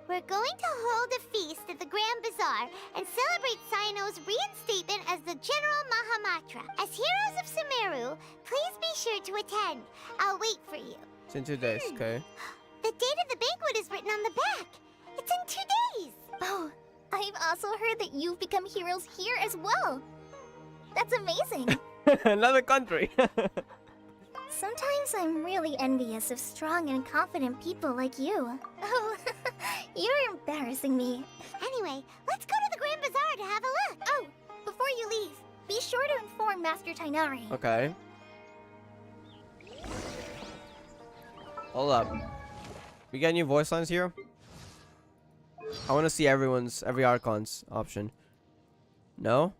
We're going to hold a feast at the Grand Bazaar and celebrate Cyano's reinstatement as the General Mahamatra. As heroes of Sumeru, please be sure to attend. I'll wait for you. It's in 2 days, okay. The date of the banquet is written on the back. It's in 2 days. Oh, I've also heard that you've become heroes here as well. That's amazing. Another country. Sometimes I'm really envious of strong and confident people like you. Oh, you're embarrassing me. Anyway, let's go to the Grand Bazaar to have a look. Oh, before you leave, be sure to inform Master Tainari. Okay. Hold up. We got new voice lines here? I want to see every Archon's option. No?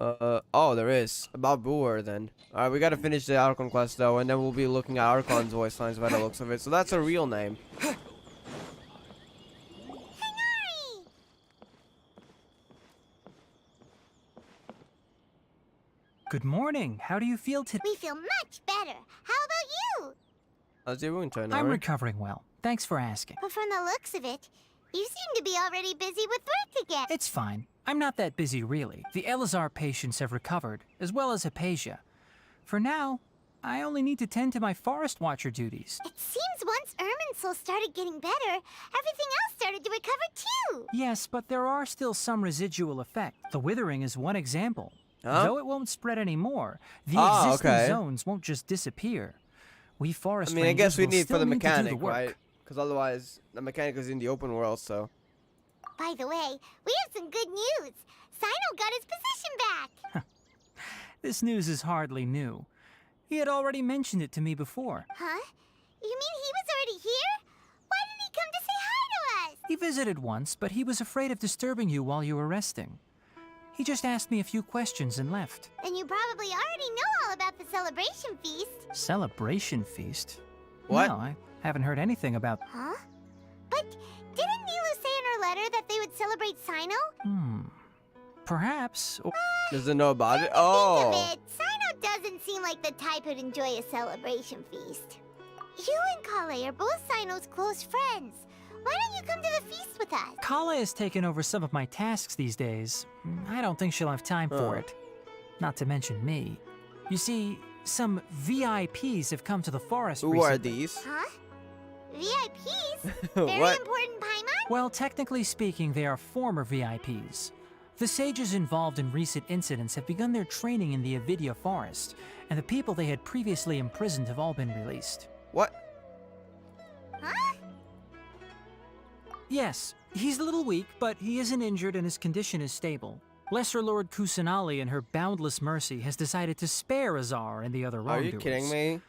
Oh, there is. About Boer, then. Alright, we gotta finish the Archon quest, though, and then we'll be looking at Archon's voice lines by the looks of it. So that's a real name. Good morning. How do you feel today? We feel much better. How about you? How's your wound, Tainari? I'm recovering well. Thanks for asking. But from the looks of it, you seem to be already busy with work again. It's fine. I'm not that busy, really. The Elazar patients have recovered, as well as Hypatia. For now, I only need to tend to my Forest Watcher duties. It seems once Irminsul started getting better, everything else started to recover too. Yes, but there are still some residual effects. The withering is one example. Huh? Though it won't spread anymore, the Ah, existing okay. zones won't just disappear. We forest I mean, I guess we rangers will need for the still need to do mechanic, work. right? Because otherwise, the mechanic is in the open world, so. By the way, we have some good news. Cyno got his position back. This news is hardly new. He had already mentioned it to me before. Huh? You mean he was already here? Why didn't he come to say hi to us? He visited once, but he was afraid of disturbing you while you were resting. He just asked me a few questions and left. Then you probably already know all about the celebration feast. Celebration feast? What? No, I haven't heard anything about... Huh? But didn't Nilu say in her letter that they would celebrate Cyno? Perhaps. Doesn't know about it? Think Oh. of it. Cyno Sumeru doesn't seem like the type who'd enjoy a celebration feast. You and Kale are both Sino's close friends. Why don't you come to the feast with us? Kale has taken over some of my tasks these days. I don't think she'll have time for it. Not to mention me. You see, some VIPs have come to the forest Who recently. are these? Huh? VIPs? Very What? important, Paimon? Well, technically speaking, they are former VIPs. The sages involved in recent incidents have begun their training in the Avidya forest, and the people they had previously imprisoned have all been released. What? Huh? Yes, he's a little weak, but he isn't injured and his condition is stable. Lesser Lord Kusanali, in her boundless mercy, has decided to spare Azar and the other Are wrongdoers. you kidding me?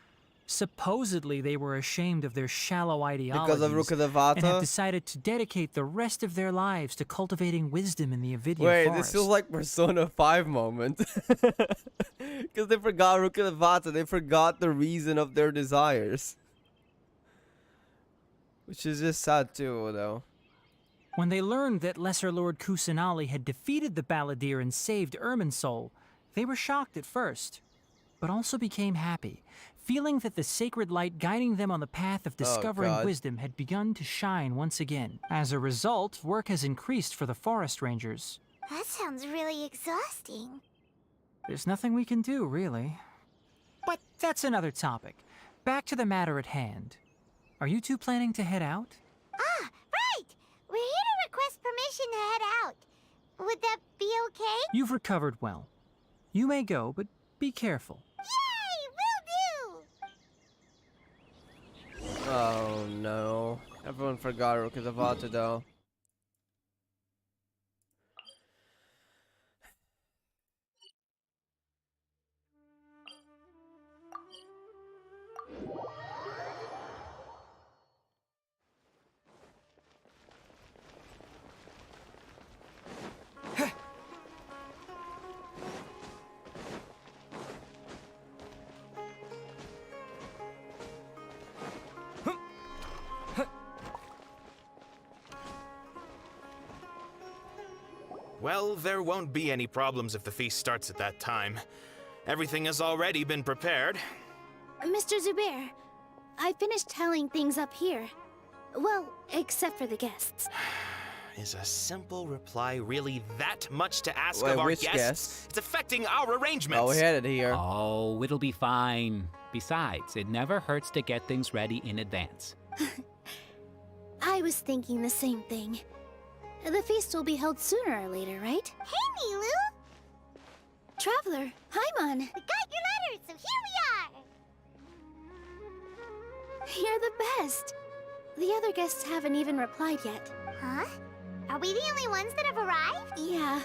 Supposedly, they were ashamed of their shallow ideologies Because of Rukkhadevata? and have decided to dedicate the rest of their lives to cultivating wisdom in the Avidya Wait, forest. this feels like Persona 5 moment. Because they forgot Rukkhadevata, they forgot the reason of their desires. Which is just sad too, though. When they learned that Lesser Lord Kusanali had defeated the Balladeer and saved Irminsul, they were shocked at first, but also became happy, feeling that the sacred light guiding them on the path of discovering God. wisdom had begun to shine once again. As a result, work has increased for the forest rangers. That sounds really exhausting. There's nothing we can do, really. But that's another topic. Back to the matter at hand. Are you two planning to head out? Ah, right! We're here to request permission to head out. Would that be okay? You've recovered well. You may go, but be careful. Yay! Will do! Oh no. Everyone forgot Rukkhadevata though. Well, there won't be any problems if the feast starts at that time. Everything has already been prepared. Mr. Zubair, I finished tallying things up here. Well, except for the guests. Is a simple reply really that much to ask Wait, of our which guests? guests? It's affecting our arrangements. Oh, we had it here. Oh, it'll be fine. Besides, it never hurts to get things ready in advance. I was thinking the same thing. The feast will be held sooner or later, right? Hey, Nilu! Traveler, Paimon! We got your letters, so here we are! You're the best. The other guests haven't even replied yet. Huh? Are we the only ones that have arrived? Yeah.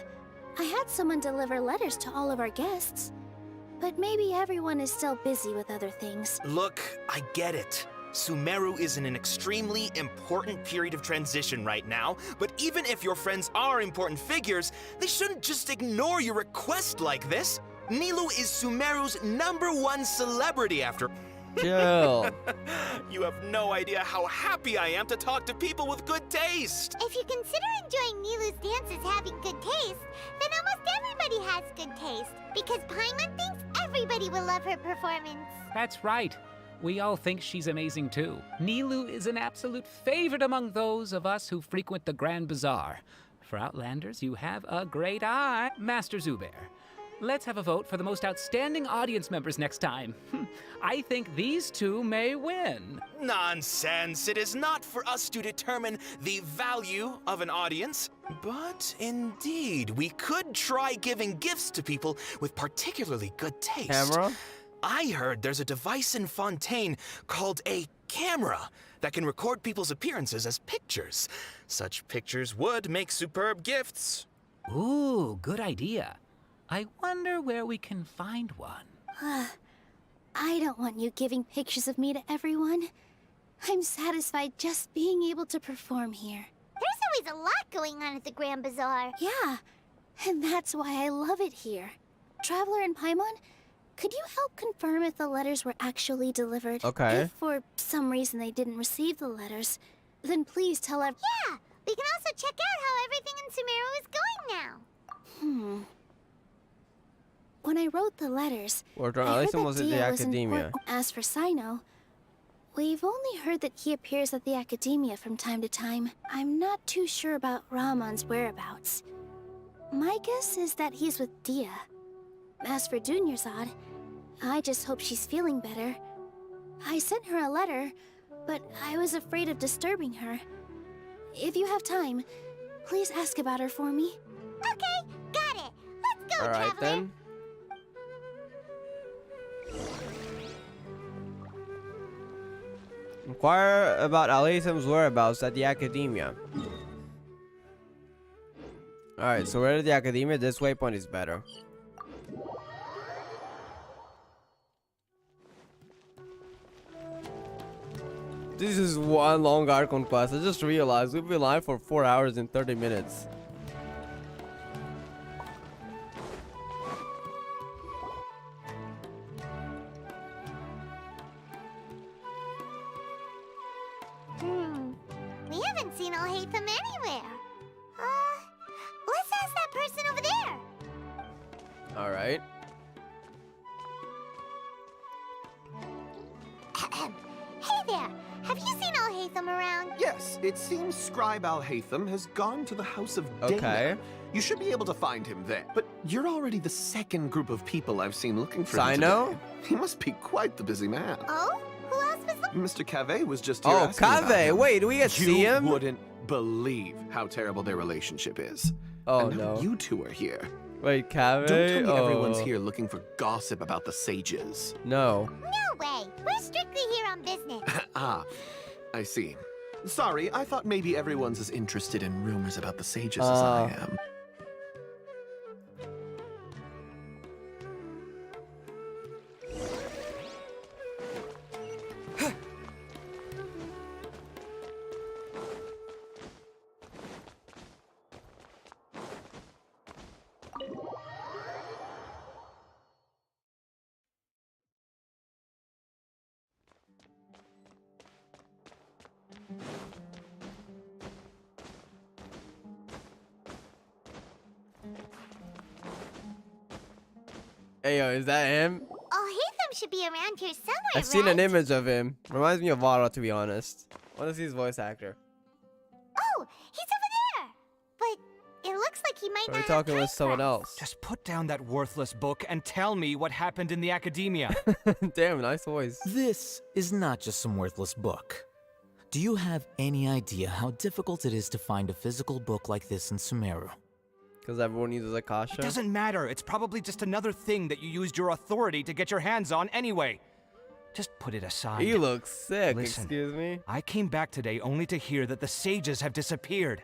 I had someone deliver letters to all of our guests. But maybe everyone is still busy with other things. Look, I get it. Sumeru is in an extremely important period of transition right now, but even if your friends are important figures, they shouldn't just ignore your request like this. Nilou is Sumeru's #1 celebrity after... Chill. You have no idea how happy I am to talk to people with good taste. If you consider enjoying Nilu's dances having good taste, then almost everybody has good taste, because Paimon thinks everybody will love her performance. That's right. We all think she's amazing too. Nilou is an absolute favorite among those of us who frequent the Grand Bazaar. For Outlanders, you have a great eye. Master Zubair, let's have a vote for the most outstanding audience members next time. I think these two may win. Nonsense. It is not for us to determine the value of an audience. But indeed, we could try giving gifts to people with particularly good taste. Camera? I heard there's a device in Fontaine called a camera that can record people's appearances as pictures. Such pictures would make superb gifts. Ooh, good idea. I wonder where we can find one. I don't want you giving pictures of me to everyone. I'm satisfied just being able to perform here. There's always a lot going on at the Grand Bazaar. Yeah, and that's why I love it here. Traveler and Paimon, could you help confirm if the letters were actually delivered? Okay. If for some reason they didn't receive the letters, then please tell everyone. Yeah, we can also check out how everything in Sumeru is going now. when I wrote the letters, Or I at heard least that was at the Dia was academia. important. As for Sino, we've only heard that he appears at the academia from time to time. I'm not too sure about Rahman's whereabouts. My guess is that he's with Dia. As for Dunyarzad, I just hope she's feeling better. I sent her a letter, but I was afraid of disturbing her. If you have time, please ask about her for me. Okay, got it. Let's go, Alright Traveler. then. Inquire about Alaysam's whereabouts at the academia. Alright, so we're at the academia. This waypoint is better. This is one long Archon quest. I just realized we've been live for 4 hours and 30 minutes. We haven't seen Alhaitham anywhere. Let's ask that person over there. Alright. Hey there, have you seen Alhaitham around? Yes, it seems Scribe Alhaitham has gone to the House of Dana. Okay. You should be able to find him there. But you're already the second group of people I've seen looking for him Sino? today. He must be quite the busy man. Oh? Who else was looking? Mr. Cave was just here Oh, asking about Cave! him. Wait, do we get to see him? You wouldn't believe how terrible their relationship is. Oh, and now no. you two are here. Wait, Cave? Don't tell me Oh. everyone's here looking for gossip about the sages. No. No way. We're strictly here on business. Ah, I see. Sorry, I thought maybe everyone's as interested in rumors about the sages as I am. Hey, yo, is that him? Alhaitham should be around here somewhere, I've seen an right? image of him. Reminds me of Vara, to be honest. I want to see his voice actor. Oh, he's over there. But it looks like he might Are not we have talking time with someone for us. else? Just put down that worthless book and tell me what happened in the academia. Damn, nice voice. This is not just some worthless book. Do you have any idea how difficult it is to find a physical book like this in Sumeru? Because everyone uses Akasha? It doesn't matter. It's probably just another thing that you used your authority to get your hands on anyway. Just put it aside. He looks sick, Listen, excuse me. I came back today only to hear that the sages have disappeared.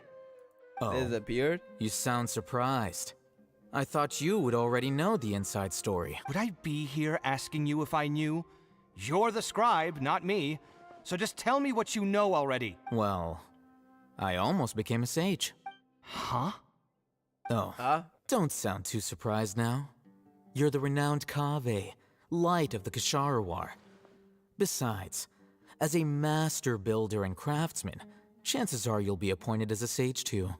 Oh, Disappeared? you sound surprised. I thought you would already know the inside story. Would I be here asking you if I knew? You're the scribe, not me. So just tell me what you know already. Well, I almost became a sage. Huh? Oh, don't sound too surprised now. You're the renowned Kaveh, light of the Kasharawar. Besides, as a master builder and craftsman, chances are you'll be appointed as a sage too.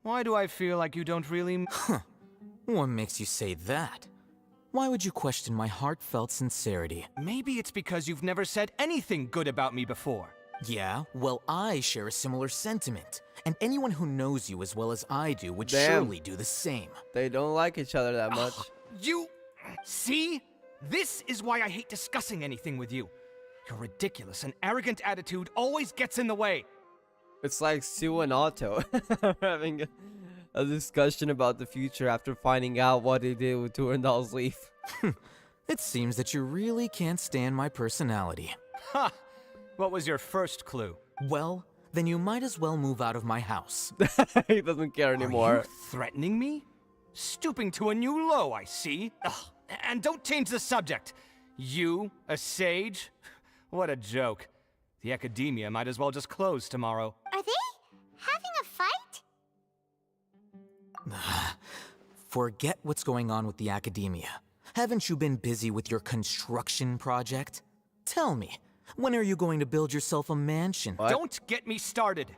Why do I feel like you don't really... Huh. What makes you say that? Why would you question my heartfelt sincerity? Maybe it's because you've never said anything good about me before. Yeah, well, I share a similar sentiment. And anyone who knows you as well as I do would Damn. surely do the same. They don't like each other that much. You... See? This is why I hate discussing anything with you. Your ridiculous and arrogant attitude always gets in the way. It's like Sue and Otto having a discussion about the future after finding out what they did with Turandal's leaf. It seems that you really can't stand my personality. Ha! What was your first clue? Well, then you might as well move out of my house. He doesn't care anymore. Are you threatening me? Stooping to a new low, I see. Ugh. And don't change the subject. You, a sage? What a joke. The academia might as well just close tomorrow. Are they having a fight? Forget what's going on with the academia. Haven't you been busy with your construction project? Tell me, when are you going to build yourself a mansion? Don't get me started.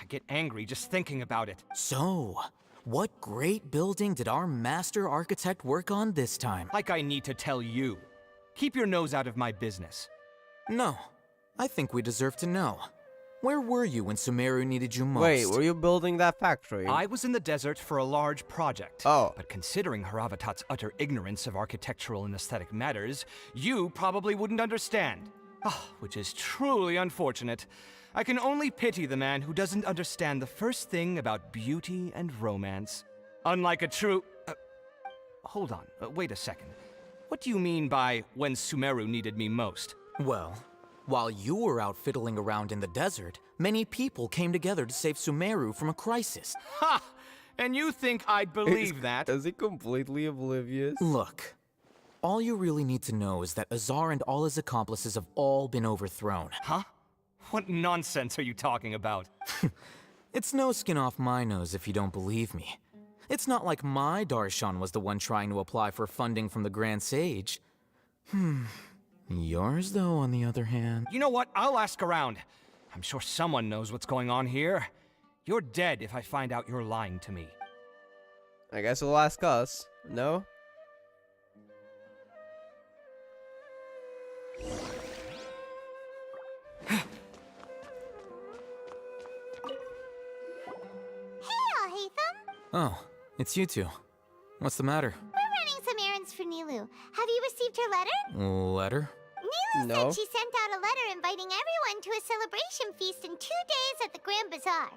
I get angry just thinking about it. So, What great building did our master architect work on this time? Like I need to tell you. Keep your nose out of my business. No, I think we deserve to know. Where were you when Sumeru needed you most? Wait, were you building that factory? I was in the desert for a large project. Oh. But considering Haravatat's utter ignorance of architectural and aesthetic matters, you probably wouldn't understand. Which is truly unfortunate. I can only pity the man who doesn't understand the first thing about beauty and romance. Unlike a true... hold on, wait a second. What do you mean by when Sumeru needed me most? Well, while you were out fiddling around in the desert, many people came together to save Sumeru from a crisis. Ha! And you think I'd believe that? Is he completely oblivious? Look, all you really need to know is that Azar and all his accomplices have all been overthrown. Huh? What nonsense are you talking about? It's no skin off my nose if you don't believe me. It's not like my Darshan was the one trying to apply for funding from the Grand Sage. Yours, though, on the other hand... You know what? I'll ask around. I'm sure someone knows what's going on here. You're dead if I find out you're lying to me. I guess he'll ask us. No? Oh, it's you two. What's the matter? We're running some errands for Nilou. Have you received her letter? Letter? Nilou said she sent out a letter inviting everyone to a celebration feast in 2 days at the Grand Bazaar.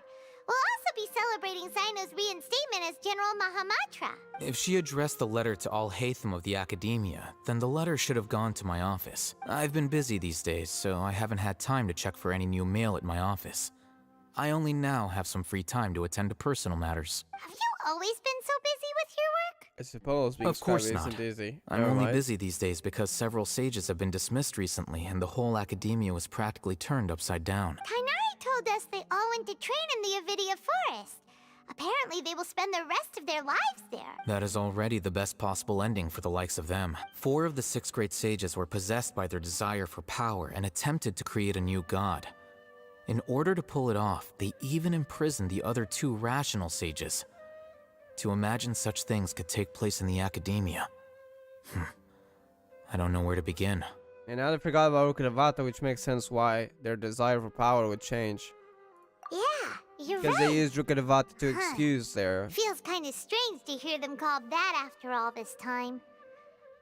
We'll also be celebrating Zaino's reinstatement as General Mahamatra. If she addressed the letter to all Hatham of the Academia, then the letter should have gone to my office. I've been busy these days, so I haven't had time to check for any new mail at my office. I only now have some free time to attend to personal matters. Have you always been so busy with your work? I suppose being Of course Scrubby not. isn't easy. I'm Never only mind. busy these days because several sages have been dismissed recently and the whole academia was practically turned upside down. Tainari told us they all went to train in the Avidia Forest. Apparently they will spend the rest of their lives there. That is already the best possible ending for the likes of them. 4 of the 6 great sages were possessed by their desire for power and attempted to create a new god. In order to pull it off, they even imprisoned the other 2 rational sages. To imagine such things could take place in the academia. I don't know where to begin. And now they forgot about Rukkhadevata, which makes sense why their desire for power would change. Yeah, you're right. Because they used Rukkhadevata to excuse their... Feels kind of strange to hear them called that after all this time.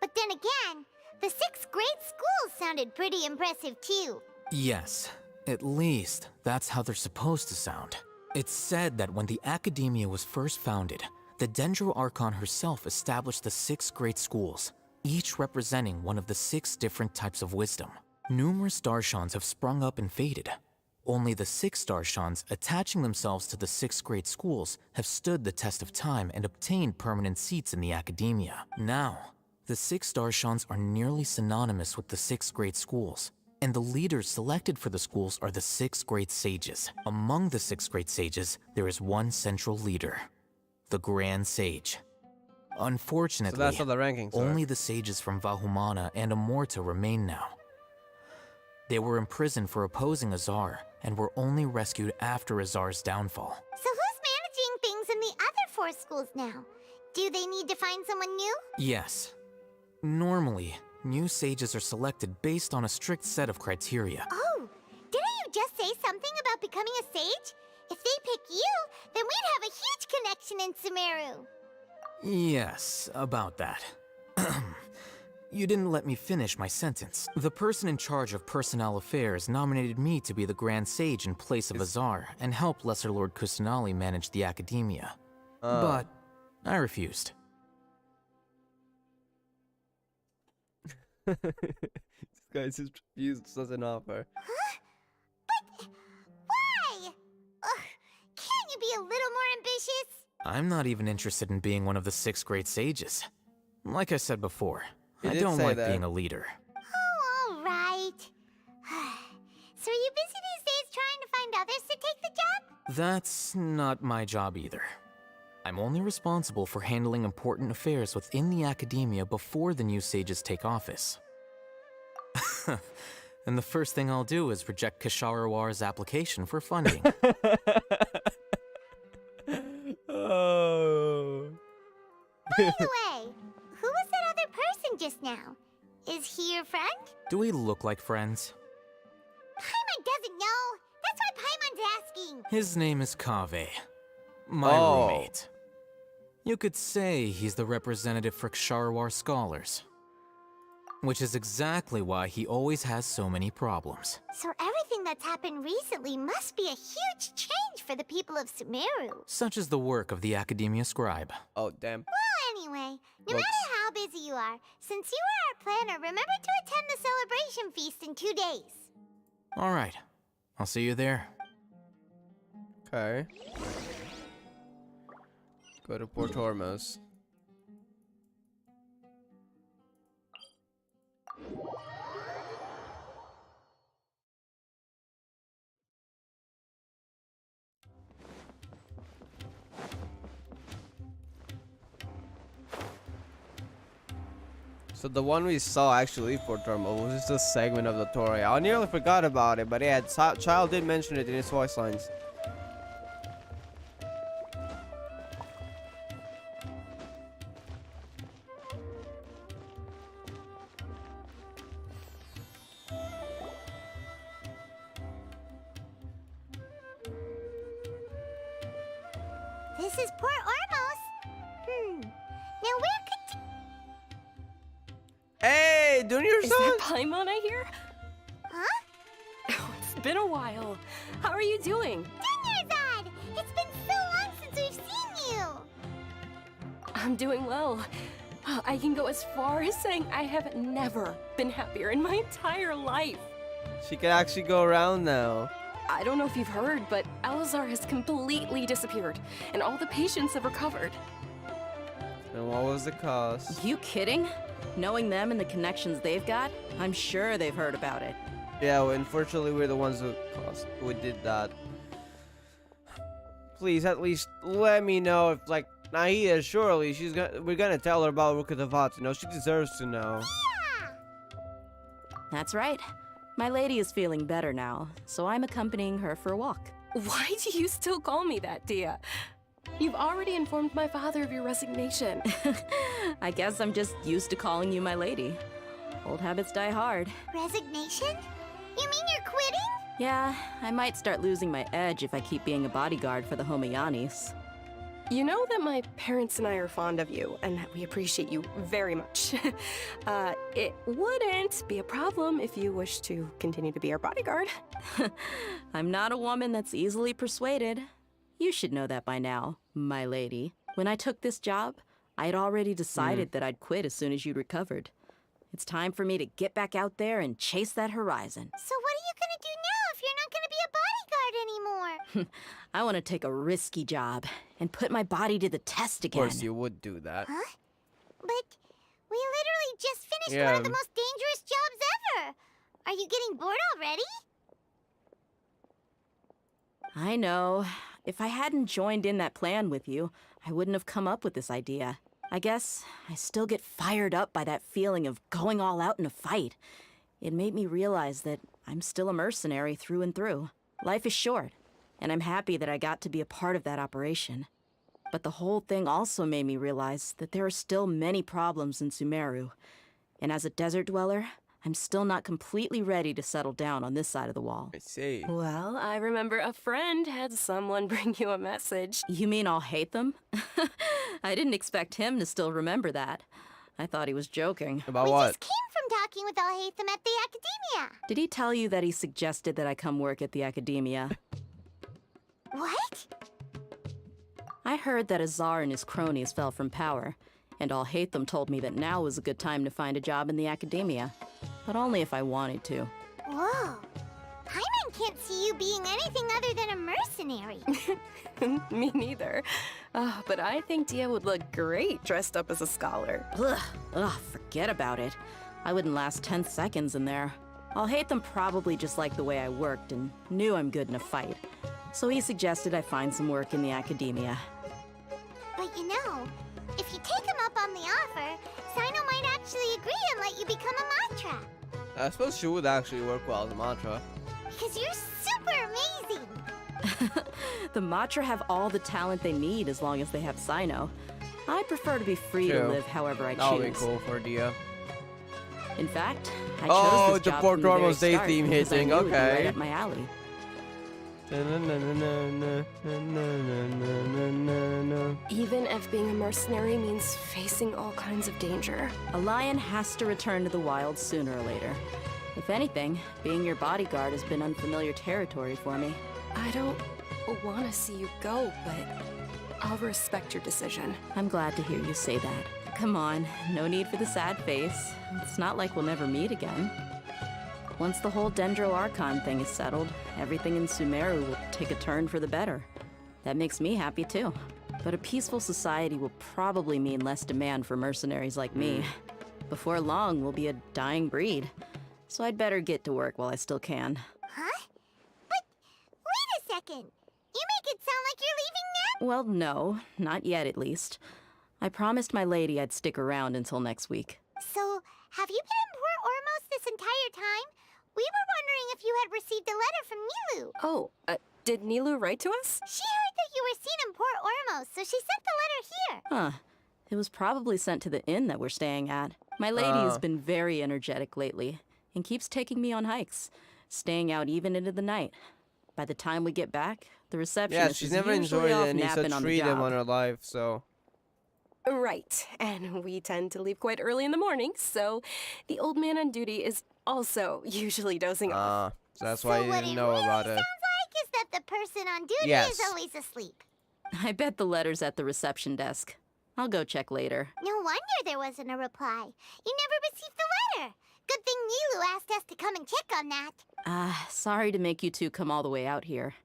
But then again, the 6 great schools sounded pretty impressive too. Yes, at least that's how they're supposed to sound. It's said that when the academia was first founded, the Dendro Archon herself established the 6 great schools, each representing one of the 6 different types of wisdom. Numerous Darshans have sprung up and faded. Only the 6 Darshans attaching themselves to the 6 great schools have stood the test of time and obtained permanent seats in the academia. Now, the 6 Darshans are nearly synonymous with the 6 great schools, and the leaders selected for the schools are the 6 great sages. Among the 6 great sages, there is one central leader, the Grand Sage. Unfortunately, So that's how the rankings are. only the sages from Vahumana and Amorta remain now. They were imprisoned for opposing Azar, and were only rescued after Azar's downfall. So who's managing things in the other 4 schools now? Do they need to find someone new? Yes. Normally, new sages are selected based on a strict set of criteria. Oh, didn't you just say something about becoming a sage? If they pick you, then we'd have a huge connection in Sumeru. Yes, about that. You didn't let me finish my sentence. The person in charge of personnel affairs nominated me to be the Grand Sage in place of Azar and help Lesser Lord Kusanali manage the academia. But I refused. This guy's just refused such an offer. Why? Ugh, can't you be a little more ambitious? I'm not even interested in being one of the 6 great sages. Like I said before, You I did don't say like that. being a leader. Oh, all right. So are you busy these days trying to find others to take the job? That's not my job either. I'm only responsible for handling important affairs within the academia before the new sages take office. And the first thing I'll do is reject Kasharawar's application for funding. Oh. By the way, who was that other person just now? Is he your friend? Do we look like friends? Paimon doesn't know. That's why Paimon's asking. His name is Kaveh, my roommate. You could say he's the representative for Ksharawar scholars. Which is exactly why he always has so many problems. So everything that's happened recently must be a huge change for the people of Sumeru. Such is the work of the Academia Scribe. Oh, damn. Well, anyway, no matter how busy you are, since you are our planner, remember to attend the celebration feast in 2 days. Alright, I'll see you there. Okay. Go to Port Hormuz. So the one we saw actually for Thermal was just a segment of the tutorial. I nearly forgot about it, but yeah, Child did mention it in his voice lines. This is Port Ormos. Now where could... Hey, doing your Is son? that Paimon I hear? Huh? Oh, it's been a while. How are you doing? Dunyarzad! It's been so long since we've seen you! I'm doing well. I can go as far as saying I have never been happier in my entire life. She can actually go around now. I don't know if you've heard, but Elazar has completely disappeared, and all the patients have recovered. And what was the cost? You kidding? Knowing them and the connections they've got, I'm sure they've heard about it. Yeah, well, unfortunately, we're the ones who did that. Please, at least let me know if, like, Nahida, surely we're gonna tell her about Rukkhatavat. You know, she deserves to know. That's right. My lady is feeling better now, so I'm accompanying her for a walk. Why do you still call me that, Dia? You've already informed my father of your resignation. I guess I'm just used to calling you my lady. Old habits die hard. Resignation? You mean you're quitting? Yeah, I might start losing my edge if I keep being a bodyguard for the Homayanis. You know that my parents and I are fond of you, and that we appreciate you very much. It wouldn't be a problem if you wish to continue to be our bodyguard. I'm not a woman that's easily persuaded. You should know that by now, my lady. When I took this job, I had already decided that I'd quit as soon as you'd recovered. It's time for me to get back out there and chase that horizon. So what are you gonna do now if you're not gonna be a bodyguard anymore? I want to take a risky job and put my body to the test again. Of course you would do that. Huh? But we literally just finished one of the most dangerous jobs ever. Are you getting bored already? I know. If I hadn't joined in that plan with you, I wouldn't have come up with this idea. I guess I still get fired up by that feeling of going all out in a fight. It made me realize that I'm still a mercenary through and through. Life is short, and I'm happy that I got to be a part of that operation. But the whole thing also made me realize that there are still many problems in Sumeru. And as a desert dweller, I'm still not completely ready to settle down on this side of the wall. I see. Well, I remember a friend had someone bring you a message. You mean I'll hate them? I didn't expect him to still remember that. I thought he was joking. About we what? just came from talking with Alhaitham at the Academia. Did he tell you that he suggested that I come work at the Academia? What? I heard that Azar and his cronies fell from power, and Alhaitham told me that now was a good time to find a job in the Academia. But only if I wanted to. Whoa. Paimon can't see you being anything other than a mercenary. Me neither. But I think Dia would look great dressed up as a scholar. Ugh, forget about it. I wouldn't last 10 seconds in there. Alhaitham probably just liked the way I worked and knew I'm good in a fight. So he suggested I find some work in the Academia. But you know, if you take him up on the offer, Sino might actually agree and let you become a Matra. I suppose she would actually work well as a mantra. Because you're super amazing. The Matra have all the talent they need as long as they have Sino. I prefer to be free to live however I choose. That'll be cool for Dia. In fact, I chose this the job Port from the very Normal Day start theme because I hitting. knew it'd be Okay. right up my alley. Even if being a mercenary means facing all kinds of danger. A lion has to return to the wild sooner or later. If anything, being your bodyguard has been unfamiliar territory for me. I don't want to see you go, but I'll respect your decision. I'm glad to hear you say that. Come on, no need for the sad face. It's not like we'll never meet again. Once the whole Dendro Archon thing is settled, everything in Sumeru will take a turn for the better. That makes me happy too. But a peaceful society will probably mean less demand for mercenaries like me. Before long, we'll be a dying breed. So I'd better get to work while I still can. Huh? But wait a second. You make it sound like you're leaving now? Well, no, not yet at least. I promised my lady I'd stick around until next week. So, have you been in Port Ormos this entire time? We were wondering if you had received a letter from Nilou. Oh, did Nilou write to us? She heard that you were seen in Port Ormos, so she sent the letter here. Huh. It was probably sent to the inn that we're staying at. My lady has been very energetic lately and keeps taking me on hikes, staying out even into the night. By the time we get back, the receptionist she's is never usually enjoyed off any napping such on the freedom job. on her life, so. Right, and we tend to leave quite early in the morning, so the old man on duty is also usually dozing off. So that's why you didn't know about it. Sounds like is that the person on duty Yes. is always asleep. I bet the letter's at the reception desk. I'll go check later. No wonder there wasn't a reply. You never received the letter. Good thing Nilou asked us to come and check on that. Sorry to make you two come all the way out here.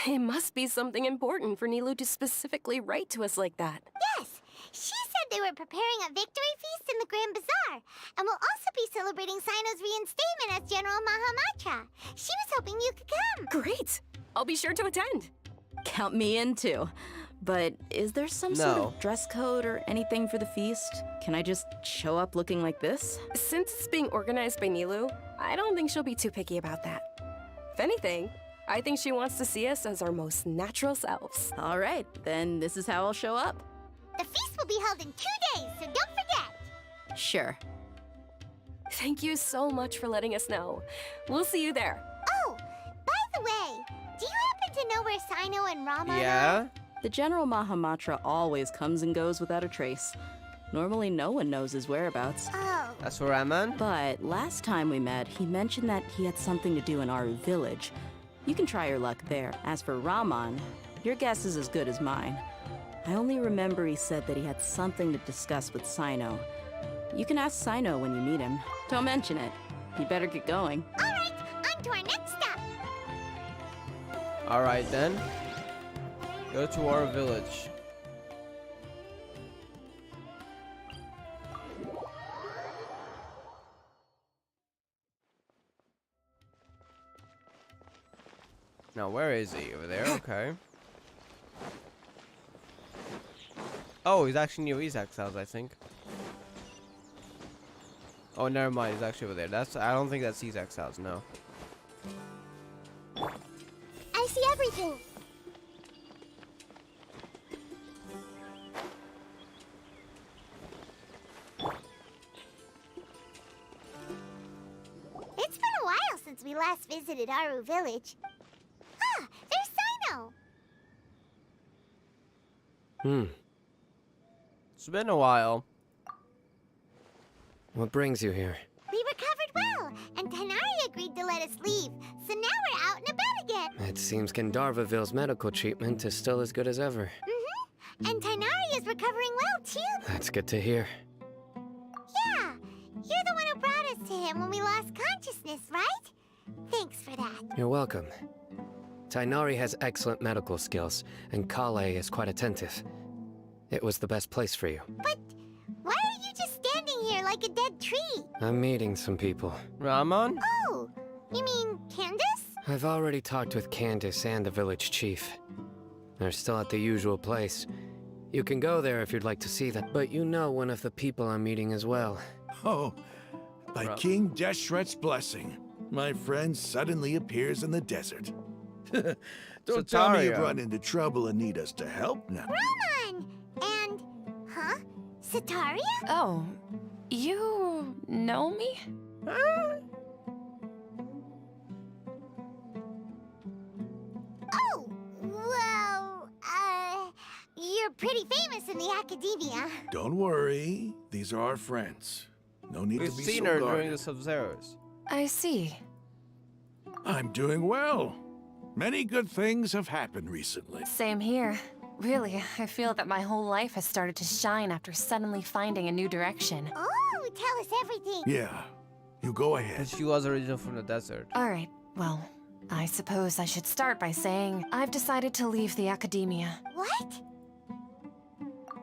It must be something important for Nilou to specifically write to us like that. Yes, she said they were preparing a victory feast in the Grand Bazaar, and will also be celebrating Sino's reinstatement as General Mahamatra. She was hoping you could come. Great! I'll be sure to attend. Count me in too. But is there some sort of dress code or anything for the feast? Can I just show up looking like this? Since it's being organized by Nilou, I don't think she'll be too picky about that. If anything, I think she wants to see us as our most natural selves. All right, then this is how I'll show up. The feast will be held in 2 days, so don't forget. Sure. Thank you so much for letting us know. We'll see you there. Oh, by the way, do you happen to know where Sino and Rama are? The General Mahamatra always comes and goes without a trace. Normally no one knows his whereabouts. Oh. That's where I'm at. But last time we met, he mentioned that he had something to do in Aru village. You can try your luck there. As for Raman, your guess is as good as mine. I only remember he said that he had something to discuss with Sino. You can ask Sino when you meet him. Don't mention it. You better get going. All right, on to our next stop. All right then. Go to our village. Now, where is he? Over there? Okay. Oh, he's actually near Isaac's house, I think. Oh, never mind. He's actually over there. I don't think that's Isaac's house, no. I see everything. It's been a while since we last visited Aru village. Ah, there's Sino. It's been a while. What brings you here? We recovered well, and Tanari agreed to let us leave, so now we're out and about again. It seems Gandarvaville's medical treatment is still as good as ever. And Tanari is recovering well, too. That's good to hear. Yeah, you're the one who brought us to him when we lost consciousness, right? Thanks for that. You're welcome. Tainari has excellent medical skills, and Kale is quite attentive. It was the best place for you. But why are you just standing here like a dead tree? I'm meeting some people. Raman? Oh, you mean Candace? I've already talked with Candace and the village chief. They're still at the usual place. You can go there if you'd like to see them, but you know one of the people I'm meeting as well. Oh, by King Deshret's blessing, my friend suddenly appears in the desert. Don't tell me you've Sataria. run into trouble and need us to help now. Raman! And, huh? Sataria? Oh, you know me? Oh, well, you're pretty famous in the academia. Don't worry. These are our friends. No need We've to be seen so her guarded. during the Sub-Zeros. I see. I'm doing well. Many good things have happened recently. Same here. Really, I feel that my whole life has started to shine after suddenly finding a new direction. Oh, tell us everything. Yeah, you go ahead. And she was original from the desert. Alright, well, I suppose I should start by saying I've decided to leave the academia. What?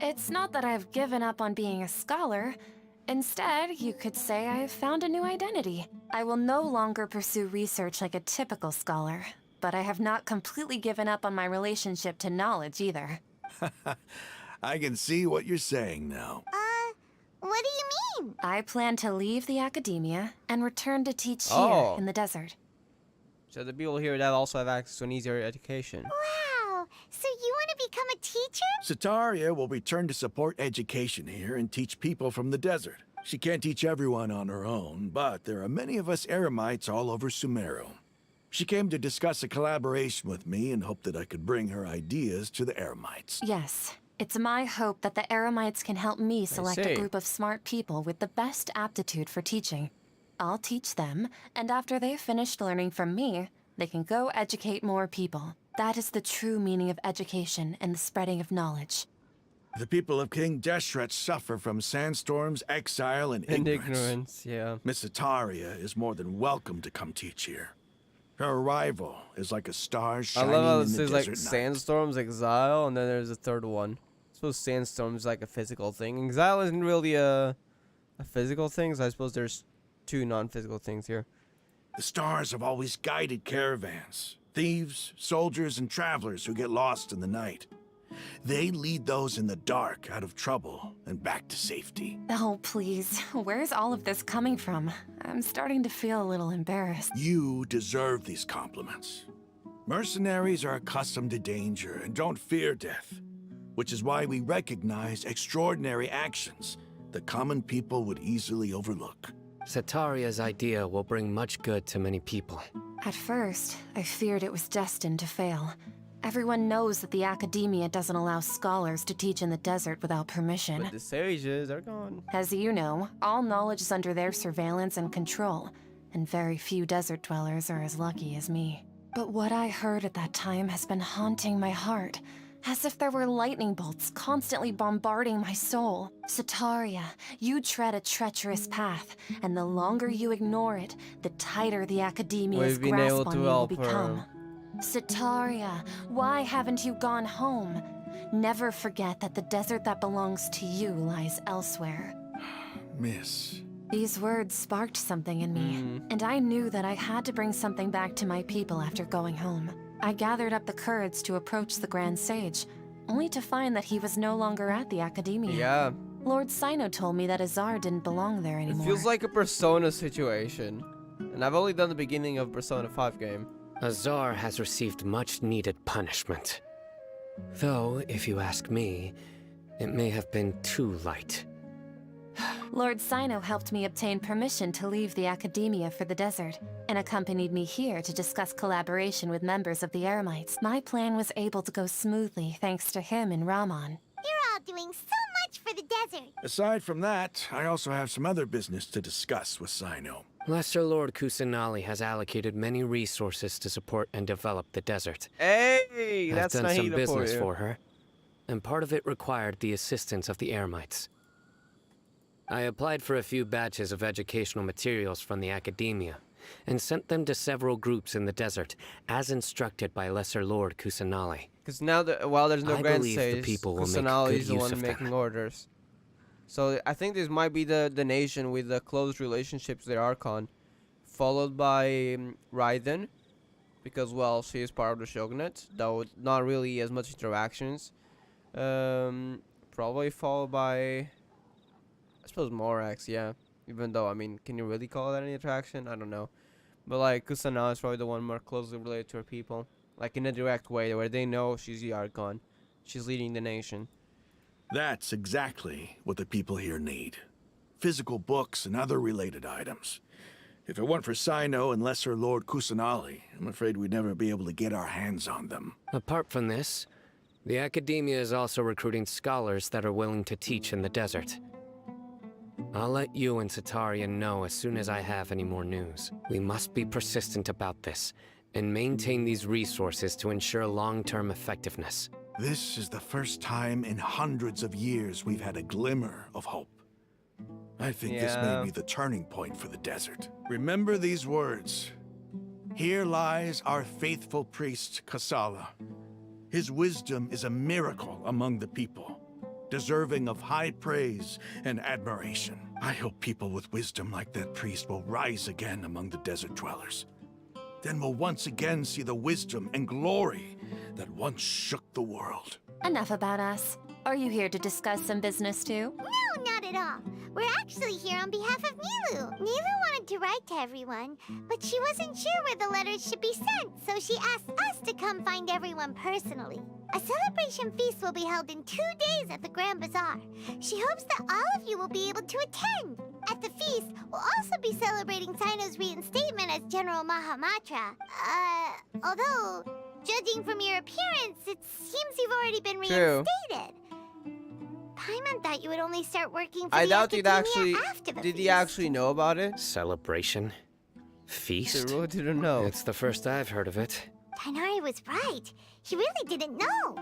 It's not that I've given up on being a scholar. Instead, you could say I've found a new identity. I will no longer pursue research like a typical scholar, but I have not completely given up on my relationship to knowledge either. I can see what you're saying now. What do you mean? I plan to leave the academia and return to teach Oh. here in the desert. So the people here that also have access to an easier education. Wow, so you want to become a teacher? Sataria will return to support education here and teach people from the desert. She can't teach everyone on her own, but there are many of us Eremites all over Sumeru. She came to discuss a collaboration with me and hoped that I could bring her ideas to the Eremites. Yes, it's my hope that the Eremites can help me select see. a group of smart people with the best aptitude for teaching. I'll teach them, and after they've finished learning from me, they can go educate more people. That is the true meaning of education and the spreading of knowledge. The people of King Deshret suffer from sandstorms, exile, and And ignorance. ignorance, yeah. Miss Sataria is more than welcome to come teach here. Her arrival is like a star I shining love how in this the is like desert night. sandstorms, exile, and then there's a third one. I suppose sandstorms like a physical thing. Exile isn't really a physical thing, so I suppose there's two non-physical things here. The stars have always guided caravans, thieves, soldiers, and travelers who get lost in the night. They lead those in the dark out of trouble and back to safety. Oh, please, where's all of this coming from? I'm starting to feel a little embarrassed. You deserve these compliments. Mercenaries are accustomed to danger and don't fear death, which is why we recognize extraordinary actions that common people would easily overlook. Sataria's idea will bring much good to many people. At first, I feared it was destined to fail. Everyone knows that the academia doesn't allow scholars to teach in the desert without permission. But the sages are gone. As you know, all knowledge is under their surveillance and control, and very few desert dwellers are as lucky as me. But what I heard at that time has been haunting my heart, as if there were lightning bolts constantly bombarding my soul. Sataria, you tread a treacherous path, and the longer you ignore it, the tighter the academia's We've been able grasp on to you will help become. her. Sataria, why haven't you gone home? Never forget that the desert that belongs to you lies elsewhere. Miss. These words sparked something in me, and I knew that I had to bring something back to my people after going home. I gathered up the courage to approach the Grand Sage, only to find that he was no longer at the Academia. Yeah. Lord Sino told me that Azar didn't belong there It anymore. feels like a Persona situation. And I've only done the beginning of Persona 5 game. Azar has received much needed punishment. Though, if you ask me, it may have been too light. Lord Sino helped me obtain permission to leave the Academia for the desert, and accompanied me here to discuss collaboration with members of the Eremites. My plan was able to go smoothly thanks to him and Rahman. You're all doing so much for the desert. Aside from that, I also have some other business to discuss with Sino. Lesser Lord Kusanali has allocated many resources to support and develop the desert. Hey, that's I've done some Nahida business for you. for her, and part of it required the assistance of the Eremites. I applied for a few batches of educational materials from the Academia, and sent them to several groups in the desert, as instructed by Lesser Lord Kusanali. Because now that while there's no I Grand believe the Sage, people will make Kusanali good is the use one of them. making orders. So I think this might be the nation with the close relationships with Archon, followed by Raiden, because well she is part of the shogunate, though not really as much interactions. Probably followed by, I suppose, Morax, yeah. Even though, I mean, can you really call that any attraction? I don't know. But like Kusanali is probably the one more closely related to her people, like in a direct way where they know she's the Archon, she's leading the nation. That's exactly what the people here need. Physical books and other related items. If it weren't for Sino and Lesser Lord Kusanali, I'm afraid we'd never be able to get our hands on them. Apart from this, the Academia is also recruiting scholars that are willing to teach in the desert. I'll let you and Satarian know as soon as I have any more news. We must be persistent about this, and maintain these resources to ensure long-term effectiveness. This is the first time in hundreds of years we've had a glimmer of hope. I think this may be the turning point for the desert. Remember these words. Here lies our faithful priest, Kasala. His wisdom is a miracle among the people, deserving of high praise and admiration. I hope people with wisdom like that priest will rise again among the desert dwellers. Then we'll once again see the wisdom and glory that once shook the world. Enough about us. Are you here to discuss some business too? No, not at all. We're actually here on behalf of Nilu. Nilu wanted to write to everyone, but she wasn't sure where the letters should be sent, so she asked us to come find everyone personally. A celebration feast will be held in 2 days at the Grand Bazaar. She hopes that all of you will be able to attend. At the feast, we'll also be celebrating Sino's reinstatement as General Mahamatra. Although, judging from your appearance, it seems you've already been reinstated. Paimon thought you would only start working for the Academia after the Did feast. he actually know about it? Celebration? Feast? I really didn't know. It's the first I've heard of it. Tainari was right. He really didn't know.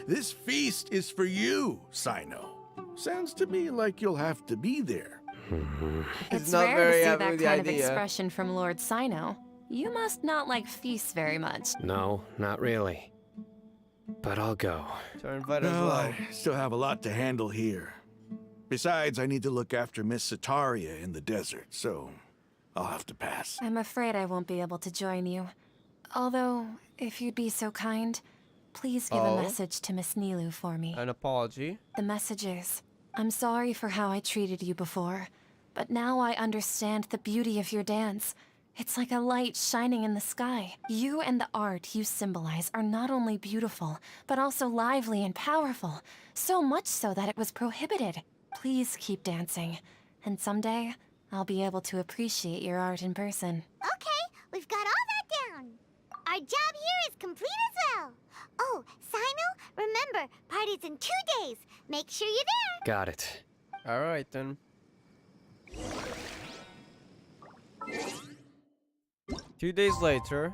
This feast is for you, Sino. Sounds to me like you'll have to be there. It's not rare very to see happy that with the kind of idea. expression from Lord Sino. You must not like feasts very much. No, not really. But I'll go. I still have a lot to handle here. Besides, I need to look after Miss Sataria in the desert, so I'll have to pass. I'm afraid I won't be able to join you. Although, if you'd be so kind, please give a message to Miss Nilu for me. An apology. The message is, I'm sorry for how I treated you before, but now I understand the beauty of your dance. It's like a light shining in the sky. You and the art you symbolize are not only beautiful, but also lively and powerful. So much so that it was prohibited. Please keep dancing, and someday I'll be able to appreciate your art in person. Okay, we've got all that down. Our job here is complete as well. Oh, Sino, remember, party's in 2 days. Make sure you're there. Got it. Alright then. 2 days later,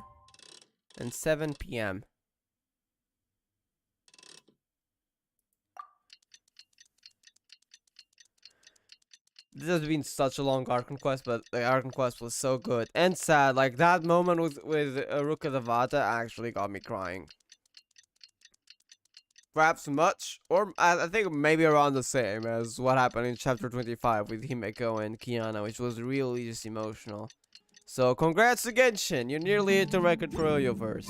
and 7 p.m. This has been such a long Archon quest, but the Archon quest was so good and sad. Like that moment with Ruka Devata actually got me crying. Perhaps much, or I think maybe around the same as what happened in chapter 25 with Himeko and Kiana, which was really just emotional. So congrats to Genshin, you nearly hit the record for Oyoverse.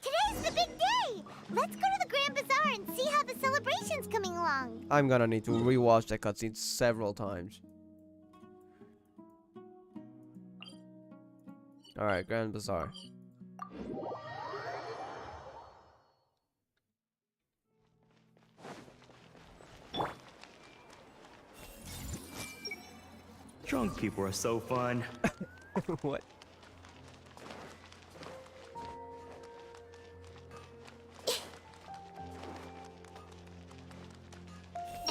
Today's the big day. Let's go to the Grand Bazaar and see how the celebration's coming along. I'm gonna need to rewatch that cutscene several times. Alright, Grand Bazaar. Drunk people are so fun. What?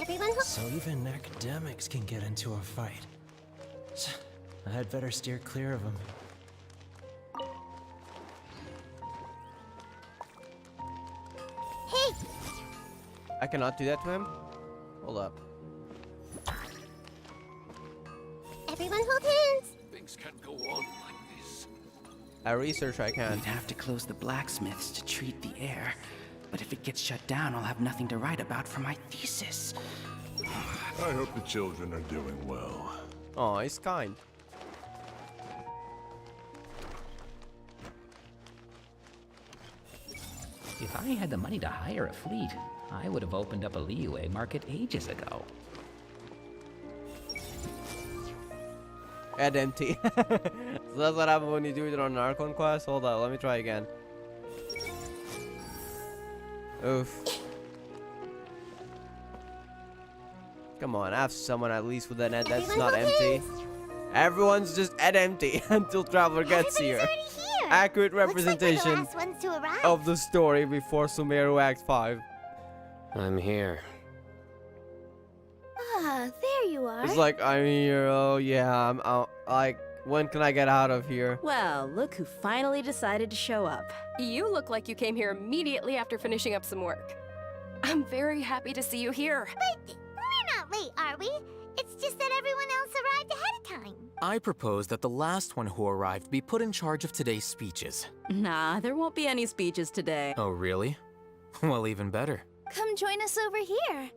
Everyone So even academics can get into a fight. I had better steer clear of them. Hey! I cannot do that to him? Hold up. Everyone hold hands. Things can't go on like this. I research I can. We'd have to close the blacksmiths to treat the air. But if it gets shut down, I'll have nothing to write about for my thesis. I hope the children are doing well. Oh, he's kind. If I had the money to hire a fleet, I would have opened up a Liyue market ages ago. Head empty. So that's what happens when you do it on an Archon quest? Hold on, let me try again. Oof. Come on, have someone at least with an head that's not empty. Everyone's just head empty until Traveler gets here. Accurate representation of the story before Sumeru Act 5. I'm here. Ah, there you are. It's like, I'm here, oh yeah, I'm out. Like, when can I get out of here? Well, look who finally decided to show up. You look like you came here immediately after finishing up some work. I'm very happy to see you here. But we're not late, are we? It's just that everyone else arrived ahead of time. I propose that the last one who arrived be put in charge of today's speeches. Nah, there won't be any speeches today. Oh, really? Well, even better. Come join us over here.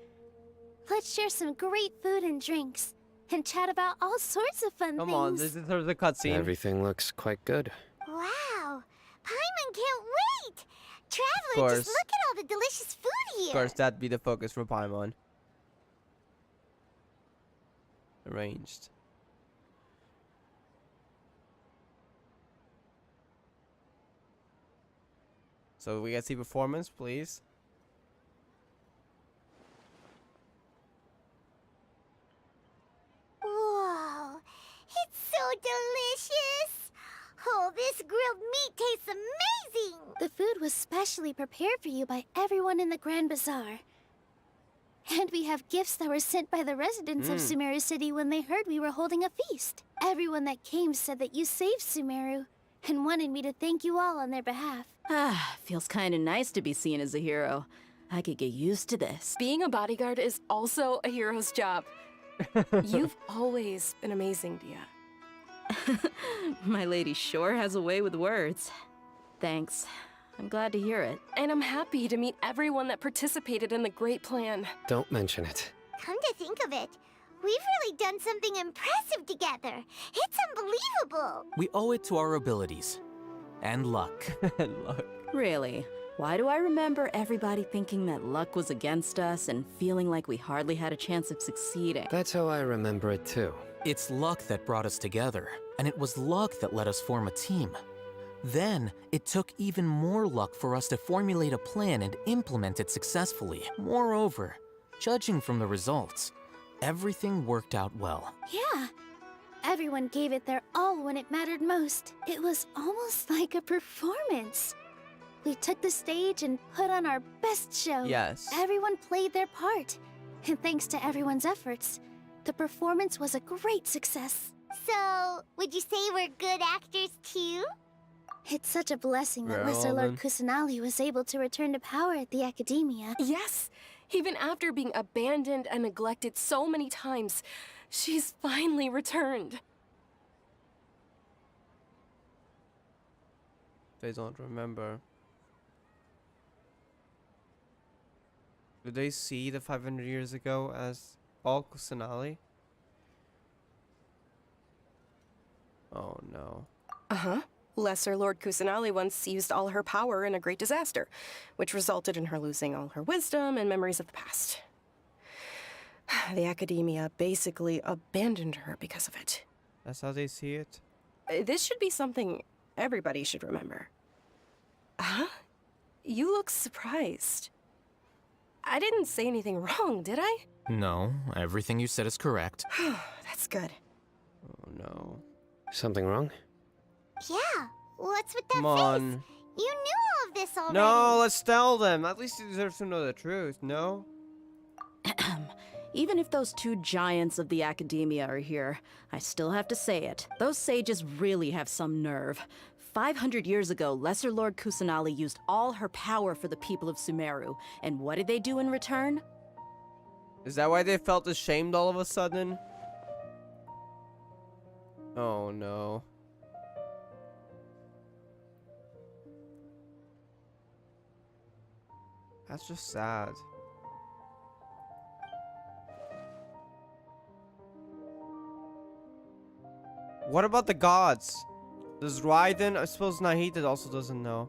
Let's share some great food and drinks, and chat about all sorts of fun things. Come on, this is the cutscene. Everything looks quite good. Wow, Paimon can't wait. Traveler, just look at all the delicious food here. Of course, that'd be the focus for Paimon. Arranged. So we get to see performance, please. Whoa, it's so delicious. Oh, this grilled meat tastes amazing. The food was specially prepared for you by everyone in the Grand Bazaar. And we have gifts that were sent by the residents of Sumeru City when they heard we were holding a feast. Everyone that came said that you saved Sumeru and wanted me to thank you all on their behalf. Ah, feels kind of nice to be seen as a hero. I could get used to this. Being a bodyguard is also a hero's job. You've always been amazing, Dia. My lady sure has a way with words. Thanks. I'm glad to hear it. And I'm happy to meet everyone that participated in the great plan. Don't mention it. Come to think of it, we've really done something impressive together. It's unbelievable. We owe it to our abilities. And luck. And luck. Really? Why do I remember everybody thinking that luck was against us and feeling like we hardly had a chance of succeeding? That's how I remember it too. It's luck that brought us together, and it was luck that let us form a team. Then, it took even more luck for us to formulate a plan and implement it successfully. Moreover, judging from the results, everything worked out well. Yeah. Everyone gave it their all when it mattered most. It was almost like a performance. We took the stage and put on our best show. Yes. Everyone played their part. And thanks to everyone's efforts, the performance was a great success. So, would you say we're good actors too? It's such a blessing that Lesser Lord Kusanali was able to return to power at the Academia. Yes, even after being abandoned and neglected so many times, she's finally returned. They don't remember. Do they see the 500 years ago as all Kusanali? Oh no. Uh-huh. Lesser Lord Kusanali once used all her power in a great disaster, which resulted in her losing all her wisdom and memories of the past. The Academia basically abandoned her because of it. That's how they see it? This should be something everybody should remember. Huh? You look surprised. I didn't say anything wrong, did I? No, everything you said is correct. That's good. Oh no. Something wrong? Yeah, what's with that Come on. face? You knew all of this already. No, let's tell them. At least you deserve to know the truth, no? Even if those two giants of the Academia are here, I still have to say it. Those sages really have some nerve. 500 years ago, Lesser Lord Kusanali used all her power for the people of Sumeru. And what did they do in return? Is that why they felt ashamed all of a sudden? Oh no. That's just sad. What about the gods? Does Raiden? I suppose Nahida also doesn't know.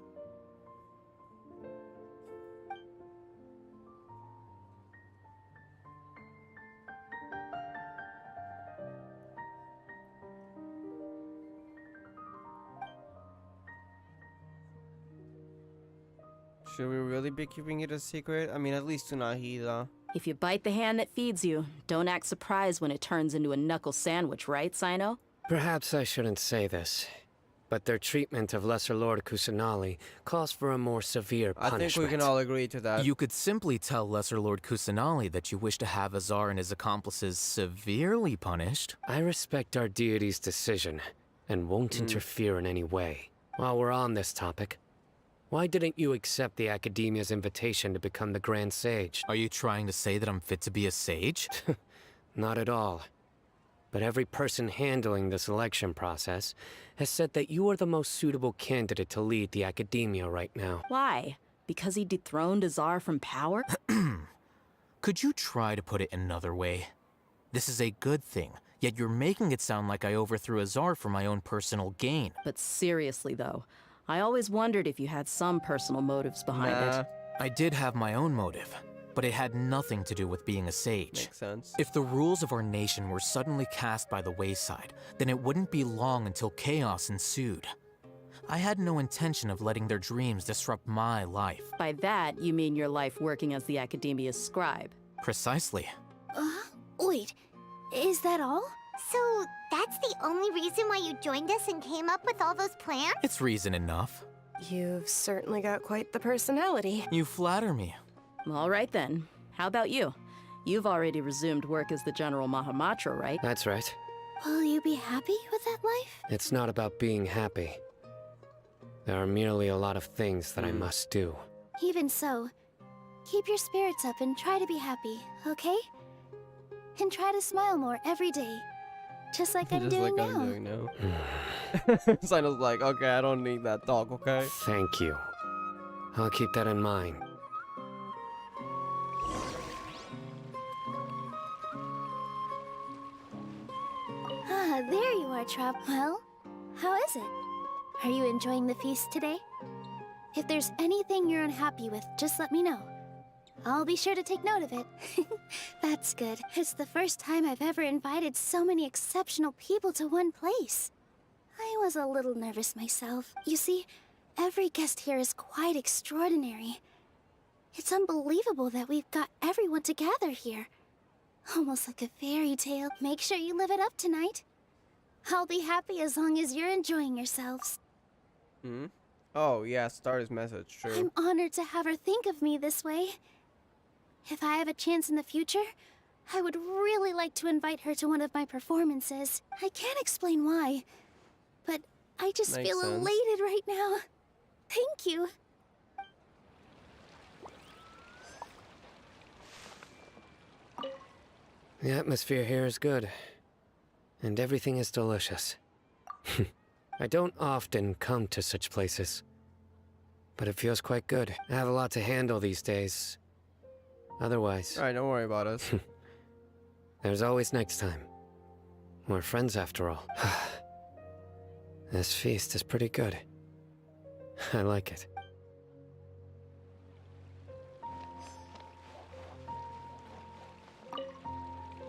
Should we really be keeping it a secret? I mean, at least to Nahida. If you bite the hand that feeds you, don't act surprised when it turns into a knuckle sandwich, right, Sino? Perhaps I shouldn't say this, but their treatment of Lesser Lord Kusanali calls for a more severe punishment. I think we can all agree to that. You could simply tell Lesser Lord Kusanali that you wish to have Azar and his accomplices severely punished. I respect our deity's decision, and won't interfere in any way. While we're on this topic, why didn't you accept the Academia's invitation to become the Grand Sage? Are you trying to say that I'm fit to be a sage? Not at all. But every person handling the selection process has said that you are the most suitable candidate to lead the Academia right now. Why? Because he dethroned Azar from power? Could you try to put it another way? This is a good thing, yet you're making it sound like I overthrew Azar for my own personal gain. But seriously, though, I always wondered if you had some personal motives behind it. I did have my own motive, but it had nothing to do with being a sage. Makes sense. If the rules of our nation were suddenly cast by the wayside, then it wouldn't be long until chaos ensued. I had no intention of letting their dreams disrupt my life. By that, you mean your life working as the Academia's scribe. Precisely. Wait, is that all? So, that's the only reason why you joined us and came up with all those plans? It's reason enough. You've certainly got quite the personality. You flatter me. All right then. How about you? You've already resumed work as the General Mahamatra, right? That's right. Will you be happy with that life? It's not about being happy. There are merely a lot of things that I must do. Even so, keep your spirits up and try to be happy, okay? And try to smile more every day. Just like I'm doing now. Sino's like, okay, I don't need that talk, okay? Thank you. I'll keep that in mind. Ah, there you are, Trop. Well, how is it? Are you enjoying the feast today? If there's anything you're unhappy with, just let me know. I'll be sure to take note of it. That's good. It's the first time I've ever invited so many exceptional people to one place. I was a little nervous myself. You see, every guest here is quite extraordinary. It's unbelievable that we've got everyone together here. Almost like a fairy tale. Make sure you live it up tonight. I'll be happy as long as you're enjoying yourselves. Oh, yeah, Star's message, true. I'm honored to have her think of me this way. If I have a chance in the future, I would really like to invite her to one of my performances. I can't explain why, but I just feel elated right now. Thank you. The atmosphere here is good, and everything is delicious. I don't often come to such places, but it feels quite good. I have a lot to handle these days. Otherwise... Alright, don't worry about us. There's always next time. We're friends after all. This feast is pretty good. I like it.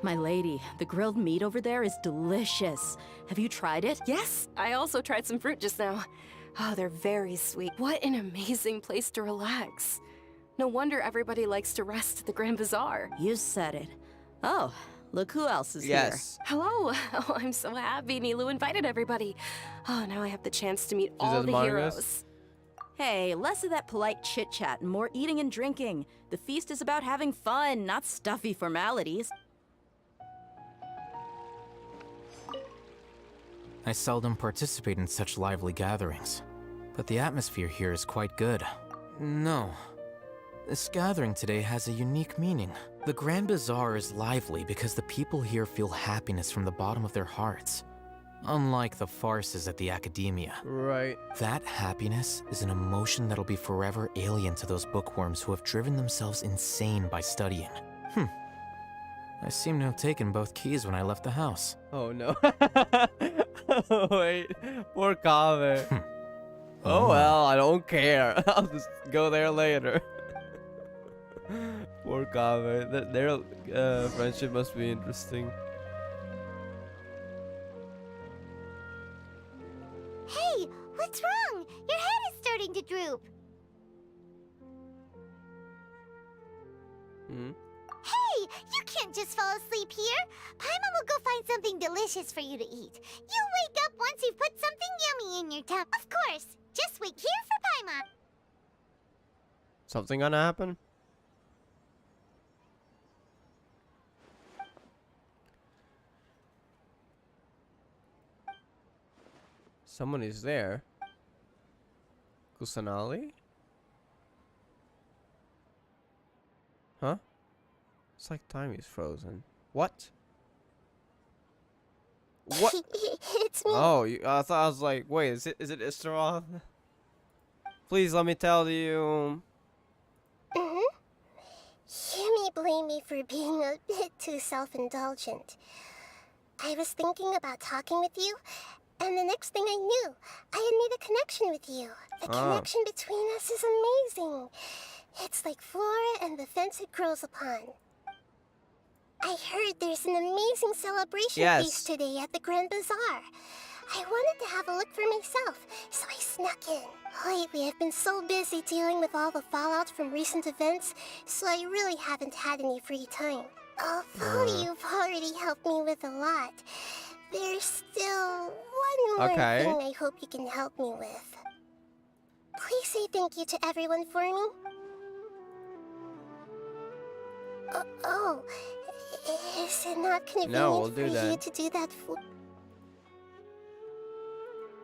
My lady, the grilled meat over there is delicious. Have you tried it? Yes, I also tried some fruit just now. Oh, they're very sweet. What an amazing place to relax. No wonder everybody likes to rest at the Grand Bazaar. You said it. Oh, look who else is here. Hello. Oh, I'm so happy Nilou invited everybody. Oh, now I have the chance to meet all the heroes. Hey, less of that polite chit-chat and more eating and drinking. The feast is about having fun, not stuffy formalities. I seldom participate in such lively gatherings, but the atmosphere here is quite good. No. This gathering today has a unique meaning. The Grand Bazaar is lively because the people here feel happiness from the bottom of their hearts. Unlike the farces at the Academia. Right. That happiness is an emotion that'll be forever alien to those bookworms who have driven themselves insane by studying. I seem to have taken both keys when I left the house. Oh no. Wait, poor Kave. Oh well, I don't care. I'll just go there later. Poor Kave. Their friendship must be interesting. Hey, what's wrong? Your head is starting to droop. Hey, just fall asleep here. Paimon will go find something delicious for you to eat. You'll wake up once you've put something yummy in your tummy. Of course. Just wait here for Paimon. Something gonna happen? Someone is there. Kusanali? Huh? It's like time is frozen. What? What? It's me. Oh, I thought I was like, wait, is it Istroth? Please let me tell you. You may blame me for being a bit too self-indulgent. I was thinking about talking with you, and the next thing I knew, I had made a connection with you. The connection between us is amazing. It's like flora and the fence it grows upon. I heard there's an amazing celebration feast today at the Grand Bazaar. I wanted to have a look for myself, so I snuck in. Lately, I've been so busy dealing with all the fallout from recent events, so I really haven't had any free time. Although you've already helped me with a lot, there's still one more thing I hope you can help me with. Please say thank you to everyone for me. Is it not convenient for you to do that for...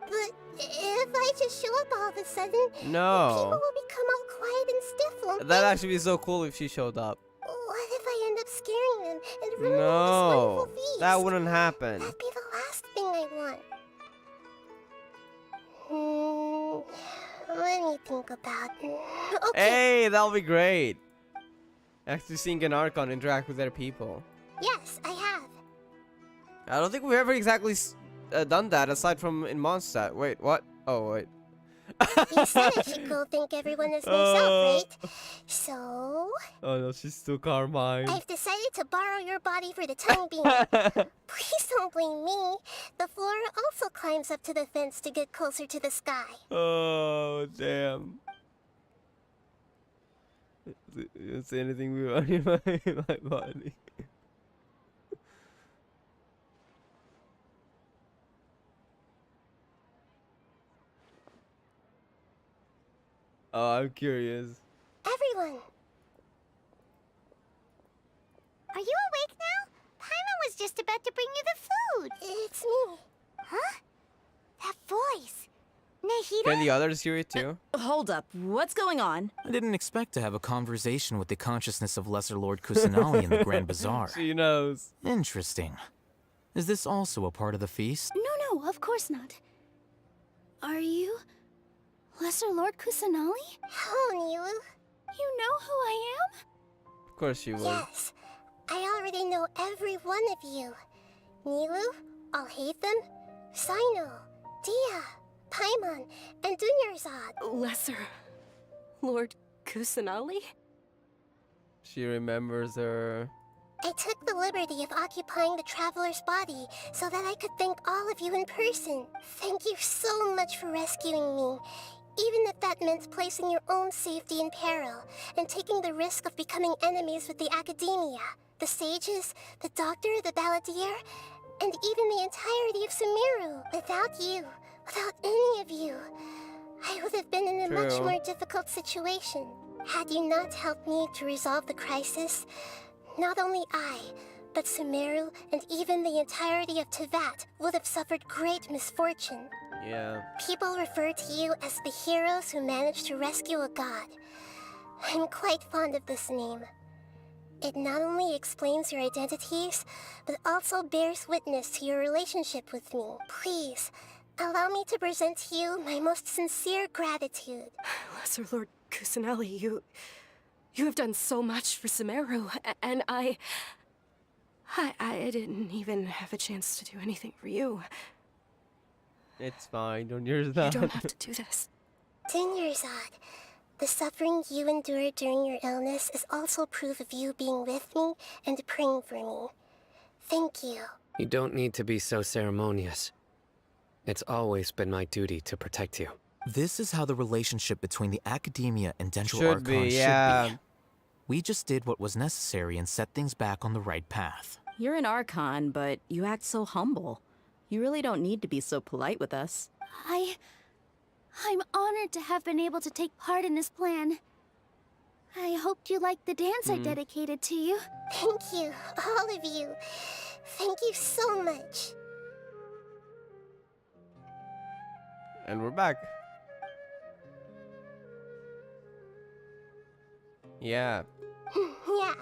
But if I just show up all of a sudden, people will become all quiet and stiff, won't they? That'd actually be so cool if she showed up. What if I end up scaring them and ruining this wonderful feast? That wouldn't happen. That'd be the last thing I want. Let me think about it. Okay. Hey, that'll be great. Actually seeing an Archon interact with other people. Yes, I have. I don't think we've ever exactly done that aside from in Mondstadt. Wait, what? Oh, wait. You said I should go thank everyone as myself, right? So... Oh no, she's still Carmine. I've decided to borrow your body for the time being. Please don't blame me. The flora also climbs up to the fence to get closer to the sky. Oh, damn. You don't say anything we want in my body. Oh, I'm curious. Everyone! Are you awake now? Paimon was just about to bring you the food. It's me. Huh? That voice. Nahida? Can the others hear it too? Hold up, what's going on? I didn't expect to have a conversation with the consciousness of Lesser Lord Kusanali in the Grand Bazaar. She knows. Interesting. Is this also a part of the feast? No, of course not. Are you... Lesser Lord Kusanali? Hello, Nilu. You know who I am? Of course she would. Yes, I already know every one of you. Nilu, Alhaitham, Sino, Dia, Paimon, and Dunyarzad. Lesser Lord Kusanali? She remembers her. I took the liberty of occupying the traveler's body so that I could thank all of you in person. Thank you so much for rescuing me, even if that meant placing your own safety in peril and taking the risk of becoming enemies with the Academia, the sages, the doctor, the balladeer, and even the entirety of Sumeru. Without you, without any of you, I would have been in a much more difficult situation. Had you not helped me to resolve the crisis, not only I, but Sumeru and even the entirety of Tevat would have suffered great misfortune. Yeah. People refer to you as the heroes who managed to rescue a god. I'm quite fond of this name. It not only explains your identities, but also bears witness to your relationship with me. Please, allow me to present to you my most sincere gratitude. Lesser Lord Kusanali, you have done so much for Sumeru, and I didn't even have a chance to do anything for you. It's fine, don't use that. You don't have to do this. Dunyarzad, the suffering you endured during your illness is also proof of you being with me and praying for me. Thank you. You don't need to be so ceremonious. It's always been my duty to protect you. This is how the relationship between the Academia and Dental Should Archon be, yeah. should be. We just did what was necessary and set things back on the right path. You're an Archon, but you act so humble. You really don't need to be so polite with us. I'm honored to have been able to take part in this plan. I hoped you liked the dance I dedicated to you. Thank you, all of you. Thank you so much. And we're back. Yeah. Yeah.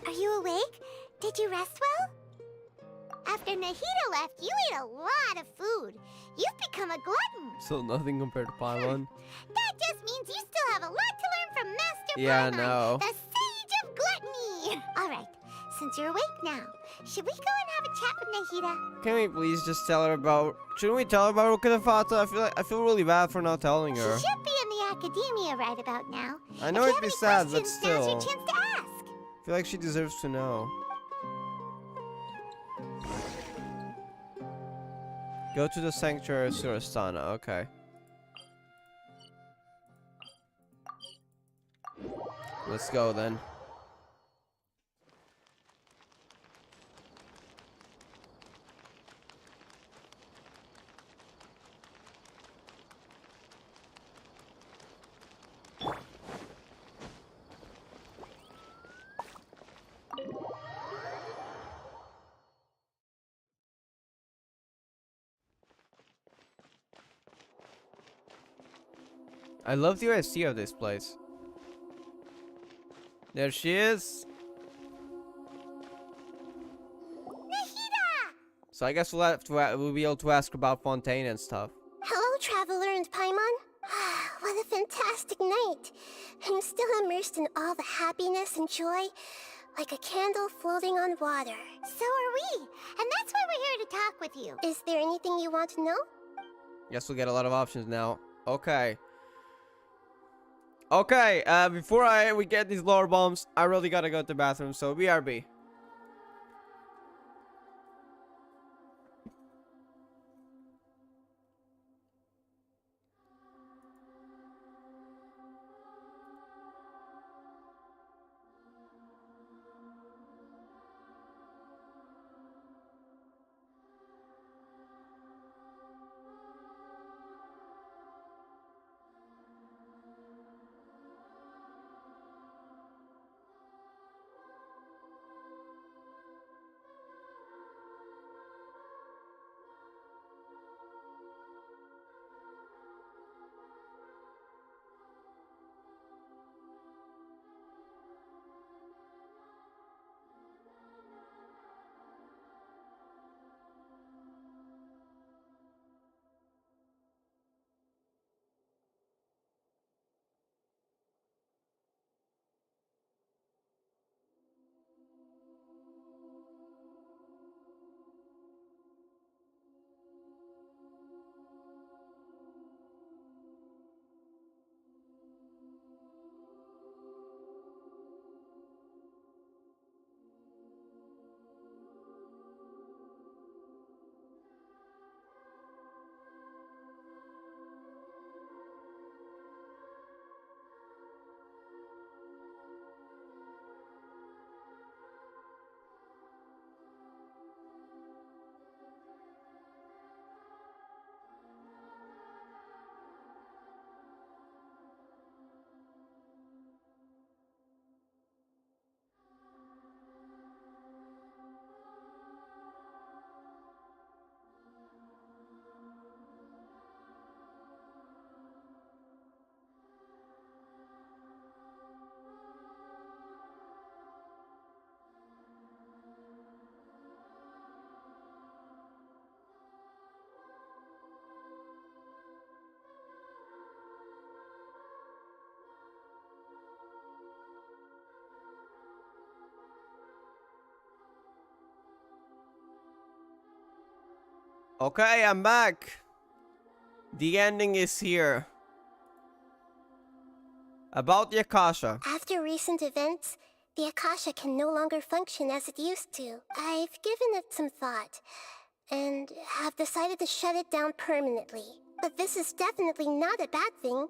Are you awake? Did you rest well? After Nahida left, you ate a lot of food. You've become a glutton. So nothing compared to Paimon. That just means you still have a lot to learn from Master Yeah, I Paimon, know. the Sage of Gluttony. All right, since you're awake now, should we go and have a chat with Nahida? Can we please just tell her about... Shouldn't we tell her about Rukadafata? I feel really bad for not telling her. She should be in the academia right about now. I know If you it'd be have sad, any but questions, now's your still. chance to ask. I feel like she deserves to know. Go to the Sanctuary of Surastana, okay. Let's go then. I love the OST of this place. There she is. Nahida! So I guess we'll be able to ask about Fontaine and stuff. Hello, Traveler and Paimon. What a fantastic night. I'm still immersed in all the happiness and joy, like a candle floating on water. So are we, and that's why we're here to talk with you. Is there anything you want to know? Guess we'll get a lot of options now. Okay. Okay, before we get these lower bombs, I really gotta go to the bathroom, so BRB. Okay, I'm back. The ending is here. About the Akasha. After recent events, the Akasha can no longer function as it used to. I've given it some thought, and have decided to shut it down permanently. But this is definitely not a bad thing.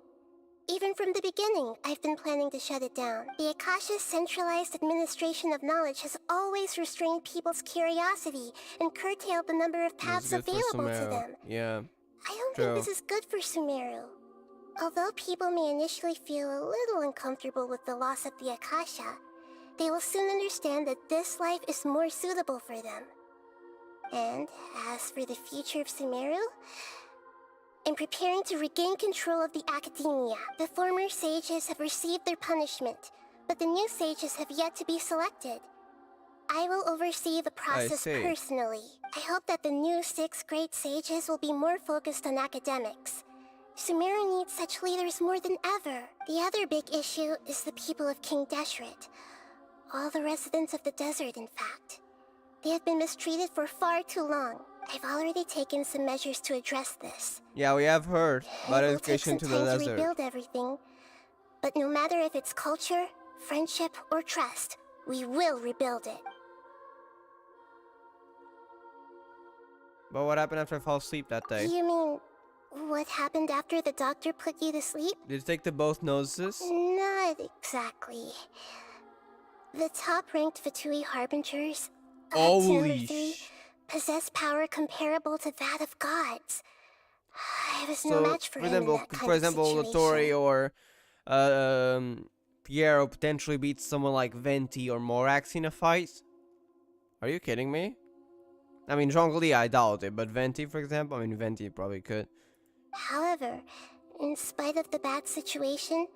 Even from the beginning, I've been planning to shut it down. The Akasha's centralized administration of knowledge has always restrained people's curiosity and curtailed the number of paths available to them. Yeah. I don't think this is good for Sumeru. Although people may initially feel a little uncomfortable with the loss of the Akasha, they will soon understand that this life is more suitable for them. And as for the future of Sumeru, I'm preparing to regain control of the Academia. The former sages have received their punishment, but the new sages have yet to be selected. I will oversee the process personally. I hope that the new 6 great sages will be more focused on academics. Sumeru needs such leaders more than ever. The other big issue is the people of King Deshret. All the residents of the desert, in fact. They have been mistreated for far too long. I've already taken some measures to address this. Yeah, we have heard about education to the It will take some time to desert. rebuild everything, but no matter if it's culture, friendship, or trust, we will rebuild it. But what happened after I fell asleep that day? You mean, what happened after the doctor put you to sleep? Did you take the both noses? Not exactly. The top-ranked Fatui Harbingers, Holy possess power comparable to that of gods. I was no match for him in that kind for example, of Lattori situation. or Piero potentially beats someone like Venti or Morax in a fight? Are you kidding me? I mean, Zhongli, I doubt it, but Venti, for example, I mean, Venti probably could. However, in spite of the bad situation,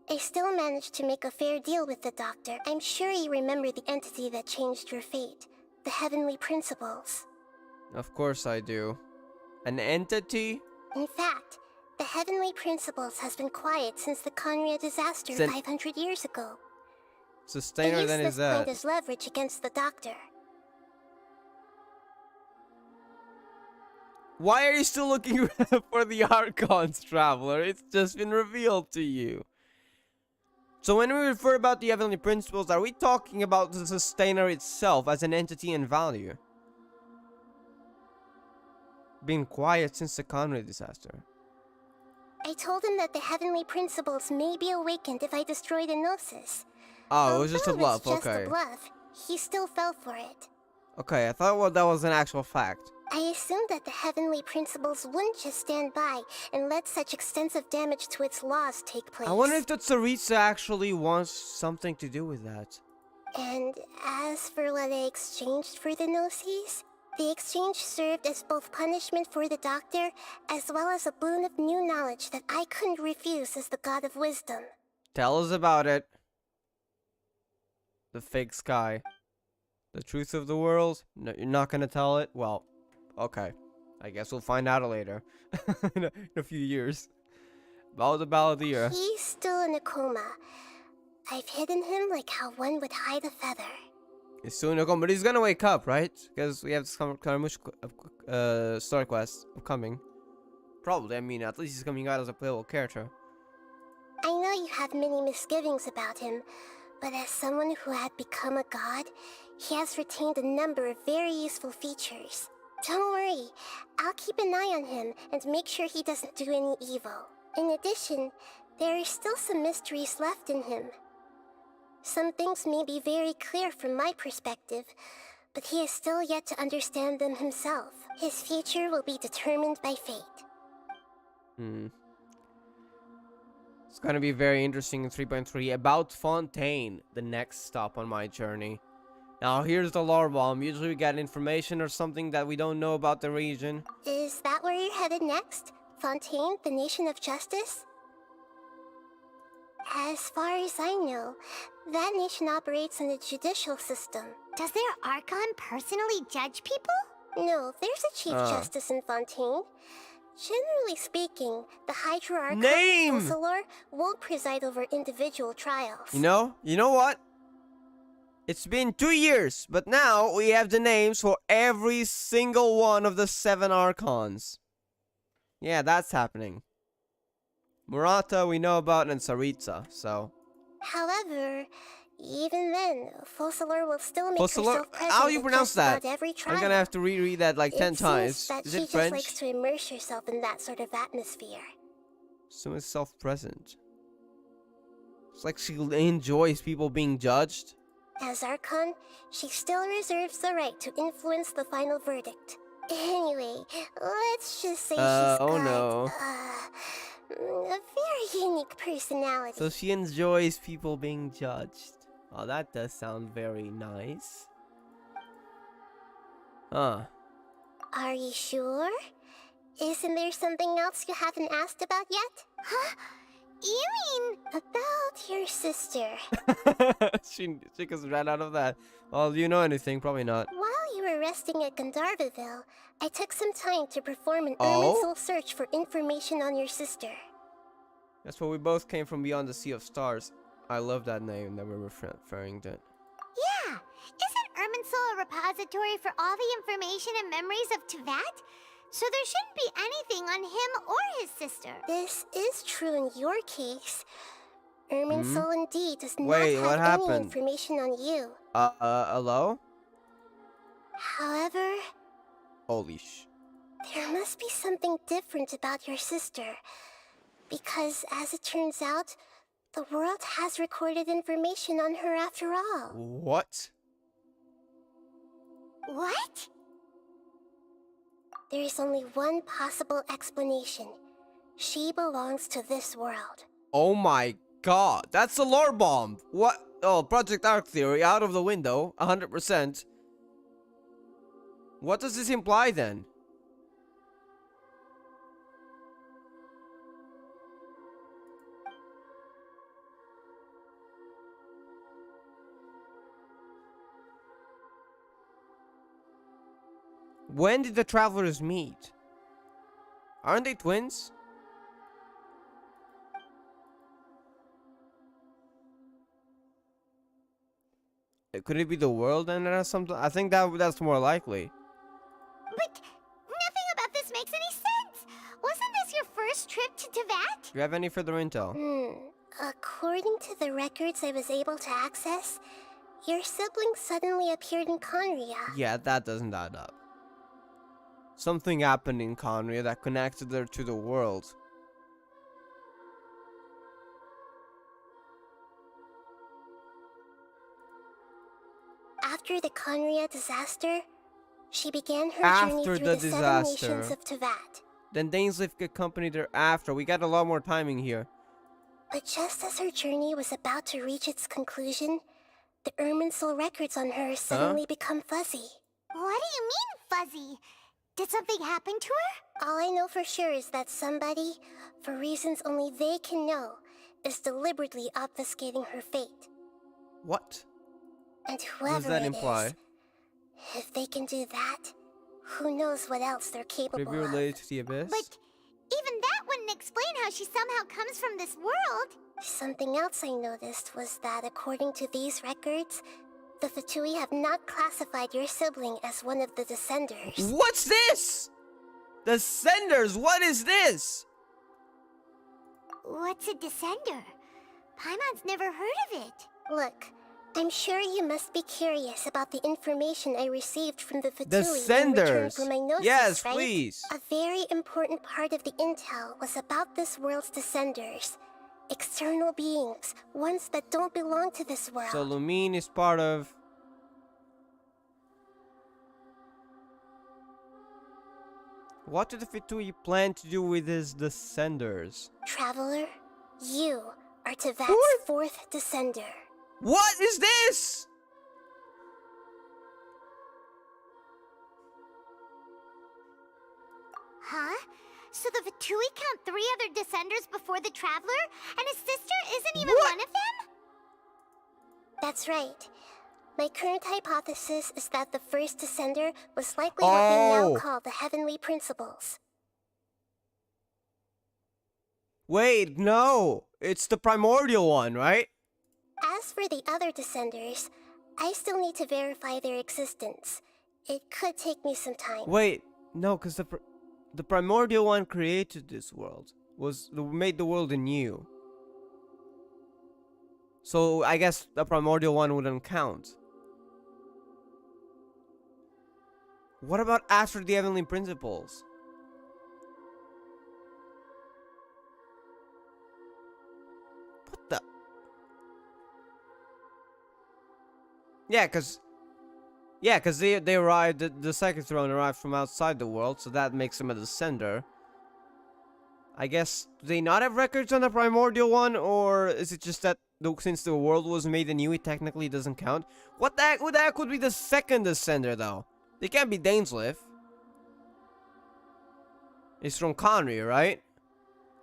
I still managed to make a fair deal with the doctor. I'm sure you remember the entity that changed your fate. The Heavenly Principles. Of course I do. An entity? In fact, the Heavenly Principles has been quiet since the Conria disaster Sen- 500 years ago. Sustainer then is They use this point that? as leverage against the doctor. Why are you still looking for the Archons, Traveler? It's just been revealed to you. So when we refer about the Heavenly Principles, are we talking about the Sustainer itself as an entity and value? Been quiet since the Conrad disaster. I told him that the Heavenly Principles may be awakened if I destroy the Gnosis. Oh, it was just a Although it's bluff, just okay. a bluff, he still fell for it. Okay, I thought that was an actual fact. I assumed that the Heavenly Principles wouldn't just stand by and let such extensive damage to its laws take place. I wonder if the Tsaritsa actually wants something to do with that. And as for what I exchanged for the Gnosis, the exchange served as both punishment for the doctor, as well as a boon of new knowledge that I couldn't refuse as the God of Wisdom. Tell us about it. The fake sky. The truth of the world? No, you're not gonna tell it? Well, okay. I guess we'll find out later. in a few years. About the Balladeer. He's still in a coma. I've hidden him like how one would hide a feather. He's soon to come, but he's gonna wake up, right? Because we have this Scaramouche story quest upcoming. Probably, I mean, at least he's coming out as a playable character. I know you have many misgivings about him, but as someone who had become a god, he has retained a number of very useful features. Don't worry, I'll keep an eye on him and make sure he doesn't do any evil. In addition, there are still some mysteries left in him. Some things may be very clear from my perspective, but he has still yet to understand them himself. His future will be determined by fate. It's gonna be very interesting in 3.3 about Fontaine, the next stop on my journey. Now here's the lore bomb. Usually we get information or something that we don't know about the region. Is that where you're headed next? Fontaine, the nation of justice? As far as I know, that nation operates on a judicial system. Does their Archon personally judge people? No, there's a Chief Justice in Fontaine. Generally speaking, the Hydra Name! Archon won't preside over individual trials. You know what? It's been 2 years, but now we have the names for every single one of the 7 Archons. Yeah, that's happening. Murata we know about, and Saritsa, so... However, even then, Fossilor will still make Fossilor? herself present How do you in pronounce just that? about every trial. I'm gonna have to reread that like 10 times. Seems that Is she it just French? likes to immerse herself in that sort of atmosphere. So it's self-present. It's like she enjoys people being judged. As Archon, she still reserves the right to influence the final verdict. Anyway, let's just say she's oh got no. a very unique personality. So she enjoys people being judged. Oh, that does sound very nice. Huh. Are you sure? Isn't there something else you haven't asked about yet? Huh? You mean about your sister? she just ran out of that. Well, do you know anything? Probably not. While you were resting at Gandharvaville, I took some time to perform an Oh? Irminsul search for information on your sister. That's where we both came from, beyond the Sea of Stars. I love that name that we're referring to. Yeah! Isn't Irminsul a repository for all the information and memories of Tevat? So there shouldn't be anything on him or his sister. This is true in your case. Irminsul indeed does not Wait, have what any happened? information on you. Hello? However, Holy sh... there must be something different about your sister. Because, as it turns out, the world has recorded information on her after all. What? What? There is only one possible explanation. She belongs to this world. Oh my god, that's a lore bomb! What? Oh, Project Arc Theory out of the window, 100%. What does this imply then? When did the travelers meet? Aren't they twins? Could it be the world and it has something? I think that's more likely. But nothing about this makes any sense! Wasn't this your first trip to Tevat? Do you have any further intel? According to the records I was able to access, your sibling suddenly appeared in Conria. Yeah, that doesn't add up. Something happened in Conria that connected her to the world. After the Conria disaster, she began her journey through the 7 nations of Tevat. Then Dainsleif accompanied her after. We got a lot more timing here. But just as her journey was about to reach its conclusion, the Irminsul records on her suddenly become fuzzy. What do you mean, fuzzy? Did something happen to her? All I know for sure is that somebody, for reasons only they can know, is deliberately obfuscating her fate. What? And What whoever does that it imply? is, if they can do that, who knows what else they're capable Could it be of. related to the Abyss? But even that wouldn't explain how she somehow comes from this world. Something else I noticed was that according to these records, the Fatui have not classified your sibling as one of the Descenders. What's this? Descenders, what is this? What's a Descender? Paimon's never heard of it. Look, I'm sure you must be curious about the information I received from the Fatui in return Descenders. for my gnosis, Yes, right? please. A very important part of the intel was about this world's Descenders. External beings, ones that don't belong to this world. So Lumine is part of... What did the Fatui plan to do with his Descenders? Traveler, you are Tevat's fourth Descender. What is this? Huh? So the Fatui count 3 other Descenders before the Traveler? And his sister isn't even one of them? That's right. My current hypothesis is that the first Descender was likely what we now call the Heavenly Principles. Wait, no. It's the primordial one, right? As for the other Descenders, I still need to verify their existence. It could take me some time. Wait, no, because the primordial one created this world. Made the world anew. So I guess the primordial one wouldn't count. What about after the Heavenly Principles? What the? Yeah, cause they arrived. The second throne arrived from outside the world, so that makes them a descender. I guess, do they not have records on the primordial one, or is it just that since the world was made anew, it technically doesn't count? What the heck? Who the heck would be the second descender, though? They can't be Dainsleif. It's from Conry, right?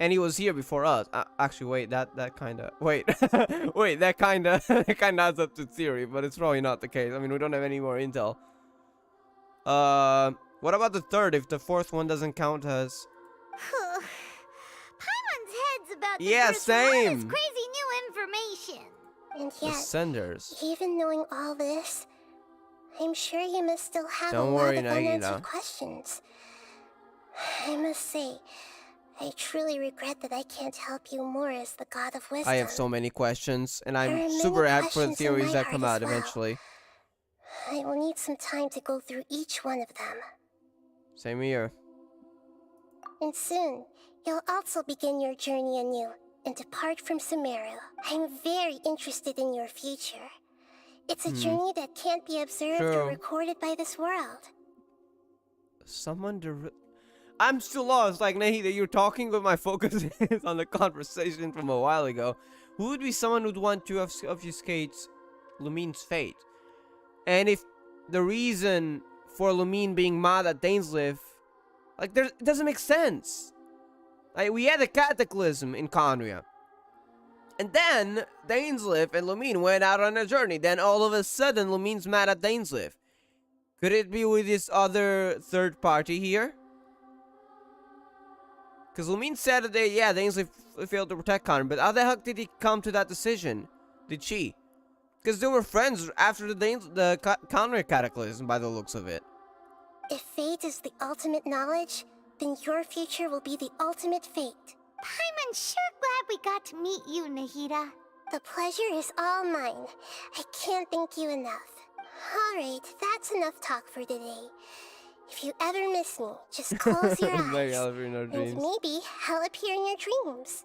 And he was here before us. Actually, wait, that kinda... Wait, wait, that kinda adds up to theory, but it's probably not the case. I mean, we don't have any more intel. What about the third, if the fourth one doesn't count as... Paimon's head's about yeah, same. Crazy new information. And yet, Descenders. even knowing all this, I'm sure you must still have Don't a worry, lot of Nahida. unanswered questions. I must say, I truly regret that I can't help you more as the God of Wisdom. I have so many questions, and There are I'm many super happy for the questions in theories my that heart come as out well. eventually. I will need some time to go through each one of them. Same here. And soon, you'll also begin your journey anew and depart from Sumeru. I'm very interested in your future. It's a journey that can't be observed or True. recorded by this world. I'm still lost, like Nahida, you're talking, but my focus is on the conversation from a while ago. Who would be someone who'd want to obfuscate Lumine's fate? And if the reason for Lumine being mad at Dainsleif, like, it doesn't make sense. Like, we had a cataclysm in Conria. And then Dainsleif and Lumine went out on a journey. Then all of a sudden, Lumine's mad at Dainsleif. Could it be with this other third party here? Because Lumine said that Dainsleif failed to protect Conria, but how the heck did he come to that decision? Did she? Because they were friends after the Conria cataclysm, by the looks of it. If fate is the ultimate knowledge, then your future will be the ultimate fate. Paimon's sure glad we got to meet you, Nahida. The pleasure is all mine. I can't thank you enough. Alright, that's enough talk for today. If you ever miss me, just close your Maybe eyes. I'll appear in our And dreams. maybe I'll appear in your dreams.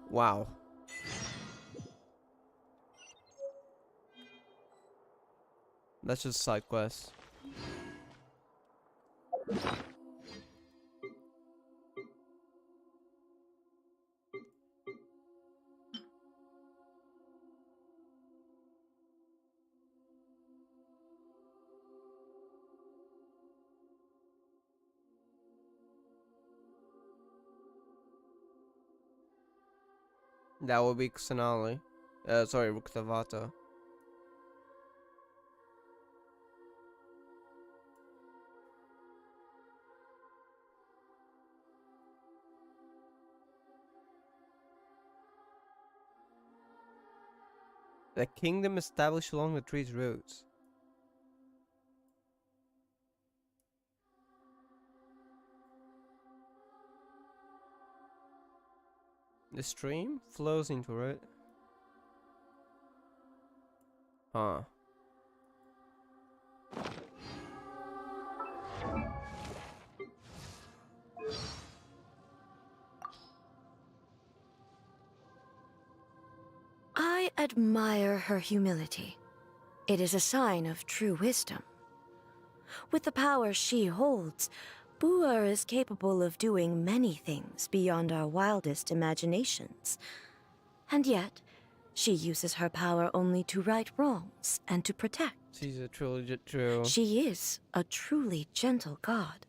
Wow. That's just side quest. That will be Kusanali. Sorry, Ruktavata. The kingdom established along the tree's roots. The stream flows into it. Huh. I admire her humility. It is a sign of true wisdom. With the power she holds, Buer is capable of doing many things beyond our wildest imaginations. And yet, she uses her power only to right wrongs and to protect. She's a truly true. She is a truly gentle god.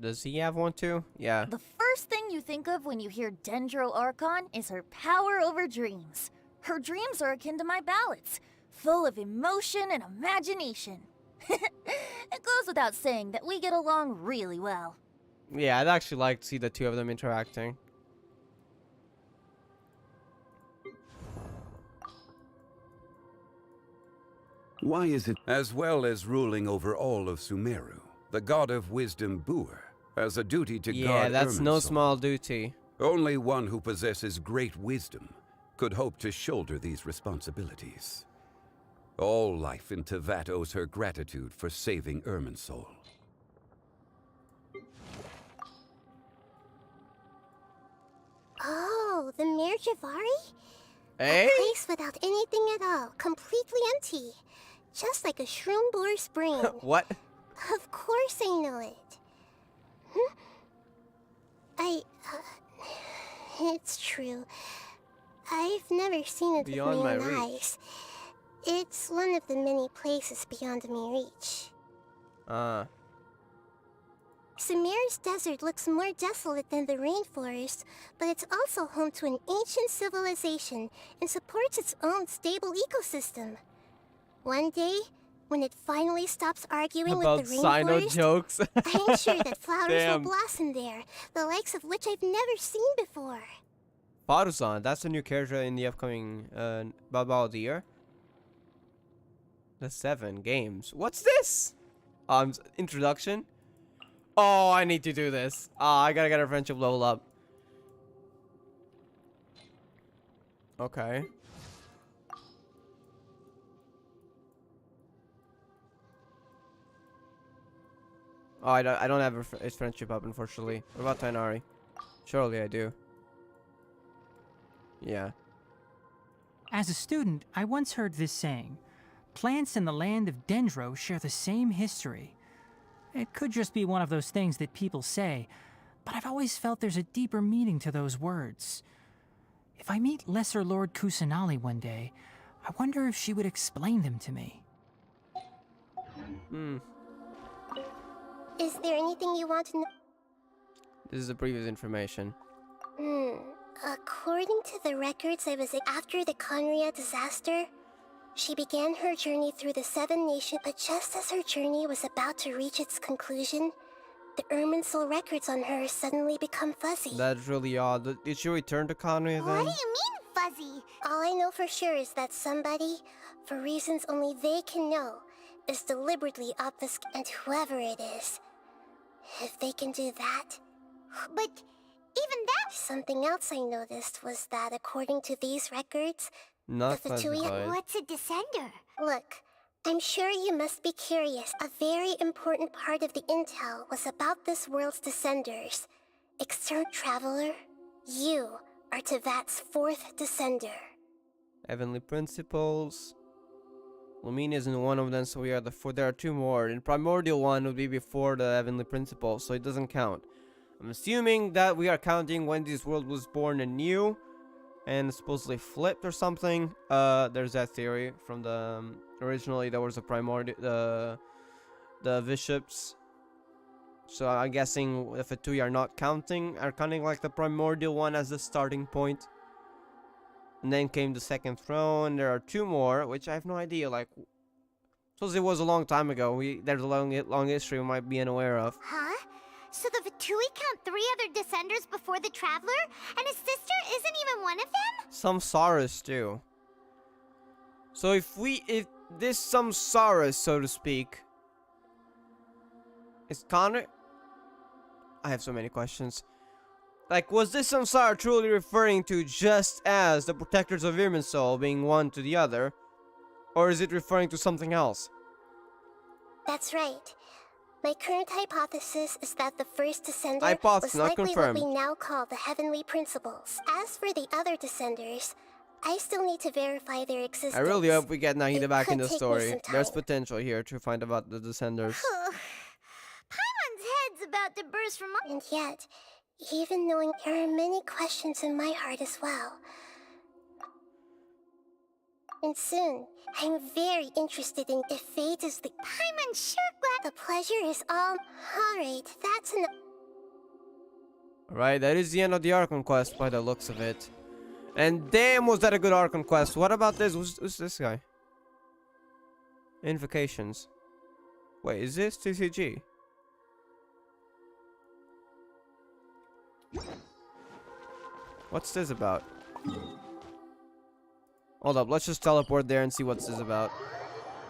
Does he have one too? Yeah. The first thing you think of when you hear Dendro Archon is her power over dreams. Her dreams are akin to my ballads, full of emotion and imagination. It goes without saying that we get along really well. Yeah, I'd actually like to see the two of them interacting. Why is it, as well as ruling over all of Sumeru, the god of wisdom Buer has a duty to guard Yeah, that's no Irminsul. small duty. Only one who possesses great wisdom could hope to shoulder these responsibilities. All life in Tevat owes her gratitude for saving Irminsul. Oh, the Mir Javari? Eh? A place without anything at all, completely empty. Just like a Shroomboar spring. What? Of course I know it. It's true. I've never seen it Beyond with my my own reach. eyes. It's one of the many places beyond my reach. Sumeru's desert looks more desolate than the rainforest, but it's also home to an ancient civilization and supports its own stable ecosystem. One day, when it finally stops arguing About with the Sino rainforest, jokes. I'm sure that flowers will Damn. blossom there, the likes of which I've never seen before. Faruzan, that's a new character in the upcoming Babaldir. The 7 games. What's this? Introduction? Oh, I need to do this. I gotta get a friendship level up. Okay. Oh, I don't have his friendship up, unfortunately. What about Tainari? Surely I do. Yeah. As a student, I once heard this saying: plants in the land of Dendro share the same history. It could just be one of those things that people say, but I've always felt there's a deeper meaning to those words. If I meet Lesser Lord Kusanali one day, I wonder if she would explain them to me. Is there anything you want to know? This is the previous information. According to the records, it was after the Conria disaster. She began her journey through the 7 nations, but just as her journey was about to reach its conclusion, the Irminsul records on her suddenly become fuzzy. That's really odd. Did she return to Conway then? What do you mean, fuzzy? All I know for sure is that somebody, for reasons only they can know, is deliberately obfuscating, and whoever it is, if they can do that. But even that, something else I noticed was that according to these records, Not the Fatui, classified. what's a descender? Look, I'm sure you must be curious. A very important part of the intel was about this world's descenders. External traveler, you are Tevat's 4th descender. Heavenly Principles. Lumina isn't one of them, so we are the 4th. There are 2 more. And Primordial one would be before the Heavenly Principles, so it doesn't count. I'm assuming that we are counting when this world was born anew and supposedly flipped or something. There's that theory from the originally there was a primordial the bishops. So I'm guessing if the 2 are not counting, are counting like the primordial one as the starting point. And then came the 2nd throne. There are 2 more, which I have no idea. Like, suppose it was a long time ago. There's a long history we might be unaware of. Huh? So the Fatui count 3 other descenders before the Traveler? And his sister isn't even one of them? Some Saurus too. So if this Samsara, so to speak, is Connor? I have so many questions. Like, was this Samsara truly referring to just as the protectors of Irminsul being one to the other? Or is it referring to something else? That's right. My current hypothesis is that the first descender Hypothesis, was not likely confirmed. what we now call the Heavenly Principles. As for the other descenders, I still need to verify their existence. I really hope we get Nahida back in could the take me story. some time. There's potential here to find about the Descenders. Paimon's head's about to burst from my... And yet, even knowing there are many questions in my heart as well. And soon, I'm very interested in if fate is the... Paimon sure glad... The pleasure is all... Alright, that's enough. Alright, that is the end of the Archon quest by the looks of it. And damn, was that a good Archon quest. What about this? Who's this guy? Invocations. Wait, is this TCG? What's this about? Hold up, let's just teleport there and see what's this about.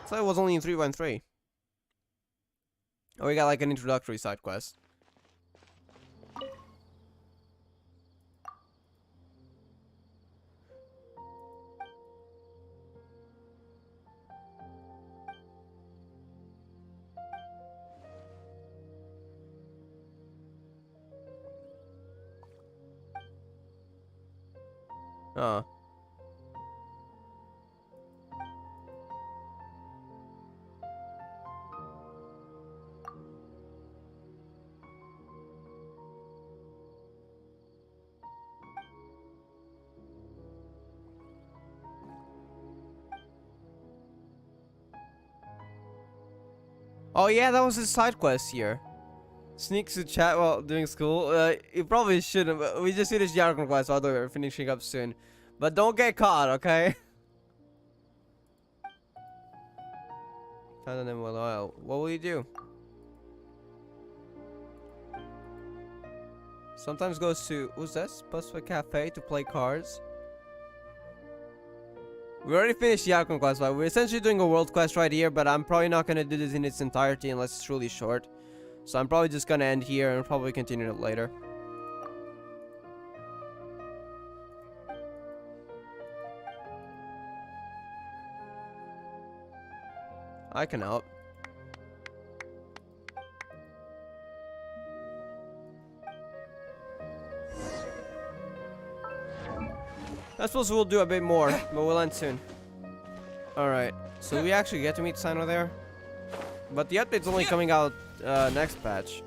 I thought it was only in 3.3. Oh, we got like an introductory side quest. Oh. Oh yeah, that was his side quest here. Sneaks to chat while doing school. You probably shouldn't, but we just finished the Archon quest, although we're finishing up soon. But don't get caught, okay? Found them well oil. What will you do? Sometimes goes to, who's this? Busway Cafe to play cards. We already finished the Archon quest, but we're essentially doing a world quest right here, but I'm probably not going to do this in its entirety unless it's really short. So I'm probably just going to end here and probably continue it later. I can help. I suppose we'll do a bit more, but we'll end soon. Alright, so we actually get to meet Sino there. But the update's only coming out next patch.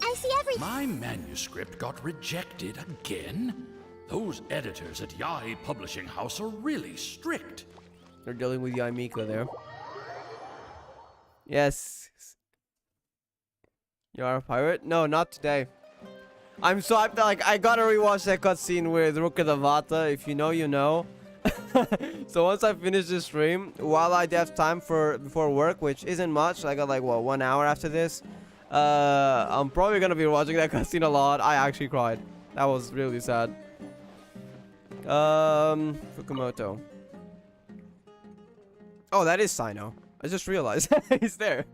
I see everything. My manuscript got rejected again? Those editors at Yae Publishing House are really strict. They're dealing with Yaimiko there. Yes. You are a pirate? No, not today. I'm so hyped, like, I gotta rewatch that cutscene with Ruka Devata. If you know, you know. So once I finish this stream, while I have time before work, which isn't much, I got like, what, 1 hour after this. I'm probably gonna be watching that cutscene a lot. I actually cried. That was really sad. Fukumoto. Oh, that is Sino. I just realized. He's there.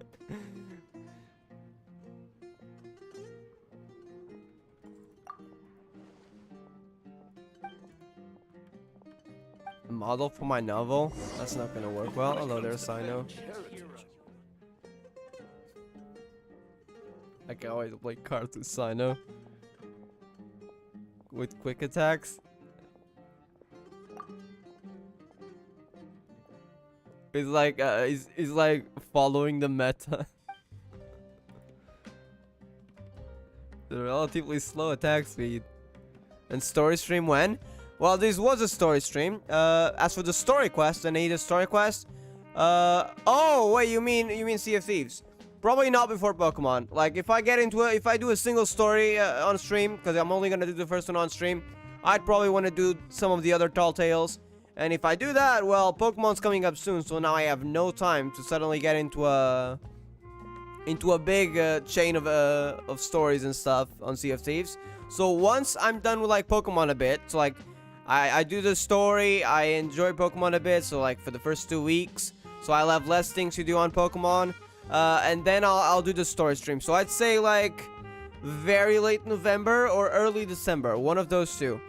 Model for my novel? That's not gonna work well, although there's Sino. I can always play cards with Sino. With quick attacks. He's like, he's like following the meta. The relatively slow attack speed. And story stream when? Well, this was a story stream. As for the story quest, the Nahida story quest. Oh wait, you mean Sea of Thieves? Probably not before Pokemon. Like if I get into it, if I do a single story on stream, because I'm only gonna do the first one on stream, I'd probably want to do some of the other Tall Tales. And if I do that, well, Pokemon's coming up soon, so now I have no time to suddenly get into a big chain of stories and stuff on Sea of Thieves. So once I'm done with like Pokemon a bit, so like I do the story, I enjoy Pokemon a bit, so like for the first 2 weeks, so I'll have less things to do on Pokemon, and then I'll do the story stream. So I'd say like very late November or early December, one of those two.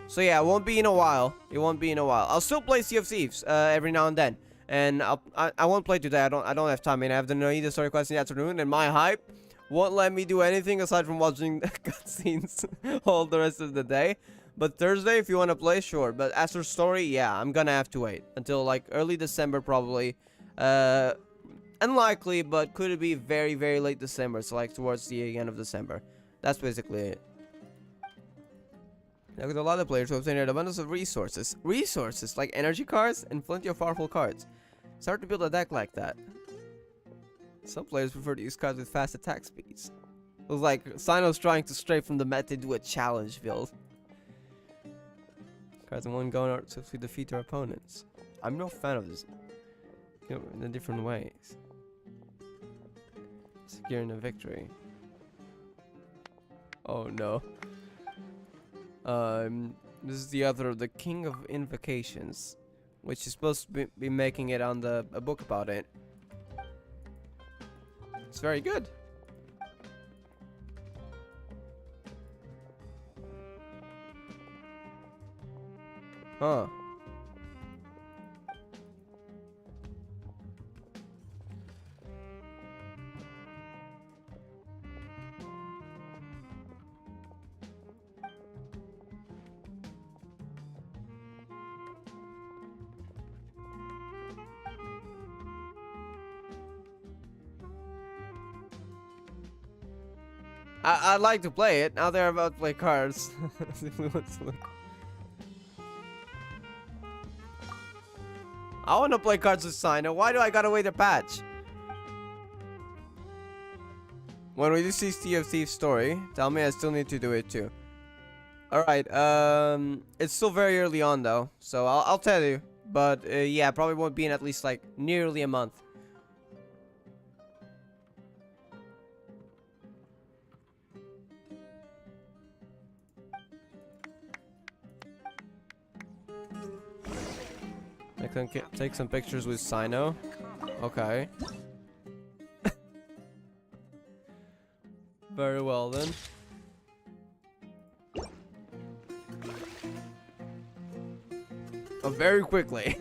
So yeah, it won't be in a while. It won't be in a while. I'll still play Sea of Thieves every now and then, and I won't play today. I don't have time. I mean, I have the Nahida story quest in the afternoon, and my hype won't let me do anything aside from watching cutscenes all the rest of the day. But Thursday, if you want to play, sure. But as for story, yeah, I'm gonna have to wait until like early December probably. Unlikely, but could it be very, very late December? So like towards the end of December. That's basically it. Now with a lot of players who obtain an abundance of resources. Resources like energy cards and plenty of powerful cards. It's hard to build a deck like that. Some players prefer to use cards with fast attack speeds. It was like Sino's trying to stray from the meta to do a challenge build. Cards in one go in order to defeat their opponents. I'm no fan of this. in the different ways. Securing a victory. Oh no. This is the author of the King of Invocations, which is supposed to be making it on a book about it. It's very good. Huh. I'd like to play it. Now they're about to play cards. If we want to look. I want to play cards with Sino. Why do I gotta wait a patch? When we do see Sea of Thieves story, tell me I still need to do it too. Alright, it's still very early on though, so I'll tell you. But yeah, probably won't be in at least like nearly a month. I can take some pictures with Sino. Okay. Very well then. Oh, very quickly.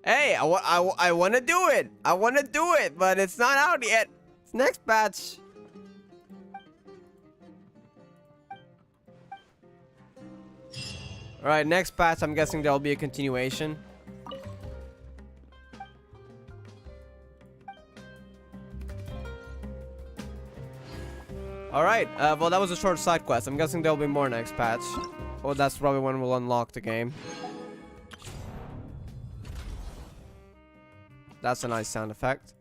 Hey, I want to do it. I want to do it, but it's not out yet. It's next batch. All right, next patch. I'm guessing there'll be a continuation. All right. Well, that was a short side quest. I'm guessing there'll be more next patch. Well, that's probably when we'll unlock the game. That's a nice sound effect.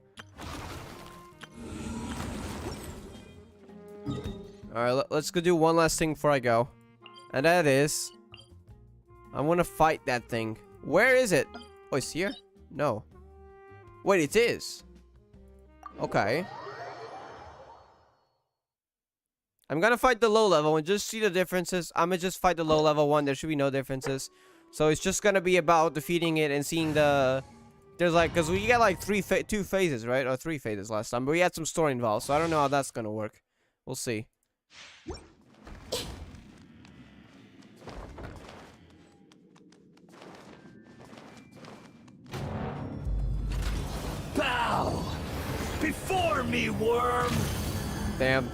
Alright, let's go do one last thing before I go. And that is... I want to fight that thing. Where is it? Oh, it's here? No. Wait, it is. Okay. I'm gonna fight the low level and just see the differences. I'm gonna just fight the low level one. There should be no differences. So it's just gonna be about defeating it and seeing the... There's like, because we got like two phases, right? Or 3 phases last time. But we had some story involved, so I don't know how that's gonna work. We'll see. Bow before me, worm. Damn.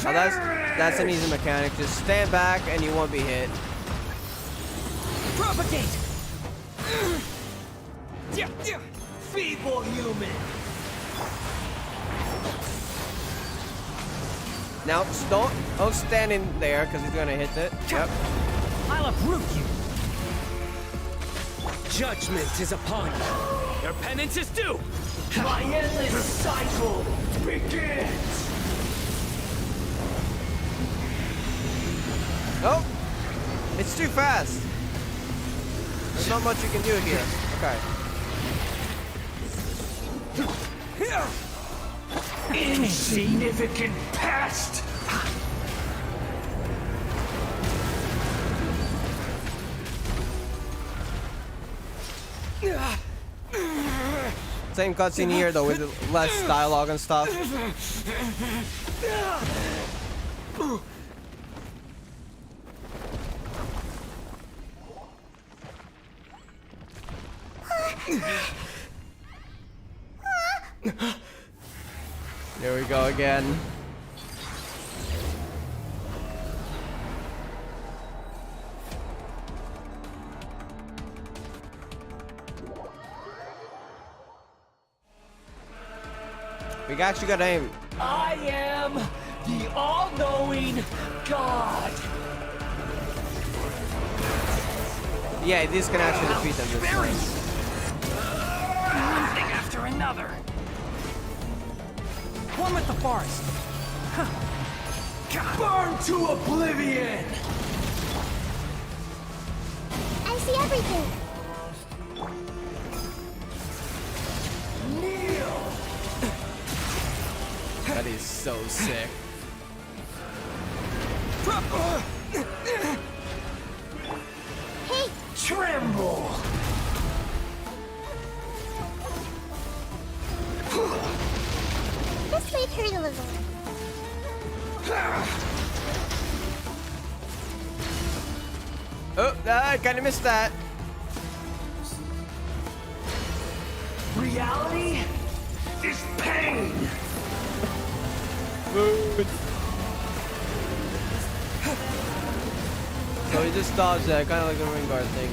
Oh, that's an easy mechanic. Just stand back and you won't be hit. Propagate. Feeble human. Now, don't stand in there because he's gonna hit it. Yep. I'll uproot you. Judgment is upon you. Your penance is due. My endless cycle begins. Oh, it's too fast. There's not much you can do here. Okay. Insignificant pest. Same cutscene here though, with less dialogue and stuff. There we go again. We actually got aim. I am the all-knowing God. Yeah, this can actually defeat them this time. One thing after another. One with the forest. Burn to oblivion! I see everything. Kneel! That is so sick. Hey! Tremble! This might hurt a little. Oh, I kind of missed that. Reality is pain! Good. So he just dodged that, kind of like the ring guard thing.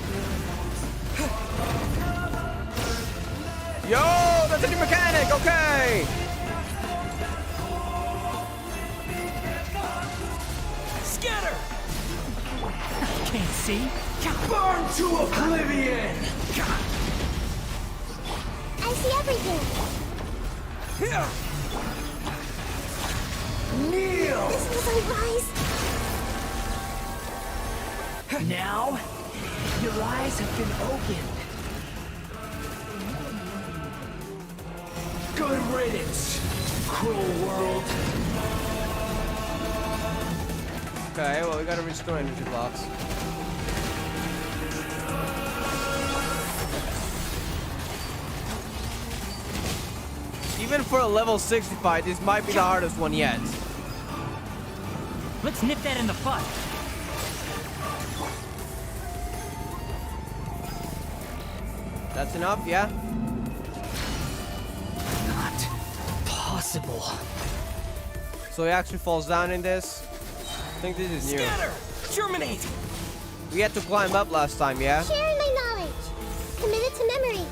Yo, that's a new mechanic, okay! Scatter! Can't see. Burn to oblivion! I see everything. Kneel! This doesn't rise. Now, your eyes have been opened. Good riddance, cruel world. Okay, well, we gotta restore energy blocks. Even for a level 60 fight, this might be the hardest one yet. Let's nip that in the bud. That's enough, yeah? Not possible. So he actually falls down in this. I think this is new. Scatter! Germinate! We had to climb up last time, yeah? Sharing my knowledge. Committed to memory.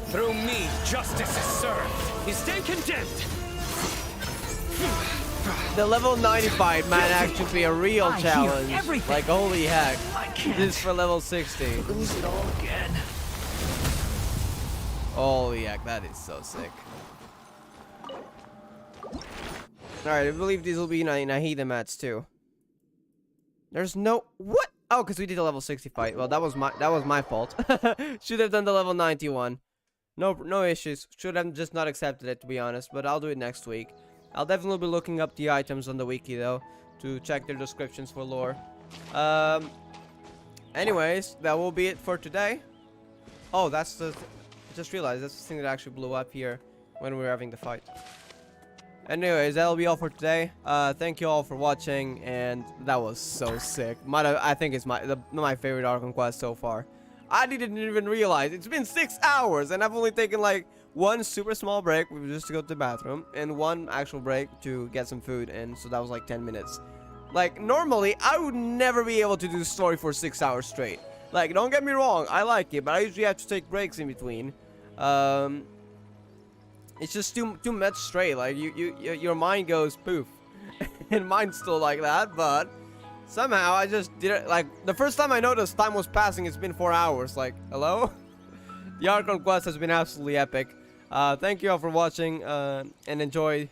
Through me, justice is served. You stand condemned. The level 90 fight might actually be a real challenge. Like, holy heck. This is for level 60. Lose it all again. Holy heck, that is so sick. Alright, I believe these will be Nahida mats too. There's no... What? Oh, because we did a level 60 fight. Well, that was my fault. Should have done the level 91. No issues. Should have just not accepted it, to be honest. But I'll do it next week. I'll definitely be looking up the items on the wiki, though, to check their descriptions for lore. Anyways, that will be it for today. Oh, that's the... I just realized that's the thing that actually blew up here when we were having the fight. Anyways, that'll be all for today. Thank you all for watching, and that was so sick. I think it's my favorite Archon quest so far. I didn't even realize it's been 6 hours, and I've only taken like one super small break, just to go to the bathroom, and one actual break to get some food, and so that was like 10 minutes. Like, normally, I would never be able to do the story for 6 hours straight. Like, don't get me wrong, I like it, but I usually have to take breaks in between. It's just too much straight. Like, your mind goes poof. And mine's still like that, but somehow I just did it. Like, the first time I noticed time was passing, it's been 4 hours. Like, hello? The Archon quest has been absolutely epic. Thank you all for watching, and enjoy